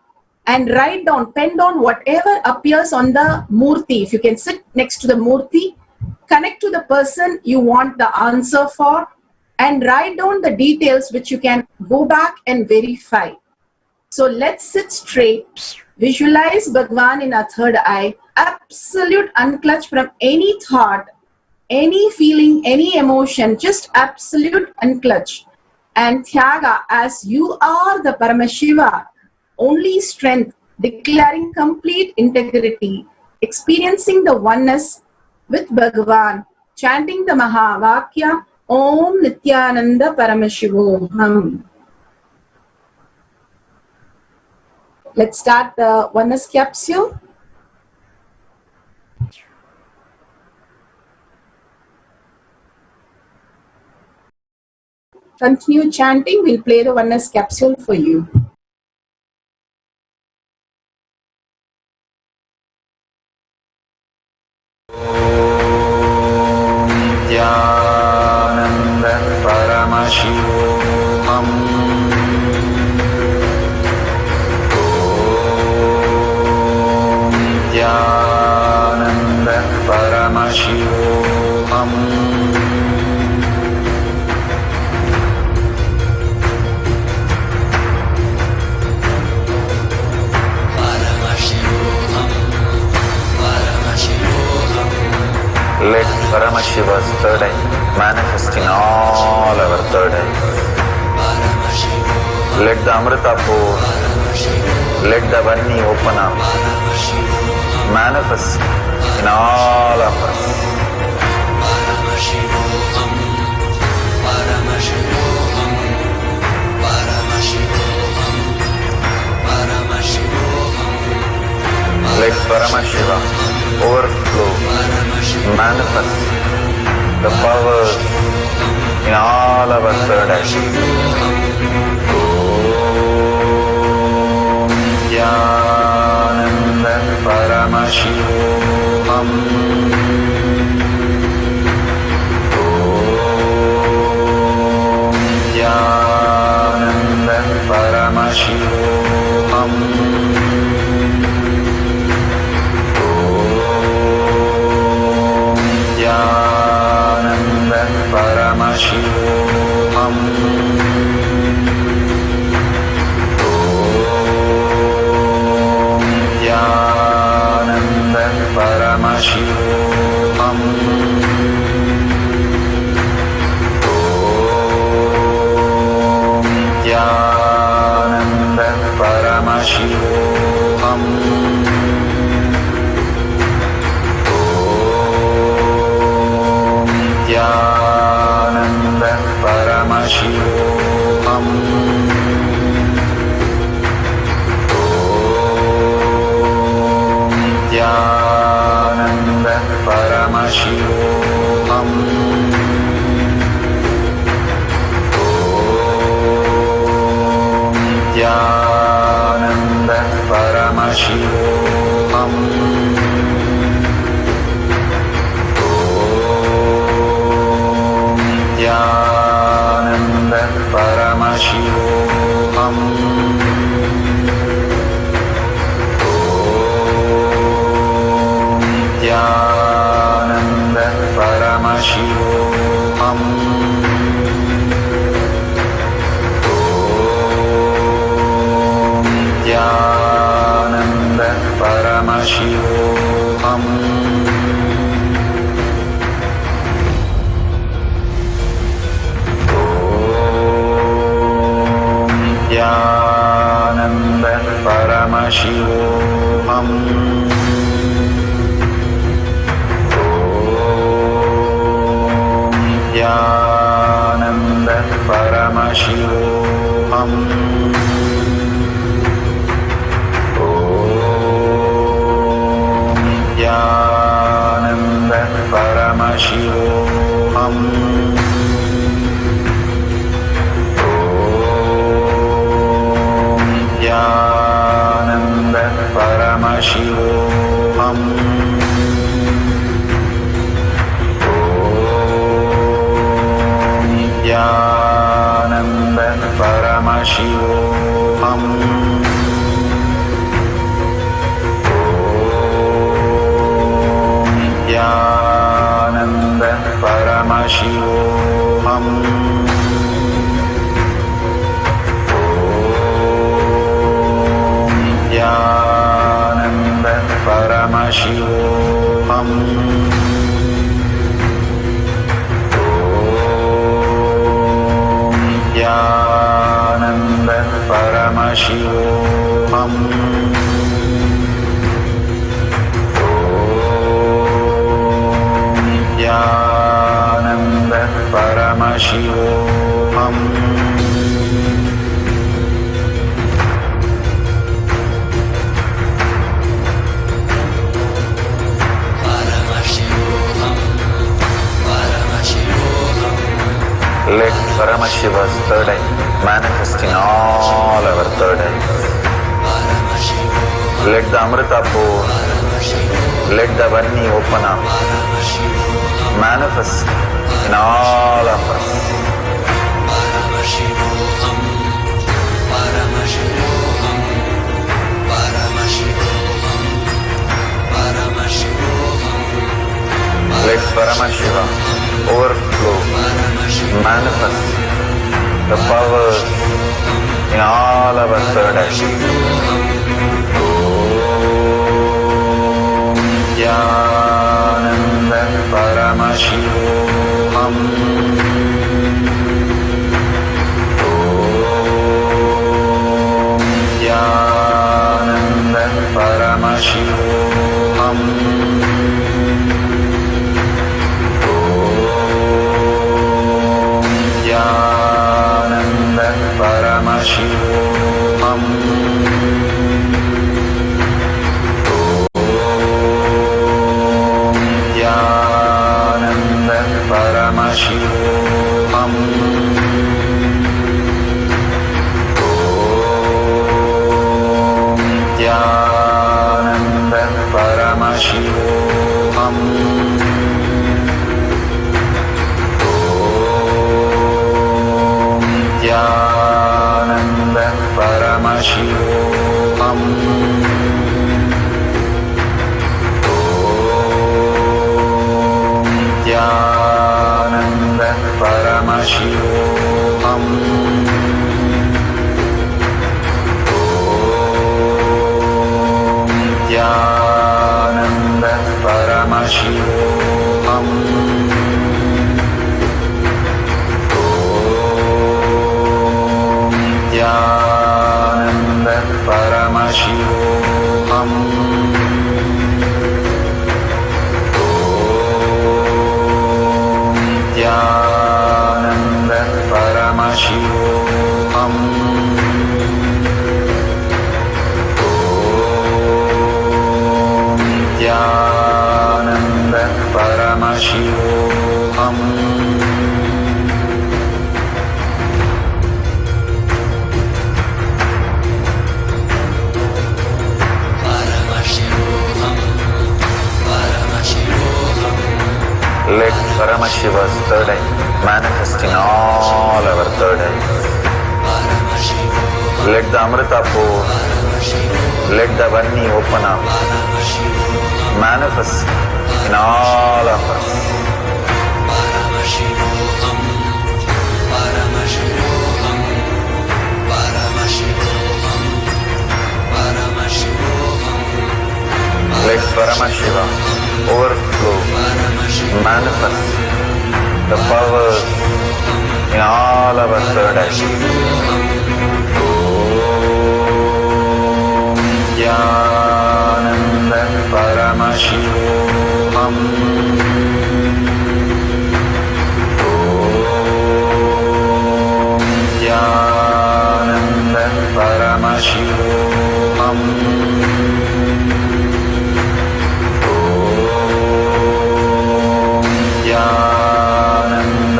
Speaker 12: And write down, pen down whatever appears on the Murti. If you can sit next to the Murti, connect to the person you want the answer for, and write down the details which you can go back and verify. So let's sit straight, visualize Bhagavan in our third eye, absolute unclutch from any thought, any feeling, any emotion, just absolute unclutch. And Tyaga, as you are the Paramashiva, only strength, declaring complete integrity, experiencing the oneness with Bhagavan, chanting the Mahavakya, Om Nithyananda Paramashivam. Let's start the oneness capsule. Continue chanting, we'll play the oneness capsule for you.
Speaker 4: Nithyananda Paramashivam. Om Nithyananda Paramashivam. Let Paramashiva's third eye manifest in all our third eyes. Let the Amrita pour, let the Vanni open up, manifest in all of us. Let Paramashiva overflow, manifest the powers in all our third eyes. Om Nithyananda Paramashivam. Om Nithyananda Paramashivam. Paramashivam. Om Nithyananda Paramashivam.
Speaker 1: Paramashivam. Nithyananda Paramashivam. Nithyananda Paramashivam. Nithyananda Paramashivam. Nithyananda Paramashivam. Nithyananda Paramashivam. Nithyananda Paramashivam. Nithyananda Paramashivam. Nithyananda Paramashivam. Nithyananda Paramashivam. Nithyananda Paramashivam. Nithyananda Paramashivam. Nithyananda Paramashivam. Nithyananda Paramashivam. Nithyananda Paramashivam. Let Paramashiva's third eye manifest in all our third eyes. Let the Amrita pour, let the Vanni open up, manifest in all of us. Let Paramashiva overflow, manifest the powers in all our third eyes. Nithyananda Paramashivam. Nithyananda Paramashivam. Nithyananda Paramashivam. Nithyananda Paramashivam. Nithyananda Paramashivam. Nithyananda Paramashivam. Nithyananda Paramashivam. Nithyananda Paramashivam. Nithyananda Paramashivam. Nithyananda Paramashivam. Paramashivam. Nithyananda Paramashivam. Let Paramashiva's third eye manifest in all our third eyes. Let the Amrita pour, let the Vanni open up, manifest in all of us. Let Paramashiva overflow, manifest the powers in all our third eyes. Om Nithyananda Paramashivam. Om Nithyananda Paramashivam.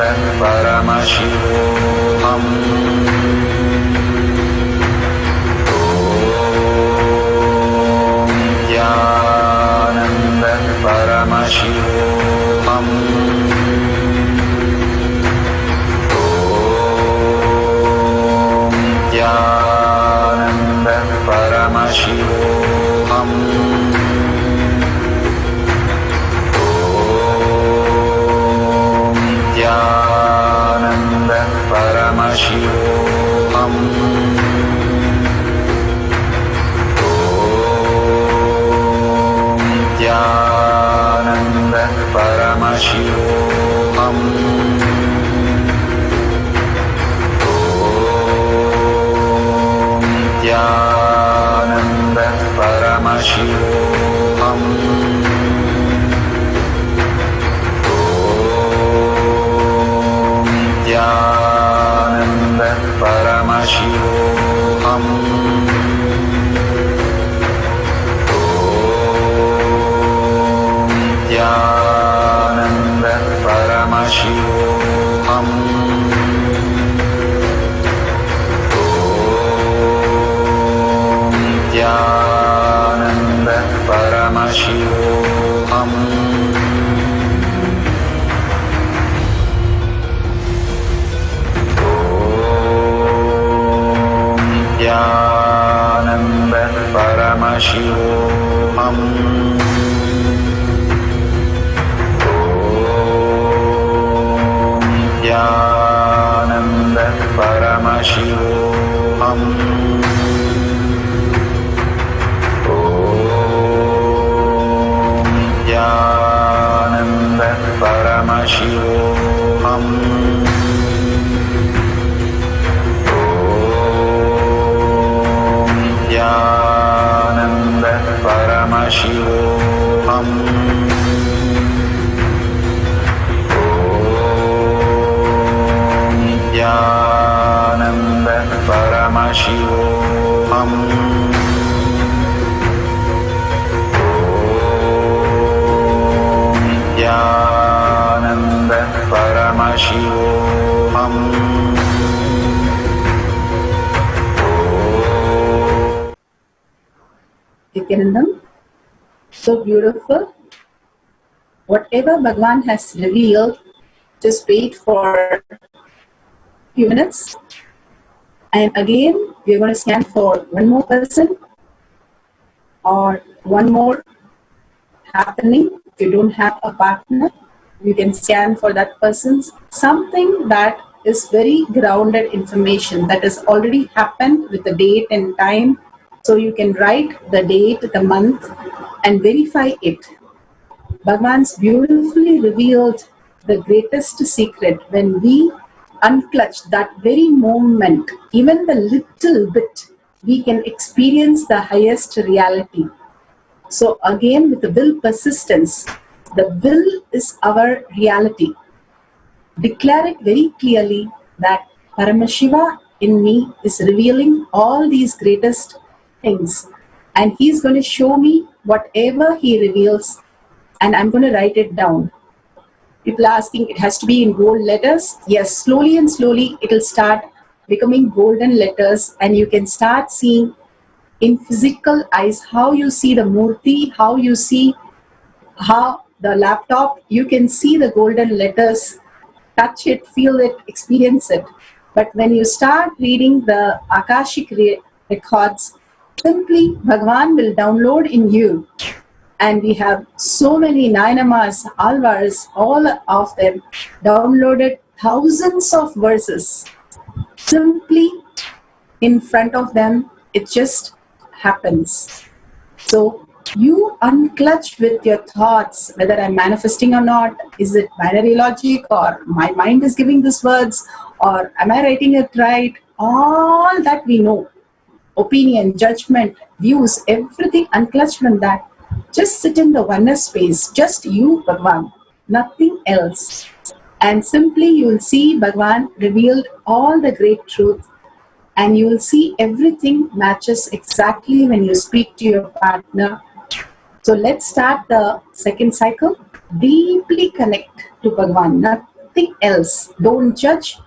Speaker 1: Paramashivam. Om Nithyananda Paramashivam. Om Nithyananda Paramashivam. Paramashivam. Om Nithyananda Paramashivam. Om Nithyananda Paramashivam. Paramashivam. Om Nithyananda Paramashivam. Om Nithyananda Paramashivam. Nithyananda Paramashivam. Om Nithyananda Paramashivam. Om Nithyananda Paramashivam. Nithyananda Paramashivam. Om Nithyananda Paramashivam. Om Nithyananda Paramashivam.
Speaker 12: Nithyanandam, so beautiful. Whatever Bhagavan has revealed, just wait for a few minutes. And again, we are going to scan for one more person or one more happening. If you don't have a partner, you can scan for that person's something that is very grounded information that has already happened with the date and time. So you can write the date, the month, and verify it. Bhagavan's beautifully revealed the greatest secret when we unclutch that very moment, even the little bit, we can experience the highest reality. So again, with the will persistence, the will is our reality. Declare it very clearly that Paramashiva in me is revealing all these greatest things. And he's going to show me whatever he reveals, and I'm going to write it down. People are asking, it has to be in gold letters. Yes, slowly and slowly it will start becoming golden letters, and you can start seeing in physical eyes how you see the murti, how you see how the laptop, you can see the golden letters, touch it, feel it, experience it. But when you start reading the Akashic records, simply Bhagwan will download in you. And we have so many Nayanamas, Alvars, all of them downloaded thousands of verses. Simply in front of them, it just happens. So you unclutch with your thoughts, whether I'm manifesting or not, is it binary logic, or my mind is giving these words, or am I writing it right? All that we know, opinion, judgment, views, everything, unclutch from that. Just sit in the oneness space, just you, Bhagwan, nothing else. And simply you will see Bhagwan revealed all the great truth, and you will see everything matches exactly when you speak to your partner. So let's start the second cycle. Deeply connect to Bhagwan, nothing else. Don't judge.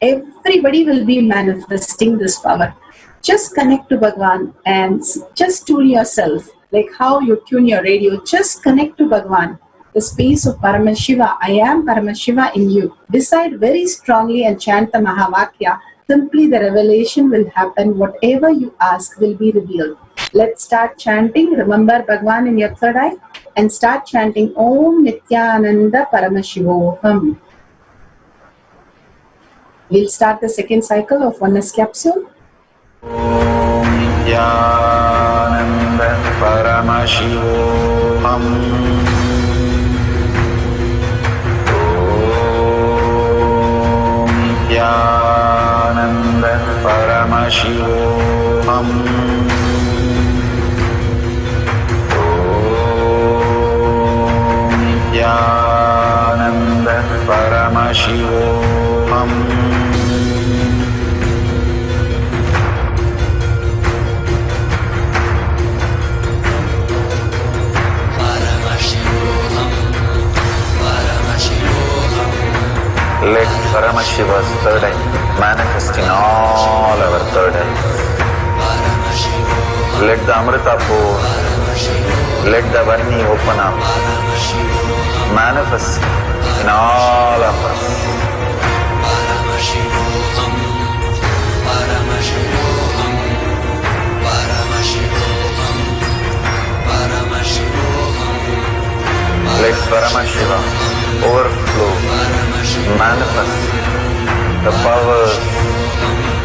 Speaker 12: Everybody will be manifesting this power. Just connect to Bhagwan and just tune yourself. Like how you tune your radio, just connect to Bhagwan, the space of Paramashiva. I am Paramashiva in you. Decide very strongly and chant the Mahavakya. Simply the revelation will happen. Whatever you ask will be revealed. Let's start chanting. Remember Bhagwan in your third eye and start chanting Om Nithyananda Paramashivam. We'll start the second cycle of Oneness capsule.
Speaker 1: Nithyananda Paramashivam. Nithyananda Paramashivam. Nithyananda Paramashivam. Let Paramashiva's third eye manifest in all our third eyes. Let the Amrita pour, let the Varni open up, manifest in all of us. Let Paramashiva overflow, manifest the powers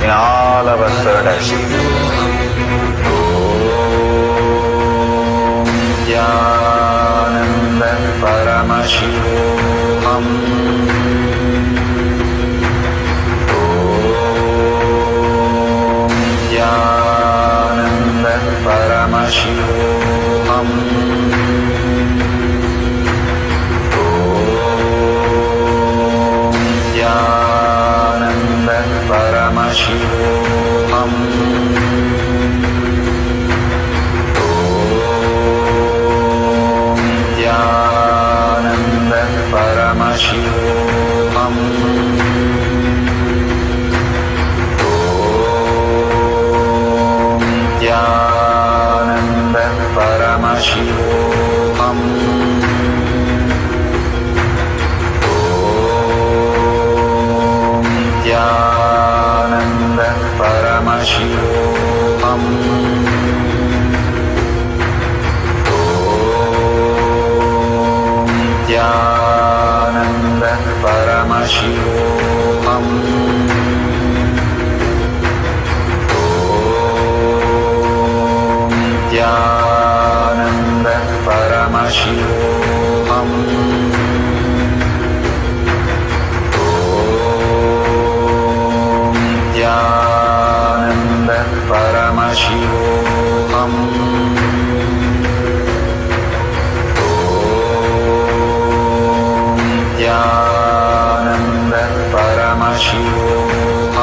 Speaker 1: in all our third eyes. Om Nithyananda Paramashivam. Om Nithyananda Paramashivam. Paramashivam. Om Nithyananda Paramashivam. Om Nithyananda Paramashivam. Paramashivam. Om Nithyananda Paramashivam. Om Nithyananda Paramashivam. Paramashivam. Om Nithyananda Paramashivam.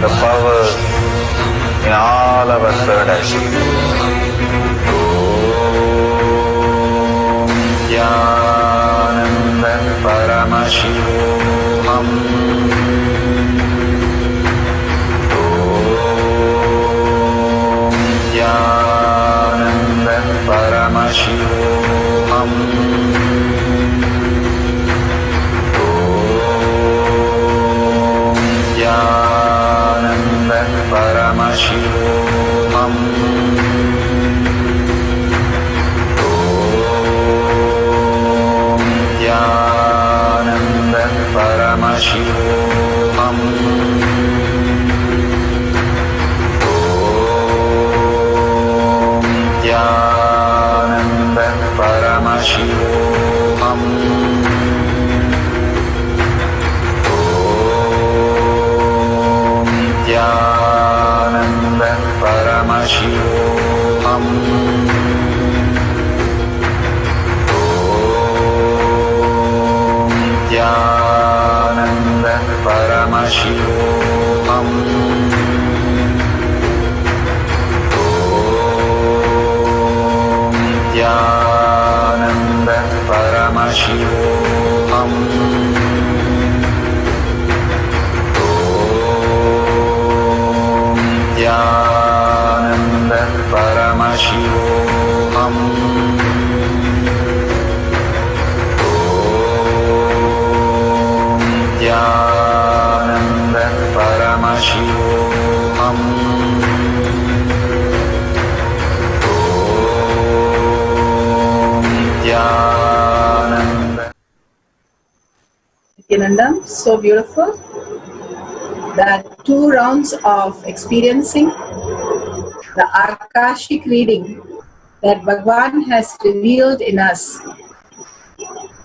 Speaker 1: the powers in all our third eye. Nithyananda Paramashivam. Nithyananda Paramashivam. Nithyananda Paramashivam. Nithyananda Paramashivam. Nithyananda Paramashivam. Nithyananda Paramashivam. Nithyananda Paramashivam. Nithyananda Paramashivam. Nithyananda Paramashivam. Nithyananda Paramashivam. Nithyananda.
Speaker 12: Nithyanandam, so beautiful. That 2 rounds of experiencing the Akashic reading that Bhagwan has revealed in us,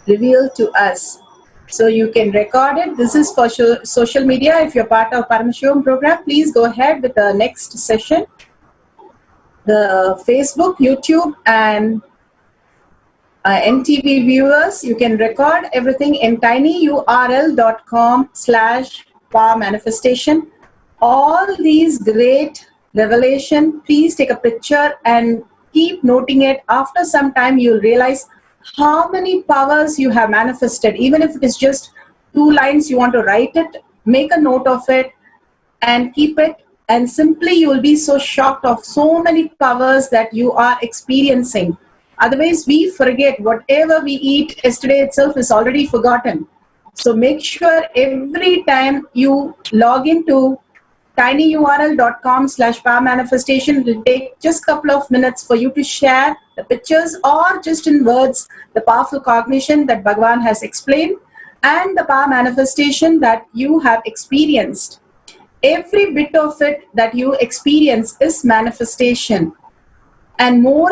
Speaker 12: revealed to us. So you can record it. This is for social media. If you're part of Paramashivam program, please go ahead with the next session. The Facebook, YouTube, and NTV viewers, you can record everything in tinyurl.com/powermanifestation. All these great revelation, please take a picture and keep noting it. After some time, you'll realize how many powers you have manifested. Even if it is just 2 lines, you want to write it, make a note of it and keep it. And simply you will be so shocked of so many powers that you are experiencing. Otherwise, we forget. Whatever we eat yesterday itself is already forgotten. So make sure every time you log into tinyurl.com/powermanifestation, it will take just a couple of minutes for you to share the pictures or just in words the powerful cognition that Bhagwan has explained and the power manifestation that you have experienced. Every bit of it that you experience is manifestation. And more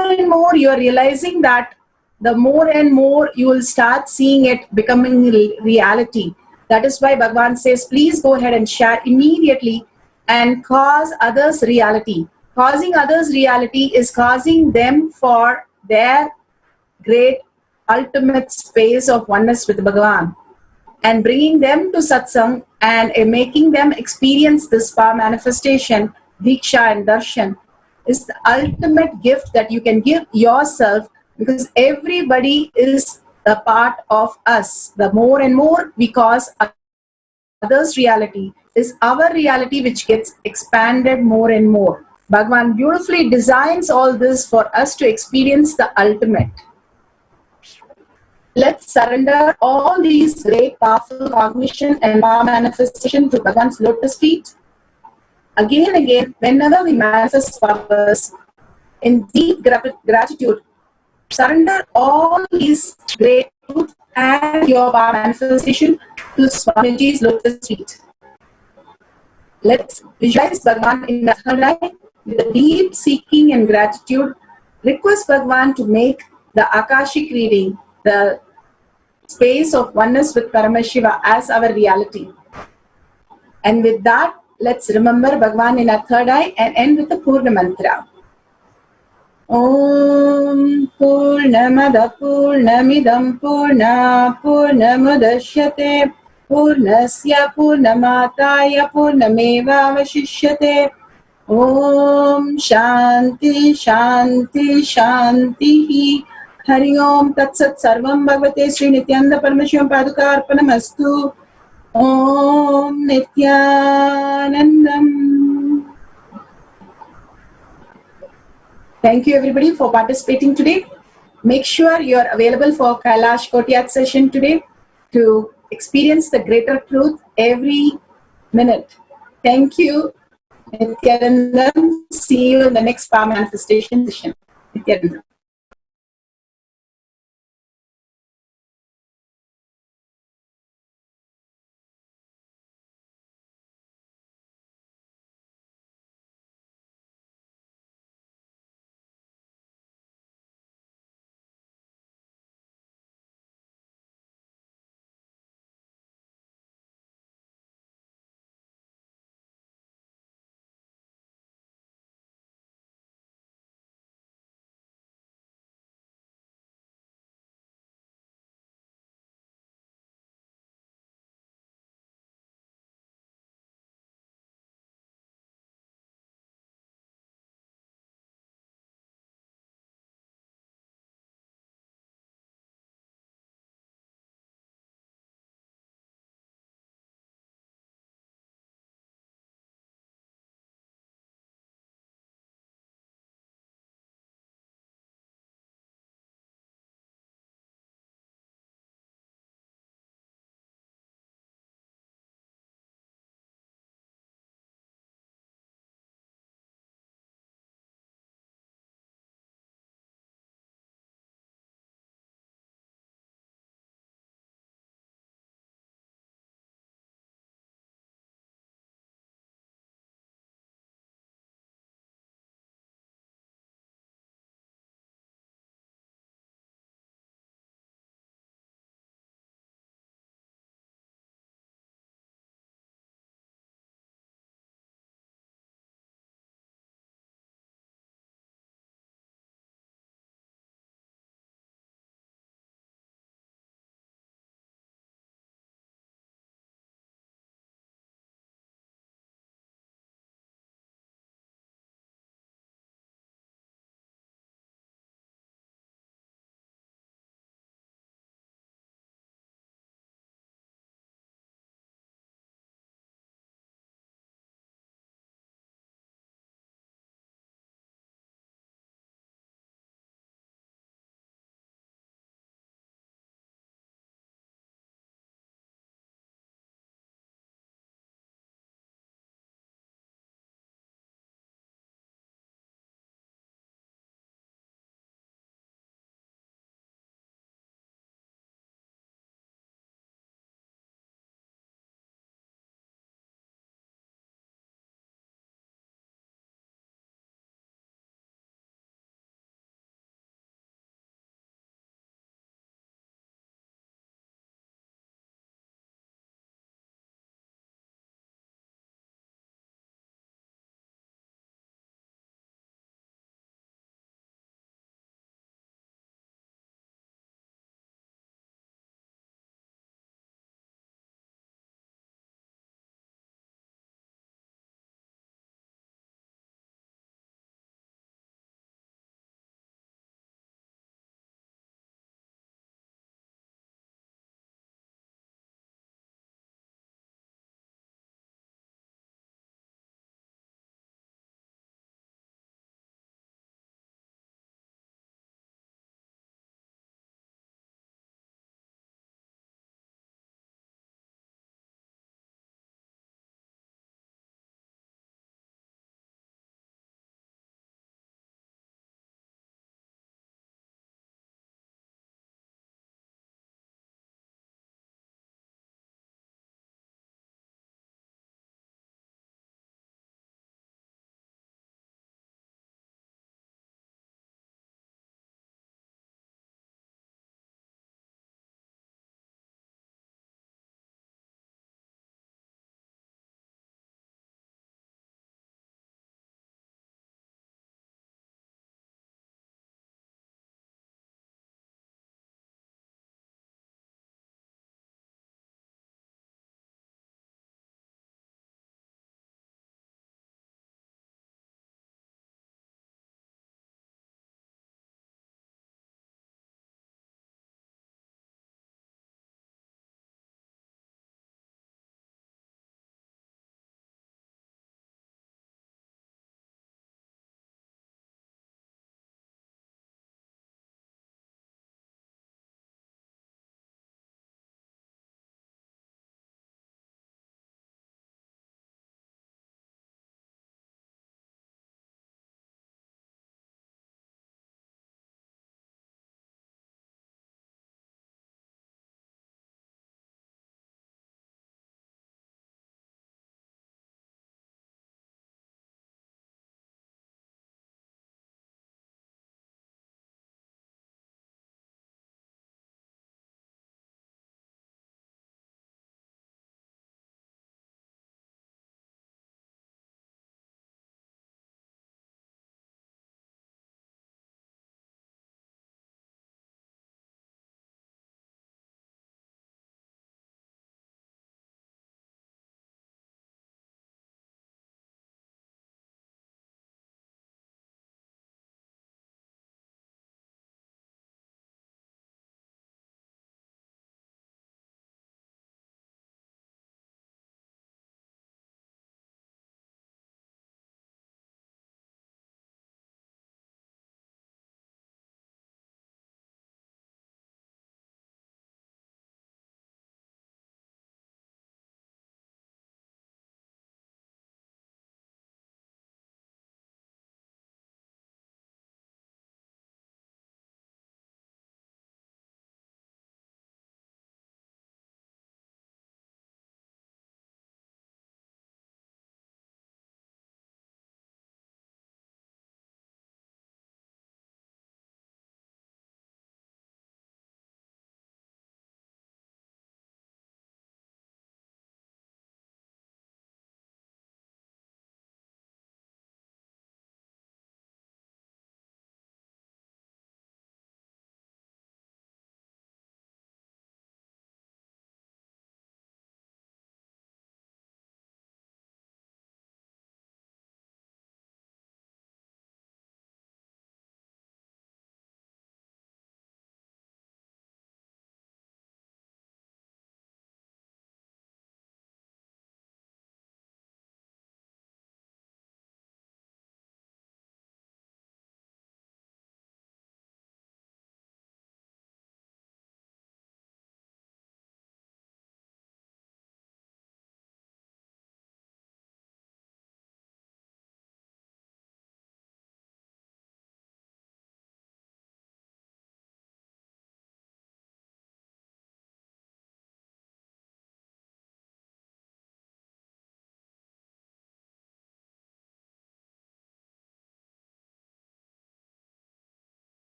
Speaker 12: you are realizing that the more and more you will start seeing it becoming reality. That is why Bhagwan says, please go ahead and share immediately and cause others reality. Causing others reality is causing them for their great ultimate space of oneness with Bhagwan and bringing them to Satsang and making them experience this power manifestation, Diksha and Darshan, is the ultimate gift that you can give yourself, because everybody is a part of us. The more and more we cause others' reality is our reality, which gets expanded more and more. Bhagwan beautifully designs all this for us to experience the ultimate. Let's surrender all these great powerful cognition and power manifestation to Bhagwan's lotus feet. Again and again, whenever we manifest powers, in deep gratitude, surrender all these great truth and your power manifestation to Swamiji's lotus feet. Let's visualize Bhagwan in the third eye with a deep seeking and gratitude. Request Bhagwan to make the Akashic reading, the space of oneness with Paramashiva, as our reality. And with that, let's remember Bhagwan in our third eye and end with the Purna mantra. Om Purnamada Purnamidam Purna Purnamudashyate पूर्णस्य पूर्णमादाय पूर्णमेवावशिष्यते। ॐ शान्ति शान्ति शान्तिः। हरि ओम तत्सत्। सर्वं भगवते श्री नित्यानंद परमशिवं पादुकार्पणमस्तु। ॐ नित्यानन्दम्। Thank you everybody for participating today. Make sure you are available for Kailash Kotiyat session today to experience the greater truth every minute. Thank you. Nithyanandam. See you in the next power manifestation session. Nithyanandam.